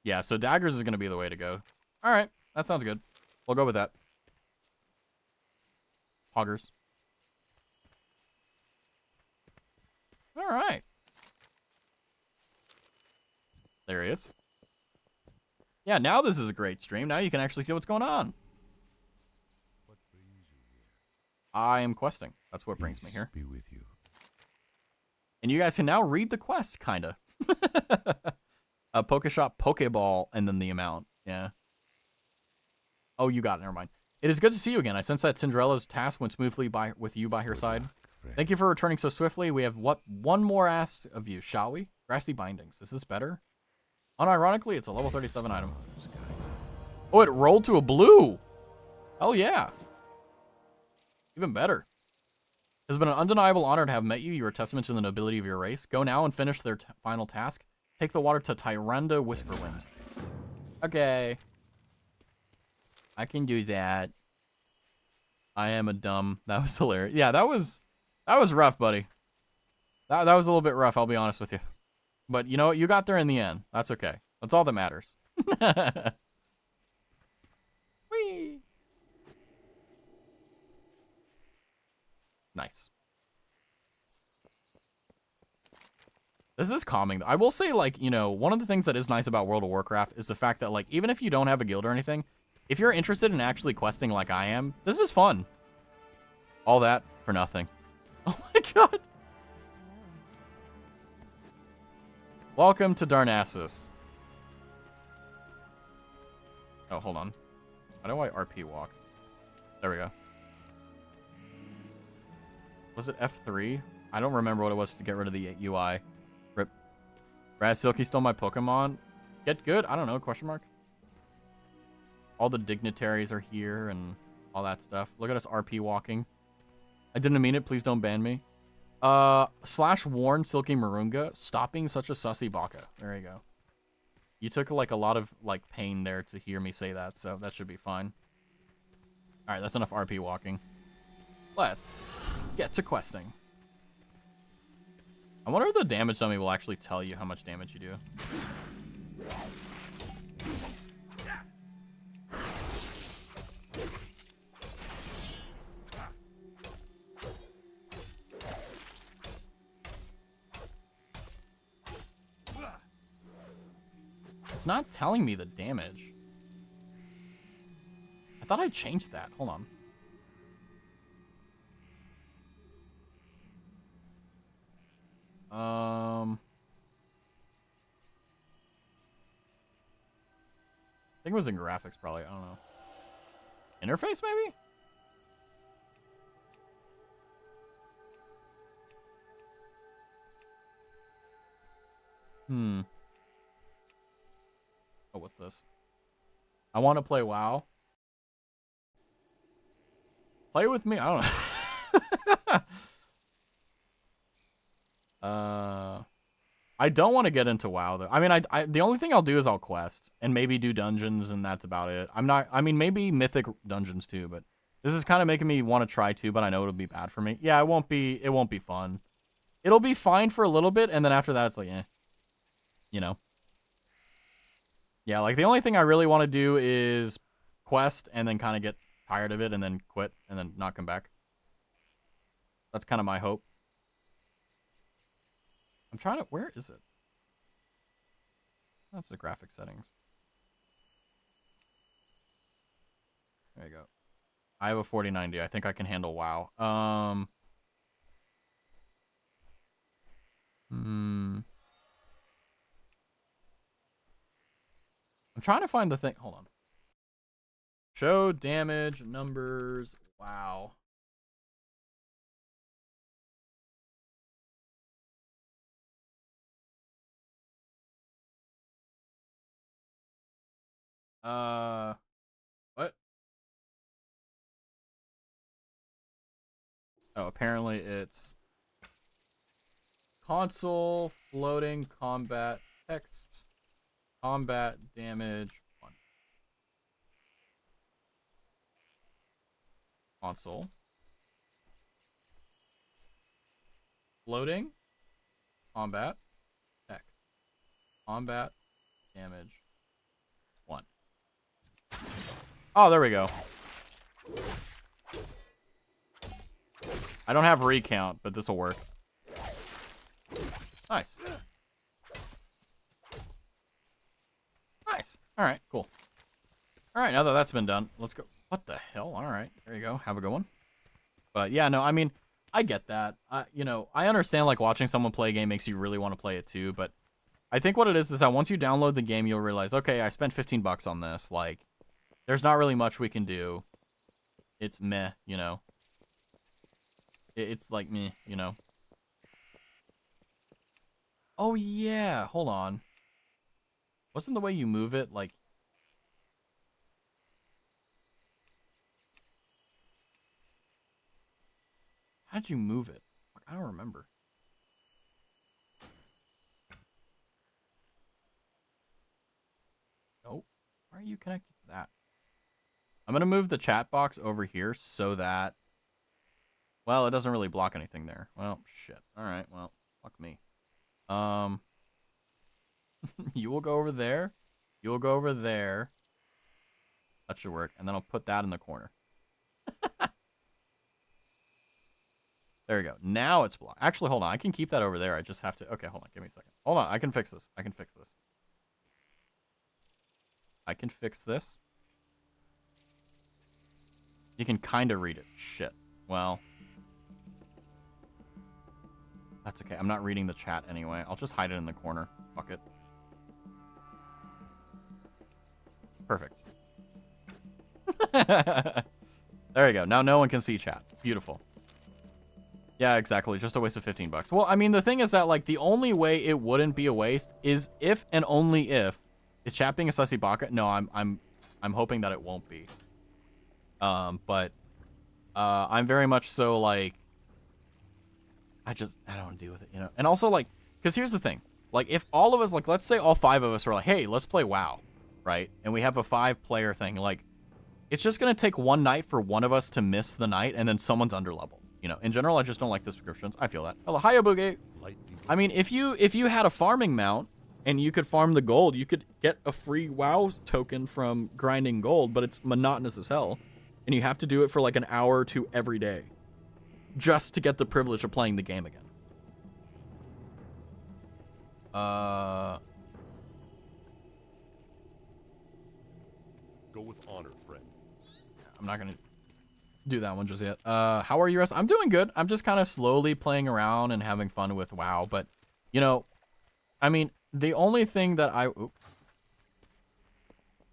Yeah, so daggers is going to be the way to go. All right, that sounds good. We'll go with that. Hoggers. All right. There he is. Yeah, now this is a great stream. Now you can actually see what's going on. What brings you here? I am questing. That's what brings me here. Be with you. And you guys can now read the quest, kinda. A Pokeshop, Pokeball, and then the amount. Yeah. Oh, you got it. Never mind. It is good to see you again. I sense that Cinderella's task went smoothly with you by her side. Thank you for returning so swiftly. We have one more ask of you, shall we? Grassy Bindings. Is this better? Unironically, it's a level 37 item. Oh, it rolled to a blue. Oh, yeah. Even better. It has been an undeniable honor to have met you. You are a testament to the nobility of your race. Go now and finish their final task. Take the water to Tyrande Whisperwind. Okay. I can do that. I am a dumb. That was hilarious. Yeah, that was rough, buddy. That was a little bit rough, I'll be honest with you. But you know what? You got there in the end. That's okay. That's all that matters. Whee! Nice. This is calming. I will say, like, you know, one of the things that is nice about World of Warcraft is the fact that, like, even if you don't have a guild or anything, if you're interested in actually questing like I am, this is fun. All that for nothing. Oh my god. Welcome to Darnassus. Oh, hold on. How do I RP walk? There we go. Was it F3? I don't remember what it was to get rid of the UI. Rip. Brad Silky stole my Pokemon. Get good? I don't know, question mark. All the dignitaries are here and all that stuff. Look at us RP walking. I didn't mean it. Please don't ban me. / warn Silky Marunga. Stopping such a sussy baka. There you go. You took like a lot of like pain there to hear me say that, so that should be fine. Alright, that's enough RP walking. Let's get to questing. I wonder if the damage dummy will actually tell you how much damage you do. It's not telling me the damage. I thought I changed that. Hold on. I think it was in graphics, probably. I don't know. Interface, maybe? Oh, what's this? I want to play WoW. Play with me? I don't know. I don't want to get into WoW though. I mean, I the only thing I'll do is I'll quest and maybe do dungeons and that's about it. I mean, maybe mythic dungeons too, but this is kind of making me want to try too, but I know it'll be bad for me. Yeah, it won't be fun. It'll be fine for a little bit and then after that it's like, eh. You know. Yeah, like the only thing I really want to do is quest and then kind of get tired of it and then quit and then not come back. That's kind of my hope. I'm trying to... Where is it? That's the graphic settings. There you go. I have a 4090. I think I can handle WoW. I'm trying to find the thing. Hold on. Show damage numbers. Wow. What? Oh, apparently it's console, floating, combat, text, combat, damage, 1. Console. Floating, combat, text, combat, damage, 1. Oh, there we go. I don't have recount, but this will work. Nice. Nice. All right, cool. All right, now that that's been done, let's go. What the hell? All right, there you go. Have a good one. But yeah, no, I mean, I get that. You know, I understand like watching someone play a game makes you really want to play it too, but I think what it is that once you download the game, you'll realize, okay, I spent 15 bucks on this. Like, there's not really much we can do. It's meh, you know. It's like meh, you know. Oh yeah, hold on. Wasn't the way you move it like? How'd you move it? I don't remember. Nope. Why are you connected to that? I'm gonna move the chat box over here so that, well, it doesn't really block anything there. Well, shit. All right. Well, fuck me. You will go over there. You will go over there. That should work. And then I'll put that in the corner. There we go. Now it's blocked. Actually, hold on. I can keep that over there. I just have to. Okay, hold on. Give me a second. Hold on. I can fix this. I can fix this. I can fix this. You can kind of read it. Shit. Well. That's okay. I'm not reading the chat anyway. I'll just hide it in the corner. Fuck it. Perfect. There you go. Now no one can see chat. Beautiful. Yeah, exactly. Just a waste of 15 bucks. Well, I mean, the thing is that, like, the only way it wouldn't be a waste is if and only if... Is chat being a sussy baka? No, I'm hoping that it won't be. But I'm very much so, like... I don't want to deal with it, you know? And also, like... Because here's the thing. Like, if all of us... Like, let's say all 5 of us were like, hey, let's play WoW. Right? And we have a 5-player thing. Like, it's just going to take one night for one of us to miss the night, and then someone's underleveled. You know, in general, I just don't like the subscriptions. I feel that. Hello, hi, Abuge. I mean, if you had a farming mount and you could farm the gold, you could get a free WoW token from grinding gold, but it's monotonous as hell. And you have to do it for like an hour or 2 every day just to get the privilege of playing the game again. Go with honor, friend. I'm not going to do that one just yet. How are you, Russ? I'm doing good. I'm just kind of slowly playing around and having fun with WoW. But, you know, I mean, the only thing that I... Oop,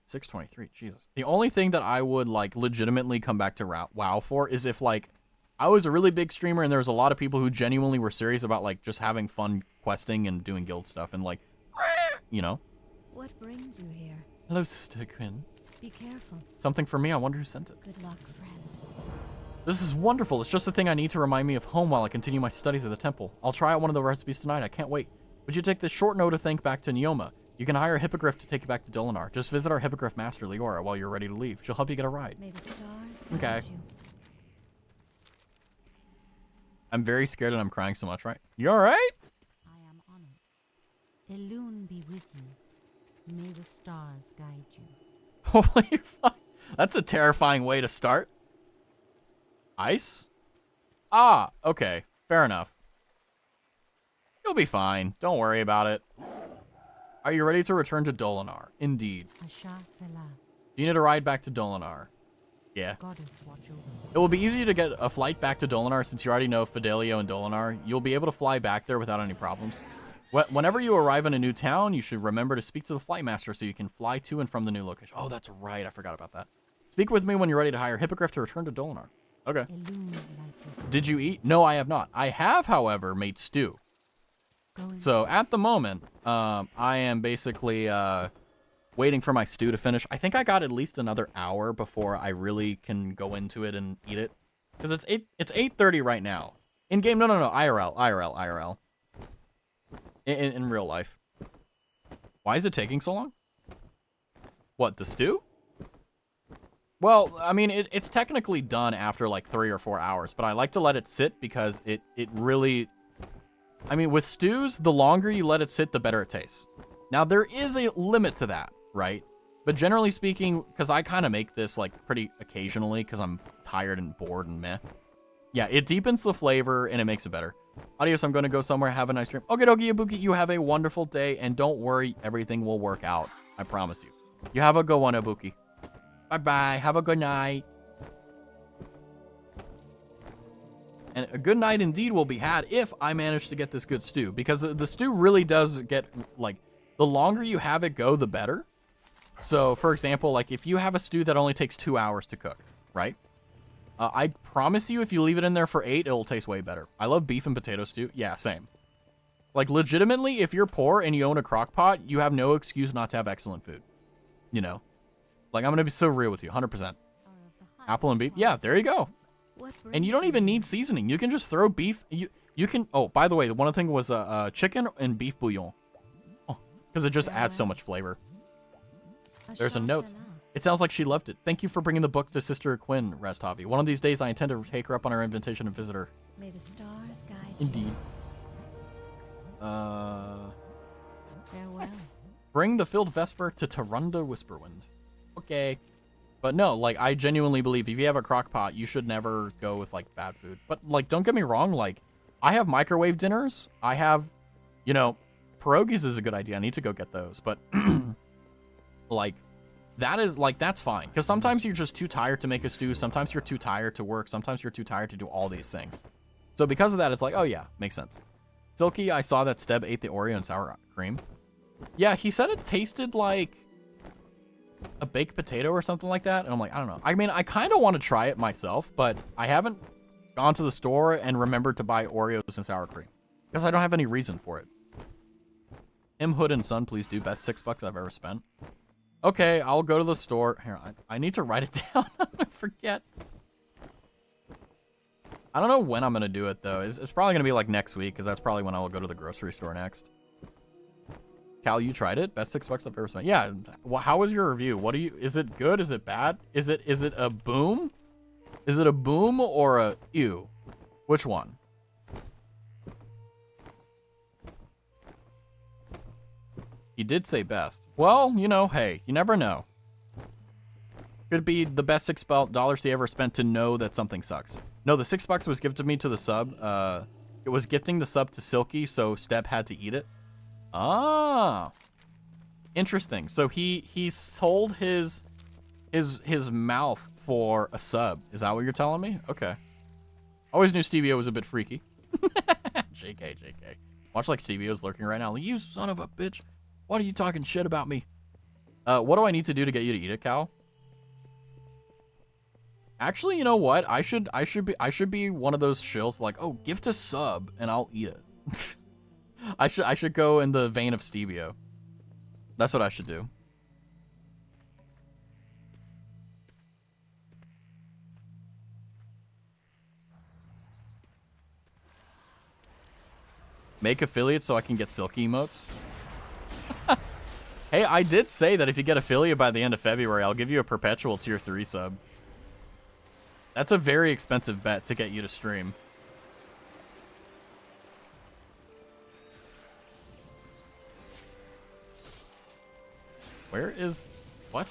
623, Jesus. The only thing that I would, like, legitimately come back to WoW for is if, like, I was a really big streamer and there was a lot of people who genuinely were serious about, like, just having fun questing and doing guild stuff and, like, you know. What brings you here? Hello, Sister Quinn. Be careful. Something for me. I wonder who sent it. Good luck, friend. This is wonderful. It's just the thing I need to remind me of home while I continue my studies at the temple. I'll try out one of the recipes tonight. I can't wait. Would you take this short note of thank back to Neoma? You can hire a hippogriff to take you back to Dolinar. Just visit our hippogriff master, Leora, while you're ready to leave. She'll help you get a ride. May the stars Okay. guide you. I'm very scared and I'm crying so much, right? You alright? I am honored. Elune be with you. May the stars guide you. Holy fuck. That's a terrifying way to start. Ice? Ah, okay. Fair enough. You'll be fine. Don't worry about it. Are you ready to return to Dolinar? Indeed. Asha Fela, Do you need a ride back to Dolinar? Yeah. goddess watch over you. It will be easy to get a flight back to Dolinar since you already know Fidelio and Dolinar. You'll be able to fly back there without any problems. Whenever you arrive in a new town, you should remember to speak to the flight master so you can fly to and from the new location. Oh, that's right. I forgot about that. Speak with me when you're ready to hire Hippogriff to return to Dolinar. Okay. Elune like your Did you eat? No, I have not. I have, however, made stew. going So at the moment, I am basically waiting for my stew to finish. I think I got at least another hour before I really can go into it and eat it. Because it's 8:30 right now. In game, no, IRL. In real life. Why is it taking so long? What, the stew? Well, I mean, it's technically done after like 3 or 4 hours, but I like to let it sit because it really... I mean, with stews, the longer you let it sit, the better it tastes. Now, there is a limit to that, right? But generally speaking, because I kind of make this like pretty occasionally because I'm tired and bored and meh. Yeah, it deepens the flavor and it makes it better. Adios, I'm going to go somewhere. Have a nice dream. Okie dokie, Ibuki, you have a wonderful day. And don't worry, everything will work out. I promise you. You have a good one, Ibuki. Bye-bye. Have a good night. And a good night indeed will be had if I manage to get this good stew. Because the stew really does get, like, the longer you have it go, the better. So, for example, like, if you have a stew that only takes 2 hours to cook, right? I promise you, if you leave it in there for 8, it'll taste way better. I love beef and potato stew. Yeah, same. Like, legitimately, if you're poor and you own a crock pot, you have no excuse not to have excellent food. You know? Like, I'm going to be so real with you, 100%. Apple and beef. Yeah, there you go. And you don't even need seasoning. You can just throw beef. You can... Oh, by the way, the one thing was chicken and beef bouillon. Oh, because it just adds so much flavor. There's a note. It sounds like she loved it. Thank you for bringing the book to Sister Quinn, Restavi. One of these days, I intend to take her up on her invitation and visit her. May the stars guide Indeed. Farewell. Bring the filled Vesper to Tarunda Whisperwind. Okay. But no, like, I genuinely believe if you have a crock pot, you should never go with, like, bad food. But, like, don't get me wrong, like, I have microwave dinners. I have, you know, pierogies is a good idea. I need to go get those. But, like... That is, like, that's fine. Because sometimes you're just too tired to make a stew. Sometimes you're too tired to work. Sometimes you're too tired to do all these things. So because of that, it's like, oh, yeah, makes sense. Silky, I saw that Steb ate the Oreo and sour cream. Yeah, he said it tasted like a baked potato or something like that. And I'm like, I don't know. I mean, I kind of want to try it myself, but I haven't gone to the store and remembered to buy Oreos and sour cream. Because I don't have any reason for it. Him, Hood, and Son, please do. Best $6 I've ever spent. Okay, I'll go to the store. Here, I need to write it down. I forget. I don't know when I'm going to do it, though. It's probably going to be, like, next week, because that's probably when I will go to the grocery store next. Cal, you tried it? Best $6 I've ever spent. Yeah, well, how was your review? What do you... Is it good? Is it bad? Is it a boom? Is it a boom or a ew? Which one? He did say best. Well, you know, hey, you never know. Could be the best $6 he ever spent to know that something sucks. No, the $6 was gifted me to the sub. It was gifting the sub to Silky, so Step had to eat it. Ah, interesting. So he sold his mouth for a sub. Is that what you're telling me? Okay. Always knew Stevio was a bit freaky. JK. Watch like Stevio's lurking right now. You son of a bitch. What are you talking shit about me? What do I need to do to get you to eat it, Cal? Actually, you know what? I should be one of those shills like, oh, gift a sub and I'll eat it. I should go in the vein of Stevio. That's what I should do. Make affiliates so I can get Silky emotes. Hey, I did say that if you get affiliate by the end of February, I'll give you a perpetual tier 3 sub. That's a very expensive bet to get you to stream. Where is... What?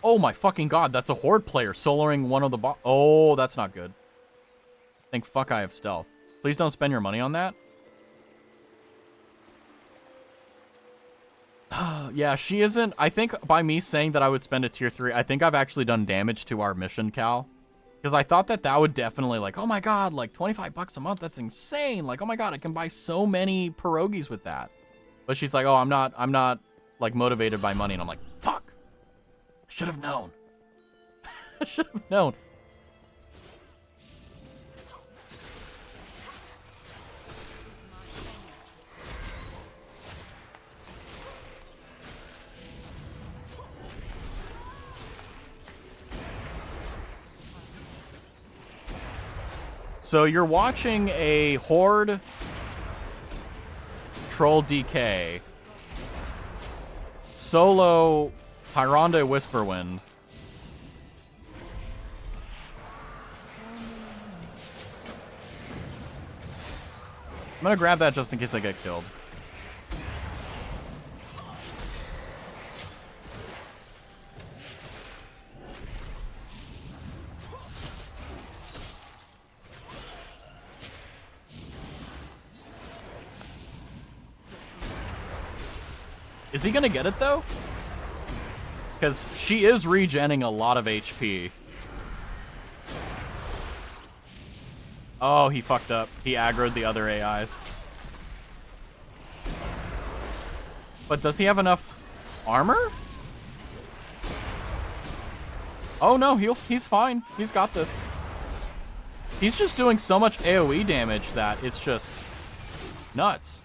Oh my fucking god, that's a Horde player soloing one of the Oh, that's not good. Thank fuck I have stealth. Please don't spend your money on that. Yeah, she isn't... I think by me saying that I would spend a tier 3, I think I've actually done damage to our mission, Cal. Because I thought that that would definitely, like, oh my god, like, $25 a month, that's insane. Like, oh my god, I can buy so many pierogies with that. But she's like, oh, I'm not, like, motivated by money. And I'm like, fuck. I should have known. I should have known. So you're watching a Horde Troll DK solo Tyrande Whisperwind. I'm gonna grab that just in case I get killed. Is he gonna get it though? Because she is regenning a lot of HP. Oh, he fucked up. He aggroed the other AIs. But does he have enough armor? Oh no, he's fine. He's got this. He's just doing so much AoE damage that it's just nuts.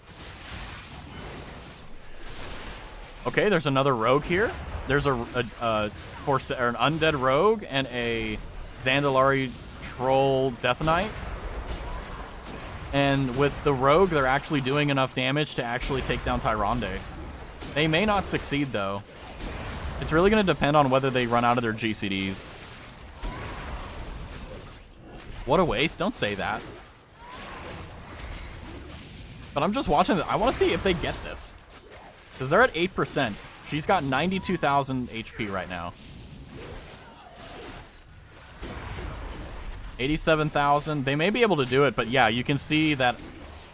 Okay, there's another rogue here. There's an undead rogue and a Zandalari troll Death Knight. And with the rogue, they're actually doing enough damage to actually take down Tyrande. They may not succeed, though. It's really going to depend on whether they run out of their GCDs. What a waste. Don't say that. But I'm just watching this. I want to see if they get this. Because they're at 8%. She's got 92,000 HP right now. 87,000. They may be able to do it, but yeah, you can see that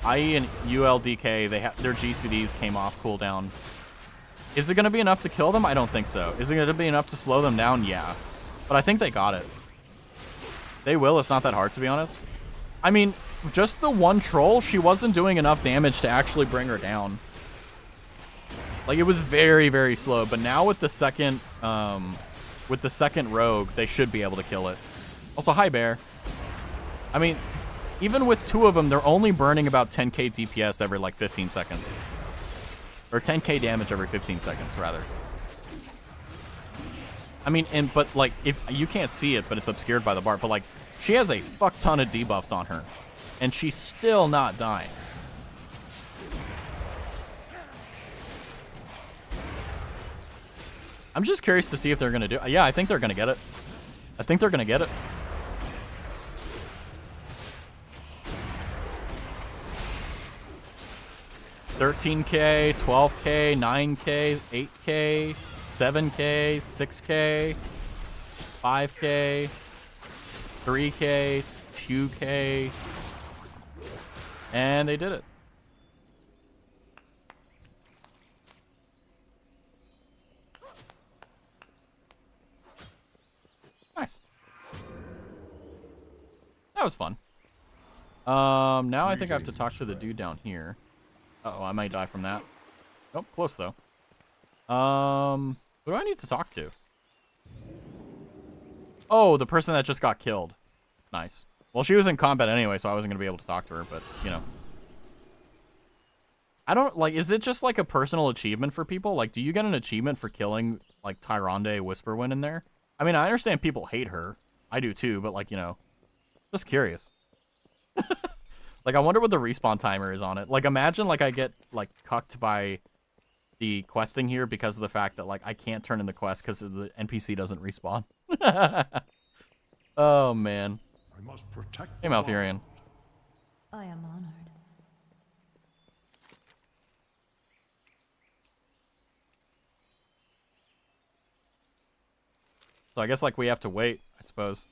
IE and ULDK, their GCDs came off cooldown. Is it going to be enough to kill them? I don't think so. Is it going to be enough to slow them down? Yeah. But I think they got it. They will. It's not that hard, to be honest. I mean, just the one troll, she wasn't doing enough damage to actually bring her down. Like, it was very, very slow. But now with the second rogue, they should be able to kill it. Also, hi, Bear. I mean, even with two of them, they're only burning about 10k DPS every, like, 15 seconds. Or 10k damage every 15 seconds, rather. I mean, but, like, if you can't see it, but it's obscured by the bar. But, like, she has a fuck ton of debuffs on her. And she's still not dying. I'm just curious to see if they're going to do... Yeah, I think they're going to get it. I think they're going to get it. $13K, $12K, $9K, $8K, $7K, $6K, $5K, $3K, $2K, and they did it. Nice. That was fun. Now I think I have to talk to the dude down here. Uh-oh, I might die from that. Nope, close though. Who do I need to talk to? Oh, the person that just got killed. Nice. Well, she was in combat anyway, so I wasn't going to be able to talk to her, but, you know. I don't, like, is it just, like, a personal achievement for people? Like, do you get an achievement for killing, like, Tyrande Whisperwind in there? I mean, I understand people hate her. I do too, but, like, you know, just curious. Like, I wonder what the respawn timer is on it. Like, imagine, like, I get, like, cucked by the questing here because of the fact that, like, I can't turn in the quest because the NPC doesn't respawn. Oh, man. I must protect Hey, Malfurion. I am honored. So I guess, like, we have to wait, I suppose.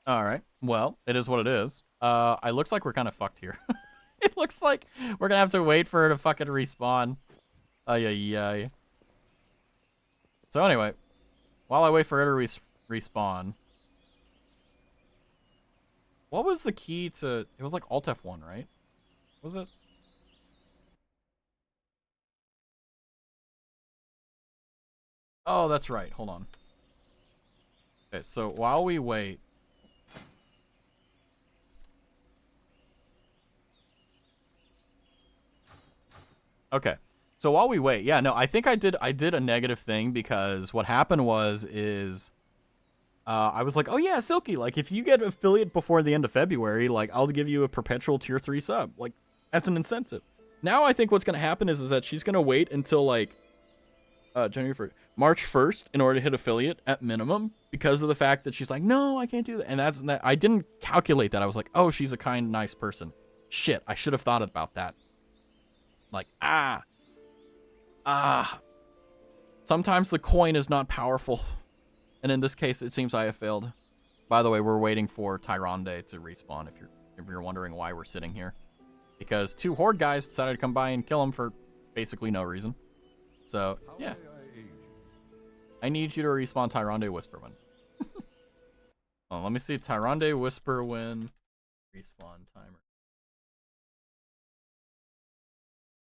All right. Well, it is what it is. It looks like we're kind of fucked here. It looks like we're gonna have to wait for her to fucking respawn. Ay. So anyway, while I wait for her to respawn, what was the key to? It was like Alt F1, right? Was it? Oh, that's right. Hold on. Okay, so while we wait. Okay, So while we wait, yeah, no, I think I did a negative thing because what happened is I was like, oh yeah, Silky, like if you get affiliate before the end of February, like I'll give you a perpetual tier 3 sub, like as an incentive. Now I think what's gonna happen is that she's gonna wait until like March 1st in order to hit affiliate at minimum because of the fact that she's like, no, I can't do that. And that I didn't calculate that. I was like, oh, she's a kind, nice person. Shit, I should have thought about that. Like, sometimes the coin is not powerful. And in this case, it seems I have failed. By the way, we're waiting for Tyrande to respawn if you're wondering why we're sitting here. Because 2 Horde guys decided to come by and kill him for basically no reason. So, yeah. I need you to respawn Tyrande Whisperwind. Oh, let me see. Tyrande Whisperwind respawn timer.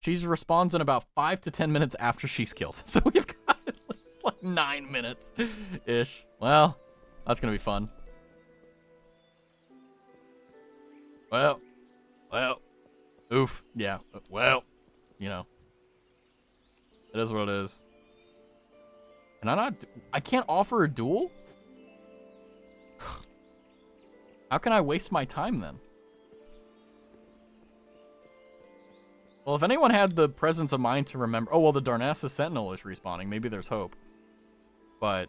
She respawns in about 5 to 10 minutes after she's killed. So we've got at least like 9 minutes-ish. Well, that's going to be fun. Well. Oof. Yeah. Well, you know. It is what it is. And I can't offer a duel? How can I waste my time then? Well, if anyone had the presence of mind to remember... Oh, well, the Darnassus Sentinel is respawning. Maybe there's hope. But...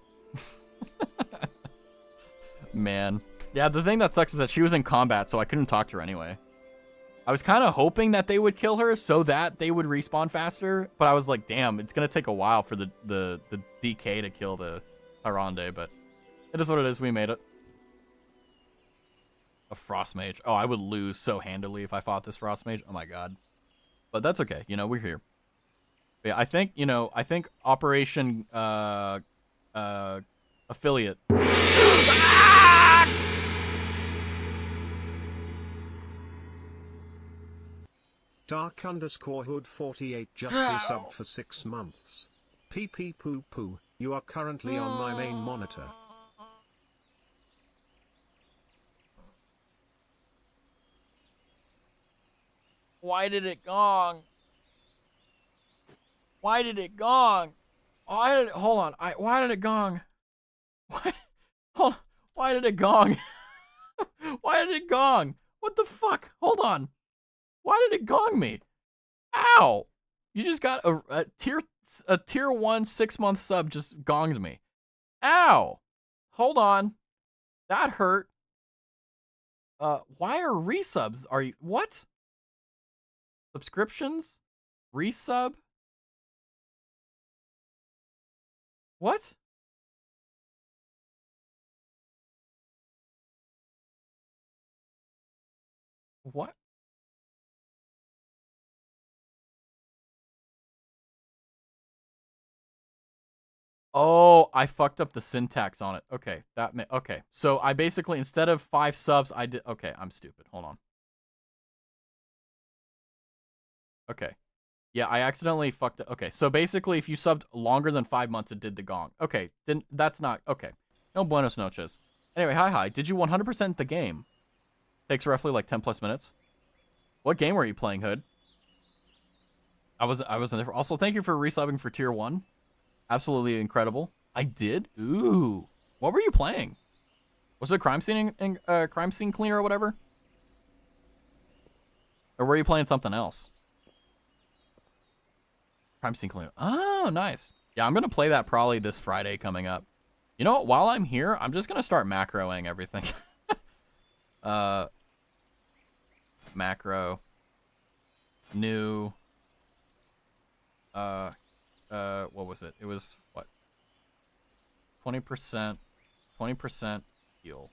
Man. Yeah, the thing that sucks is that she was in combat, so I couldn't talk to her anyway. I was kind of hoping that they would kill her so that they would respawn faster, but I was like, damn, it's going to take a while for the DK to kill the Tyrande, but it is what it is. We made it. A Frost Mage. Oh, I would lose so handily if I fought this Frost Mage. Oh my god. But that's okay. You know, we're here. But yeah, I think Operation Affiliate. Dark_Hood48 just resubbed for 6 months. PP poo poo, you are currently on my main monitor. Why did it gong? Why did it gong? Hold on. Why did it gong? Why did it gong? Why did it gong? What the fuck? Hold on. Why did it gong me? Ow! You just got a tier 1 6-month sub just gonged me. Ow! Hold on. That hurt. Why are resubs? Are you what? Subscriptions? Resub? What? What? Oh, I fucked up the syntax on it. Okay, okay. So I basically, instead of 5 subs, I did. Okay, I'm stupid. Hold on. Okay. Yeah, I accidentally fucked it. Okay, so basically, if you subbed longer than 5 months, it did the gong. Okay, then that's not okay. No buenos noches. Anyway, hi. Did you 100% the game? Takes roughly like 10 plus minutes. What game were you playing, Hood? I wasn't there. Also, thank you for resubbing for tier 1. Absolutely incredible. I did? Ooh. What were you playing? Was it crime scene cleaner or whatever? Or were you playing something else? Crime scene cleaner. Oh, nice. Yeah, I'm going to play that probably this Friday coming up. You know what? While I'm here, I'm just going to start macroing everything. Macro. New. What was it? It was, what? 20% heal.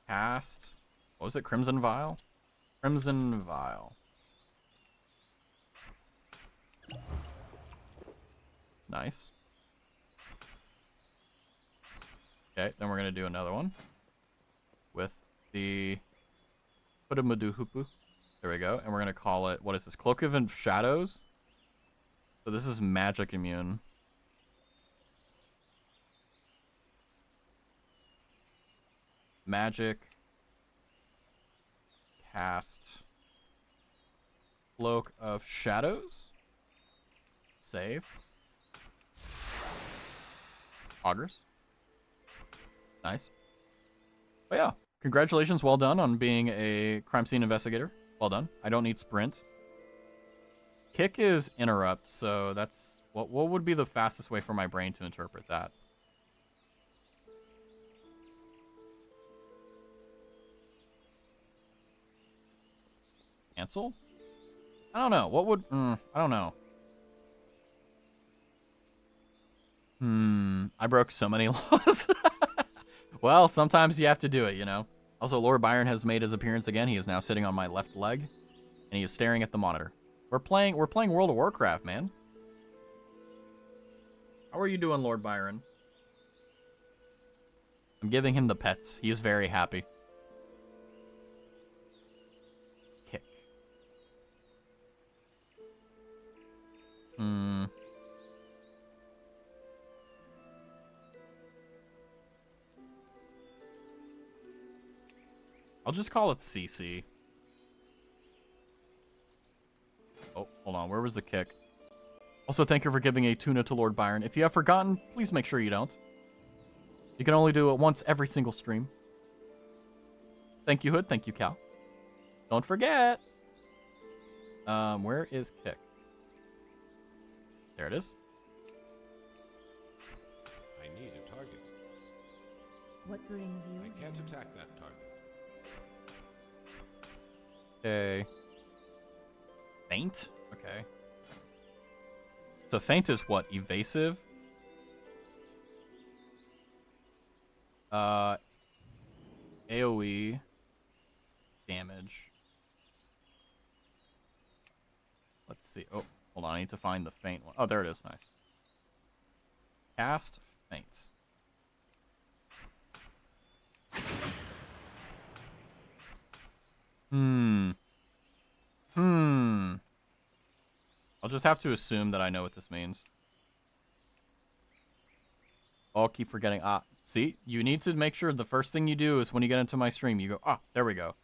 Cast. What was it? Crimson Vial? Crimson Vial. Nice. Okay, then we're going to do another one. With the... Pudumaduhupu. There we go. And we're going to call it... What is this? Cloak of Shadows? So this is magic immune. Magic. Cast. Cloak of Shadows. Save. Augers. Nice. But yeah, congratulations. Well done on being a crime scene investigator. Well done. I don't need sprint. Kick is interrupt, so that's... What would be the fastest way for my brain to interpret that? Cancel? I don't know. What would... I don't know. I broke so many laws. Well, sometimes you have to do it, you know? Also, Lord Byron has made his appearance again. He is now sitting on my left leg, and he is staring at the monitor. We're playing World of Warcraft, man. How are you doing, Lord Byron? I'm giving him the pets. He is very happy. Kick. I'll just call it CC. Oh, hold on. Where was the kick? Also, thank you for giving a tuna to Lord Byron. If you have forgotten, please make sure you don't. You can only do it once every single stream. Thank you, Hood. Thank you, Cal. Don't forget. Where is kick? There it is. I need a target. What brings you? I can't attack that target. Okay. Feint? Okay. So feint is what? Evasive? AoE. Damage. Let's see. Oh, hold on. I need to find the feint one. Oh, there it is. Nice. Cast feint. I'll just have to assume that I know what this means. I'll keep forgetting. See? You need to make sure the first thing you do is when you get into my stream, you go, there we go.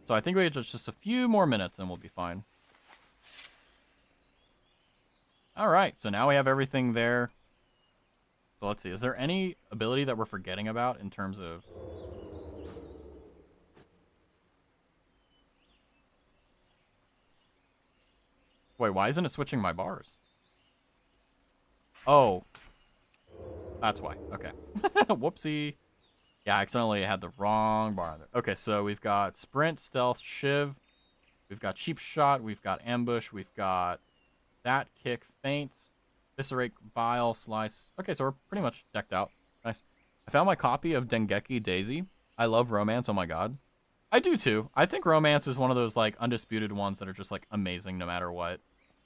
So I think we have just a few more minutes and we'll be fine. Alright, so now we have everything there. So let's see. Is there any ability that we're forgetting about in terms of... Wait, why isn't it switching my bars? Oh. That's why. Okay. Whoopsie. Yeah, I accidentally had the wrong bar on there. Okay, so we've got Sprint, Stealth, Shiv. We've got Cheap Shot. We've got Ambush. We've got that, Kick, Feint, Viscerate, Vile, Slice. Okay, so we're pretty much decked out. Nice. I found my copy of Dengeki Daisy. I love romance. Oh my god. I do too. I think romance is one of those like undisputed ones that are just like amazing no matter what.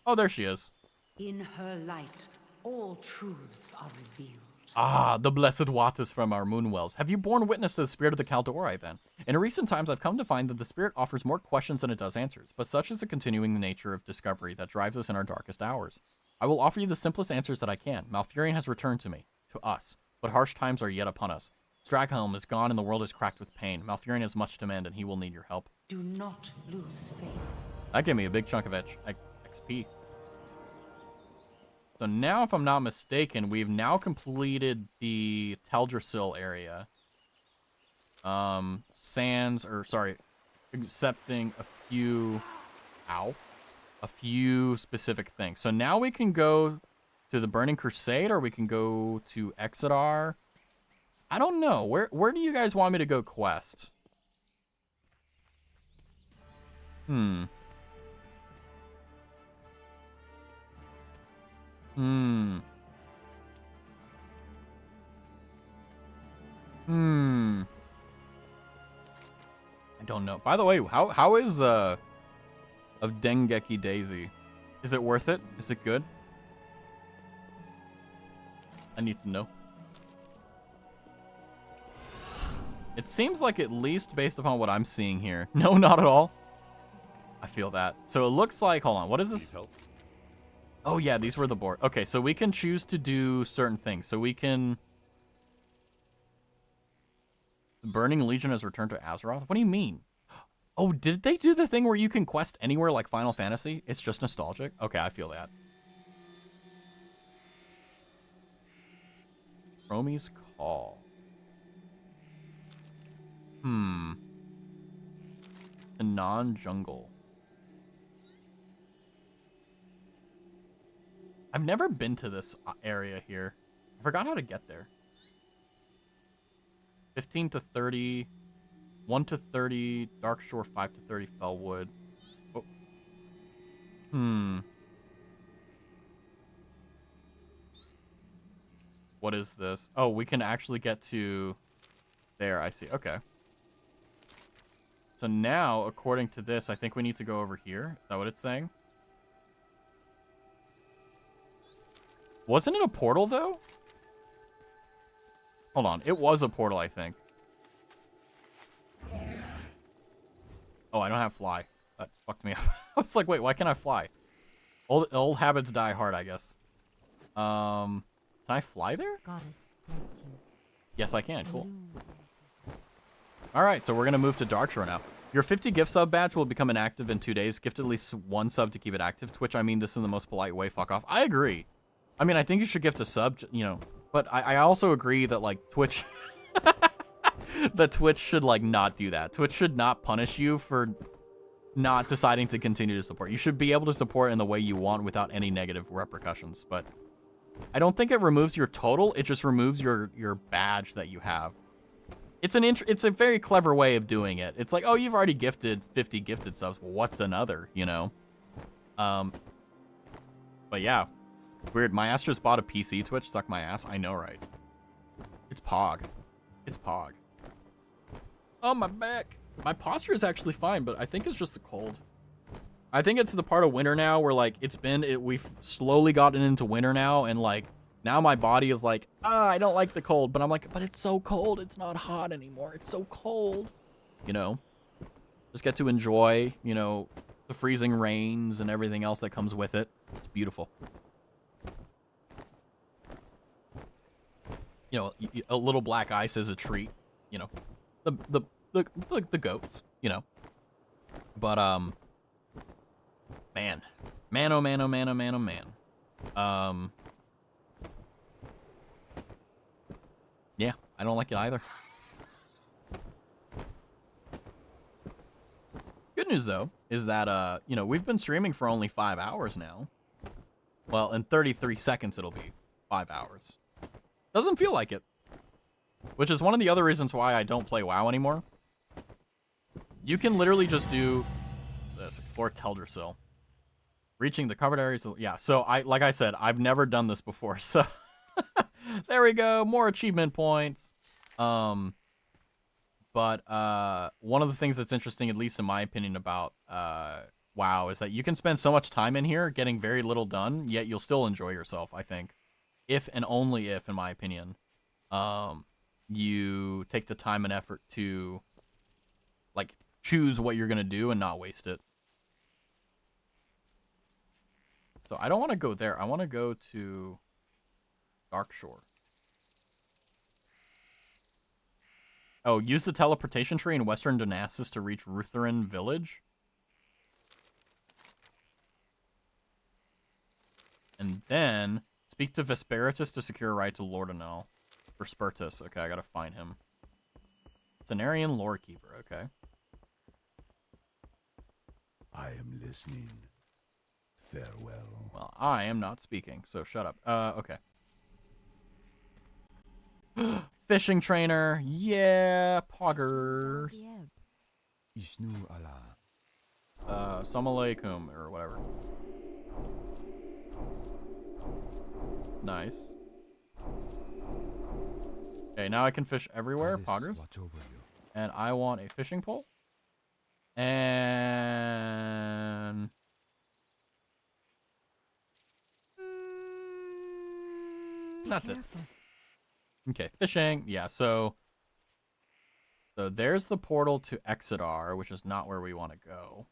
Oh, there she is. In her light, all truths are revealed. Ah, the blessed waters from our moonwells. Have you borne witness to the spirit of the Kaldori, then? In recent times, I've come to find that the spirit offers more questions than it does answers, but such is the continuing nature of discovery that drives us in our darkest hours. I will offer you the simplest answers that I can. Malfurion has returned to me, to us, but harsh times are yet upon us. Straghelm is gone and the world is cracked with pain. Malfurion has much to mend and he will need your help. Do not lose faith. That gave me a big chunk of XP. So now, if I'm not mistaken, we've now completed the Teldrassil area. Accepting a few specific things. So now we can go to the Burning Crusade, or we can go to Exodar. I don't know. Where do you guys want me to go quest? I don't know. By the way, how is of Dengeki Daisy? Is it worth it? Is it good? I need to know. It seems like, at least based upon what I'm seeing here. No, not at all. I feel that. So it looks like, hold on, what is this? Oh yeah, these were the board. Okay, so we can choose to do certain things. So we can The Burning Legion has returned to Azeroth. What do you mean? Oh, did they do the thing where you can quest anywhere like Final Fantasy? It's just nostalgic? Okay, I feel that. Chromie's Call. A non-jungle. I've never been to this area here. I forgot how to get there. 15 to 30, 1 to 30, Darkshore, 5 to 30, Fellwood. Oh. What is this? Oh, we can actually get to there. I see. Okay. So now, according to this, I think we need to go over here. Is that what it's saying? Wasn't it a portal, though? Hold on. It was a portal, I think. Oh, I don't have fly. That fucked me up. I was like, wait, why can't I fly? Old habits die hard, I guess. Can I fly there? Goddess bless you. Yes, I can. Cool. All right, so we're going to move to Darkshore now. Your 50 gift sub badge will become inactive in 2 days. Gift at least 1 sub to keep it active. Twitch, I mean this in the most polite way. Fuck off. I agree. I mean, I think you should gift a sub, you know. But I also agree that, like, Twitch... that Twitch should, like, not do that. Twitch should not punish you for not deciding to continue to support. You should be able to support in the way you want without any negative repercussions. But I don't think it removes your total. It just removes your badge that you have. It's a very clever way of doing it. It's like, oh, you've already gifted 50 gifted subs. Well, what's another, you know? But yeah, weird. My ass just bought a PC. Twitch, suck my ass. I know, right? It's Pog. It's Pog. Oh, my back. My posture is actually fine, but I think it's just the cold. I think it's the part of winter now where, like, we've slowly gotten into winter now, and, like, now my body is like, I don't like the cold. But I'm like, but it's so cold. It's not hot anymore. It's so cold. You know? Just get to enjoy, you know, the freezing rains and everything else that comes with it. It's beautiful. You know, a little black ice is a treat. You know, the goats. You know, but man, oh man, oh man, oh man, oh man. Yeah, I don't like it either. Good news though is that you know, we've been streaming for only 5 hours now. Well, in 33 seconds it'll be 5 hours. Doesn't feel like it. Which is one of the other reasons why I don't play WoW anymore. You can literally just do this, explore Teldrassil. Reaching the covered areas. Yeah, so like I said, I've never done this before, so there we go, more achievement points. But one of the things that's interesting, at least in my opinion, about WoW is that you can spend so much time in here getting very little done, yet you'll still enjoy yourself, I think. If and only if, in my opinion, you take the time and effort to, like, choose what you're going to do and not waste it. So I don't want to go there. I want to go to Darkshore. Oh, use the teleportation tree in Western Donasis to reach Rutherin Village. And then speak to Vesperitus to secure a right to Lordanel. For Spertus. Okay, I gotta find him. Cenarian Lorekeeper, okay. I am listening. Farewell. Well, I am not speaking, so shut up. Okay. Fishing trainer. Yeah, poggers. Ishnu Allah. Assalamu alaikum, or whatever. Nice. Okay, now I can fish everywhere, poggers. Watch over you. And I want a fishing pole. And that's it. Okay, fishing. Yeah, so there's the portal to Exodar, which is not where we want to go.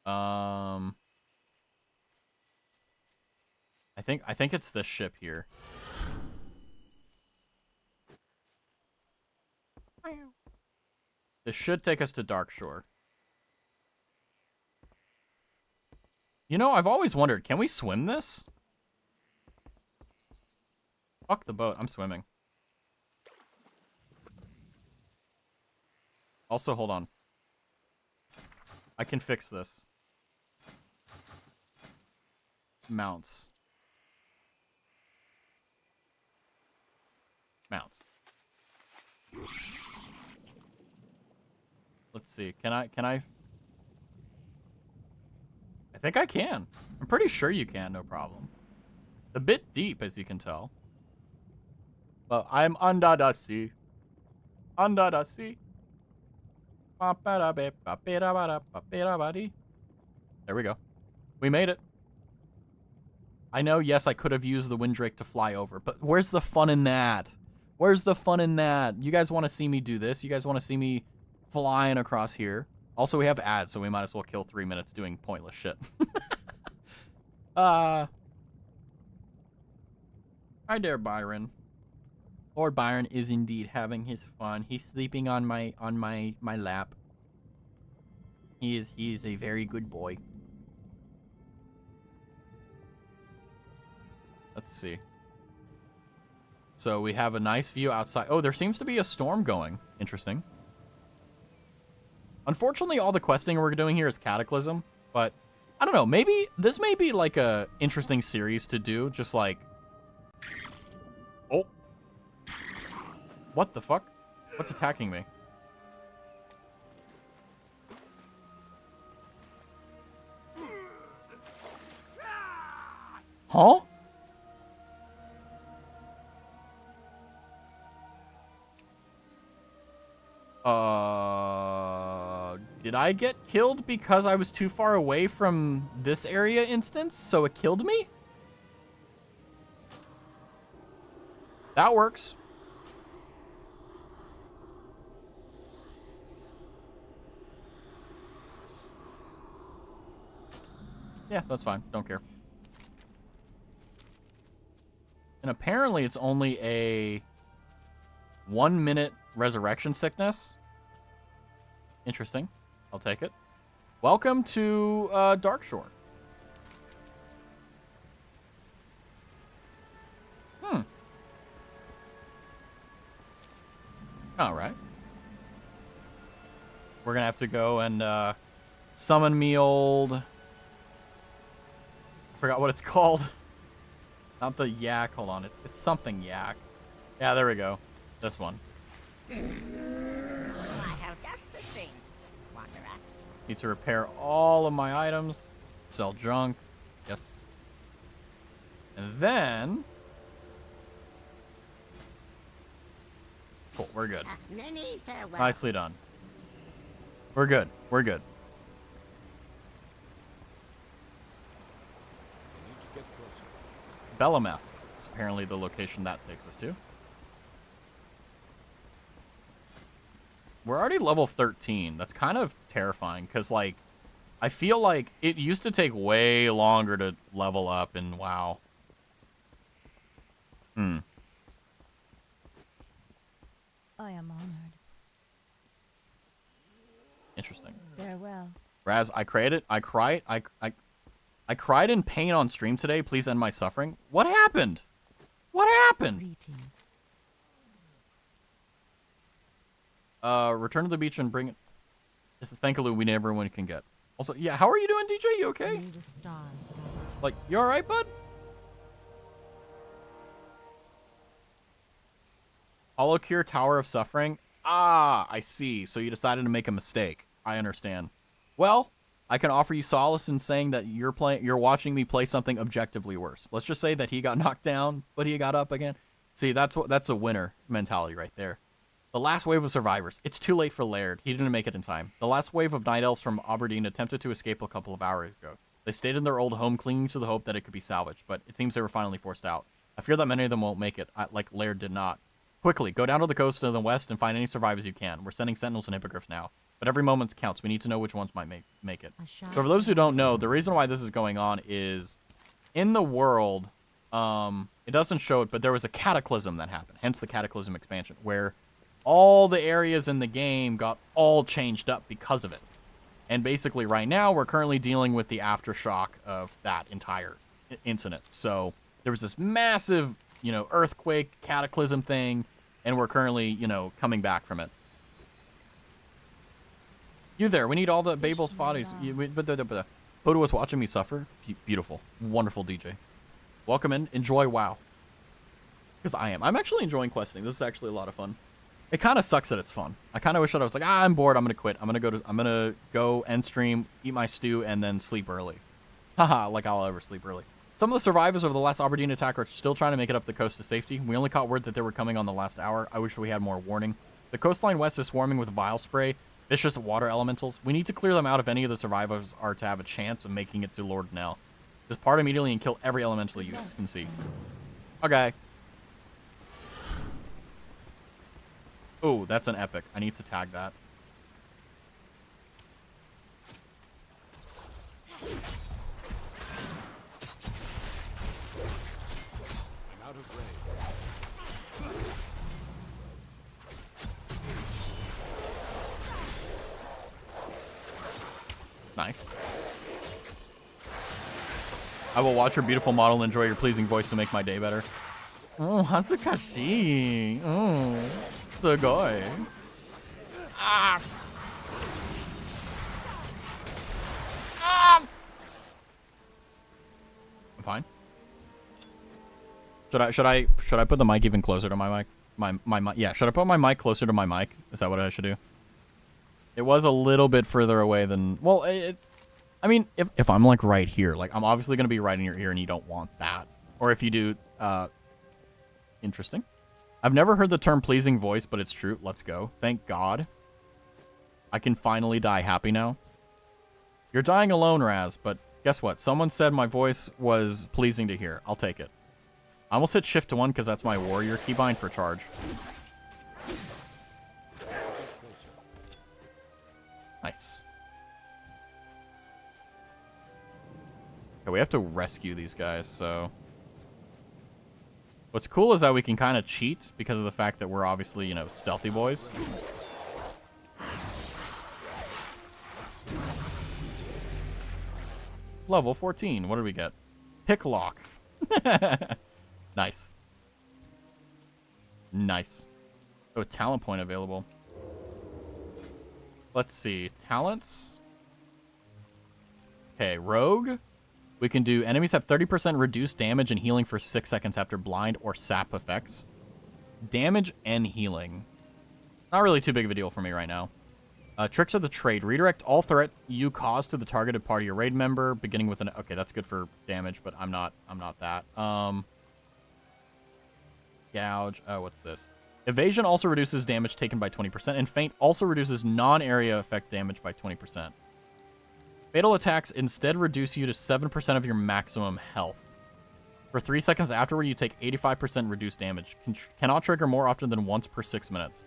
I think it's this ship here. This should take us to Darkshore. You know, I've always wondered, can we swim this? Fuck the boat, I'm swimming. Also, hold on. I can fix this. Mounts. Mounts. Let's see. Can I? I think I can. I'm pretty sure you can, no problem. A bit deep, as you can tell. But I'm under the sea. Under the sea. There we go. We made it. I know, yes, I could have used the Windrake to fly over, but where's the fun in that? Where's the fun in that? You guys want to see me do this? You guys want to see me flying across here? Also, we have ads, so we might as well kill 3 minutes doing pointless shit. Hi there, Byron. Lord Byron is indeed having his fun. He's sleeping on my lap. He is a very good boy. Let's see. So we have a nice view outside. Oh, there seems to be a storm going. Interesting. Unfortunately, all the questing we're doing here is Cataclysm, but I don't know. Maybe this may be like a interesting series to do. Just like, oh, what the fuck? What's attacking me? Huh? Did I get killed because I was too far away from this area instance, so it killed me? That works. Yeah, that's fine. Don't care. And apparently it's only a 1 minute resurrection sickness. Interesting. I'll take it. Welcome to Darkshore. All right. We're gonna have to go and summon me old. I forgot what it's called. Not the yak. Hold on. It's something yak. Yeah, there we go. This one. I have just the thing. Wanderer. Need to repair all of my items. Sell junk. Yes. And then... Cool, we're good. Many farewell. Nicely done. We're good. We're good. Belemeth is apparently the location that takes us to. We're already level 13. That's kind of terrifying because, like, I feel like it used to take way longer to level up in WoW. I am honored. Interesting. Farewell. Raz, I cried in pain on stream today. Please end my suffering. What happened? What happened? Greetings. Return to the beach and bring it. This is Thankaloo we never one can get. Also, yeah, how are you doing, DJ? You okay? May the stars guide. Like, you alright, bud? Hollow Cure Tower of Suffering. Ah, I see. So you decided to make a mistake. I understand. Well, I can offer you solace in saying that you're watching me play something objectively worse. Let's just say that he got knocked down, but he got up again. See, that's a winner mentality right there. The last wave of survivors. It's too late for Laird. He didn't make it in time. The last wave of Night Elves from Aberdeen attempted to escape a couple of hours ago. They stayed in their old home, clinging to the hope that it could be salvaged, but it seems they were finally forced out. I fear that many of them won't make it, like Laird did not. Quickly, go down to the coast to the west and find any survivors you can. We're sending sentinels and hippogriffs now. But every moment counts. We need to know which ones might make it. So for those who don't know, the reason why this is going on is in the world, it doesn't show it, but there was a cataclysm that happened. Hence the cataclysm expansion, where all the areas in the game got all changed up because of it. And basically right now we're currently dealing with the aftershock of that entire incident. So there was this massive, earthquake, cataclysm thing, and we're currently, coming back from it. You there. We need all the Babel's bodies. Hodo was watching me suffer. Beautiful. Wonderful DJ. Welcome in. Enjoy WoW. Because I am. I'm actually enjoying questing. This is actually a lot of fun. It kind of sucks that it's fun. I kind of wish that I was like, I'm bored. I'm going to quit. I'm going to go end stream, eat my stew, and then sleep early. Haha, like I'll ever sleep early. Some of the survivors of the last Aberdeen attack are still trying to make it up the coast to safety. We only caught word that they were coming on the last hour. I wish we had more warning. The coastline west is swarming with vile spray, vicious water elementals. We need to clear them out if any of the survivors are to have a chance of making it to Lord Nell. Just part immediately and kill every elemental you can see. Okay. Oh, that's an epic. I need to tag that. I'm out of range. Nice. I will watch your beautiful model and enjoy your pleasing voice to make my day better. Oh, Hasakashi. Oh, the guy. Ah. Ah. I'm fine. Should I put the mic even closer to my mic? My mic. Yeah. Should I put my mic closer to my mic? Is that what I should do? It was a little bit further away than... Well, I mean, if I'm, like, right here, like, I'm obviously going to be right in your ear, and you don't want that. Or if you do... Interesting. I've never heard the term pleasing voice, but it's true. Let's go. Thank God. I can finally die happy now. You're dying alone, Raz, but guess what? Someone said my voice was pleasing to hear. I'll take it. I almost hit shift to 1 because that's my warrior keybind for charge. Nice. Okay, we have to rescue these guys, so... What's cool is that we can kind of cheat because of the fact that we're obviously, stealthy boys. Level 14. What did we get? Pick lock. Nice. Nice. Oh, a talent point available. Let's see. Talents. Okay, rogue. We can do enemies have 30% reduced damage and healing for 6 seconds after blind or sap effects. Damage and healing. Not really too big of a deal for me right now. Tricks of the trade. Redirect all threat you cause to the targeted party or raid member, beginning with an... Okay, that's good for damage, but I'm not that. Gouge. Oh, what's this? Evasion also reduces damage taken by 20%, and Feint also reduces non-area effect damage by 20%. Fatal attacks instead reduce you to 7% of your maximum health. For 3 seconds afterward, you take 85% reduced damage. Cannot trigger more often than once per 6 minutes.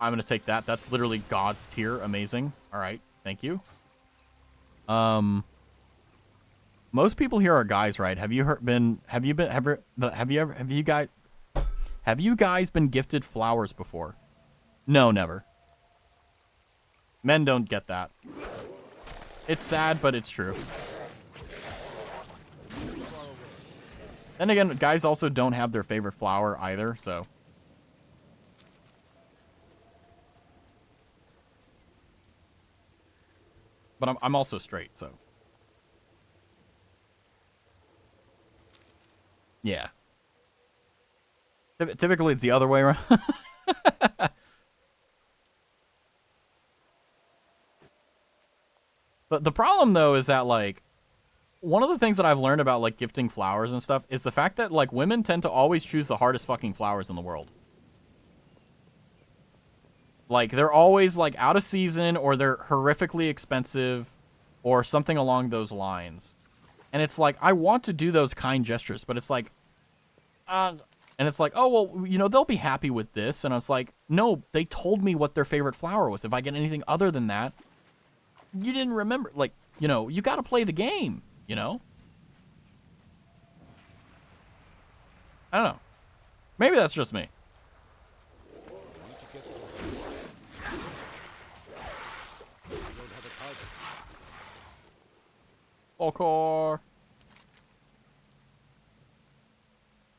I'm going to take that. That's literally God tier. Amazing. All right. Thank you. Most people here are guys, right? Have you guys been gifted flowers before? No, never. Men don't get that. It's sad, but it's true. Then again, guys also don't have their favorite flower either, so. But I'm also straight, so. Yeah. Typically, it's the other way around. But the problem, though, is that, like, one of the things that I've learned about, like, gifting flowers and stuff is the fact that, like, women tend to always choose the hardest fucking flowers in the world. Like, they're always, like, out of season, or they're horrifically expensive, or something along those lines. And it's like, I want to do those kind gestures, but it's like... and it's like, oh, well, you know, they'll be happy with this. And I was like, no, they told me what their favorite flower was. If I get anything other than that... You didn't remember, like, you know, you got to play the game, you know? I don't know. Maybe that's just me. Volkor.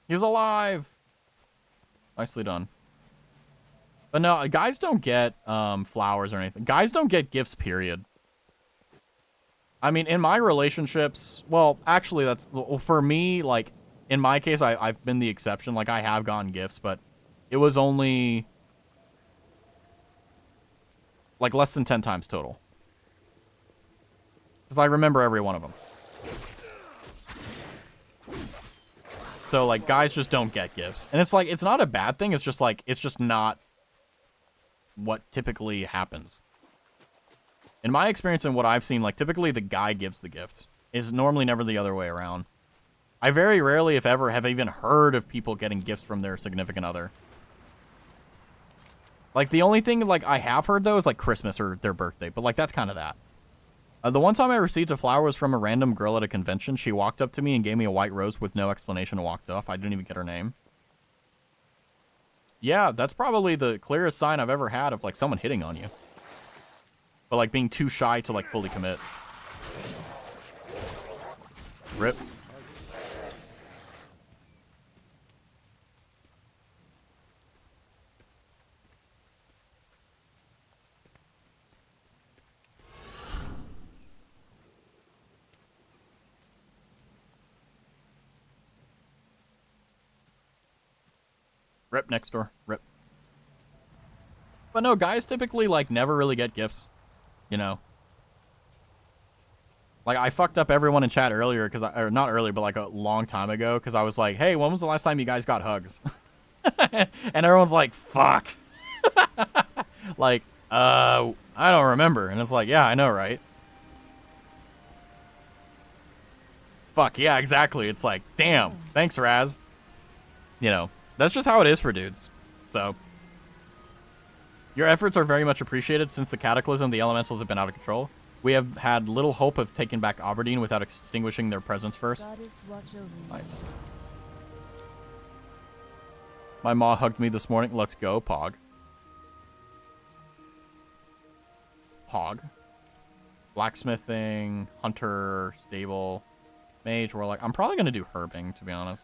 He's alive. Nicely done. But no, guys don't get flowers or anything. Guys don't get gifts, period. I mean, in my relationships, well, actually, that's for me. Like, in my case, I've been the exception. Like, I have gotten gifts, but it was only like less than 10 times total. Because I remember every one of them. So, like, guys just don't get gifts. And it's like, it's not a bad thing. It's just like, it's just not what typically happens. In my experience and what I've seen, like, typically the guy gives the gift. It's normally never the other way around. I very rarely, if ever, have even heard of people getting gifts from their significant other. Like, the only thing, like, I have heard, though, is, like, Christmas or their birthday. But, like, that's kind of that. The one time I received a flower was from a random girl at a convention. She walked up to me and gave me a white rose with no explanation and walked off. I didn't even get her name. Yeah, that's probably the clearest sign I've ever had of, like, someone hitting on you. But, like, being too shy to, like, fully commit. Rip. Rip next door. Rip. But no, guys typically, like, never really get gifts. You know? Like, I fucked up everyone in chat earlier, or not earlier, but like a long time ago, because I was like, hey, when was the last time you guys got hugs? And everyone's like, fuck. Like, I don't remember. And it's like, yeah, I know, right? Fuck, yeah, exactly. It's like, damn, thanks, Raz. You know, that's just how it is for dudes. So, your efforts are very much appreciated. Since the cataclysm, the elementals have been out of control. We have had little hope of taking back Aberdeen without extinguishing their presence first. Nice. My ma hugged me this morning. Let's go, Pog. Pog. Blacksmithing, hunter, stable, mage, warlock. I'm probably going to do herbing, to be honest.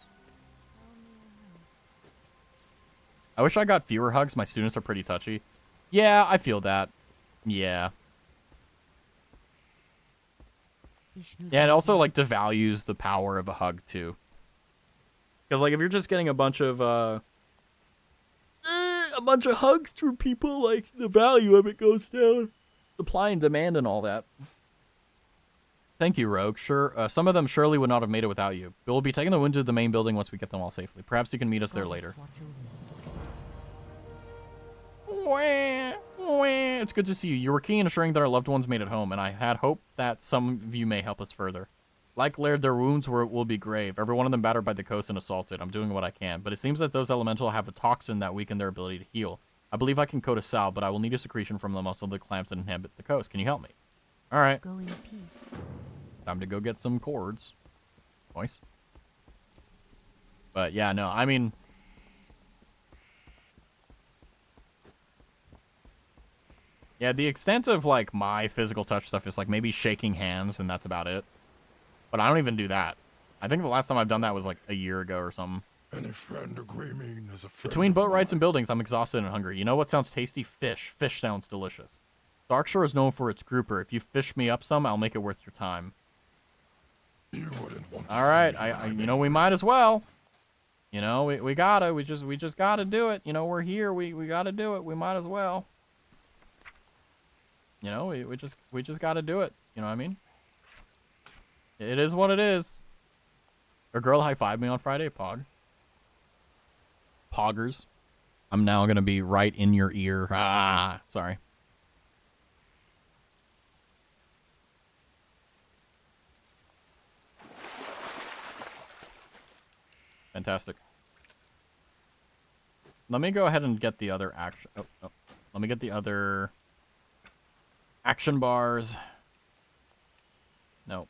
I wish I got fewer hugs. My students are pretty touchy. Yeah, I feel that. Yeah. Yeah, it also, like, devalues the power of a hug, too. Because, like, if you're just getting a bunch of hugs through people, like, the value of it goes down. Supply and demand and all that. Thank you, Rogue. Sure, some of them surely would not have made it without you. We'll be taking the wounded to the main building once we get them all safely. Perhaps you can meet us there later. It's good to see you. You were keen in assuring that our loved ones made it home, and I had hope that some of you may help us further. Like Laird, their wounds will be grave. Every one of them battered by the coast and assaulted. I'm doing what I can, but it seems that those elemental have a toxin that weaken their ability to heal. I believe I can coat a salve, but I will need a secretion from the muscle of the clamps that inhabit the coast. Can you help me? All right. Go in peace. Time to go get some cords. Nice. But yeah, no, I mean, yeah, the extent of, like, my physical touch stuff is, like, maybe shaking hands, and that's about it. But I don't even do that. I think the last time I've done that was, like, a year ago or something. Any friend agree mean as a friend. Between boat rides and buildings, I'm exhausted and hungry. You know what sounds tasty? Fish. Fish sounds delicious. Darkshore is known for its grouper. If you fish me up some, I'll make it worth your time. You wouldn't want to. All right, I you know, we might as well. You know, we just gotta do it. You know, we're here. We gotta do it. We might as well. You know, we just got to do it. You know what I mean? It is what it is. A girl high-fived me on Friday, Pog. Poggers. I'm now going to be right in your ear. Ah, sorry. Fantastic. Let me go ahead and get the other action. Oh. Let me get the other action bars. No.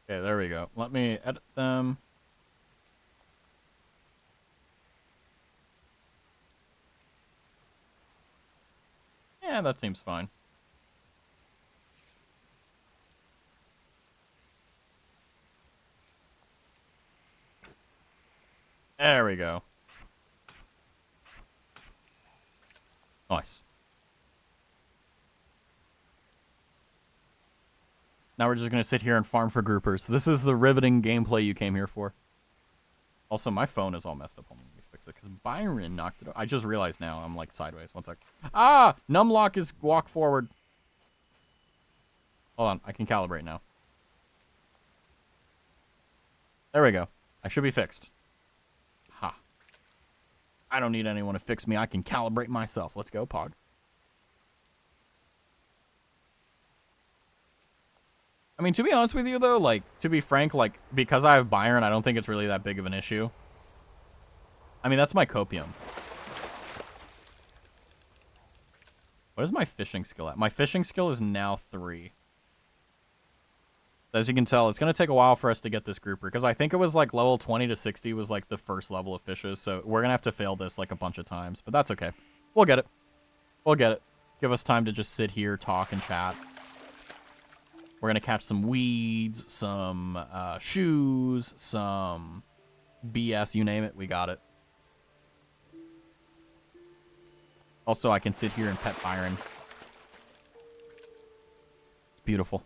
Okay, there we go. Let me edit them. Yeah, that seems fine. There we go. Nice. Now we're just going to sit here and farm for groupers. This is the riveting gameplay you came here for. Also, my phone is all messed up. Let me fix it, because Byron knocked it over. I just realized now I'm, like, sideways. One sec. Ah! Numlock is walk forward. Hold on. I can calibrate now. There we go. I should be fixed. Ha. I don't need anyone to fix me. I can calibrate myself. Let's go, Pog. I mean, to be honest with you, though, like, to be frank, like, because I have Byron, I don't think it's really that big of an issue. I mean, that's my copium. What is my fishing skill at? My fishing skill is now 3. As you can tell, it's going to take a while for us to get this grouper, because I think it was, like, level 20 to 60 was, like, the first level of fishes, so we're going to have to fail this, like, a bunch of times, but that's okay. We'll get it. We'll get it. Give us time to just sit here, talk, and chat. We're going to catch some weeds, some shoes, some BS, you name it. We got it. Also, I can sit here and pet Byron. It's beautiful.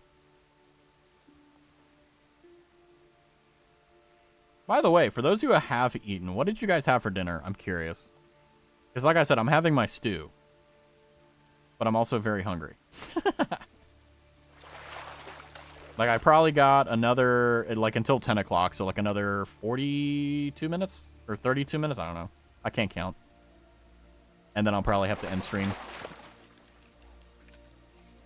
By the way, for those who have eaten, what did you guys have for dinner? I'm curious. Because like I said, I'm having my stew. But I'm also very hungry. Like, I probably got another, like, until 10 o'clock, so, like, another 42 minutes? Or 32 minutes? I don't know. I can't count. And then I'll probably have to end stream.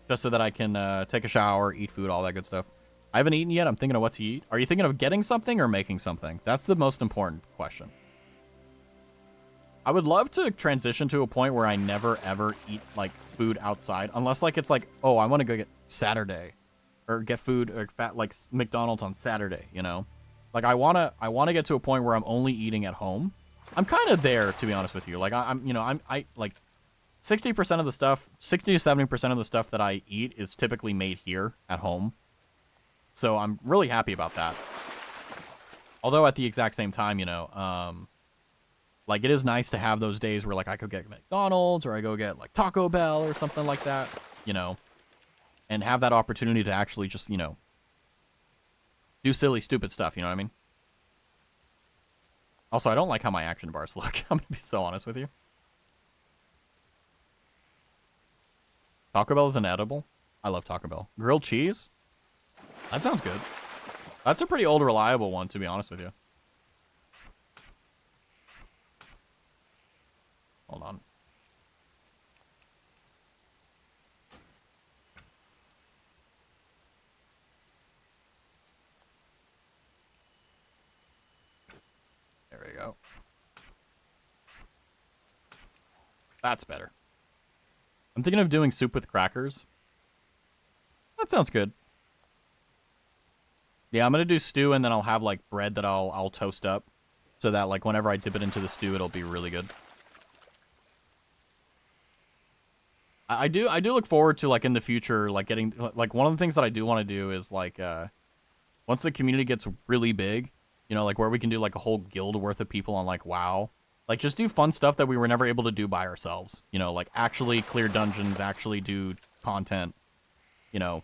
Just so that I can take a shower, eat food, all that good stuff. I haven't eaten yet. I'm thinking of what to eat. Are you thinking of getting something or making something? That's the most important question. I would love to transition to a point where I never, ever eat, like, food outside. Unless, like, it's like, oh, I want to go get Saturday. Or get food, or like McDonald's on Saturday, you know? Like, I wanna get to a point where I'm only eating at home. I'm kind of there, to be honest with you. Like, I'm like, 60% of the stuff, 60 to 70% of the stuff that I eat is typically made here at home. So I'm really happy about that. Although at the exact same time, you know, like, it is nice to have those days where, like, I could get McDonald's, or I go get, like, Taco Bell or something like that, you know? And have that opportunity to actually just, you know, do silly, stupid stuff, you know what I mean? Also, I don't like how my action bars look. I'm going to be so honest with you. Taco Bell is inedible. I love Taco Bell. Grilled cheese? That sounds good. That's a pretty old, reliable one, to be honest with you. Hold on. There we go. That's better. I'm thinking of doing soup with crackers. That sounds good. Yeah, I'm gonna do stew, and then I'll have, like, bread that I'll toast up, so that, like, whenever I dip it into the stew, it'll be really good. I do look forward to, like, in the future, like, getting, like, one of the things that I do want to do is, like, once the community gets really big, you know, like, where we can do, like, a whole guild worth of people on, like, WoW. Like, just do fun stuff that we were never able to do by ourselves. You know, like, actually clear dungeons, actually do content, you know.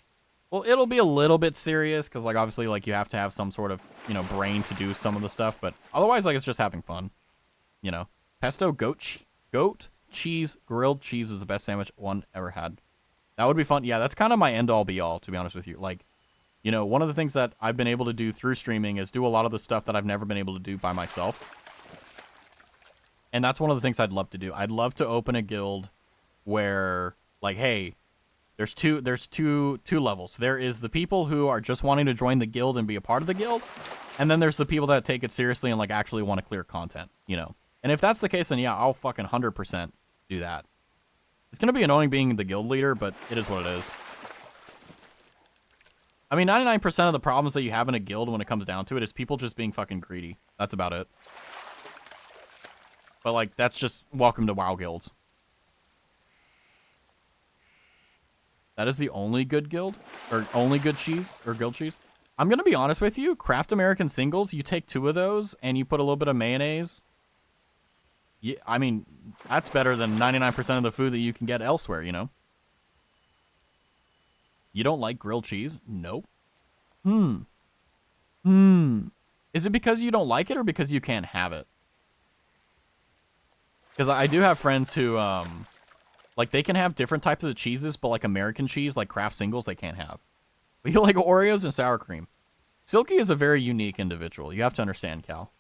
Well, it'll be a little bit serious, because, like, obviously, like, you have to have some sort of, you know, brain to do some of the stuff, but otherwise, like, it's just having fun, you know. Pesto goat cheese grilled cheese is the best sandwich one ever had. That would be fun. Yeah, that's kind of my end-all, be-all, to be honest with you. Like, you know, one of the things that I've been able to do through streaming is do a lot of the stuff that I've never been able to do by myself. And that's one of the things I'd love to do. I'd love to open a guild where, like, hey, there's two levels. There is the people who are just wanting to join the guild and be a part of the guild, and then there's the people that take it seriously and, like, actually want to clear content, you know. And if that's the case, then yeah, I'll fucking 100% do that. It's gonna be annoying being the guild leader, but it is what it is. I mean, 99% of the problems that you have in a guild when it comes down to it is people just being fucking greedy. That's about it. But, like, that's just welcome to WoW guilds. That is the only good guild, or only good cheese, or guild cheese. I'm going to be honest with you. Kraft American singles, you take 2 of those, and you put a little bit of mayonnaise. Yeah, I mean, that's better than 99% of the food that you can get elsewhere, you know? You don't like grilled cheese? Nope. Is it because you don't like it or because you can't have it? Because I do have friends who, like, they can have different types of cheeses, but, like, American cheese, like Kraft singles, they can't have. But you like Oreos and sour cream. Silky is a very unique individual. You have to understand, Cal.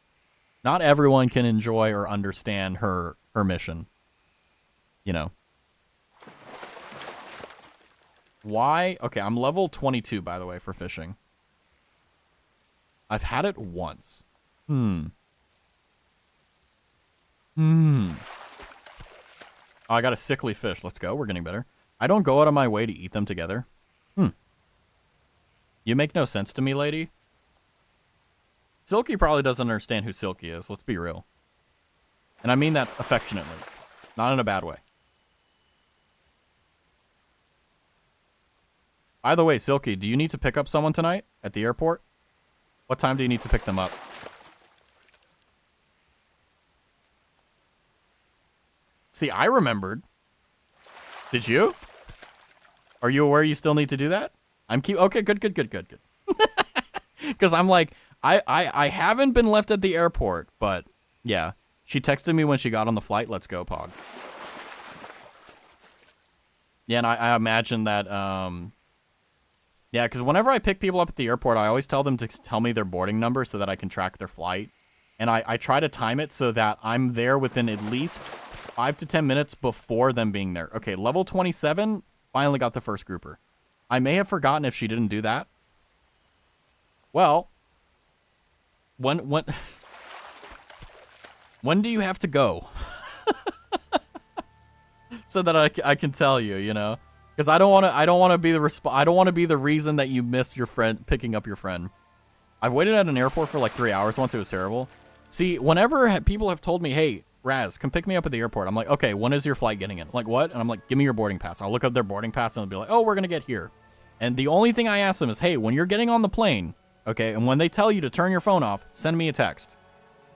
Not everyone can enjoy or understand her mission. You know. Why? Okay, I'm level 22, by the way, for fishing. I've had it once. Oh, I got a sickly fish. Let's go. We're getting better. I don't go out of my way to eat them together. You make no sense to me, lady. Silky probably doesn't understand who Silky is. Let's be real. And I mean that affectionately. Not in a bad way. By the way, Silky, do you need to pick up someone tonight at the airport? What time do you need to pick them up? See, I remembered. Did you? Are you aware you still need to do that? Okay, good. Because I'm like, I haven't been left at the airport, but yeah. She texted me when she got on the flight. Let's go, Pog. Yeah, and I imagine that, yeah, because whenever I pick people up at the airport, I always tell them to tell me their boarding number so that I can track their flight. And I try to time it so that I'm there within at least 5 to 10 minutes before them being there. Okay, level 27, finally got the first grouper. I may have forgotten if she didn't do that. Well, when do you have to go? So that I can tell you, you know, because I don't want to be the reason that you miss your friend picking up your friend. I've waited at an airport for like 3 hours once. It was terrible. See, whenever people have told me, hey, Raz, come pick me up at the airport, I'm like, okay, when is your flight getting in? Like, what? And I'm like, give me your boarding pass. I'll look up their boarding pass and they'll be like, oh, we're going to get here. And the only thing I ask them is, hey, when you're getting on the plane, okay, and when they tell you to turn your phone off, send me a text,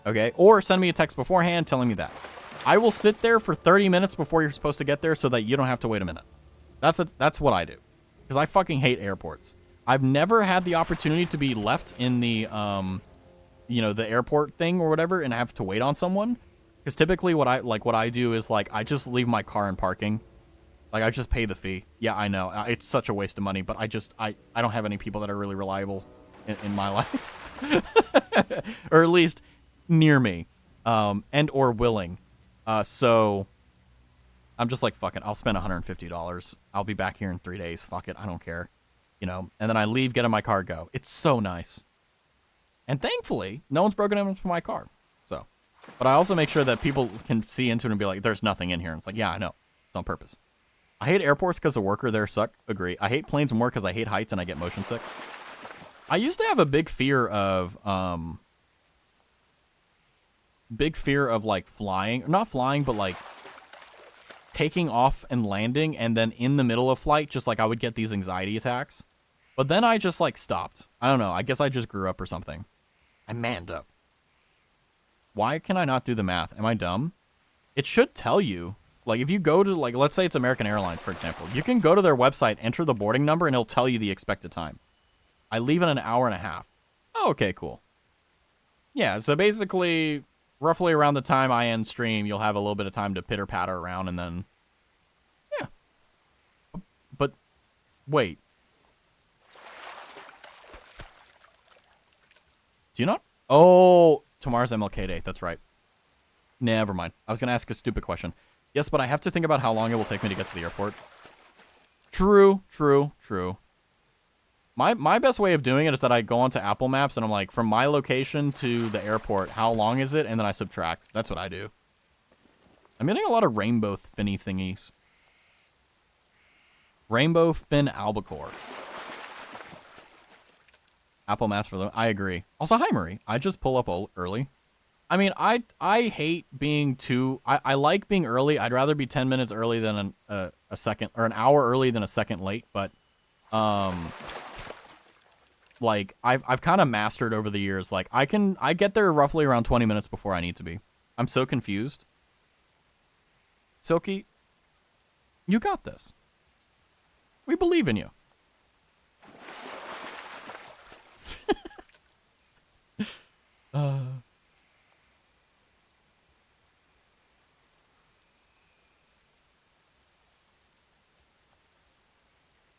okay? Or send me a text beforehand telling me that. I will sit there for 30 minutes before you're supposed to get there so that you don't have to wait a minute. That's what I do. Because I fucking hate airports. I've never had the opportunity to be left in the, you know, the airport thing or whatever and have to wait on someone. Because typically what I do is, like, I just leave my car in parking. Like, I just pay the fee. Yeah, I know. It's such a waste of money, but I don't have any people that are really reliable in my life. Or at least near me. And or willing. So I'm just like, fuck it. I'll spend $150. I'll be back here in 3 days. Fuck it. I don't care. You know, and then I leave, get in my car, go. It's so nice. And thankfully, no one's broken into my car. So, but I also make sure that people can see into it and be like, there's nothing in here. And it's like, yeah, I know. It's on purpose. I hate airports because the worker there suck. Agree. I hate planes more because I hate heights and I get motion sick. I used to have a big fear of like flying, not flying, but like taking off and landing, and then in the middle of flight, just like I would get these anxiety attacks. But then I just like stopped. I don't know. I guess I just grew up or something. I manned up. Why can I not do the math? Am I dumb? It should tell you. Like, if you go to, like, let's say it's American Airlines, for example. You can go to their website, enter the boarding number, and it'll tell you the expected time. I leave in an hour and a half. Oh, okay, cool. Yeah, so basically, roughly around the time I end stream, you'll have a little bit of time to pitter-patter around, and then... Yeah. But, wait. Do you not? Oh, tomorrow's MLK Day. That's right. Never mind. I was going to ask a stupid question. Yes, but I have to think about how long it will take me to get to the airport. True. My best way of doing it is that I go onto Apple Maps and I'm like, from my location to the airport, how long is it? And then I subtract. That's what I do. I'm getting a lot of rainbow finny thingies. Rainbow fin albacore. Apple Maps for them. I agree. Also, hi, Marie. I just pull up early. I mean, I hate being too... I like being early. I'd rather be 10 minutes early than a second... Or an hour early than a second late, but... Like, I've kind of mastered over the years. Like, I get there roughly around 20 minutes before I need to be. I'm so confused. Silky, you got this. We believe in you.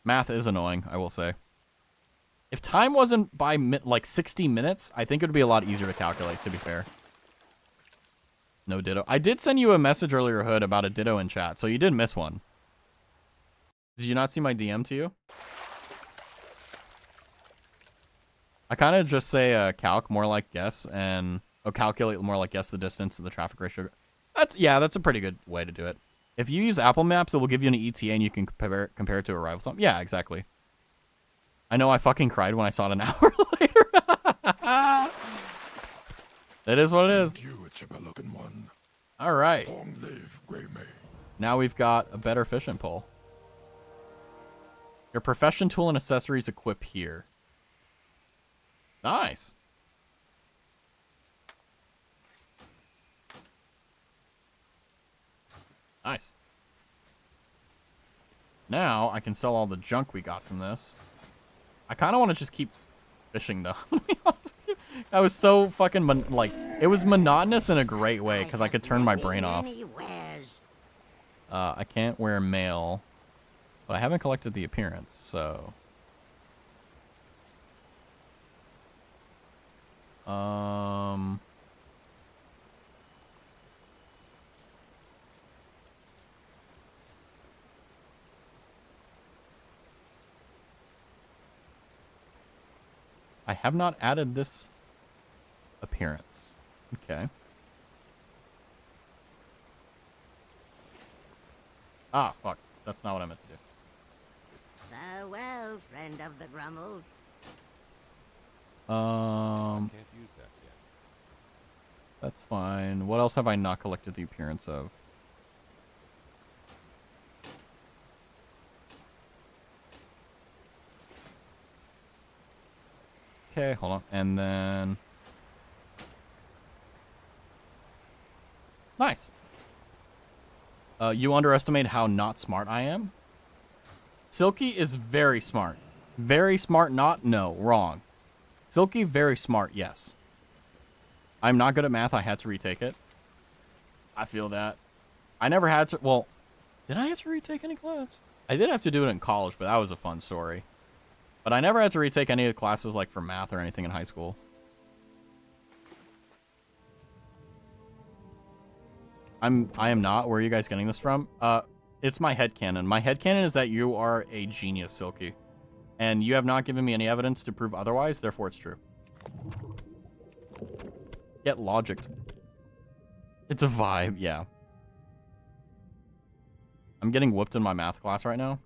Math is annoying, I will say. If time wasn't by like 60 minutes, I think it would be a lot easier to calculate, to be fair. No ditto. I did send you a message earlier, Hood, about a ditto in chat, so you did miss one. Did you not see my DM to you? I kind of just say calc, more like guess, and calculate, more like guess the distance to the traffic ratio. That's a pretty good way to do it. If you use Apple Maps, it will give you an ETA and you can compare it to arrival time. Yeah, exactly. I know I fucking cried when I saw it an hour later. It is what it is. Thank you, Chipper-looking one. All right. Long live Greymane. Now we've got a better fishing pole. Your profession tool and accessories equip here. Nice. Nice. Now I can sell all the junk we got from this. I kind of want to just keep fishing, though. To be honest with you. That was so fucking, it was monotonous in a great way, because I could turn my brain off. I can't wear mail, but I haven't collected the appearance, so... I have not added this appearance. Okay. Ah, fuck. That's not what I meant to do. Farewell, friend of the Grummels. Can't use that yet. That's fine. What else have I not collected the appearance of? Okay, hold on. And then... Nice. You underestimate how not smart I am? Silky is very smart. Very smart, not? No, wrong. Silky, very smart, yes. I'm not good at math. I had to retake it. I feel that. I never had to... Well, did I have to retake any class? I did have to do it in college, but that was a fun story. But I never had to retake any of the classes like for math or anything in high school. I am not. Where are you guys getting this from? It's my headcanon. My headcanon is that you are a genius, Silky. And you have not given me any evidence to prove otherwise, therefore it's true. Get logicked. It's a vibe, yeah. I'm getting whooped in my math class right now.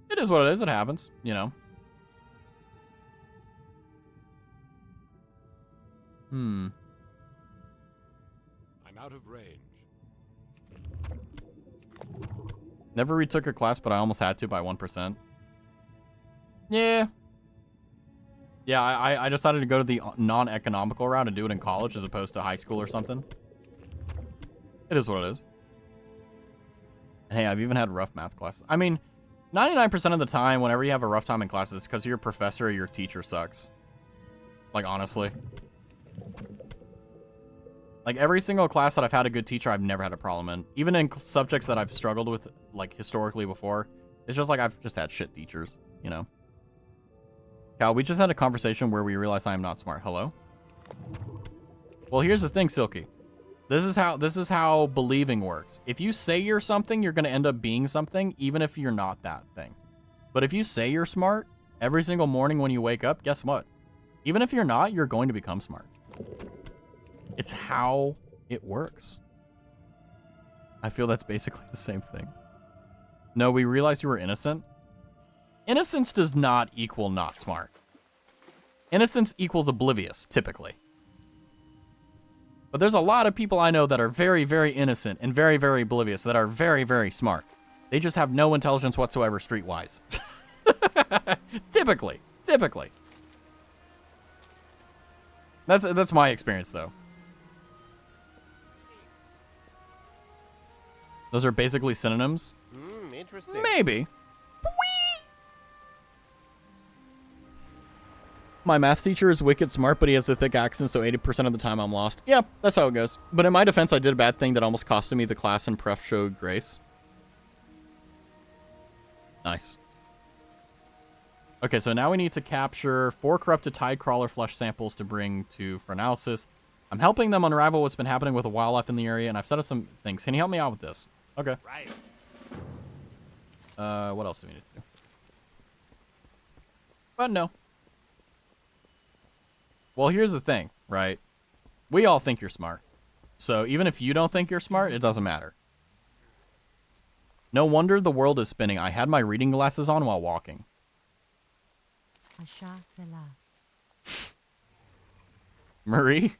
It is what it is. It happens, you know. I'm out of range. Never retook a class, but I almost had to by 1%. Yeah. Yeah, I decided to go to the non-economical route and do it in college as opposed to high school or something. It is what it is. And hey, I've even had rough math classes. I mean, 99% of the time, whenever you have a rough time in classes, it's because your professor or your teacher sucks. Like, honestly. Like, every single class that I've had a good teacher, I've never had a problem in. Even in subjects that I've struggled with, like, historically before, it's just like I've just had shit teachers, you know? Cal, we just had a conversation where we realized I am not smart. Hello? Well, here's the thing, Silky. This is how believing works. If you say you're something, you're going to end up being something, even if you're not that thing. But if you say you're smart, every single morning when you wake up, guess what? Even if you're not, you're going to become smart. It's how it works. I feel that's basically the same thing. No, we realized you were innocent. Innocence does not equal not smart. Innocence equals oblivious, typically. But there's a lot of people I know that are very, very innocent and very, very oblivious, that are very, very smart. They just have no intelligence whatsoever streetwise. Typically. That's my experience, though. Those are basically synonyms? Interesting. Maybe. My math teacher is wicked smart, but he has a thick accent, so 80% of the time I'm lost. Yeah, that's how it goes. But in my defense, I did a bad thing that almost costed me the class, and Pref showed grace. Nice. Okay, so now we need to capture 4 corrupted Tidecrawler flesh samples to bring for analysis. I'm helping them unravel what's been happening with the wildlife in the area, and I've set up some things. Can you help me out with this? Okay. Right. What else do we need to do? But no. Well, here's the thing, right? We all think you're smart. So even if you don't think you're smart, it doesn't matter. No wonder the world is spinning. I had my reading glasses on while walking. Marie?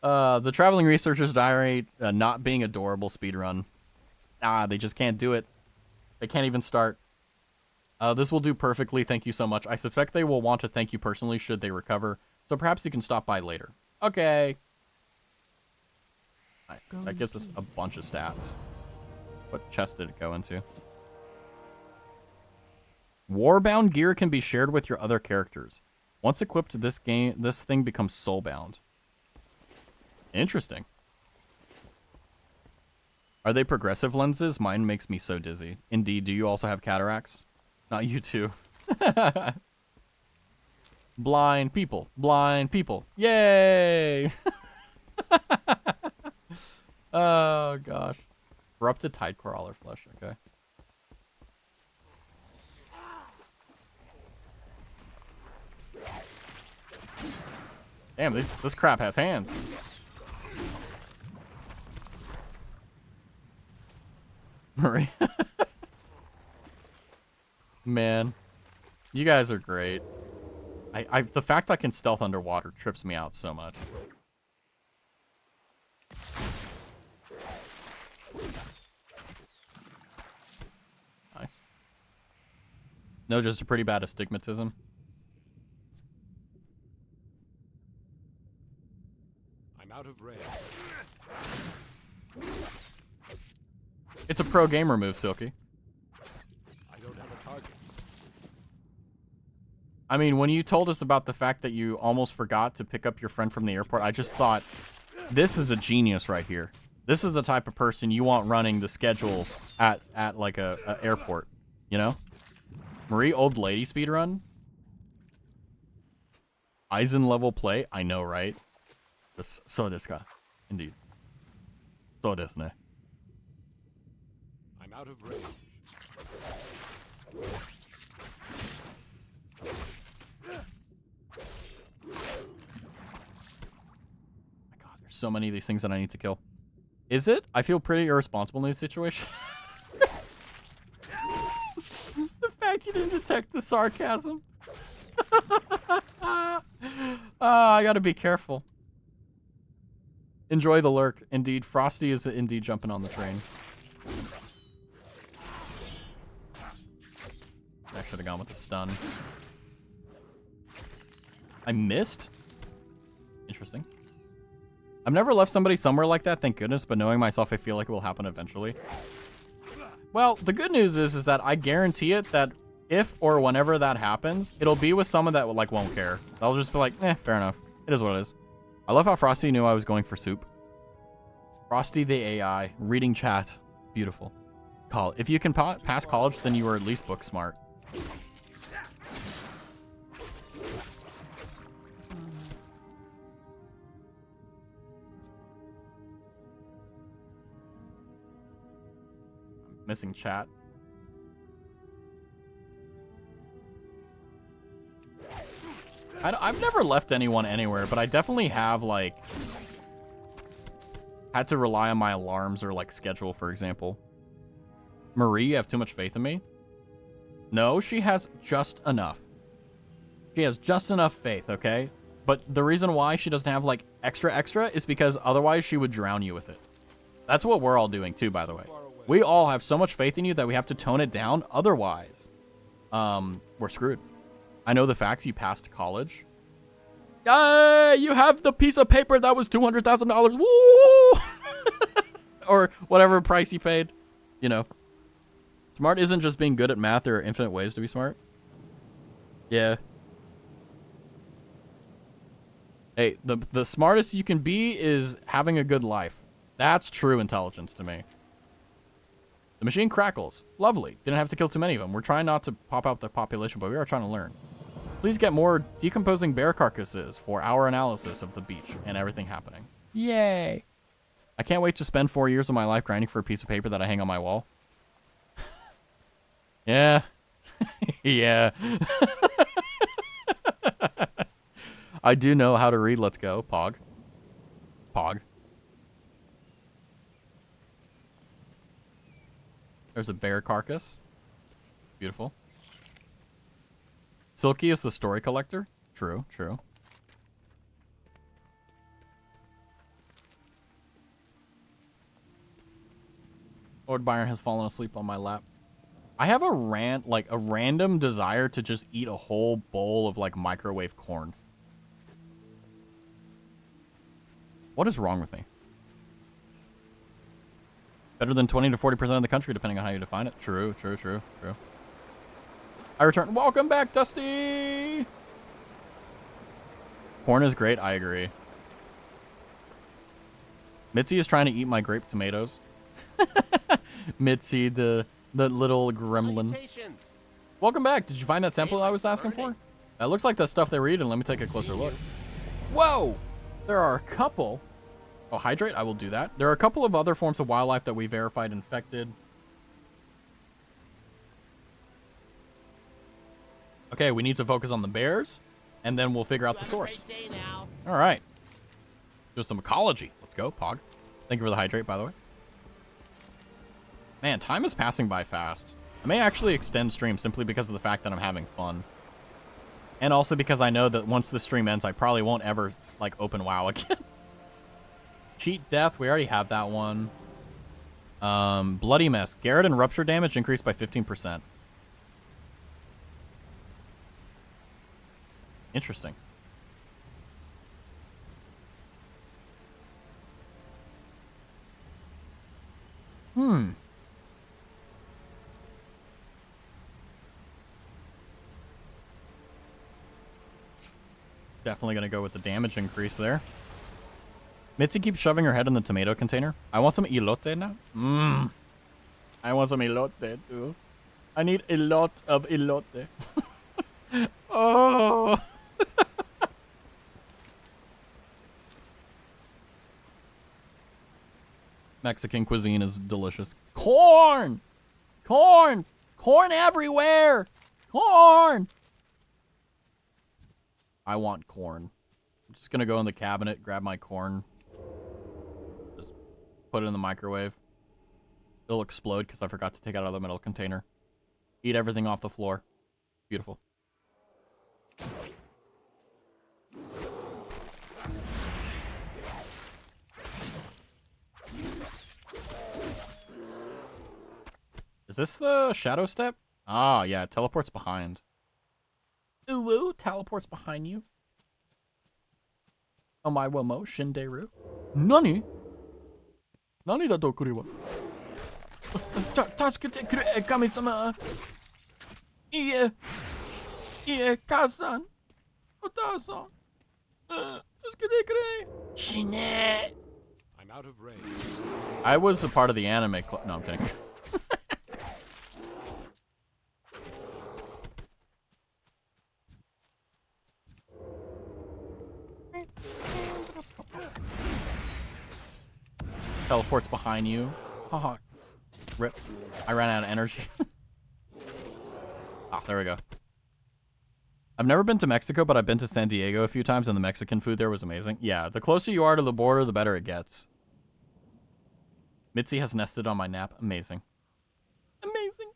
The Traveling Researcher's Diary not being adorable speedrun. They just can't do it. They can't even start. This will do perfectly. Thank you so much. I suspect they will want to thank you personally should they recover. So perhaps you can stop by later. Okay. Nice. That gives us a bunch of stats. What chest did it go into? Warbound gear can be shared with your other characters. Once equipped, this thing becomes soulbound. Interesting. Are they progressive lenses? Mine makes me so dizzy. Indeed, do you also have cataracts? Not you too. Blind people. Blind people. Yay! Oh, gosh. Corrupted Tidecrawler flesh. Okay. Damn, this crap has hands. Marie. Man, you guys are great. The fact I can stealth underwater trips me out so much. Nice. No, just pretty bad astigmatism. I'm out of range. It's a pro gamer move, Silky. I don't have a target. I mean, when you told us about the fact that you almost forgot to pick up your friend from the airport, I just thought, this is a genius right here. This is the type of person you want running the schedules at like a airport, you know? Marie, old lady speedrun? Eisen level play? I know, right? So desu ka. Indeed. So desu ne. I'm out of range. My God, there's so many of these things that I need to kill. Is it? I feel pretty irresponsible in this situation. The fact you didn't detect the sarcasm. I gotta be careful. Enjoy the lurk. Indeed, Frosty is indeed jumping on the train. I should have gone with the stun. I missed? Interesting. I've never left somebody somewhere like that, thank goodness, but knowing myself, I feel like it will happen eventually. Well, the good news is that I guarantee it that if or whenever that happens, it'll be with someone that like won't care. They'll just be like, fair enough. It is what it is. I love how Frosty knew I was going for soup. Frosty the AI, reading chat. Beautiful. If you can pass college, then you are at least book smart. Missing chat. I've never left anyone anywhere, but I definitely have, like, had to rely on my alarms or, like, schedule, for example. Marie, you have too much faith in me? No, she has just enough. She has just enough faith, okay? But the reason why she doesn't have, like, extra is because otherwise she would drown you with it. That's what we're all doing, too, by the way. We all have so much faith in you that we have to tone it down. Otherwise, we're screwed. I know the facts. You passed college. Yay! You have the piece of paper that was $200,000. Woo! Or whatever price you paid. You know. Smart isn't just being good at math. There are infinite ways to be smart. Yeah. Hey, the smartest you can be is having a good life. That's true intelligence to me. The machine crackles. Lovely. Didn't have to kill too many of them. We're trying not to pop out the population, but we are trying to learn. Please get more decomposing bear carcasses for our analysis of the beach and everything happening. Yay. I can't wait to spend 4 years of my life grinding for a piece of paper that I hang on my wall. Yeah. Yeah. I do know how to read. Let's go. Pog. Pog. There's a bear carcass. Beautiful. Silky is the story collector. True, true. Lord Byron has fallen asleep on my lap. I have a random desire to just eat a whole bowl of like microwave corn. What is wrong with me? Better than 20 to 40% of the country, depending on how you define it. True, true, true, true. I return. Welcome back, Dusty! Corn is great. I agree. Mitzi is trying to eat my grape tomatoes. Mitzi, the little gremlin. Welcome back. Did you find that sample I was asking for? That looks like the stuff they were eating. Let me take a closer look. Whoa! There are a couple. Oh, hydrate? I will do that. There are a couple of other forms of wildlife that we verified infected. Okay, we need to focus on the bears, and then we'll figure out the source. All right. Do some ecology. Let's go, Pog. Thank you for the hydrate, by the way. Man, time is passing by fast. I may actually extend stream simply because of the fact that I'm having fun. And also because I know that once the stream ends, I probably won't ever, like, open WoW again. Cheat death, we already have that one. Bloody mess. Garrett and rupture damage increased by 15%. Interesting. Definitely going to go with the damage increase there. Mitzi keeps shoving her head in the tomato container. I want some elote now. I want some elote too. I need a lot of elote. Oh. Mexican cuisine is delicious. Corn! Corn! Corn everywhere! Corn! I want corn. I'm just gonna go in the cabinet, grab my corn. Just put it in the microwave. It'll explode because I forgot to take it out of the metal container. Eat everything off the floor. Beautiful. Is this the shadow step? Ah, yeah, it teleports behind. Ooh, ooh, teleports behind you. Oh my wamo, Shinderu. Nani? Nani da to kuru wa? Tasukete kure, kami-sama. Ie. Ie, Kasan. Ota-san. Tasukete kure. Shine. I'm out of range. I was a part of the anime club. No, I'm kidding. Teleports behind you. Haha. Rip. I ran out of energy. Ah, there we go. I've never been to Mexico, but I've been to San Diego a few times, and the Mexican food there was amazing. Yeah, the closer you are to the border, the better it gets. Mitzi has nested on my nap. Amazing. Amazing.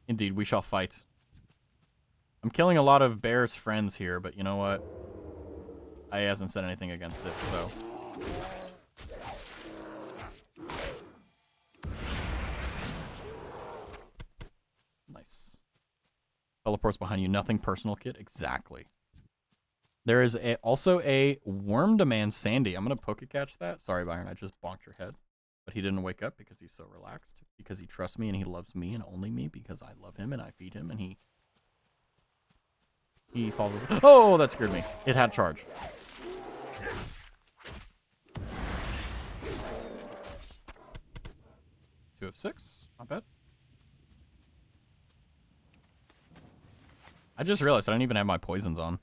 Indeed, we shall fight. I'm killing a lot of Bear's friends here, but you know what? I hasn't said anything against it, so. Nice. Teleports behind you. Nothing personal, kid. Exactly. There is also a Worm Demand Sandy. I'm going to Poke-Catch that. Sorry, Byron. I just bonked your head. But he didn't wake up because he's so relaxed. Because he trusts me and he loves me and only me because I love him and I feed him and he falls asleep. Oh, that scared me. It had charge. Two of 6. Not bad. I just realized I don't even have my poisons on.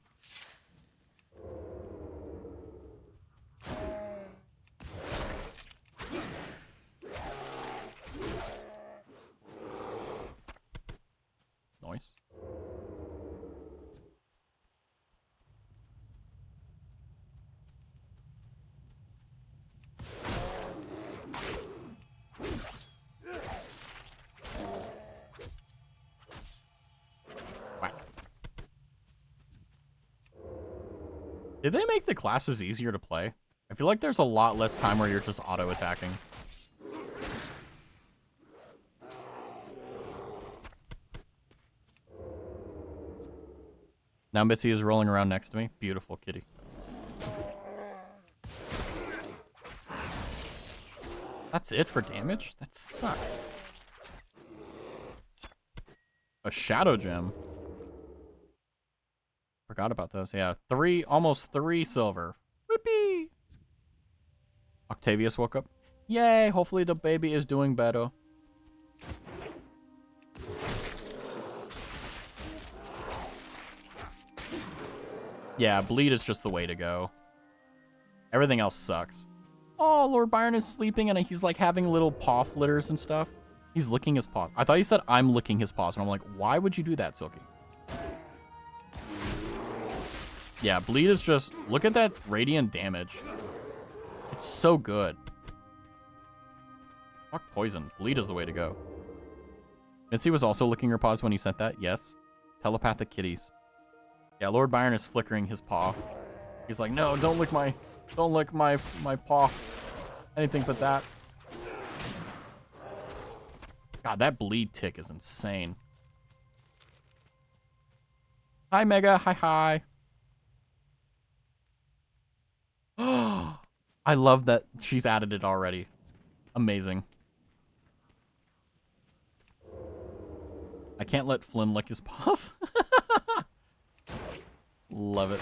Nice. Whack. Did they make the classes easier to play? I feel like there's a lot less time where you're just auto-attacking. Now Mitzi is rolling around next to me. Beautiful kitty. That's it for damage? That sucks. A Shadow Gem. Forgot about those. Yeah, almost 3 silver. Whippy! Octavius woke up. Yay, hopefully the baby is doing better. Yeah, bleed is just the way to go. Everything else sucks. Oh, Lord Byron is sleeping and he's like having little paw flitters and stuff. He's licking his paws. I thought you said I'm licking his paws. And I'm like, why would you do that, Silky? Yeah, bleed is just... Look at that radiant damage. It's so good. Fuck poison. Bleed is the way to go. Mitzi was also licking her paws when he said that. Yes. Telepathic kitties. Yeah, Lord Byron is flickering his paw. He's like, no, don't lick my paw. Anything but that. God, that bleed tick is insane. Hi, Mega. Hi. I love that she's added it already. Amazing. I can't let Flynn lick his paws. Love it.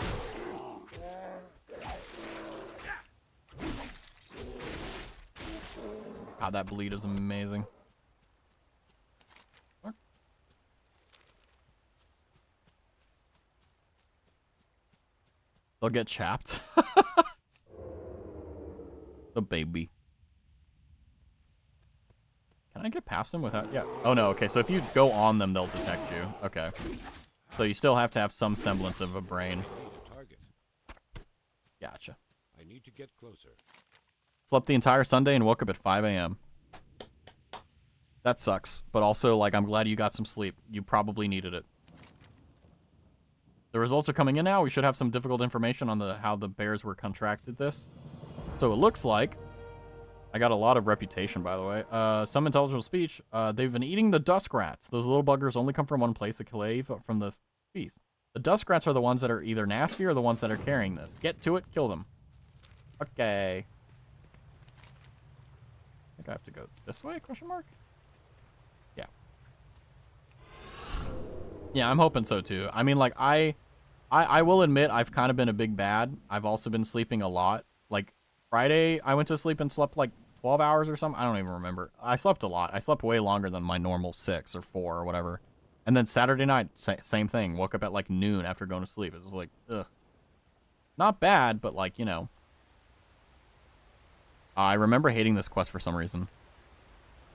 God, that bleed is amazing. They'll get chapped. The baby. Can I get past them without... Yeah. Oh, no. Okay, so if you go on them, they'll detect you. Okay. So you still have to have some semblance of a brain. Gotcha. I need to get closer. Slept the entire Sunday and woke up at 5 a.m. That sucks. But also, like, I'm glad you got some sleep. You probably needed it. The results are coming in now. We should have some difficult information on how the bears were contracted this. So it looks like... I got a lot of reputation, by the way. Some intelligible speech. They've been eating the dusk rats. Those little buggers only come from one place, a clave from the feast. The dusk rats are the ones that are either nasty or the ones that are carrying this. Get to it, kill them. Okay. I think I have to go this way, question mark? Yeah. Yeah, I'm hoping so too. I mean, like, I will admit I've kind of been a big bad. I've also been sleeping a lot. Like, Friday, I went to sleep and slept like 12 hours or something. I don't even remember. I slept a lot. I slept way longer than my normal 6 or 4 or whatever. And then Saturday night, same thing. Woke up at like noon after going to sleep. It was like, ugh. Not bad, but like, you know. I remember hating this quest for some reason.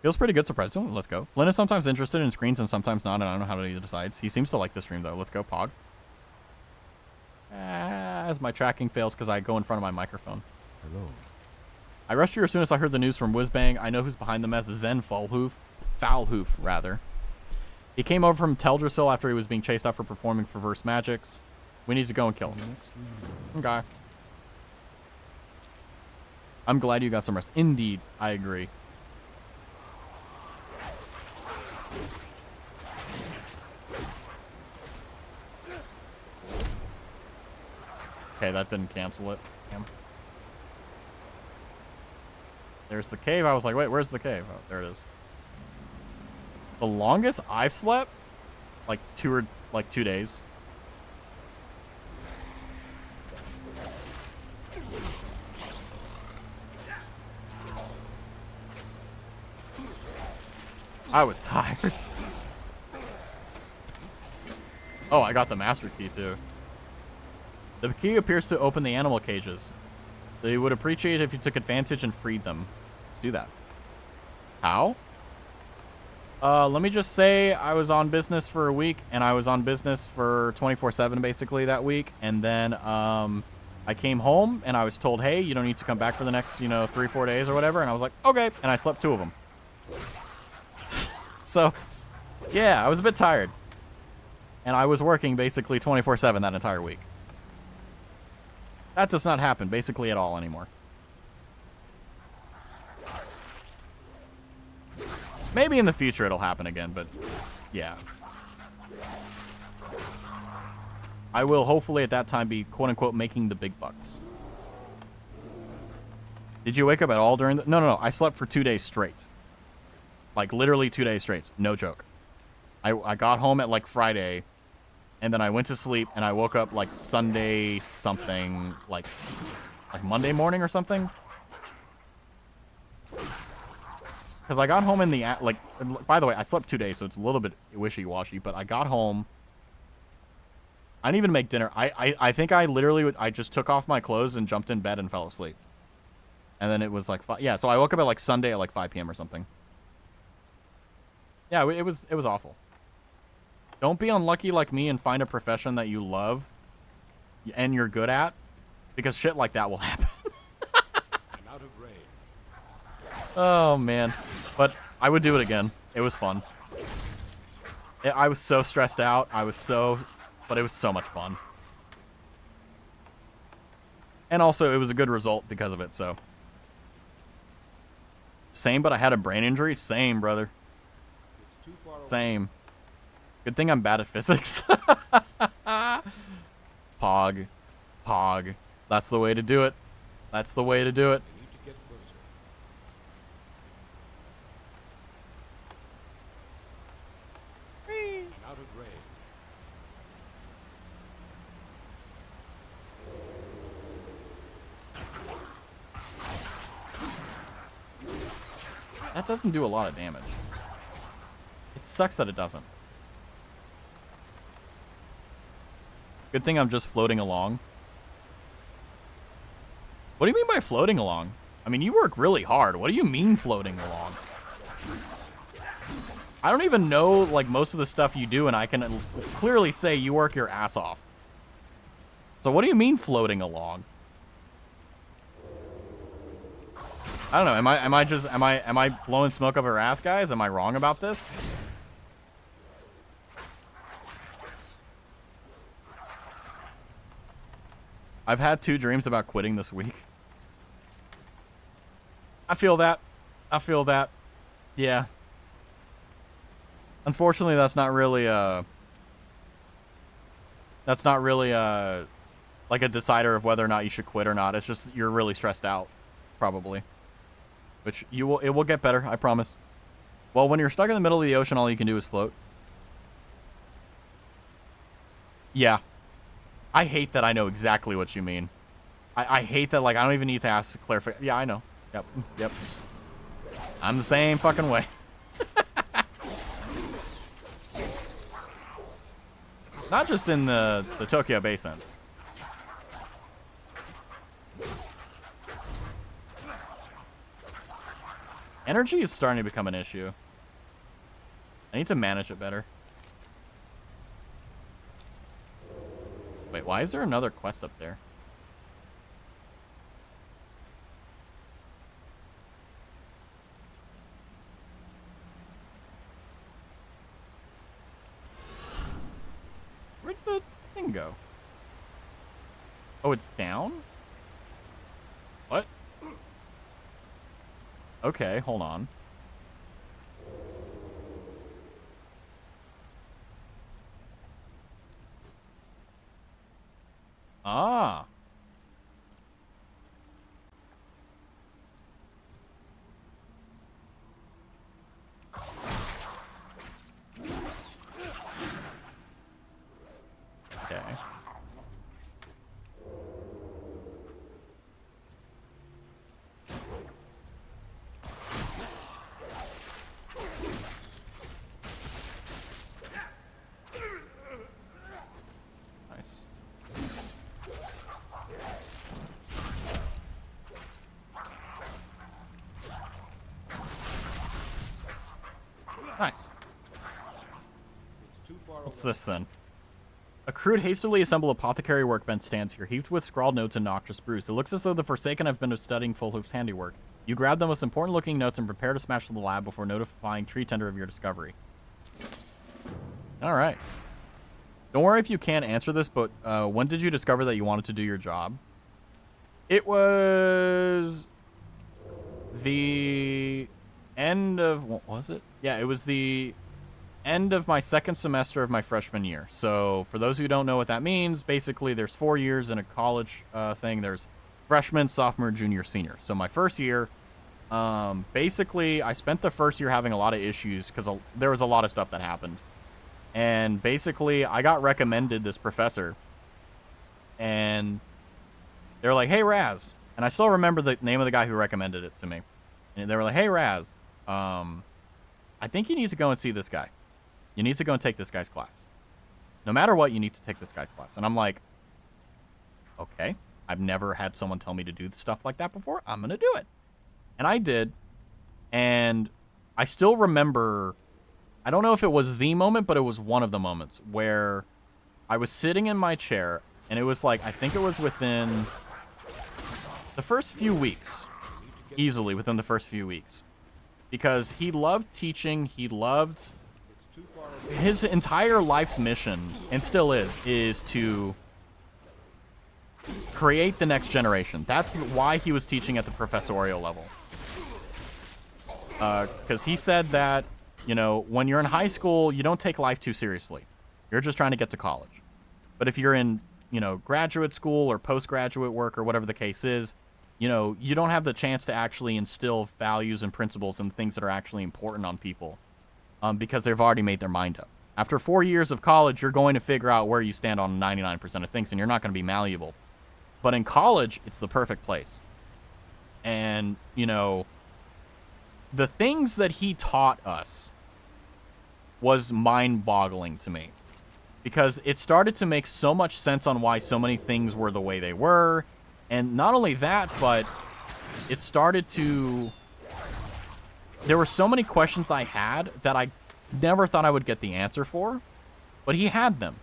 Feels pretty good, surprisingly. Let's go. Flynn is sometimes interested in screens and sometimes not, and I don't know how he decides. He seems to like the stream, though. Let's go, Pog. As my tracking fails because I go in front of my microphone. Hello. I rushed here as soon as I heard the news from Whizbang. I know who's behind the mess. Zen Foulhoof, rather. He came over from Teldrassil after he was being chased out for performing perverse magics. We need to go and kill him. Okay. I'm glad you got some rest. Indeed, I agree. Okay, that didn't cancel it. Damn. There's the cave. I was like, wait, where's the cave? Oh, there it is. The longest I've slept, like 2 days. I was tired. Oh, I got the master key too. The key appears to open the animal cages. They would appreciate it if you took advantage and freed them. Let's do that. How? Let me just say I was on business for a week, and I was on business for 24/7 basically that week. And then I came home, and I was told, hey, you don't need to come back for the next, 3-4 days or whatever. And I was like, okay. And I slept 2 of them. So, yeah, I was a bit tired. And I was working basically 24/7 that entire week. That does not happen basically at all anymore. Maybe in the future it'll happen again, but yeah. I will hopefully at that time be quote-unquote making the big bucks. Did you wake up at all during the... No. I slept for 2 days straight. Like literally 2 days straight. No joke. I got home at like Friday, and then I went to sleep, and I woke up like Sunday something, like Monday morning or something. Because I got home in the, by the way, I slept 2 days, so it's a little bit wishy-washy, but I got home. I didn't even make dinner. I think I literally, I just took off my clothes and jumped in bed and fell asleep. And then it was like, yeah, so I woke up at like Sunday at like 5 p.m. or something. Yeah, it was awful. Don't be unlucky like me and find a profession that you love and you're good at, because shit like that will happen. I'm out of range. Oh, man. But I would do it again. It was fun. I was so stressed out. But it was so much fun. And also, it was a good result because of it, so. Same, but I had a brain injury? Same, brother. It's too far away. Same. Good thing I'm bad at physics. Pog. That's the way to do it. That's the way to do it. I need to get closer. I'm out of range. That doesn't do a lot of damage. It sucks that it doesn't. Good thing I'm just floating along. What do you mean by floating along? I mean, you work really hard. What do you mean floating along? I don't even know, like, most of the stuff you do, and I can clearly say you work your ass off. So what do you mean floating along? I don't know. Am I blowing smoke up her ass, guys? Am I wrong about this? I've had 2 dreams about quitting this week. I feel that. Yeah. Unfortunately, that's not really like a decider of whether or not you should quit or not. It's just you're really stressed out, probably. Which it will get better, I promise. Well, when you're stuck in the middle of the ocean, all you can do is float. Yeah. I hate that I know exactly what you mean. I hate that, like, I don't even need to ask clarification. Yeah, I know. Yep. I'm the same fucking way. Not just in the Tokyo Bay sense. Energy is starting to become an issue. I need to manage it better. Wait, why is there another quest up there? thing go? Oh, it's down? What? Okay, hold on. Ah. Okay. Nice. Nice. It's too far What's away. this then? A crude, hastily assembled apothecary workbench stands here, heaped with scrawled notes and noxious brews. It looks as though the Forsaken have been studying Fulhoof's handiwork. You grab the most important-looking notes and prepare to smash the lab before notifying Tree Tender of your discovery. All right. Don't worry if you can't answer this, but when did you discover that you wanted to do your job? It was the end of... What was it? Yeah, it was the end of my second semester of my freshman year. So for those who don't know what that means, basically there's 4 years in a college thing. There's freshman, sophomore, junior, senior. So my first year, basically I spent the first year having a lot of issues because there was a lot of stuff that happened. And basically I got recommended this professor, and they were like, hey, Raz. And I still remember the name of the guy who recommended it to me. And they were like, hey, Raz, I think you need to go and see this guy. You need to go and take this guy's class. No matter what, you need to take this guy's class. And I'm like, okay. I've never had someone tell me to do stuff like that before. I'm going to do it. And I did. And I still remember, I don't know if it was the moment, but it was one of the moments where I was sitting in my chair, and it was like, I think it was within the first few weeks. Easily within the first few weeks. Because he loved teaching. He loved... His entire life's mission, and still is to create the next generation. That's why he was teaching at the professorial level. Because he said that, you know, when you're in high school, you don't take life too seriously. You're just trying to get to college. But if you're in, you know, graduate school or postgraduate work or whatever the case is, you know, you don't have the chance to actually instill values and principles and things that are actually important on people. Because they've already made their mind up. After 4 years of college, you're going to figure out where you stand on 99% of things, and you're not going to be malleable. But in college, it's the perfect place. And, you know, the things that he taught us was mind-boggling to me. Because it started to make so much sense on why so many things were the way they were. And not only that, but it started to... There were so many questions I had that I never thought I would get the answer for, but he had them.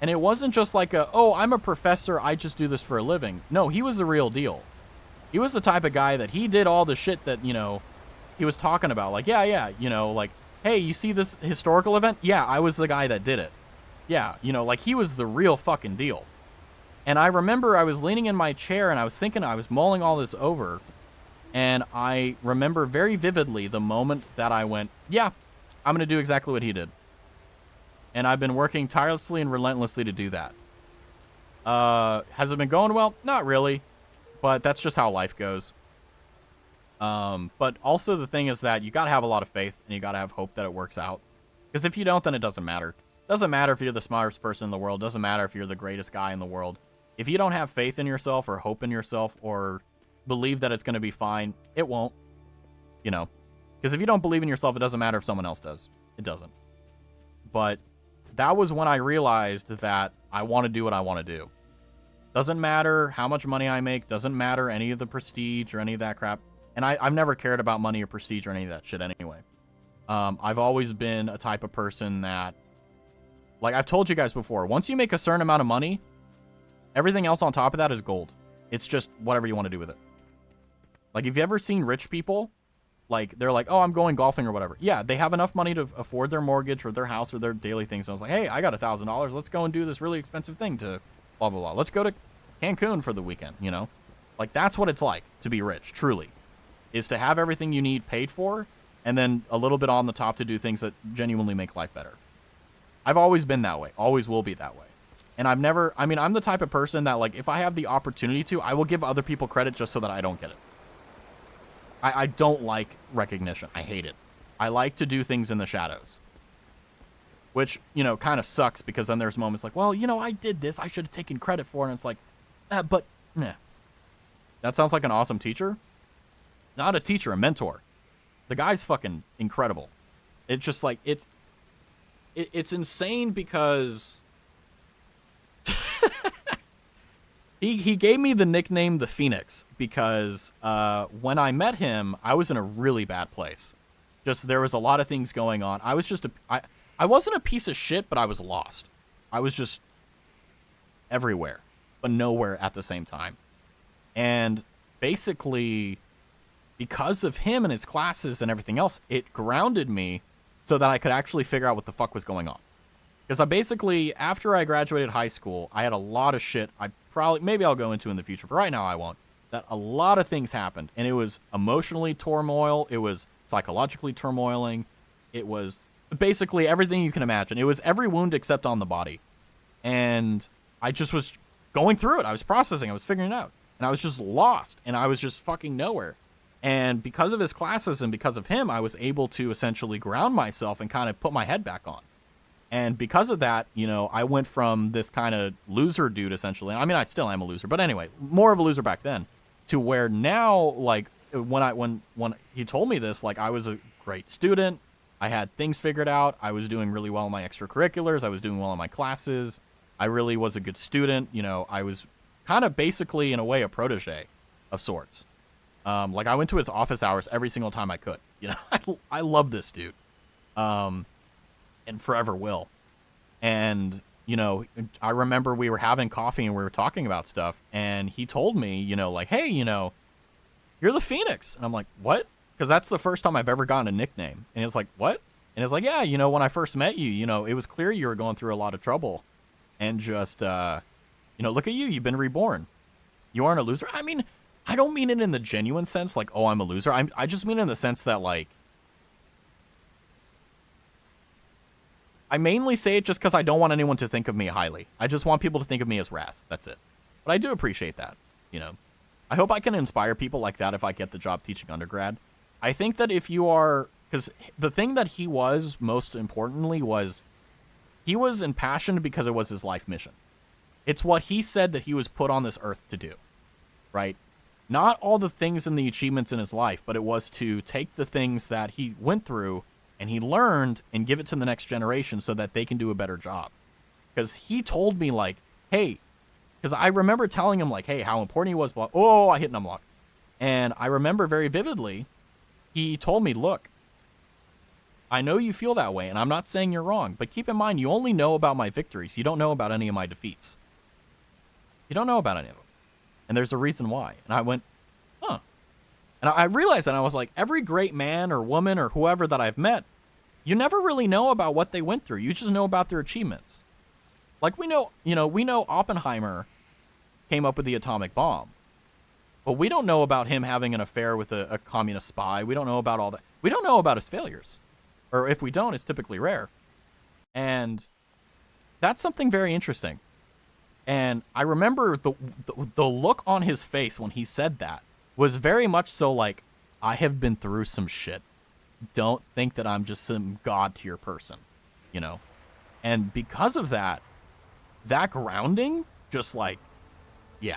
And it wasn't just like oh, I'm a professor, I just do this for a living. No, he was the real deal. He was the type of guy that he did all the shit that, you know, he was talking about. Like, yeah, you know, like, hey, you see this historical event? Yeah, I was the guy that did it. Yeah, you know, like, he was the real fucking deal. And I remember I was leaning in my chair and I was thinking, I was mulling all this over. And I remember very vividly the moment that I went, yeah, I'm going to do exactly what he did. And I've been working tirelessly and relentlessly to do that. Has it been going well? Not really. But that's just how life goes. But also the thing is that you got to have a lot of faith and you got to have hope that it works out. Because if you don't, then it doesn't matter. It doesn't matter if you're the smartest person in the world. It doesn't matter if you're the greatest guy in the world. If you don't have faith in yourself or hope in yourself or believe that it's going to be fine, it won't. You know, because if you don't believe in yourself, it doesn't matter if someone else does. It doesn't. But that was when I realized that I want to do what I want to do. Doesn't matter how much money I make. Doesn't matter any of the prestige or any of that crap. And I've never cared about money or prestige or any of that shit anyway. I've always been a type of person that, like I've told you guys before, once you make a certain amount of money, everything else on top of that is gold. It's just whatever you want to do with it. Like, if you ever seen rich people, Like, they're like, oh, I'm going golfing or whatever. Yeah, they have enough money to afford their mortgage or their house or their daily things. And I was like, hey, I got $1,000. Let's go and do this really expensive thing to blah, blah, blah. Let's go to Cancun for the weekend, you know? Like, that's what it's like to be rich, truly, is to have everything you need paid for and then a little bit on the top to do things that genuinely make life better. I've always been that way, always will be that way. And I'm the type of person that, like, if I have the opportunity to, I will give other people credit just so that I don't get it. I don't like recognition. I hate it. I like to do things in the shadows. Which, you know, kind of sucks because then there's moments like, well, you know, I did this. I should have taken credit for it. And it's like, but, nah. That sounds like an awesome teacher. Not a teacher, a mentor. The guy's fucking incredible. It's just like, it's insane because he gave me the nickname the Phoenix because when I met him, I was in a really bad place. Just there was a lot of things going on. I was just I wasn't a piece of shit, but I was lost. I was just everywhere, but nowhere at the same time. And basically, because of him and his classes and everything else, it grounded me so that I could actually figure out what the fuck was going on. Because I basically, after I graduated high school, I had a lot of shit maybe I'll go into in the future, but right now I won't. That a lot of things happened, and it was emotionally turmoil, it was psychologically turmoiling, it was basically everything you can imagine. It was every wound except on the body. And I just was going through it. I was processing, I was figuring it out. And I was just lost, and I was just fucking nowhere. And because of his classes and because of him, I was able to essentially ground myself and kind of put my head back on. And because of that, you know, I went from this kind of loser dude, essentially. I mean, I still am a loser, but anyway, more of a loser back then, to where now, like, when he told me this, like, I was a great student. I had things figured out. I was doing really well in my extracurriculars. I was doing well in my classes. I really was a good student. You know, I was kind of basically, in a way, a protege of sorts. Like, I went to his office hours every single time I could. You know, I love this dude. And forever will. And, you know, I remember we were having coffee and we were talking about stuff, and he told me, you know, like, hey, you know, you're the Phoenix. And I'm like, what? Because that's the first time I've ever gotten a nickname. And he's like, what? And he's like, yeah, you know, when I first met you, you know, it was clear you were going through a lot of trouble. And just, you know, look at you. You've been reborn. You aren't a loser. I mean, I don't mean it in the genuine sense, like, oh, I'm a loser. I just mean it in the sense that, like, I mainly say it just because I don't want anyone to think of me highly. I just want people to think of me as Raz. That's it. But I do appreciate that, you know. I hope I can inspire people like that if I get the job teaching undergrad. I think that if you are, because the thing that he was most importantly was he was impassioned because it was his life mission. It's what he said that he was put on this earth to do, right? Not all the things and the achievements in his life, but it was to take the things that he went through and he learned and give it to the next generation so that they can do a better job. Because he told me, like, hey, because I remember telling him, like, hey, how important he was. Oh, I hit an unlock. And I remember very vividly, he told me, look, I know you feel that way, and I'm not saying you're wrong, but keep in mind, you only know about my victories. You don't know about any of my defeats. You don't know about any of them. And there's a reason why. And I went, huh. And I realized that, and I was like, every great man or woman or whoever that I've met, you never really know about what they went through. You just know about their achievements. Like, we know Oppenheimer came up with the atomic bomb. But we don't know about him having an affair with a communist spy. We don't know about all that. We don't know about his failures. Or if we don't, it's typically rare. And that's something very interesting. And I remember the look on his face when he said that was very much so like, I have been through some shit. Don't think that I'm just some god tier person, you know? And because of that grounding, just like, yeah.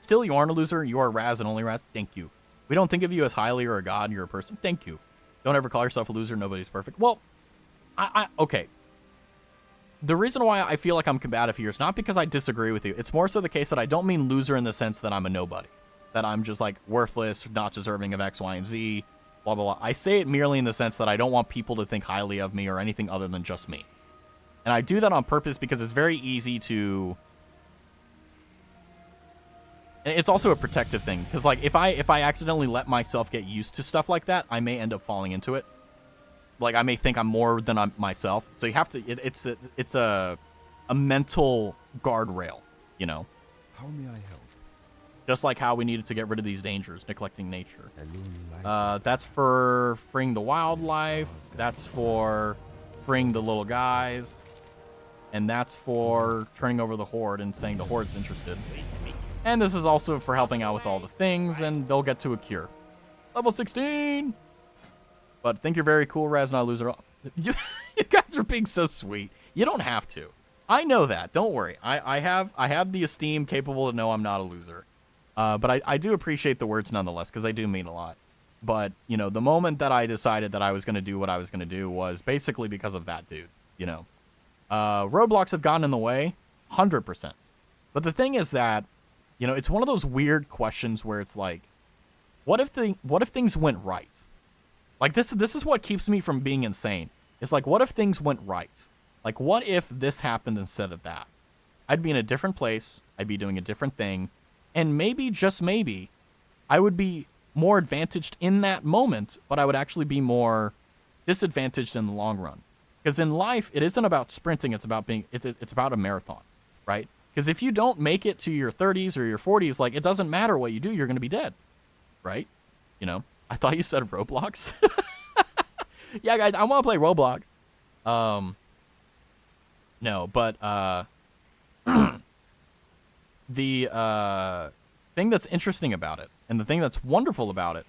Still, you aren't a loser. You are Raz and only Raz. Thank you. We don't think of you as highly or a god. You're a person. Thank you. Don't ever call yourself a loser. Nobody's perfect. Well, okay. The reason why I feel like I'm combative here is not because I disagree with you. It's more so the case that I don't mean loser in the sense that I'm a nobody. That I'm just, like, worthless, not deserving of X, Y, and Z, blah, blah, blah. I say it merely in the sense that I don't want people to think highly of me or anything other than just me. And I do that on purpose because it's very easy to And it's also a protective thing, because like if I accidentally let myself get used to stuff like that, I may end up falling into it. Like I may think I'm more than I'm myself. So you have to. It's a mental guardrail, you know. How may I help? Just like how we needed to get rid of these dangers, neglecting nature. That's for freeing the wildlife. That's for freeing the little guys. And that's for turning over the horde and saying the horde's interested. And this is also for helping out with all the things, and they'll get to a cure. Level 16! But think you're very cool, Raz, not a loser. You guys are being so sweet. You don't have to. I know that. Don't worry. I have the esteem capable to know I'm not a loser. But I do appreciate the words nonetheless, because they do mean a lot. But, you know, the moment that I decided that I was going to do what I was going to do was basically because of that dude, you know. Roadblocks have gotten in the way, 100%. But the thing is that, you know, it's one of those weird questions where it's like, what if things went right? Like, this is what keeps me from being insane. It's like, what if things went right? Like, what if this happened instead of that? I'd be in a different place. I'd be doing a different thing. And maybe, just maybe, I would be more advantaged in that moment, but I would actually be more disadvantaged in the long run. Because in life, it isn't about sprinting. It's about it's about a marathon, right? Because if you don't make it to your 30s or your 40s, like, it doesn't matter what you do. You're going to be dead, right? You know, I thought you said Roblox. Yeah, guys, I want to play Roblox. No, but the thing that's interesting about it, and the thing that's wonderful about it,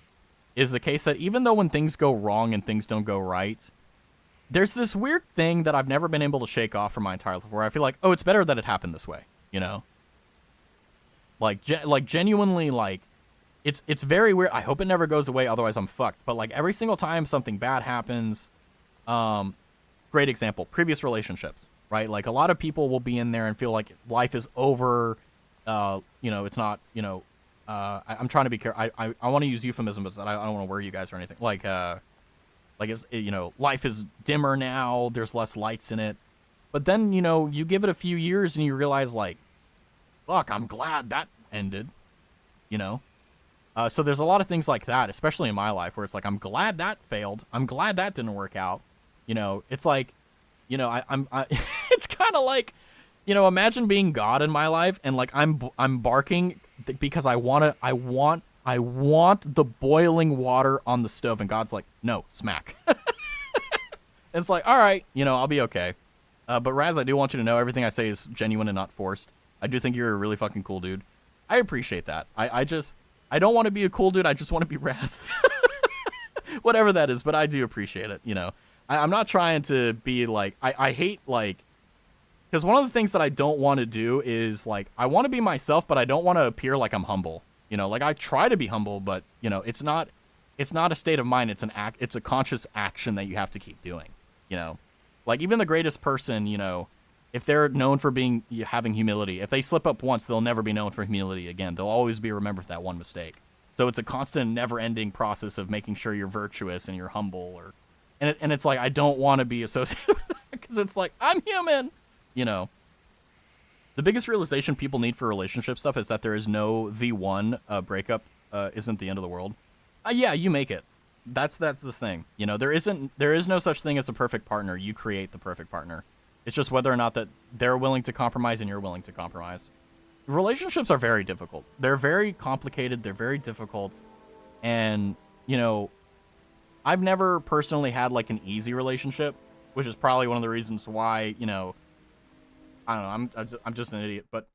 is the case that even though when things go wrong and things don't go right, there's this weird thing that I've never been able to shake off for my entire life, where I feel like, oh, it's better that it happened this way, you know? Like genuinely, like, it's very weird. I hope it never goes away, otherwise I'm fucked. But, like, every single time something bad happens, great example, previous relationships, right? Like, a lot of people will be in there and feel like life is over, you know, it's not, you know, I'm trying to be careful. I want to use euphemisms, but I don't want to worry you guys or anything. Like it's, you know, life is dimmer now, there's less lights in it. But then, you know, you give it a few years and you realize, like, fuck, I'm glad that ended, you know? So there's a lot of things like that, especially in my life, where it's like, I'm glad that failed. I'm glad that didn't work out. You know, it's like, you know, I'm it's kind of like, you know, imagine being God in my life, and like I'm barking because I want the boiling water on the stove, and God's like, no, smack. It's like, all right, you know, I'll be okay. But Raz, I do want you to know everything I say is genuine and not forced. I do think you're a really fucking cool dude. I appreciate that. I don't want to be a cool dude. I just want to be Raz. Whatever that is, but I do appreciate it, you know. I'm not trying to be like, I hate, like, because one of the things that I don't want to do is, like, I want to be myself, but I don't want to appear like I'm humble. You know, like, I try to be humble, but, you know, it's not a state of mind. It's a conscious action that you have to keep doing, you know. Like, even the greatest person, you know, if they're known for having humility, if they slip up once, they'll never be known for humility again. They'll always be remembered for that one mistake. So it's a constant, never-ending process of making sure you're virtuous and you're humble, and it's like, I don't want to be associated with that, because it's like, I'm human, you know. The biggest realization people need for relationship stuff is that there is no the one. Breakup isn't the end of the world. Yeah, you make it. That's the thing. You know, there is no such thing as a perfect partner. You create the perfect partner. It's just whether or not that they're willing to compromise and you're willing to compromise. Relationships are very difficult. They're very complicated. They're very difficult. And, you know, I've never personally had, like, an easy relationship, which is probably one of the reasons why, you know, I don't know, I'm just an idiot, but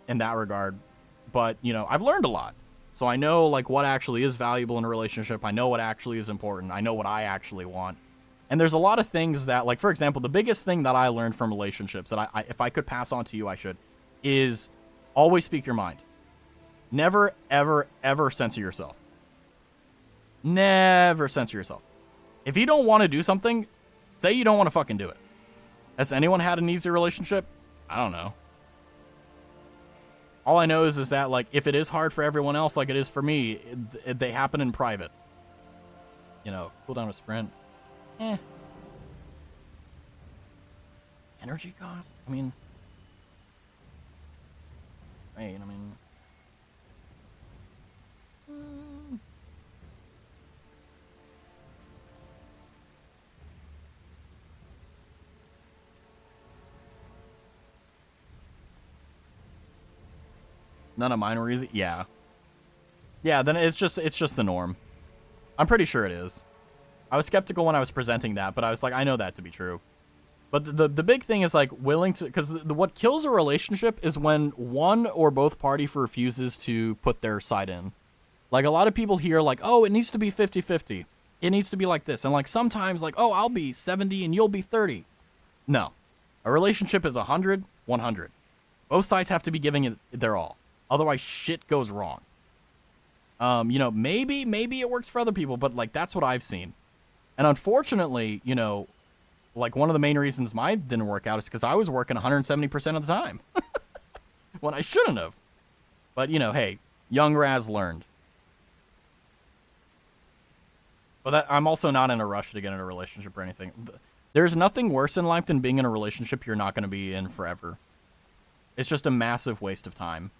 in that regard. But, you know, I've learned a lot. So I know, like, what actually is valuable in a relationship. I know what actually is important. I know what I actually want. And there's a lot of things that, like, for example, the biggest thing that I learned from relationships that I if I could pass on to you, I should, is always speak your mind. Never, ever, ever censor yourself. Never censor yourself. If you don't want to do something, say you don't want to fucking do it. Has anyone had an easy relationship? I don't know. All I know is that, like, if it is hard for everyone else like it is for me, they happen in private. You know, cool down a sprint. Energy cost? I mean, None of mine were easy. Yeah. Yeah, then it's just the norm. I'm pretty sure it is. I was skeptical when I was presenting that, but I was like, I know that to be true. But the big thing is like willing to, because what kills a relationship is when one or both party refuses to put their side in. Like a lot of people hear like, oh, it needs to be 50-50. It needs to be like this. And like sometimes like, oh, I'll be 70 and you'll be 30. No. A relationship is 100, 100. Both sides have to be giving it their all. Otherwise shit goes wrong. You know, maybe it works for other people, but like that's what I've seen. And unfortunately, you know, like one of the main reasons mine didn't work out is because I was working 170% of the time when I shouldn't have. But you know, hey, young Raz learned. But that, I'm also not in a rush to get in a relationship or anything. There's nothing worse in life than being in a relationship you're not going to be in forever. It's just a massive waste of time.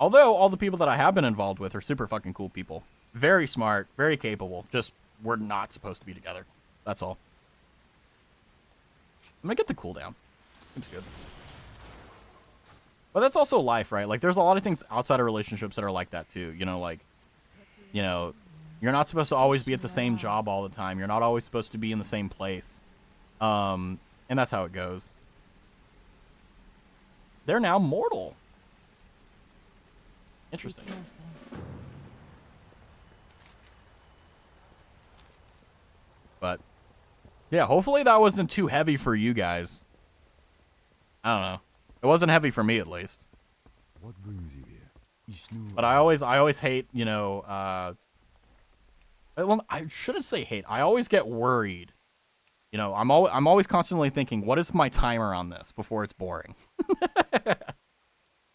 Although all the people that I have been involved with are super fucking cool people. Very smart, very capable. Just we're not supposed to be together. That's all. I'm going to get the cooldown. Seems good. But that's also life, right? Like, there's a lot of things outside of relationships that are like that, too. You know, like, you know, you're not supposed to always be at the same job all the time. You're not always supposed to be in the same place. And that's how it goes. They're now mortal. Interesting. But, yeah, hopefully that wasn't too heavy for you guys. I don't know. It wasn't heavy for me, at least. What brings you here? But I always hate, you know, well, I shouldn't say hate. I always get worried. You know, I'm always constantly thinking, what is my timer on this before it's boring?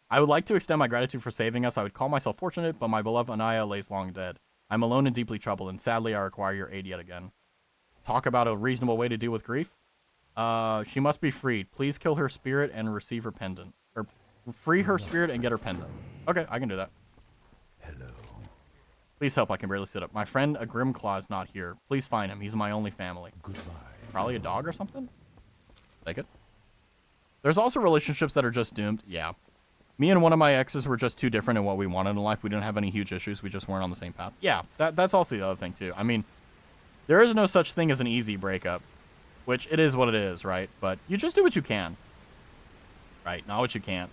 I would like to extend my gratitude for saving us. I would call myself fortunate, but my beloved Anaya lays long dead. I'm alone and deeply troubled, and sadly I require your aid yet again. Talk about a reasonable way to deal with grief. She must be freed. Please kill her spirit and receive her pendant. Or free her spirit and get her pendant. Okay, I can do that. Hello. Please help, I can barely sit up. My friend a Grimclaw is not here. Please find him. He's my only family. Goodbye. Probably a dog or something? Take it. There's also relationships that are just doomed. Yeah. Me and one of my exes were just too different in what we wanted in life. We didn't have any huge issues. We just weren't on the same path. Yeah, that's also the other thing, too. I mean, there is no such thing as an easy breakup. Which, it is what it is, right? But you just do what you can. Right? Not what you can't.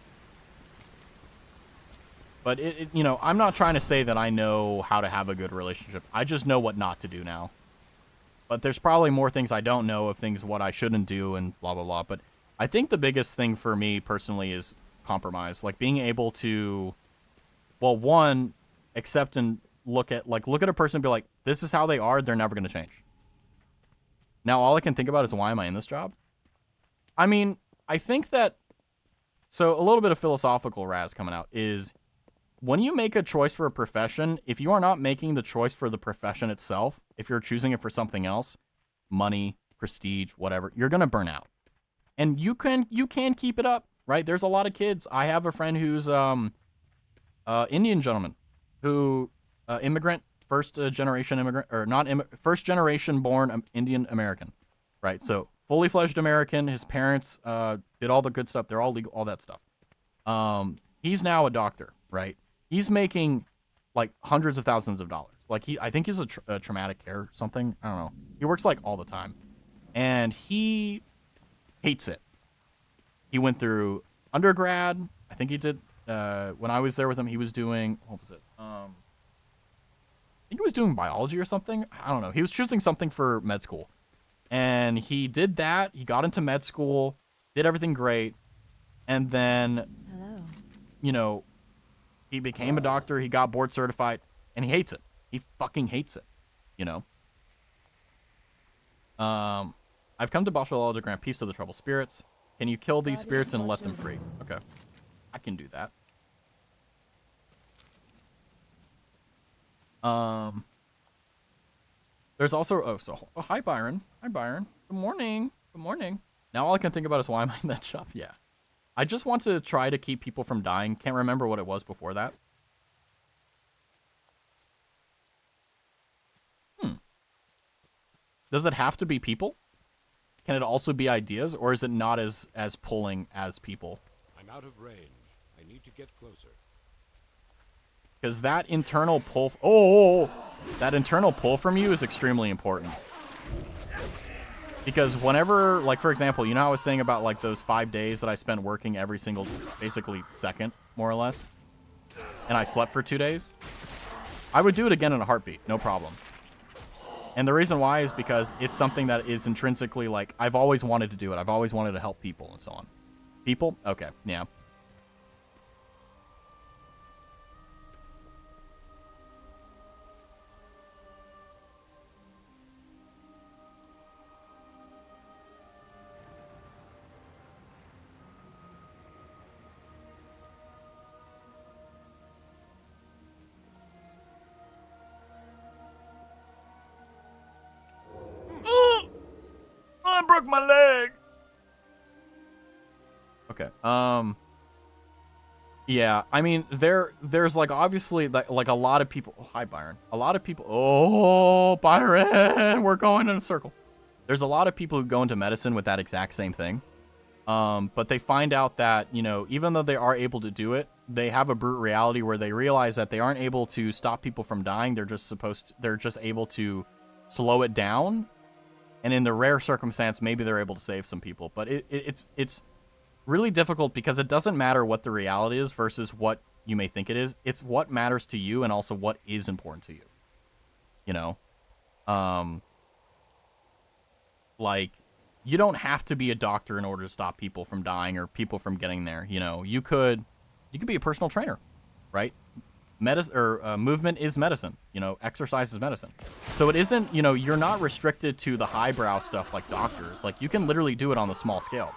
But, you know, I'm not trying to say that I know how to have a good relationship. I just know what not to do now. But there's probably more things I don't know of things what I shouldn't do and blah, blah, blah. But I think the biggest thing for me personally is compromise. Like, being able to, well, one, accept and look at a person and be like, this is how they are. They're never going to change. Now, all I can think about is, why am I in this job? I mean, I think that, so a little bit of philosophical Raz coming out is, when you make a choice for a profession, if you are not making the choice for the profession itself, if you're choosing it for something else, money, prestige, whatever, you're going to burn out. And you can keep it up, right? There's a lot of kids. I have a friend who's Indian gentleman who, immigrant, first generation immigrant, or not first generation born Indian American, right? So fully fledged American. His parents did all the good stuff. They're all legal, all that stuff. He's now a doctor, right? He's making like hundreds of thousands of dollars. Like I think he's a traumatic care or something. I don't know. He works like all the time, and he hates it. He went through undergrad. I think he did. When I was there with him, he was doing, what was it? I think he was doing biology or something. I don't know. He was choosing something for med school, and he did that. He got into med school, did everything great, and then, you know, he became a doctor. He got board certified, and he hates it. He fucking hates it, you know. I've come to Bashal to grant peace to the troubled spirits. Can you kill these spirits and let them free? Okay, I can do that. There's also, hi Byron. Hi Byron. Good morning. Good morning. Now all I can think about is, why am I in that shop? Yeah. I just want to try to keep people from dying. Can't remember what it was before that. Does it have to be people? Can it also be ideas, or is it not as pulling as people? I'm out of range. I need to get closer. Because that internal pull... that internal pull from you is extremely important. Because whenever, like, for example, you know how I was saying about, like, those 5 days that I spent working every single, basically, second, more or less? And I slept for 2 days? I would do it again in a heartbeat, no problem. And the reason why is because it's something that is intrinsically, like, I've always wanted to do it. I've always wanted to help people and so on. People? Okay, yeah. I broke my leg. Okay. Yeah, I mean, there's like obviously like a lot of people. Oh, hi, Byron. A lot of people. Oh, Byron, we're going in a circle. There's a lot of people who go into medicine with that exact same thing. But they find out that, you know, even though they are able to do it, they have a brute reality where they realize that they aren't able to stop people from dying. They're just able to slow it down. And in the rare circumstance, maybe they're able to save some people. But it's really difficult because it doesn't matter what the reality is versus what you may think it is. It's what matters to you and also what is important to you. You know? Like, you don't have to be a doctor in order to stop people from dying or people from getting there. You know, you could be a personal trainer, right? Movement is medicine. You know, exercise is medicine. So it isn't, you know, you're not restricted to the highbrow stuff like doctors. Like, you can literally do it on the small scale.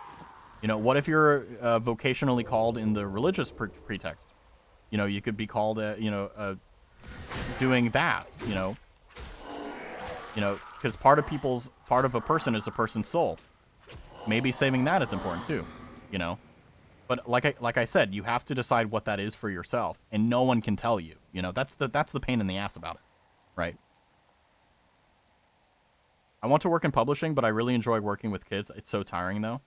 You know, what if you're vocationally called in the religious pretext? You know, you could be called, doing that, you know, because part of a person is a person's soul. Maybe saving that is important too, you know. But like I said, you have to decide what that is for yourself, and no one can tell you. You know, that's the pain in the ass about it, right? I want to work in publishing, but I really enjoy working with kids. It's so tiring though.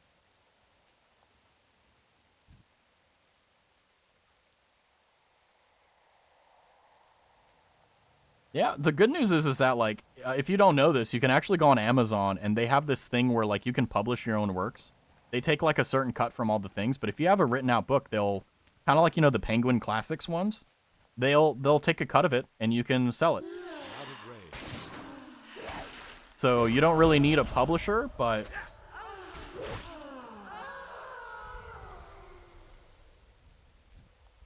Yeah, the good news is that, like, if you don't know this, you can actually go on Amazon, and they have this thing where, like, you can publish your own works. They take, like, a certain cut from all the things, but if you have a written out book, they'll, kind of like, you know, the Penguin Classics ones, they'll take a cut of it, and you can sell it. So you don't really need a publisher, but...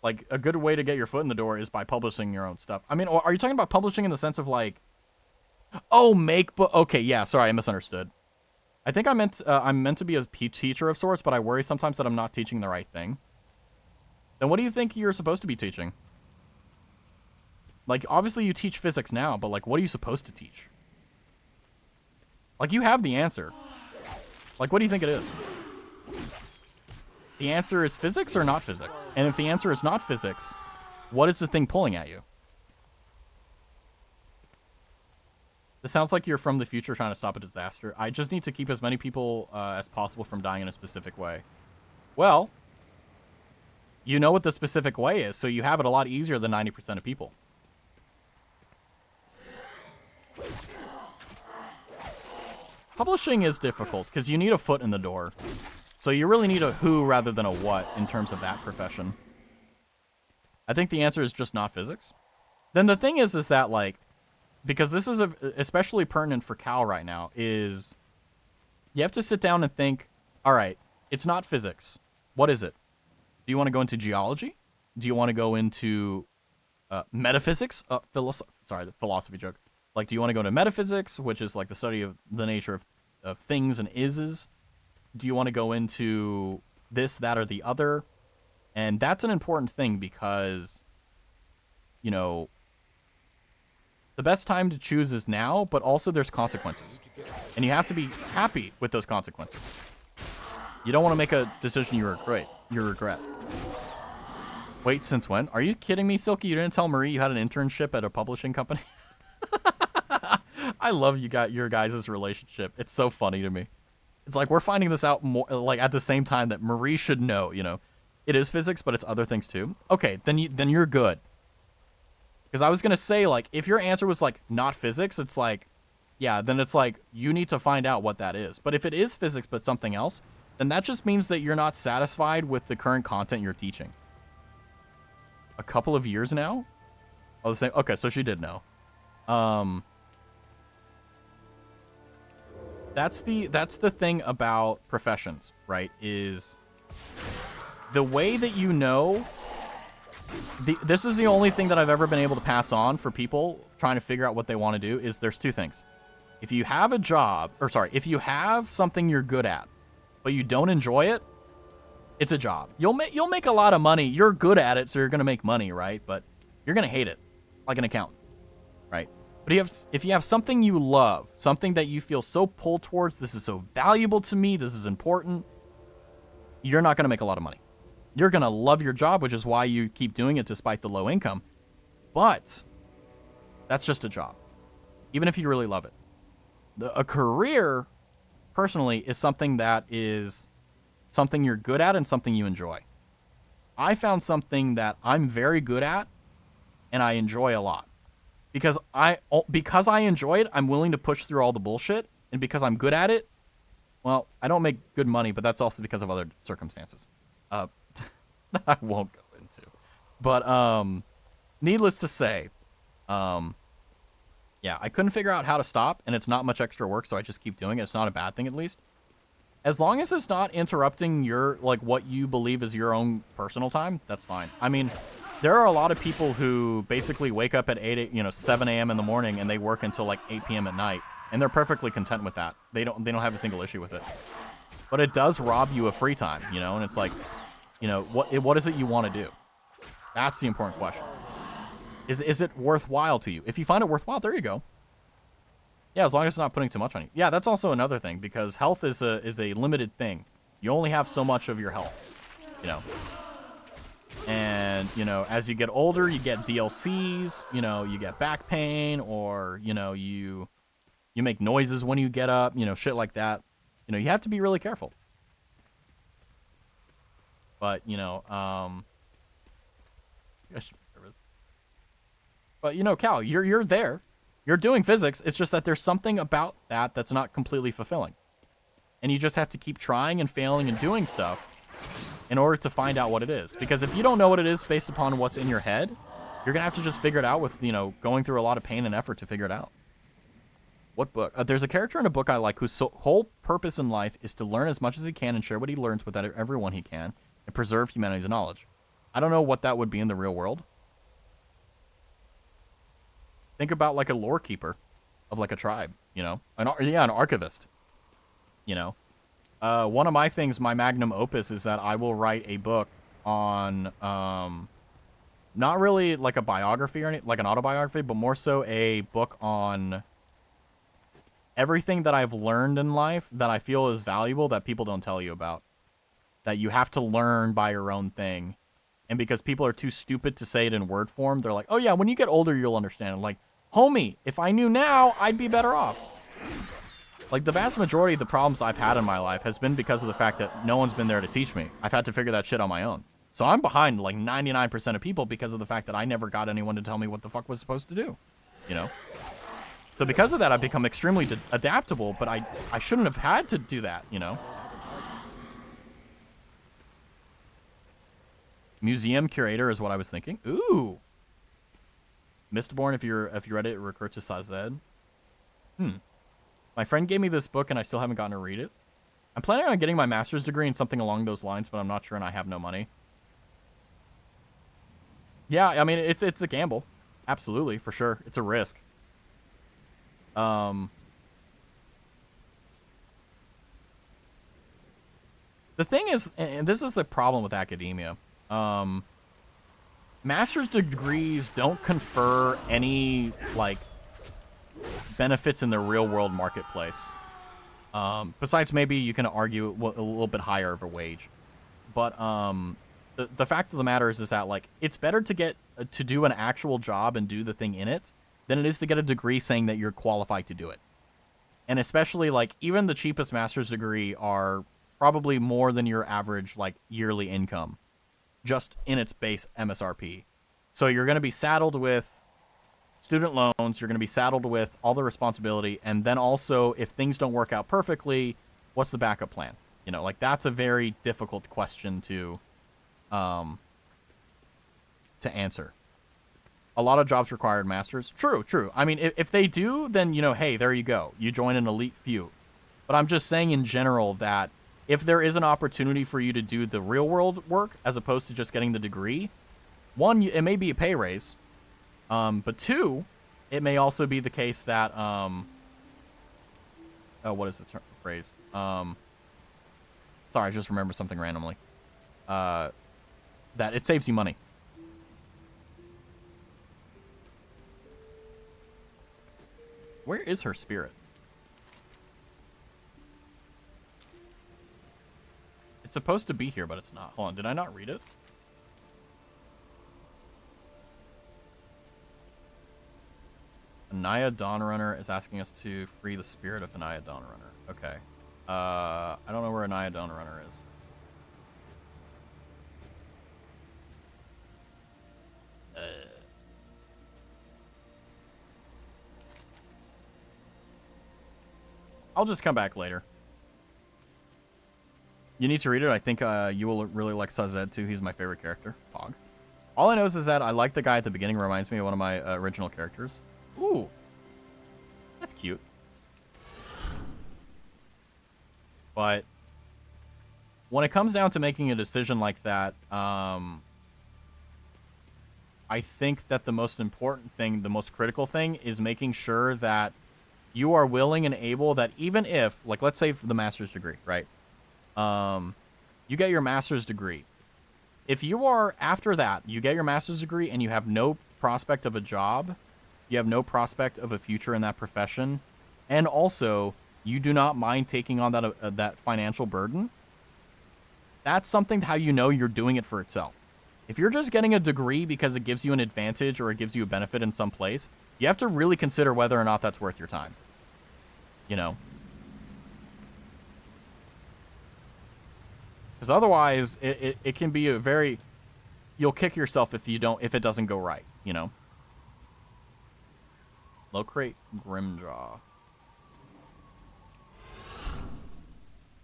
like, a good way to get your foot in the door is by publishing your own stuff. I mean, are you talking about publishing in the sense of, like... oh, make book... okay, yeah, sorry, I misunderstood. I think I'm meant to be a teacher of sorts, but I worry sometimes that I'm not teaching the right thing. Then what do you think you're supposed to be teaching? Like, obviously you teach physics now, but, like, what are you supposed to teach? Like, you have the answer. Like, what do you think it is? The answer is physics or not physics? And if the answer is not physics, what is the thing pulling at you? This sounds like you're from the future trying to stop a disaster. I just need to keep as many people as possible from dying in a specific way. Well, you know what the specific way is, so you have it a lot easier than 90% of people. Publishing is difficult because you need a foot in the door. So you really need a who rather than a what in terms of that profession. I think the answer is just not physics. Then the thing is that, like, because this is especially pertinent for Cal right now, is you have to sit down and think, all right, it's not physics. What is it? Do you want to go into geology? Do you want to go into metaphysics? Sorry, the philosophy joke. Like, do you want to go into metaphysics, which is like the study of the nature of things and ises? Do you want to go into this, that, or the other? And that's an important thing because, you know, the best time to choose is now, but also there's consequences. And you have to be happy with those consequences. You don't want to make a decision you regret. Wait, since when? Are you kidding me, Silky? You didn't tell Marie you had an internship at a publishing company? I love your guys' relationship. It's so funny to me. It's like we're finding this out more, like, at the same time that Marie should know, you know. It is physics, but it's other things too. Okay, then you're good. Because I was gonna say, like, if your answer was like not physics, it's like, yeah, then it's like you need to find out what that is. But if it is physics but something else, then that just means that you're not satisfied with the current content you're teaching. A couple of years now? Oh, the same. Okay, so she did know. That's the thing about professions, right? Is the way that you know. This is the only thing that I've ever been able to pass on for people trying to figure out what they want to do. Is there's two things. If you have a job, or sorry, if you have something you're good at, but you don't enjoy it, it's a job. You'll make a lot of money. You're good at it, so you're gonna make money, right? But you're gonna hate it, like an accountant, right? But if you have something you love, something that you feel so pulled towards, this is so valuable to me, this is important, you're not gonna make a lot of money. You're gonna love your job, which is why you keep doing it despite the low income. But that's just a job, even if you really love it. A career, personally, is something that is something you're good at and something you enjoy. I found something that I'm very good at and I enjoy a lot. Because I enjoy it, I'm willing to push through all the bullshit. And because I'm good at it, well, I don't make good money, but that's also because of other circumstances. That I won't go into. But needless to say, yeah, I couldn't figure out how to stop, and it's not much extra work, so I just keep doing it. It's not a bad thing, at least. As long as it's not interrupting your, like, what you believe is your own personal time, that's fine. I mean, there are a lot of people who basically wake up at 7 a.m. in the morning, and they work until, like, 8 p.m. at night, and they're perfectly content with that. They don't have a single issue with it. But it does rob you of free time, and it's like, what is it you want to do? That's the important question. Is it worthwhile to you? If you find it worthwhile, there you go. Yeah, as long as it's not putting too much on you. Yeah, that's also another thing, because health is a limited thing. You only have so much of your health, And, as you get older, you get DLCs, you get back pain, or, you make noises when you get up, shit like that. You have to be really careful. But, But, Cal, you're there. You're doing physics. It's just that there's something about that that's not completely fulfilling. And you just have to keep trying and failing and doing stuff in order to find out what it is. Because if you don't know what it is based upon what's in your head, you're going to have to just figure it out with, going through a lot of pain and effort to figure it out. What book? There's a character in a book I like whose whole purpose in life is to learn as much as he can and share what he learns with everyone he can and preserve humanity's knowledge. I don't know what that would be in the real world. Think about like a lore keeper of like a tribe, an archivist, One of my things, my magnum opus, is that I will write a book on, not really like a biography or anything, like an autobiography, but more so a book on everything that I've learned in life that I feel is valuable that people don't tell you about. That you have to learn by your own thing. And because people are too stupid to say it in word form, they're like, oh yeah, when you get older, you'll understand. I'm like, homie, if I knew now, I'd be better off. Like, the vast majority of the problems I've had in my life has been because of the fact that no one's been there to teach me. I've had to figure that shit on my own. So I'm behind, like, 99% of people because of the fact that I never got anyone to tell me what the fuck was supposed to do, So because of that, I've become extremely adaptable, but I shouldn't have had to do that, Museum curator is what I was thinking. Ooh. Mistborn, if you read it recur to Sazed. My friend gave me this book, and I still haven't gotten to read it. I'm planning on getting my master's degree in something along those lines, but I'm not sure, and I have no money. Yeah, I mean, it's a gamble. Absolutely, for sure. It's a risk. The thing is, and this is the problem with academia, master's degrees don't confer any, like, benefits in the real-world marketplace. Besides, maybe you can argue a little bit higher of a wage. But the fact of the matter is that, like, it's better to get to do an actual job and do the thing in it than it is to get a degree saying that you're qualified to do it. And especially, like, even the cheapest master's degree are probably more than your average, like, yearly income. just in its base MSRP. So you're going to be saddled with student loans, you're going to be saddled with all the responsibility, and then also, if things don't work out perfectly, what's the backup plan? You know, like, that's a very difficult question to answer. A lot of jobs required masters. True. I mean, if they do, then, you know, hey, there you go. You join an elite few. But I'm just saying in general that if there is an opportunity for you to do the real world work as opposed to just getting the degree, one, it may be a pay raise. But two, it may also be the case that, what is the phrase? Sorry, I just remembered something randomly. That it saves you money. Where is her spirit? It's supposed to be here, but it's not. Hold on, did I not read it? Anaya Dawnrunner is asking us to free the spirit of Anaya Dawnrunner. Okay. I don't know where Anaya Dawnrunner is. I'll just come back later. You need to read it. I think you will really like Sazed too. He's my favorite character. Pog. All I know is that I like the guy at the beginning. Reminds me of one of my original characters. Ooh. That's cute. But when it comes down to making a decision like that, I think that the most important thing, the most critical thing, is making sure that you are willing and able, that even if, like, let's say for the master's degree, right? You get your master's degree. If you are, after that, you get your master's degree and you have no prospect of a job, you have no prospect of a future in that profession, and also you do not mind taking on that financial burden, that's something how you know you're doing it for itself. If you're just getting a degree because it gives you an advantage or it gives you a benefit in some place, you have to really consider whether or not that's worth your time. You know? Because otherwise, it can be a very... You'll kick yourself if it doesn't go right, you know? Locate Grimjaw.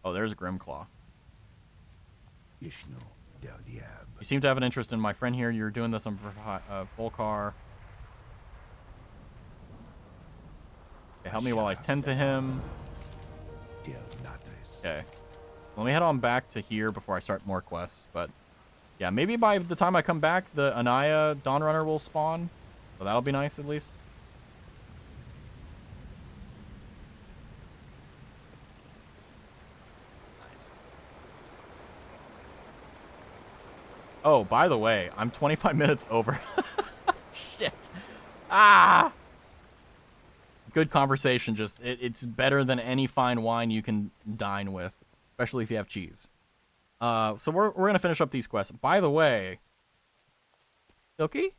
Oh, there's Grimclaw. You seem to have an interest in my friend here. You're doing this on Volcar. Okay, help me while I tend to him. Okay. Let me head on back to here before I start more quests. But yeah, maybe by the time I come back, the Anaya Dawnrunner will spawn. So that'll be nice at least. Nice. Oh, by the way, I'm 25 minutes over. Shit. Ah! Good conversation. Just it's better than any fine wine you can dine with, especially if you have cheese. So we're gonna finish up these quests. By the way, Silky,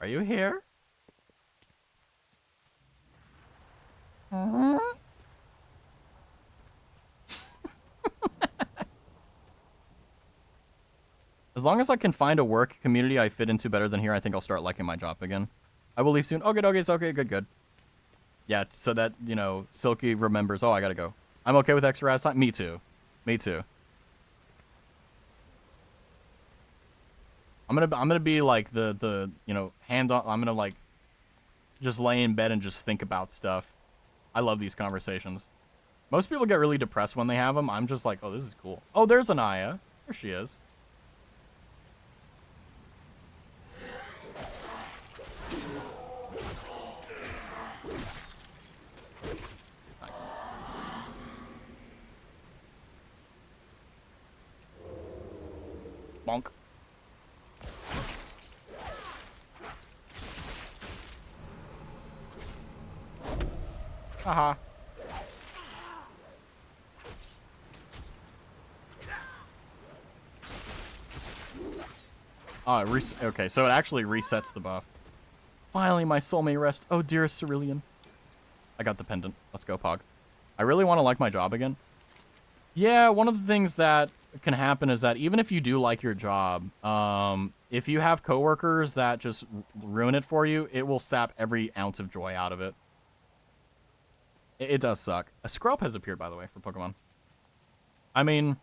are you here? As long as I can find a work community I fit into better than here, I think I'll start liking my job again. I will leave soon. Okay, good. Yeah, so that, you know, Silky remembers, oh, I gotta go. I'm okay with extra ass time. Me too. I'm gonna be like the you know, hand on. I'm gonna like just lay in bed and just think about stuff. I love these conversations. Most people get really depressed when they have them. I'm just like, oh, this is cool. Oh, there's Anaya. There she is. Nice. Bonk. Haha. Okay, so it actually resets the buff. Finally, my soul may rest. Oh, dearest Cerulean. I got the pendant. Let's go, Pog. I really want to like my job again. Yeah, one of the things that can happen is that even if you do like your job, if you have coworkers that just ruin it for you, it will sap every ounce of joy out of it. It does suck. A Scrub has appeared, by the way, for Pokemon. I mean,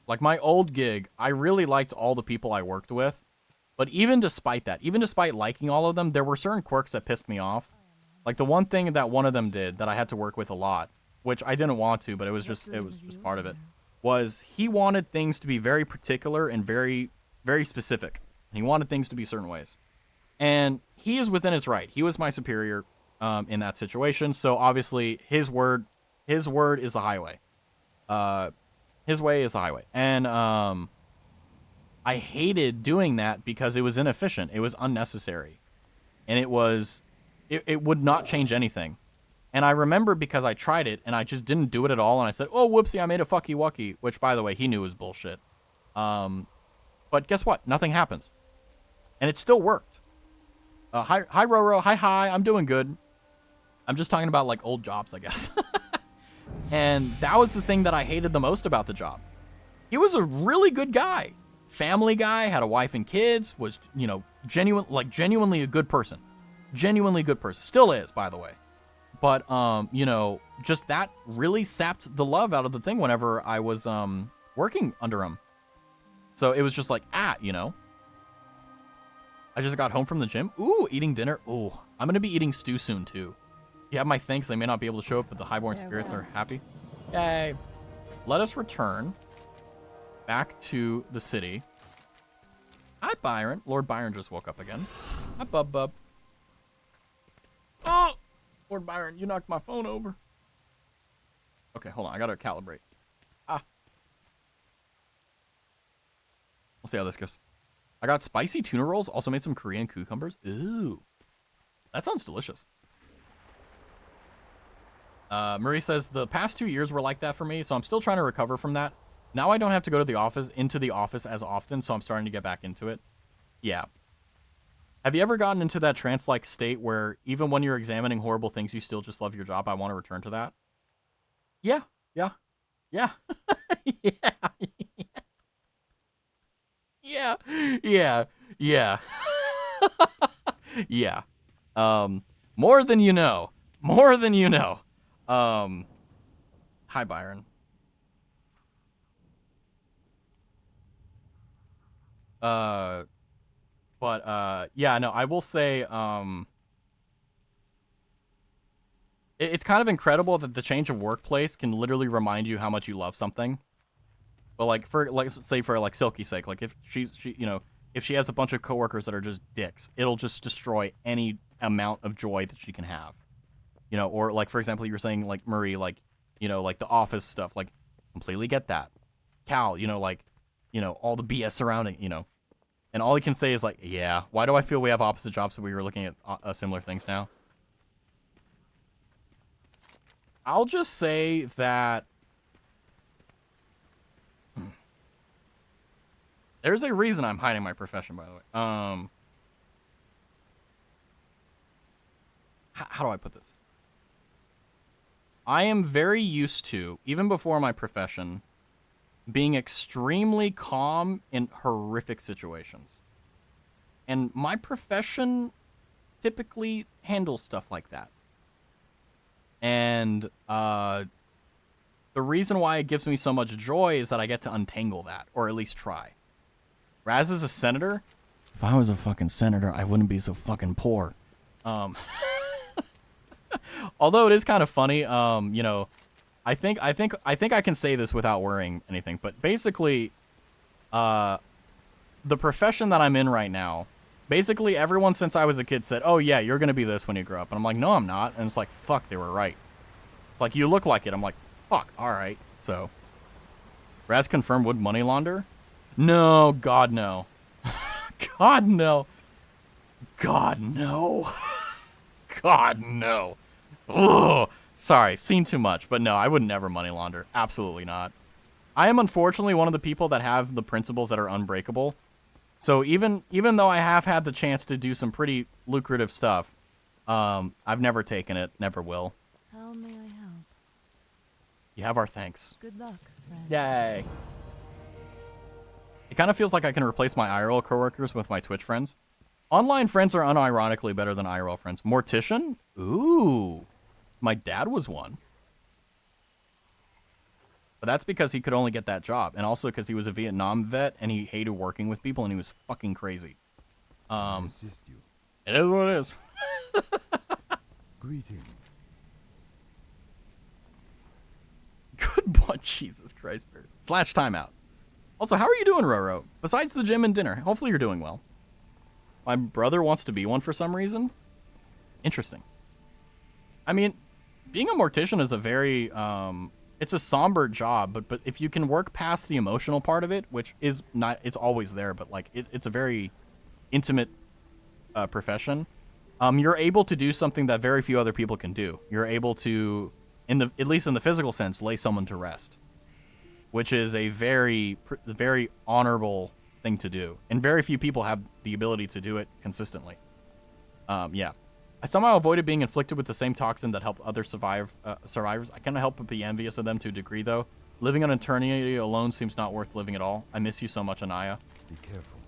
like my old gig, I really liked all the people I worked with. But even despite that, even despite liking all of them, there were certain quirks that pissed me off. Like the one thing that one of them did that I had to work with a lot, which I didn't want to, but it was just part of it, was he wanted things to be very particular and very, very specific. He wanted things to be certain ways. And he is within his right. He was my superior in that situation. So obviously his word is the highway. His way is the highway. And I hated doing that because it was inefficient. It was unnecessary. And it would not change anything. And I remember because I tried it and I just didn't do it at all. And I said, oh, whoopsie, I made a fucky wucky, which, by the way, he knew was bullshit. But guess what? Nothing happened. And it still worked. Hi, Roro. Hi. I'm doing good. I'm just talking about, like, old jobs, I guess. And that was the thing that I hated the most about the job. He was a really good guy. Family guy, had a wife and kids, was, genuinely a good person. Genuinely good person. Still is, by the way. But, just that really sapped the love out of the thing whenever I was working under him. So it was just like, I just got home from the gym. Ooh, eating dinner. Ooh, I'm going to be eating stew soon, too. You have my thanks. They may not be able to show up, but the highborn spirits are happy. Yay. Let us return back to the city. Hi, Byron. Lord Byron just woke up again. Hi, Bub. Oh! Lord Byron, you knocked my phone over. Okay, hold on. I gotta calibrate. We'll see how this goes. I got spicy tuna rolls. Also made some Korean cucumbers. Ooh. That sounds delicious. Marie says, the past 2 years were like that for me, so I'm still trying to recover from that. Now I don't have to go to the office as often, so I'm starting to get back into it. Yeah. Have you ever gotten into that trance-like state where even when you're examining horrible things, you still just love your job? I want to return to that. Yeah. Yeah. Yeah. Yeah. Yeah. More than you know. Hi, Byron. Yeah, no, I will say, it's kind of incredible that the change of workplace can literally remind you how much you love something. But say for Silky's sake, like if if she has a bunch of coworkers that are just dicks, it'll just destroy any amount of joy that she can have. Or like, for example, you were saying like Marie, like the office stuff, like completely get that. Cal, all the BS surrounding, and all he can say is like, yeah, why do I feel we have opposite jobs so we were looking at similar things now? I'll just say that there's a reason I'm hiding my profession, by the way. How do I put this? I am very used to, even before my profession, being extremely calm in horrific situations. And my profession typically handles stuff like that. And the reason why it gives me so much joy is that I get to untangle that, or at least try. Raz is a senator. If I was a fucking senator, I wouldn't be so fucking poor. Although it is kind of funny, I think I can say this without worrying anything, but basically, the profession that I'm in right now, basically everyone since I was a kid said, oh yeah, you're gonna be this when you grow up, and I'm like, no, I'm not, and it's like, fuck, they were right. It's like, you look like it. I'm like, fuck, all right. So, Raz confirmed would money launder? No, God no. God no. God no. God no. Ugh. Sorry, seen too much, but no, I would never money launder. Absolutely not. I am unfortunately one of the people that have the principles that are unbreakable. So even though I have had the chance to do some pretty lucrative stuff, I've never taken it, never will. How may I help? You have our thanks. Good luck, friend. Yay. It kind of feels like I can replace my IRL coworkers with my Twitch friends. Online friends are unironically better than IRL friends. Mortician? Ooh. My dad was one. But that's because he could only get that job. And also because he was a Vietnam vet and he hated working with people and he was fucking crazy. Assist you. It is what it is. Greetings. Good boy. Jesus Christ. Slash timeout. Also, how are you doing, Roro? Besides the gym and dinner, hopefully you're doing well. My brother wants to be one for some reason. Interesting. I mean, being a mortician is a very, it's a somber job, but if you can work past the emotional part of it, which is not, it's always there, but like, it's a very intimate profession, you're able to do something that very few other people can do. You're able to, at least in the physical sense, lay someone to rest, which is a very, very honorable thing to do. And very few people have the ability to do it consistently. Yeah. I somehow avoided being inflicted with the same toxin that helped other survivors. I cannot help but be envious of them to a degree, though. Living on eternity alone seems not worth living at all. I miss you so much, Anaya. Be careful.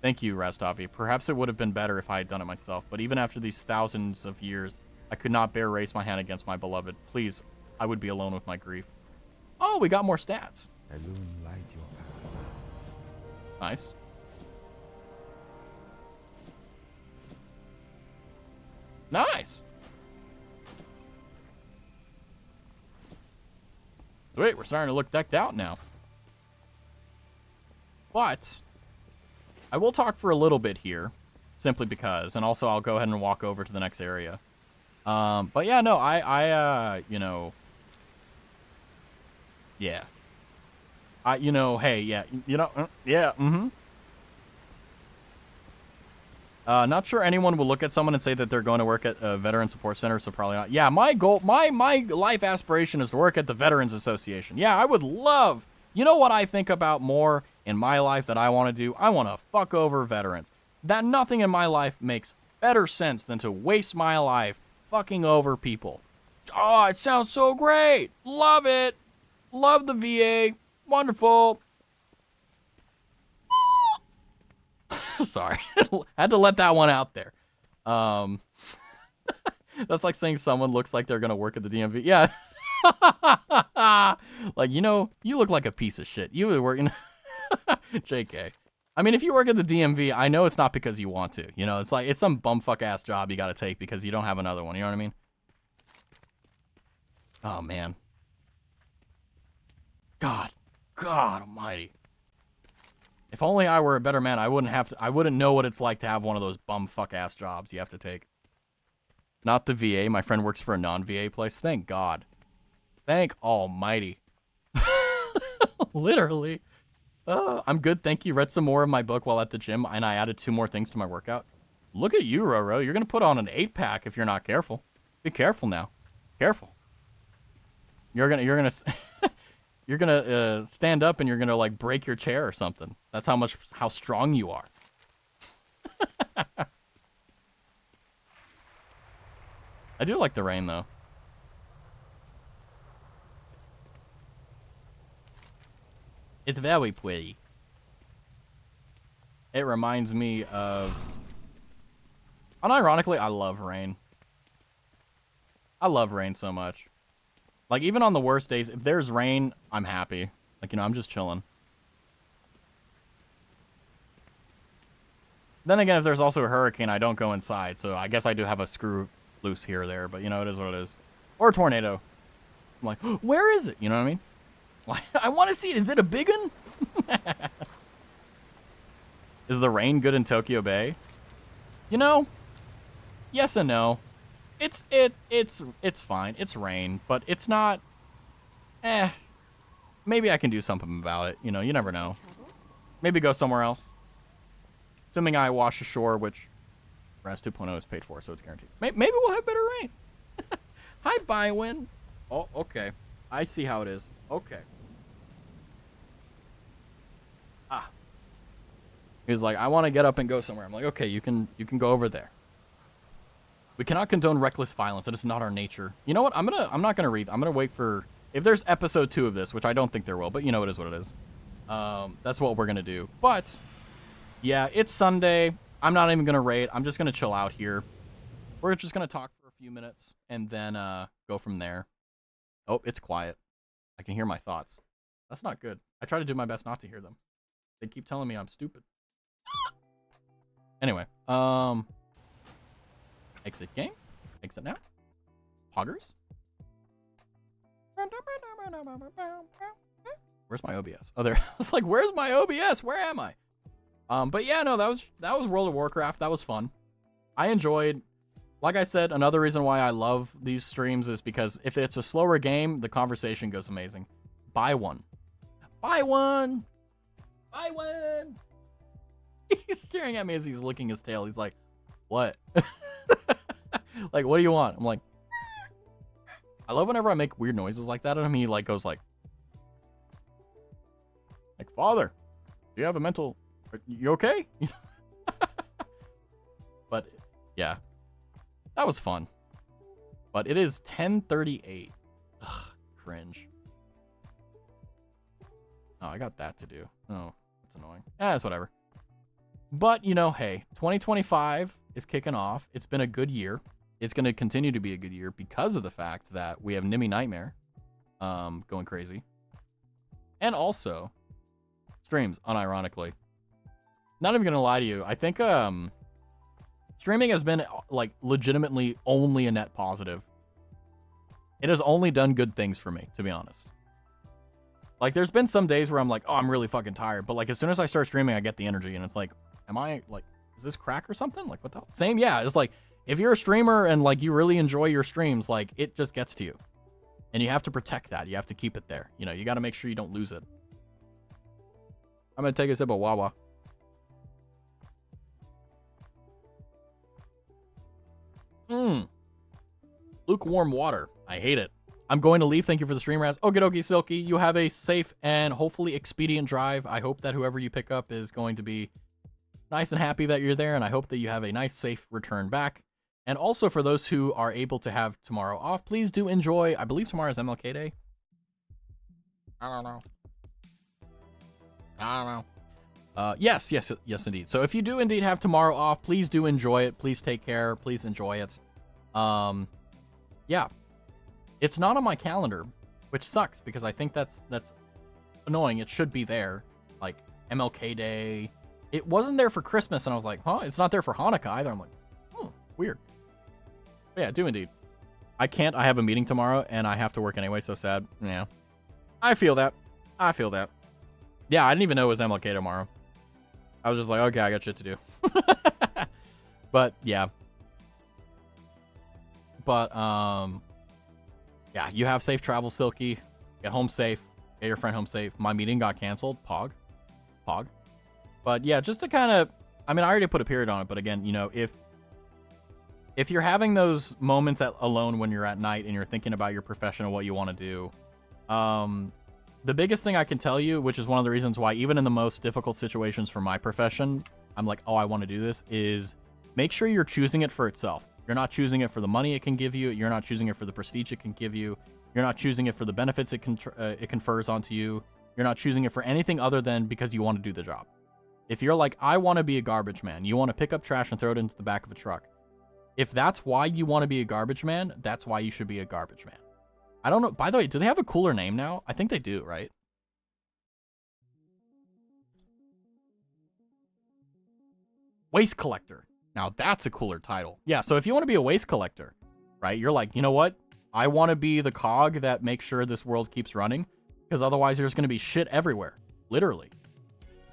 Thank you, Rastavi. Perhaps it would have been better if I had done it myself, but even after these thousands of years, I could not bear raise my hand against my beloved. Please, I would be alone with my grief. Oh, we got more stats. Elune light your path. Nice. Nice. Sweet, we're starting to look decked out now. But I will talk for a little bit here, simply because, and also I'll go ahead and walk over to the next area. But yeah, no, you know, yeah. You know, hey, yeah, you know, yeah, not sure anyone will look at someone and say that they're going to work at a veteran support center, so probably not. Yeah, my goal, my life aspiration is to work at the Veterans Association. Yeah, I would love, you know what I think about more in my life that I want to do? I want to fuck over veterans. That nothing in my life makes better sense than to waste my life fucking over people. Oh, it sounds so great. Love it. Love the VA. Wonderful. Sorry. Had to let that one out there. That's like saying someone looks like they're going to work at the DMV. Yeah. Like, you know, you look like a piece of shit. You were working... JK. I mean, if you work at the DMV, I know it's not because you want to. You know, it's like, it's some bumfuck ass job you got to take because you don't have another one. You know what I mean? Oh, man. God almighty. If only I were a better man, I wouldn't know what it's like to have one of those bumfuck ass jobs you have to take. Not the VA. My friend works for a non-VA place. Thank God. Thank almighty. Literally. I'm good, thank you. Read some more of my book while at the gym, and I added 2 more things to my workout. Look at you, Roro. You're going to put on an 8-pack if you're not careful. Be careful now. Careful. You're gonna you're gonna stand up and you're gonna like break your chair or something. That's how strong you are. I do like the rain though. It's very pretty. It reminds me of... Unironically, I love rain. I love rain so much. Like, even on the worst days, if there's rain, I'm happy. Like, you know, I'm just chilling. Then again, if there's also a hurricane, I don't go inside. So I guess I do have a screw loose here or there. But, you know, it is what it is. Or a tornado. I'm like, where is it? You know what I mean? Like, I want to see it. Is it a big one? Is the rain good in Tokyo Bay? You know, yes and no. It's fine. It's rain, but it's not. Maybe I can do something about it. You know, you never know. Maybe go somewhere else. Assuming I wash ashore, which RAS 2.0 is paid for, so it's guaranteed. Maybe we'll have better rain. Hi, Bywin. Oh, okay. I see how it is. Okay. He was like, I want to get up and go somewhere. I'm like, okay, you can go over there. We cannot condone reckless violence. It is not our nature. You know what? I'm not gonna read. I'm gonna wait for if there's episode 2 of this, which I don't think there will, but you know, it is what it is. That's what we're going to do. But, yeah, it's Sunday. I'm not even going to raid. I'm just going to chill out here. We're just going to talk for a few minutes and then go from there. Oh, it's quiet. I can hear my thoughts. That's not good. I try to do my best not to hear them. They keep telling me I'm stupid. Anyway, exit game. Exit now. Poggers. Where's my OBS? Oh, there. I was like, where's my OBS? Where am I? But yeah, no, that was World of Warcraft. That was fun. I enjoyed. Like I said, another reason why I love these streams is because if it's a slower game, the conversation goes amazing. Buy one. Buy one. Buy one. He's staring at me as he's licking his tail. He's like, what? Like, what do you want? I'm like, I love whenever I make weird noises like that at him. He like goes like, Father, do you have a mental, you okay? But yeah, that was fun. But it is 10:38. Ugh, cringe. Oh, I got that to do. Oh, that's annoying. It's whatever. But, you know, hey, 2025 is kicking off. It's been a good year. It's going to continue to be a good year because of the fact that we have Nimmy Nightmare going crazy. And also, streams, unironically. Not even going to lie to you. I think streaming has been, like, legitimately only a net positive. It has only done good things for me, to be honest. Like, there's been some days where I'm like, oh, I'm really fucking tired. But, like, as soon as I start streaming, I get the energy. And it's like, am I, like, is this crack or something? Like, what the hell? Same, yeah. It's like, if you're a streamer and, like, you really enjoy your streams, like, it just gets to you. And you have to protect that. You have to keep it there. You know, you got to make sure you don't lose it. I'm going to take a sip of Wawa. Lukewarm water. I hate it. I'm going to leave. Thank you for the stream, Raz. Okie dokie, Silky. You have a safe and hopefully expedient drive. I hope that whoever you pick up is going to be nice and happy that you're there, and I hope that you have a nice, safe return back. And also for those who are able to have tomorrow off, please do enjoy. I believe tomorrow is MLK Day. I don't know. Yes, indeed. So if you do indeed have tomorrow off, please do enjoy it. Please take care. Please enjoy it. Yeah. It's not on my calendar, which sucks because I think that's annoying. It should be there, like MLK Day. It wasn't there for Christmas, and I was like, huh? It's not there for Hanukkah either. I'm like, weird. But yeah, do indeed. I can't. I have a meeting tomorrow, and I have to work anyway, so sad. Yeah. I feel that. Yeah, I didn't even know it was MLK tomorrow. I was just like, okay, I got shit to do. But, yeah. But, yeah, you have safe travel, Silky. Get home safe. Get your friend home safe. My meeting got canceled. Pog. But yeah, just to kind of, I mean, I already put a period on it, but again, you know, if you're having those moments alone when you're at night and you're thinking about your profession and what you want to do, the biggest thing I can tell you, which is one of the reasons why even in the most difficult situations for my profession, I'm like, oh, I want to do this, is make sure you're choosing it for itself. You're not choosing it for the money it can give you. You're not choosing it for the prestige it can give you. You're not choosing it for the benefits it confers onto you. You're not choosing it for anything other than because you want to do the job. If you're like, I want to be a garbage man, you want to pick up trash and throw it into the back of a truck. If that's why you want to be a garbage man, that's why you should be a garbage man. I don't know. By the way, do they have a cooler name now? I think they do, right? Waste collector. Now that's a cooler title. Yeah, so if you want to be a waste collector, right? You're like, you know what? I want to be the cog that makes sure this world keeps running, because otherwise there's going to be shit everywhere. Literally.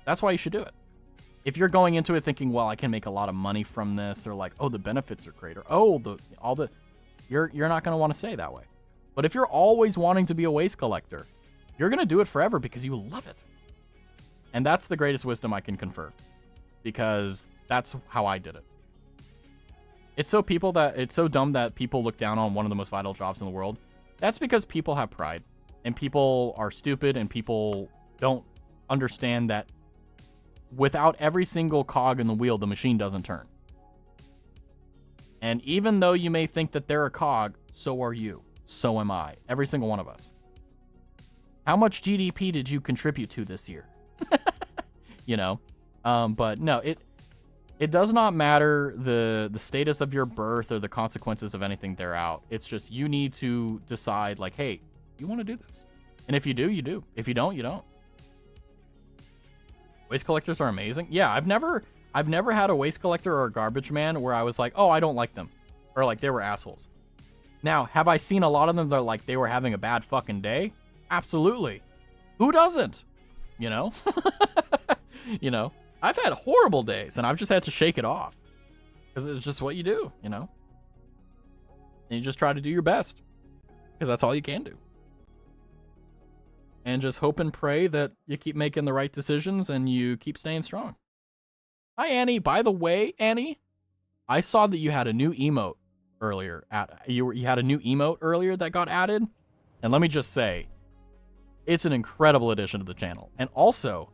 That's why you should do it. If you're going into it thinking, well, I can make a lot of money from this, or like, oh, the benefits are great, or oh, you're not going to want to say that way. But if you're always wanting to be a waste collector, you're going to do it forever because you love it. And that's the greatest wisdom I can confer, because that's how I did it. It's so dumb that people look down on one of the most vital jobs in the world. That's because people have pride, and people are stupid, and people don't understand that without every single cog in the wheel, the machine doesn't turn. And even though you may think that they're a cog, so are you. So am I. Every single one of us. How much GDP did you contribute to this year? You know? But no, it does not matter the status of your birth or the consequences of anything thereout. It's just you need to decide, like, hey, you want to do this. And if you do, you do. If you don't, you don't. Waste collectors are amazing. Yeah, I've never had a waste collector or a garbage man where I was like, oh, I don't like them. Or like they were assholes. Now, have I seen a lot of them that are like they were having a bad fucking day? Absolutely. Who doesn't? You know? You know? I've had horrible days and I've just had to shake it off. Because it's just what you do, you know? And you just try to do your best. Because that's all you can do. And just hope and pray that you keep making the right decisions and you keep staying strong. Hi, Annie. By the way, Annie, I saw that you had a new emote earlier. You had a new emote earlier that got added. And let me just say, it's an incredible addition to the channel. And also,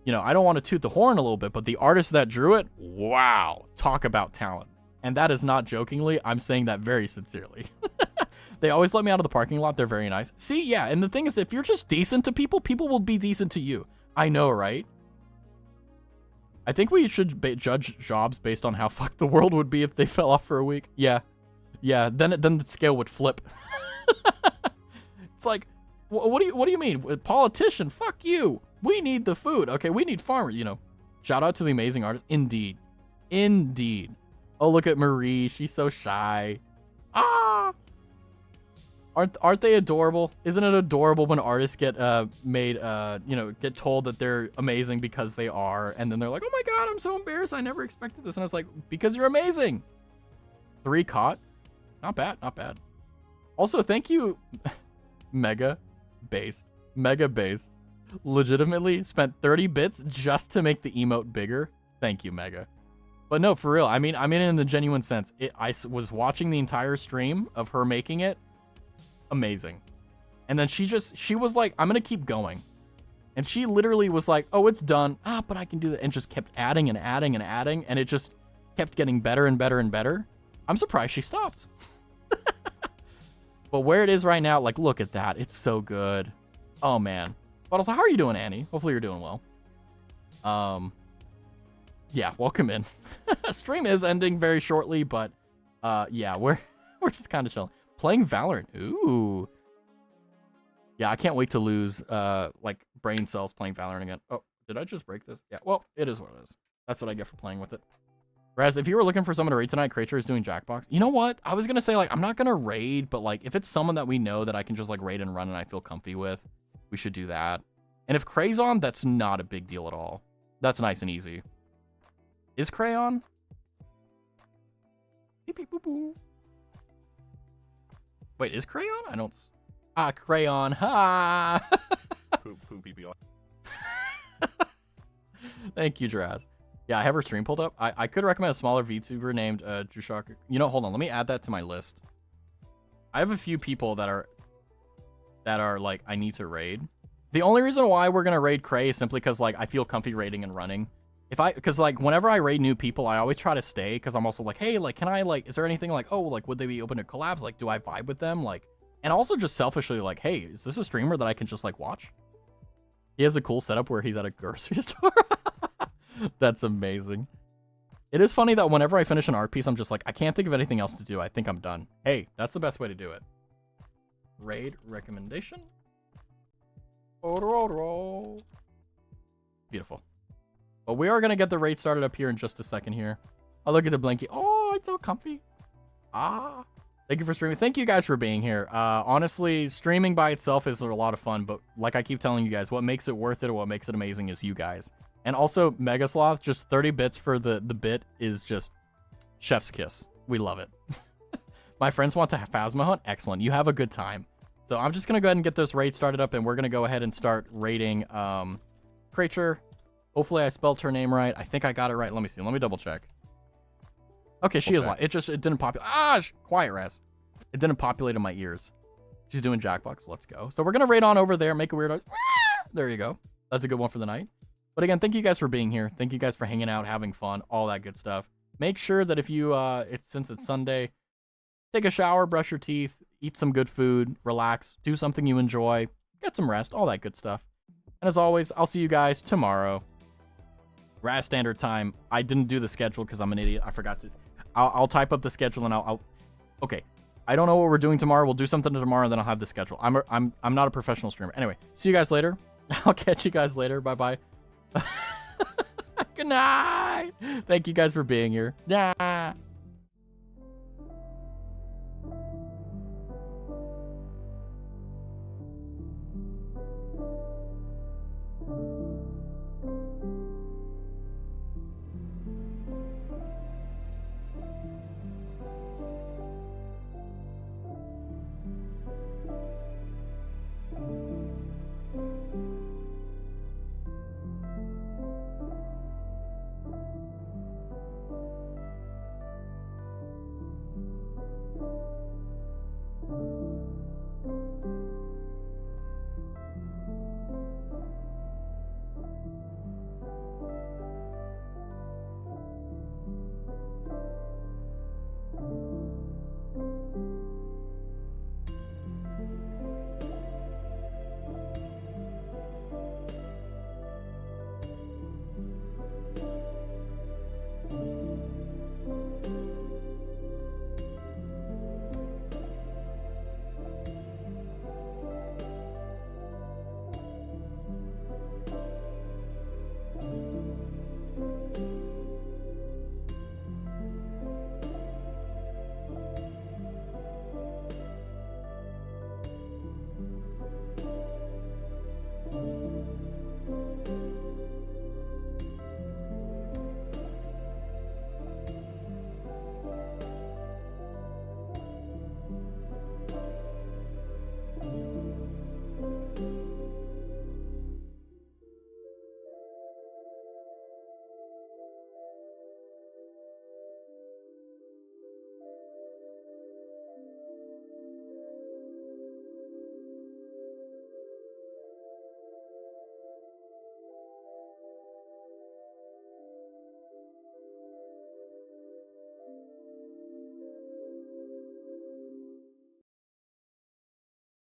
you know, I don't want to toot the horn a little bit, but the artist that drew it, wow, talk about talent. And that is not jokingly. I'm saying that very sincerely. They always let me out of the parking lot. They're very nice. See, yeah, and the thing is, if you're just decent to people, people will be decent to you. I know, right? I think we should judge jobs based on how fucked the world would be if they fell off for a week. Yeah. Yeah, then the scale would flip. It's like, what do you mean? Politician, fuck you. We need the food. Okay, we need farmers, you know. Shout out to the amazing artist. Indeed. Indeed. Oh, look at Marie. She's so shy. Ah! Aren't they adorable? Isn't it adorable when artists get get told that they're amazing because they are, and then they're like, oh my god, I'm so embarrassed. I never expected this. And I was like, because you're amazing. 3 caught. Not bad, not bad. Also, thank you, Mega Based. Legitimately spent 30 bits just to make the emote bigger. Thank you, Mega. But no, for real. I mean in the genuine sense. I was watching the entire stream of her making it. Amazing. And then she was like, I'm gonna keep going. And she literally was like, oh, it's done. But I can do that. And just kept adding and adding and adding. And it just kept getting better and better and better. I'm surprised she stopped. But where it is right now, like, look at that. It's so good. Oh, man. But also, how are you doing, Annie? Hopefully you're doing well. Yeah, welcome in. Stream is ending very shortly, but yeah, we're just kind of chilling. Playing Valorant. Ooh. Yeah, I can't wait to lose like brain cells playing Valorant again. Oh, did I just break this? Yeah, well, it is what it is. That's what I get for playing with it. Whereas if you were looking for someone to raid tonight, Krater is doing Jackbox. You know what? I was going to say, like, I'm not going to raid, but, like, if it's someone that we know that I can just, like, raid and run and I feel comfy with, we should do that. And if Cray's on, that's not a big deal at all. That's nice and easy. Is Cray on? Beep, beep, boop, boop. Wait, is Cray on? I don't... Crayon. Ha! Poop, pee, pee. Thank you, Draz. Yeah, I have her stream pulled up. I could recommend a smaller VTuber named Drushak. You know, hold on. Let me add that to my list. I have a few people that are like, I need to raid. The only reason why we're going to raid Cray is simply because, like, I feel comfy raiding and running. Because, like, whenever I raid new people, I always try to stay because I'm also like, hey, like, can I, like, is there anything like, oh, like, would they be open to collabs? Like, do I vibe with them? Like, and also just selfishly, like, hey, is this a streamer that I can just, like, watch? He has a cool setup where he's at a grocery store. That's amazing. It is funny that whenever I finish an art piece, I'm just like, I can't think of anything else to do. I think I'm done. Hey, that's the best way to do it. Raid recommendation. Beautiful. But we are going to get the raid started up here in just a second here. Oh, look at the blankie. Oh, it's so comfy. Thank you for streaming. Thank you guys for being here. Honestly, streaming by itself is a lot of fun, but like I keep telling you guys, what makes it worth it or what makes it amazing is you guys. And also, Mega Sloth, just 30 bits for the bit is just chef's kiss. We love it. My friends want to Phasma hunt. Excellent. You have a good time. So I'm just going to go ahead and get this raid started up, and we're going to go ahead and start raiding Creature. Hopefully I spelled her name right. I think I got it right. Let me see. Let me double check. Okay, she is live. It didn't populate. Quiet, Raz. It didn't populate in my ears. She's doing Jackbox. Let's go. So we're going to raid on over there. Make a weird noise. There you go. That's a good one for the night. But again, thank you guys for being here. Thank you guys for hanging out, having fun, all that good stuff. Make sure that if you, since it's Sunday, take a shower, brush your teeth, eat some good food, relax, do something you enjoy, get some rest, all that good stuff. And as always, I'll see you guys tomorrow. Raz Standard Time. I didn't do the schedule because I'm an idiot. I forgot to. I'll type up the schedule and I'll. Okay. I don't know what we're doing tomorrow. We'll do something tomorrow and then I'll have the schedule. I'm not a professional streamer. Anyway, see you guys later. I'll catch you guys later. Bye-bye. Good night. Thank you guys for being here. Yeah.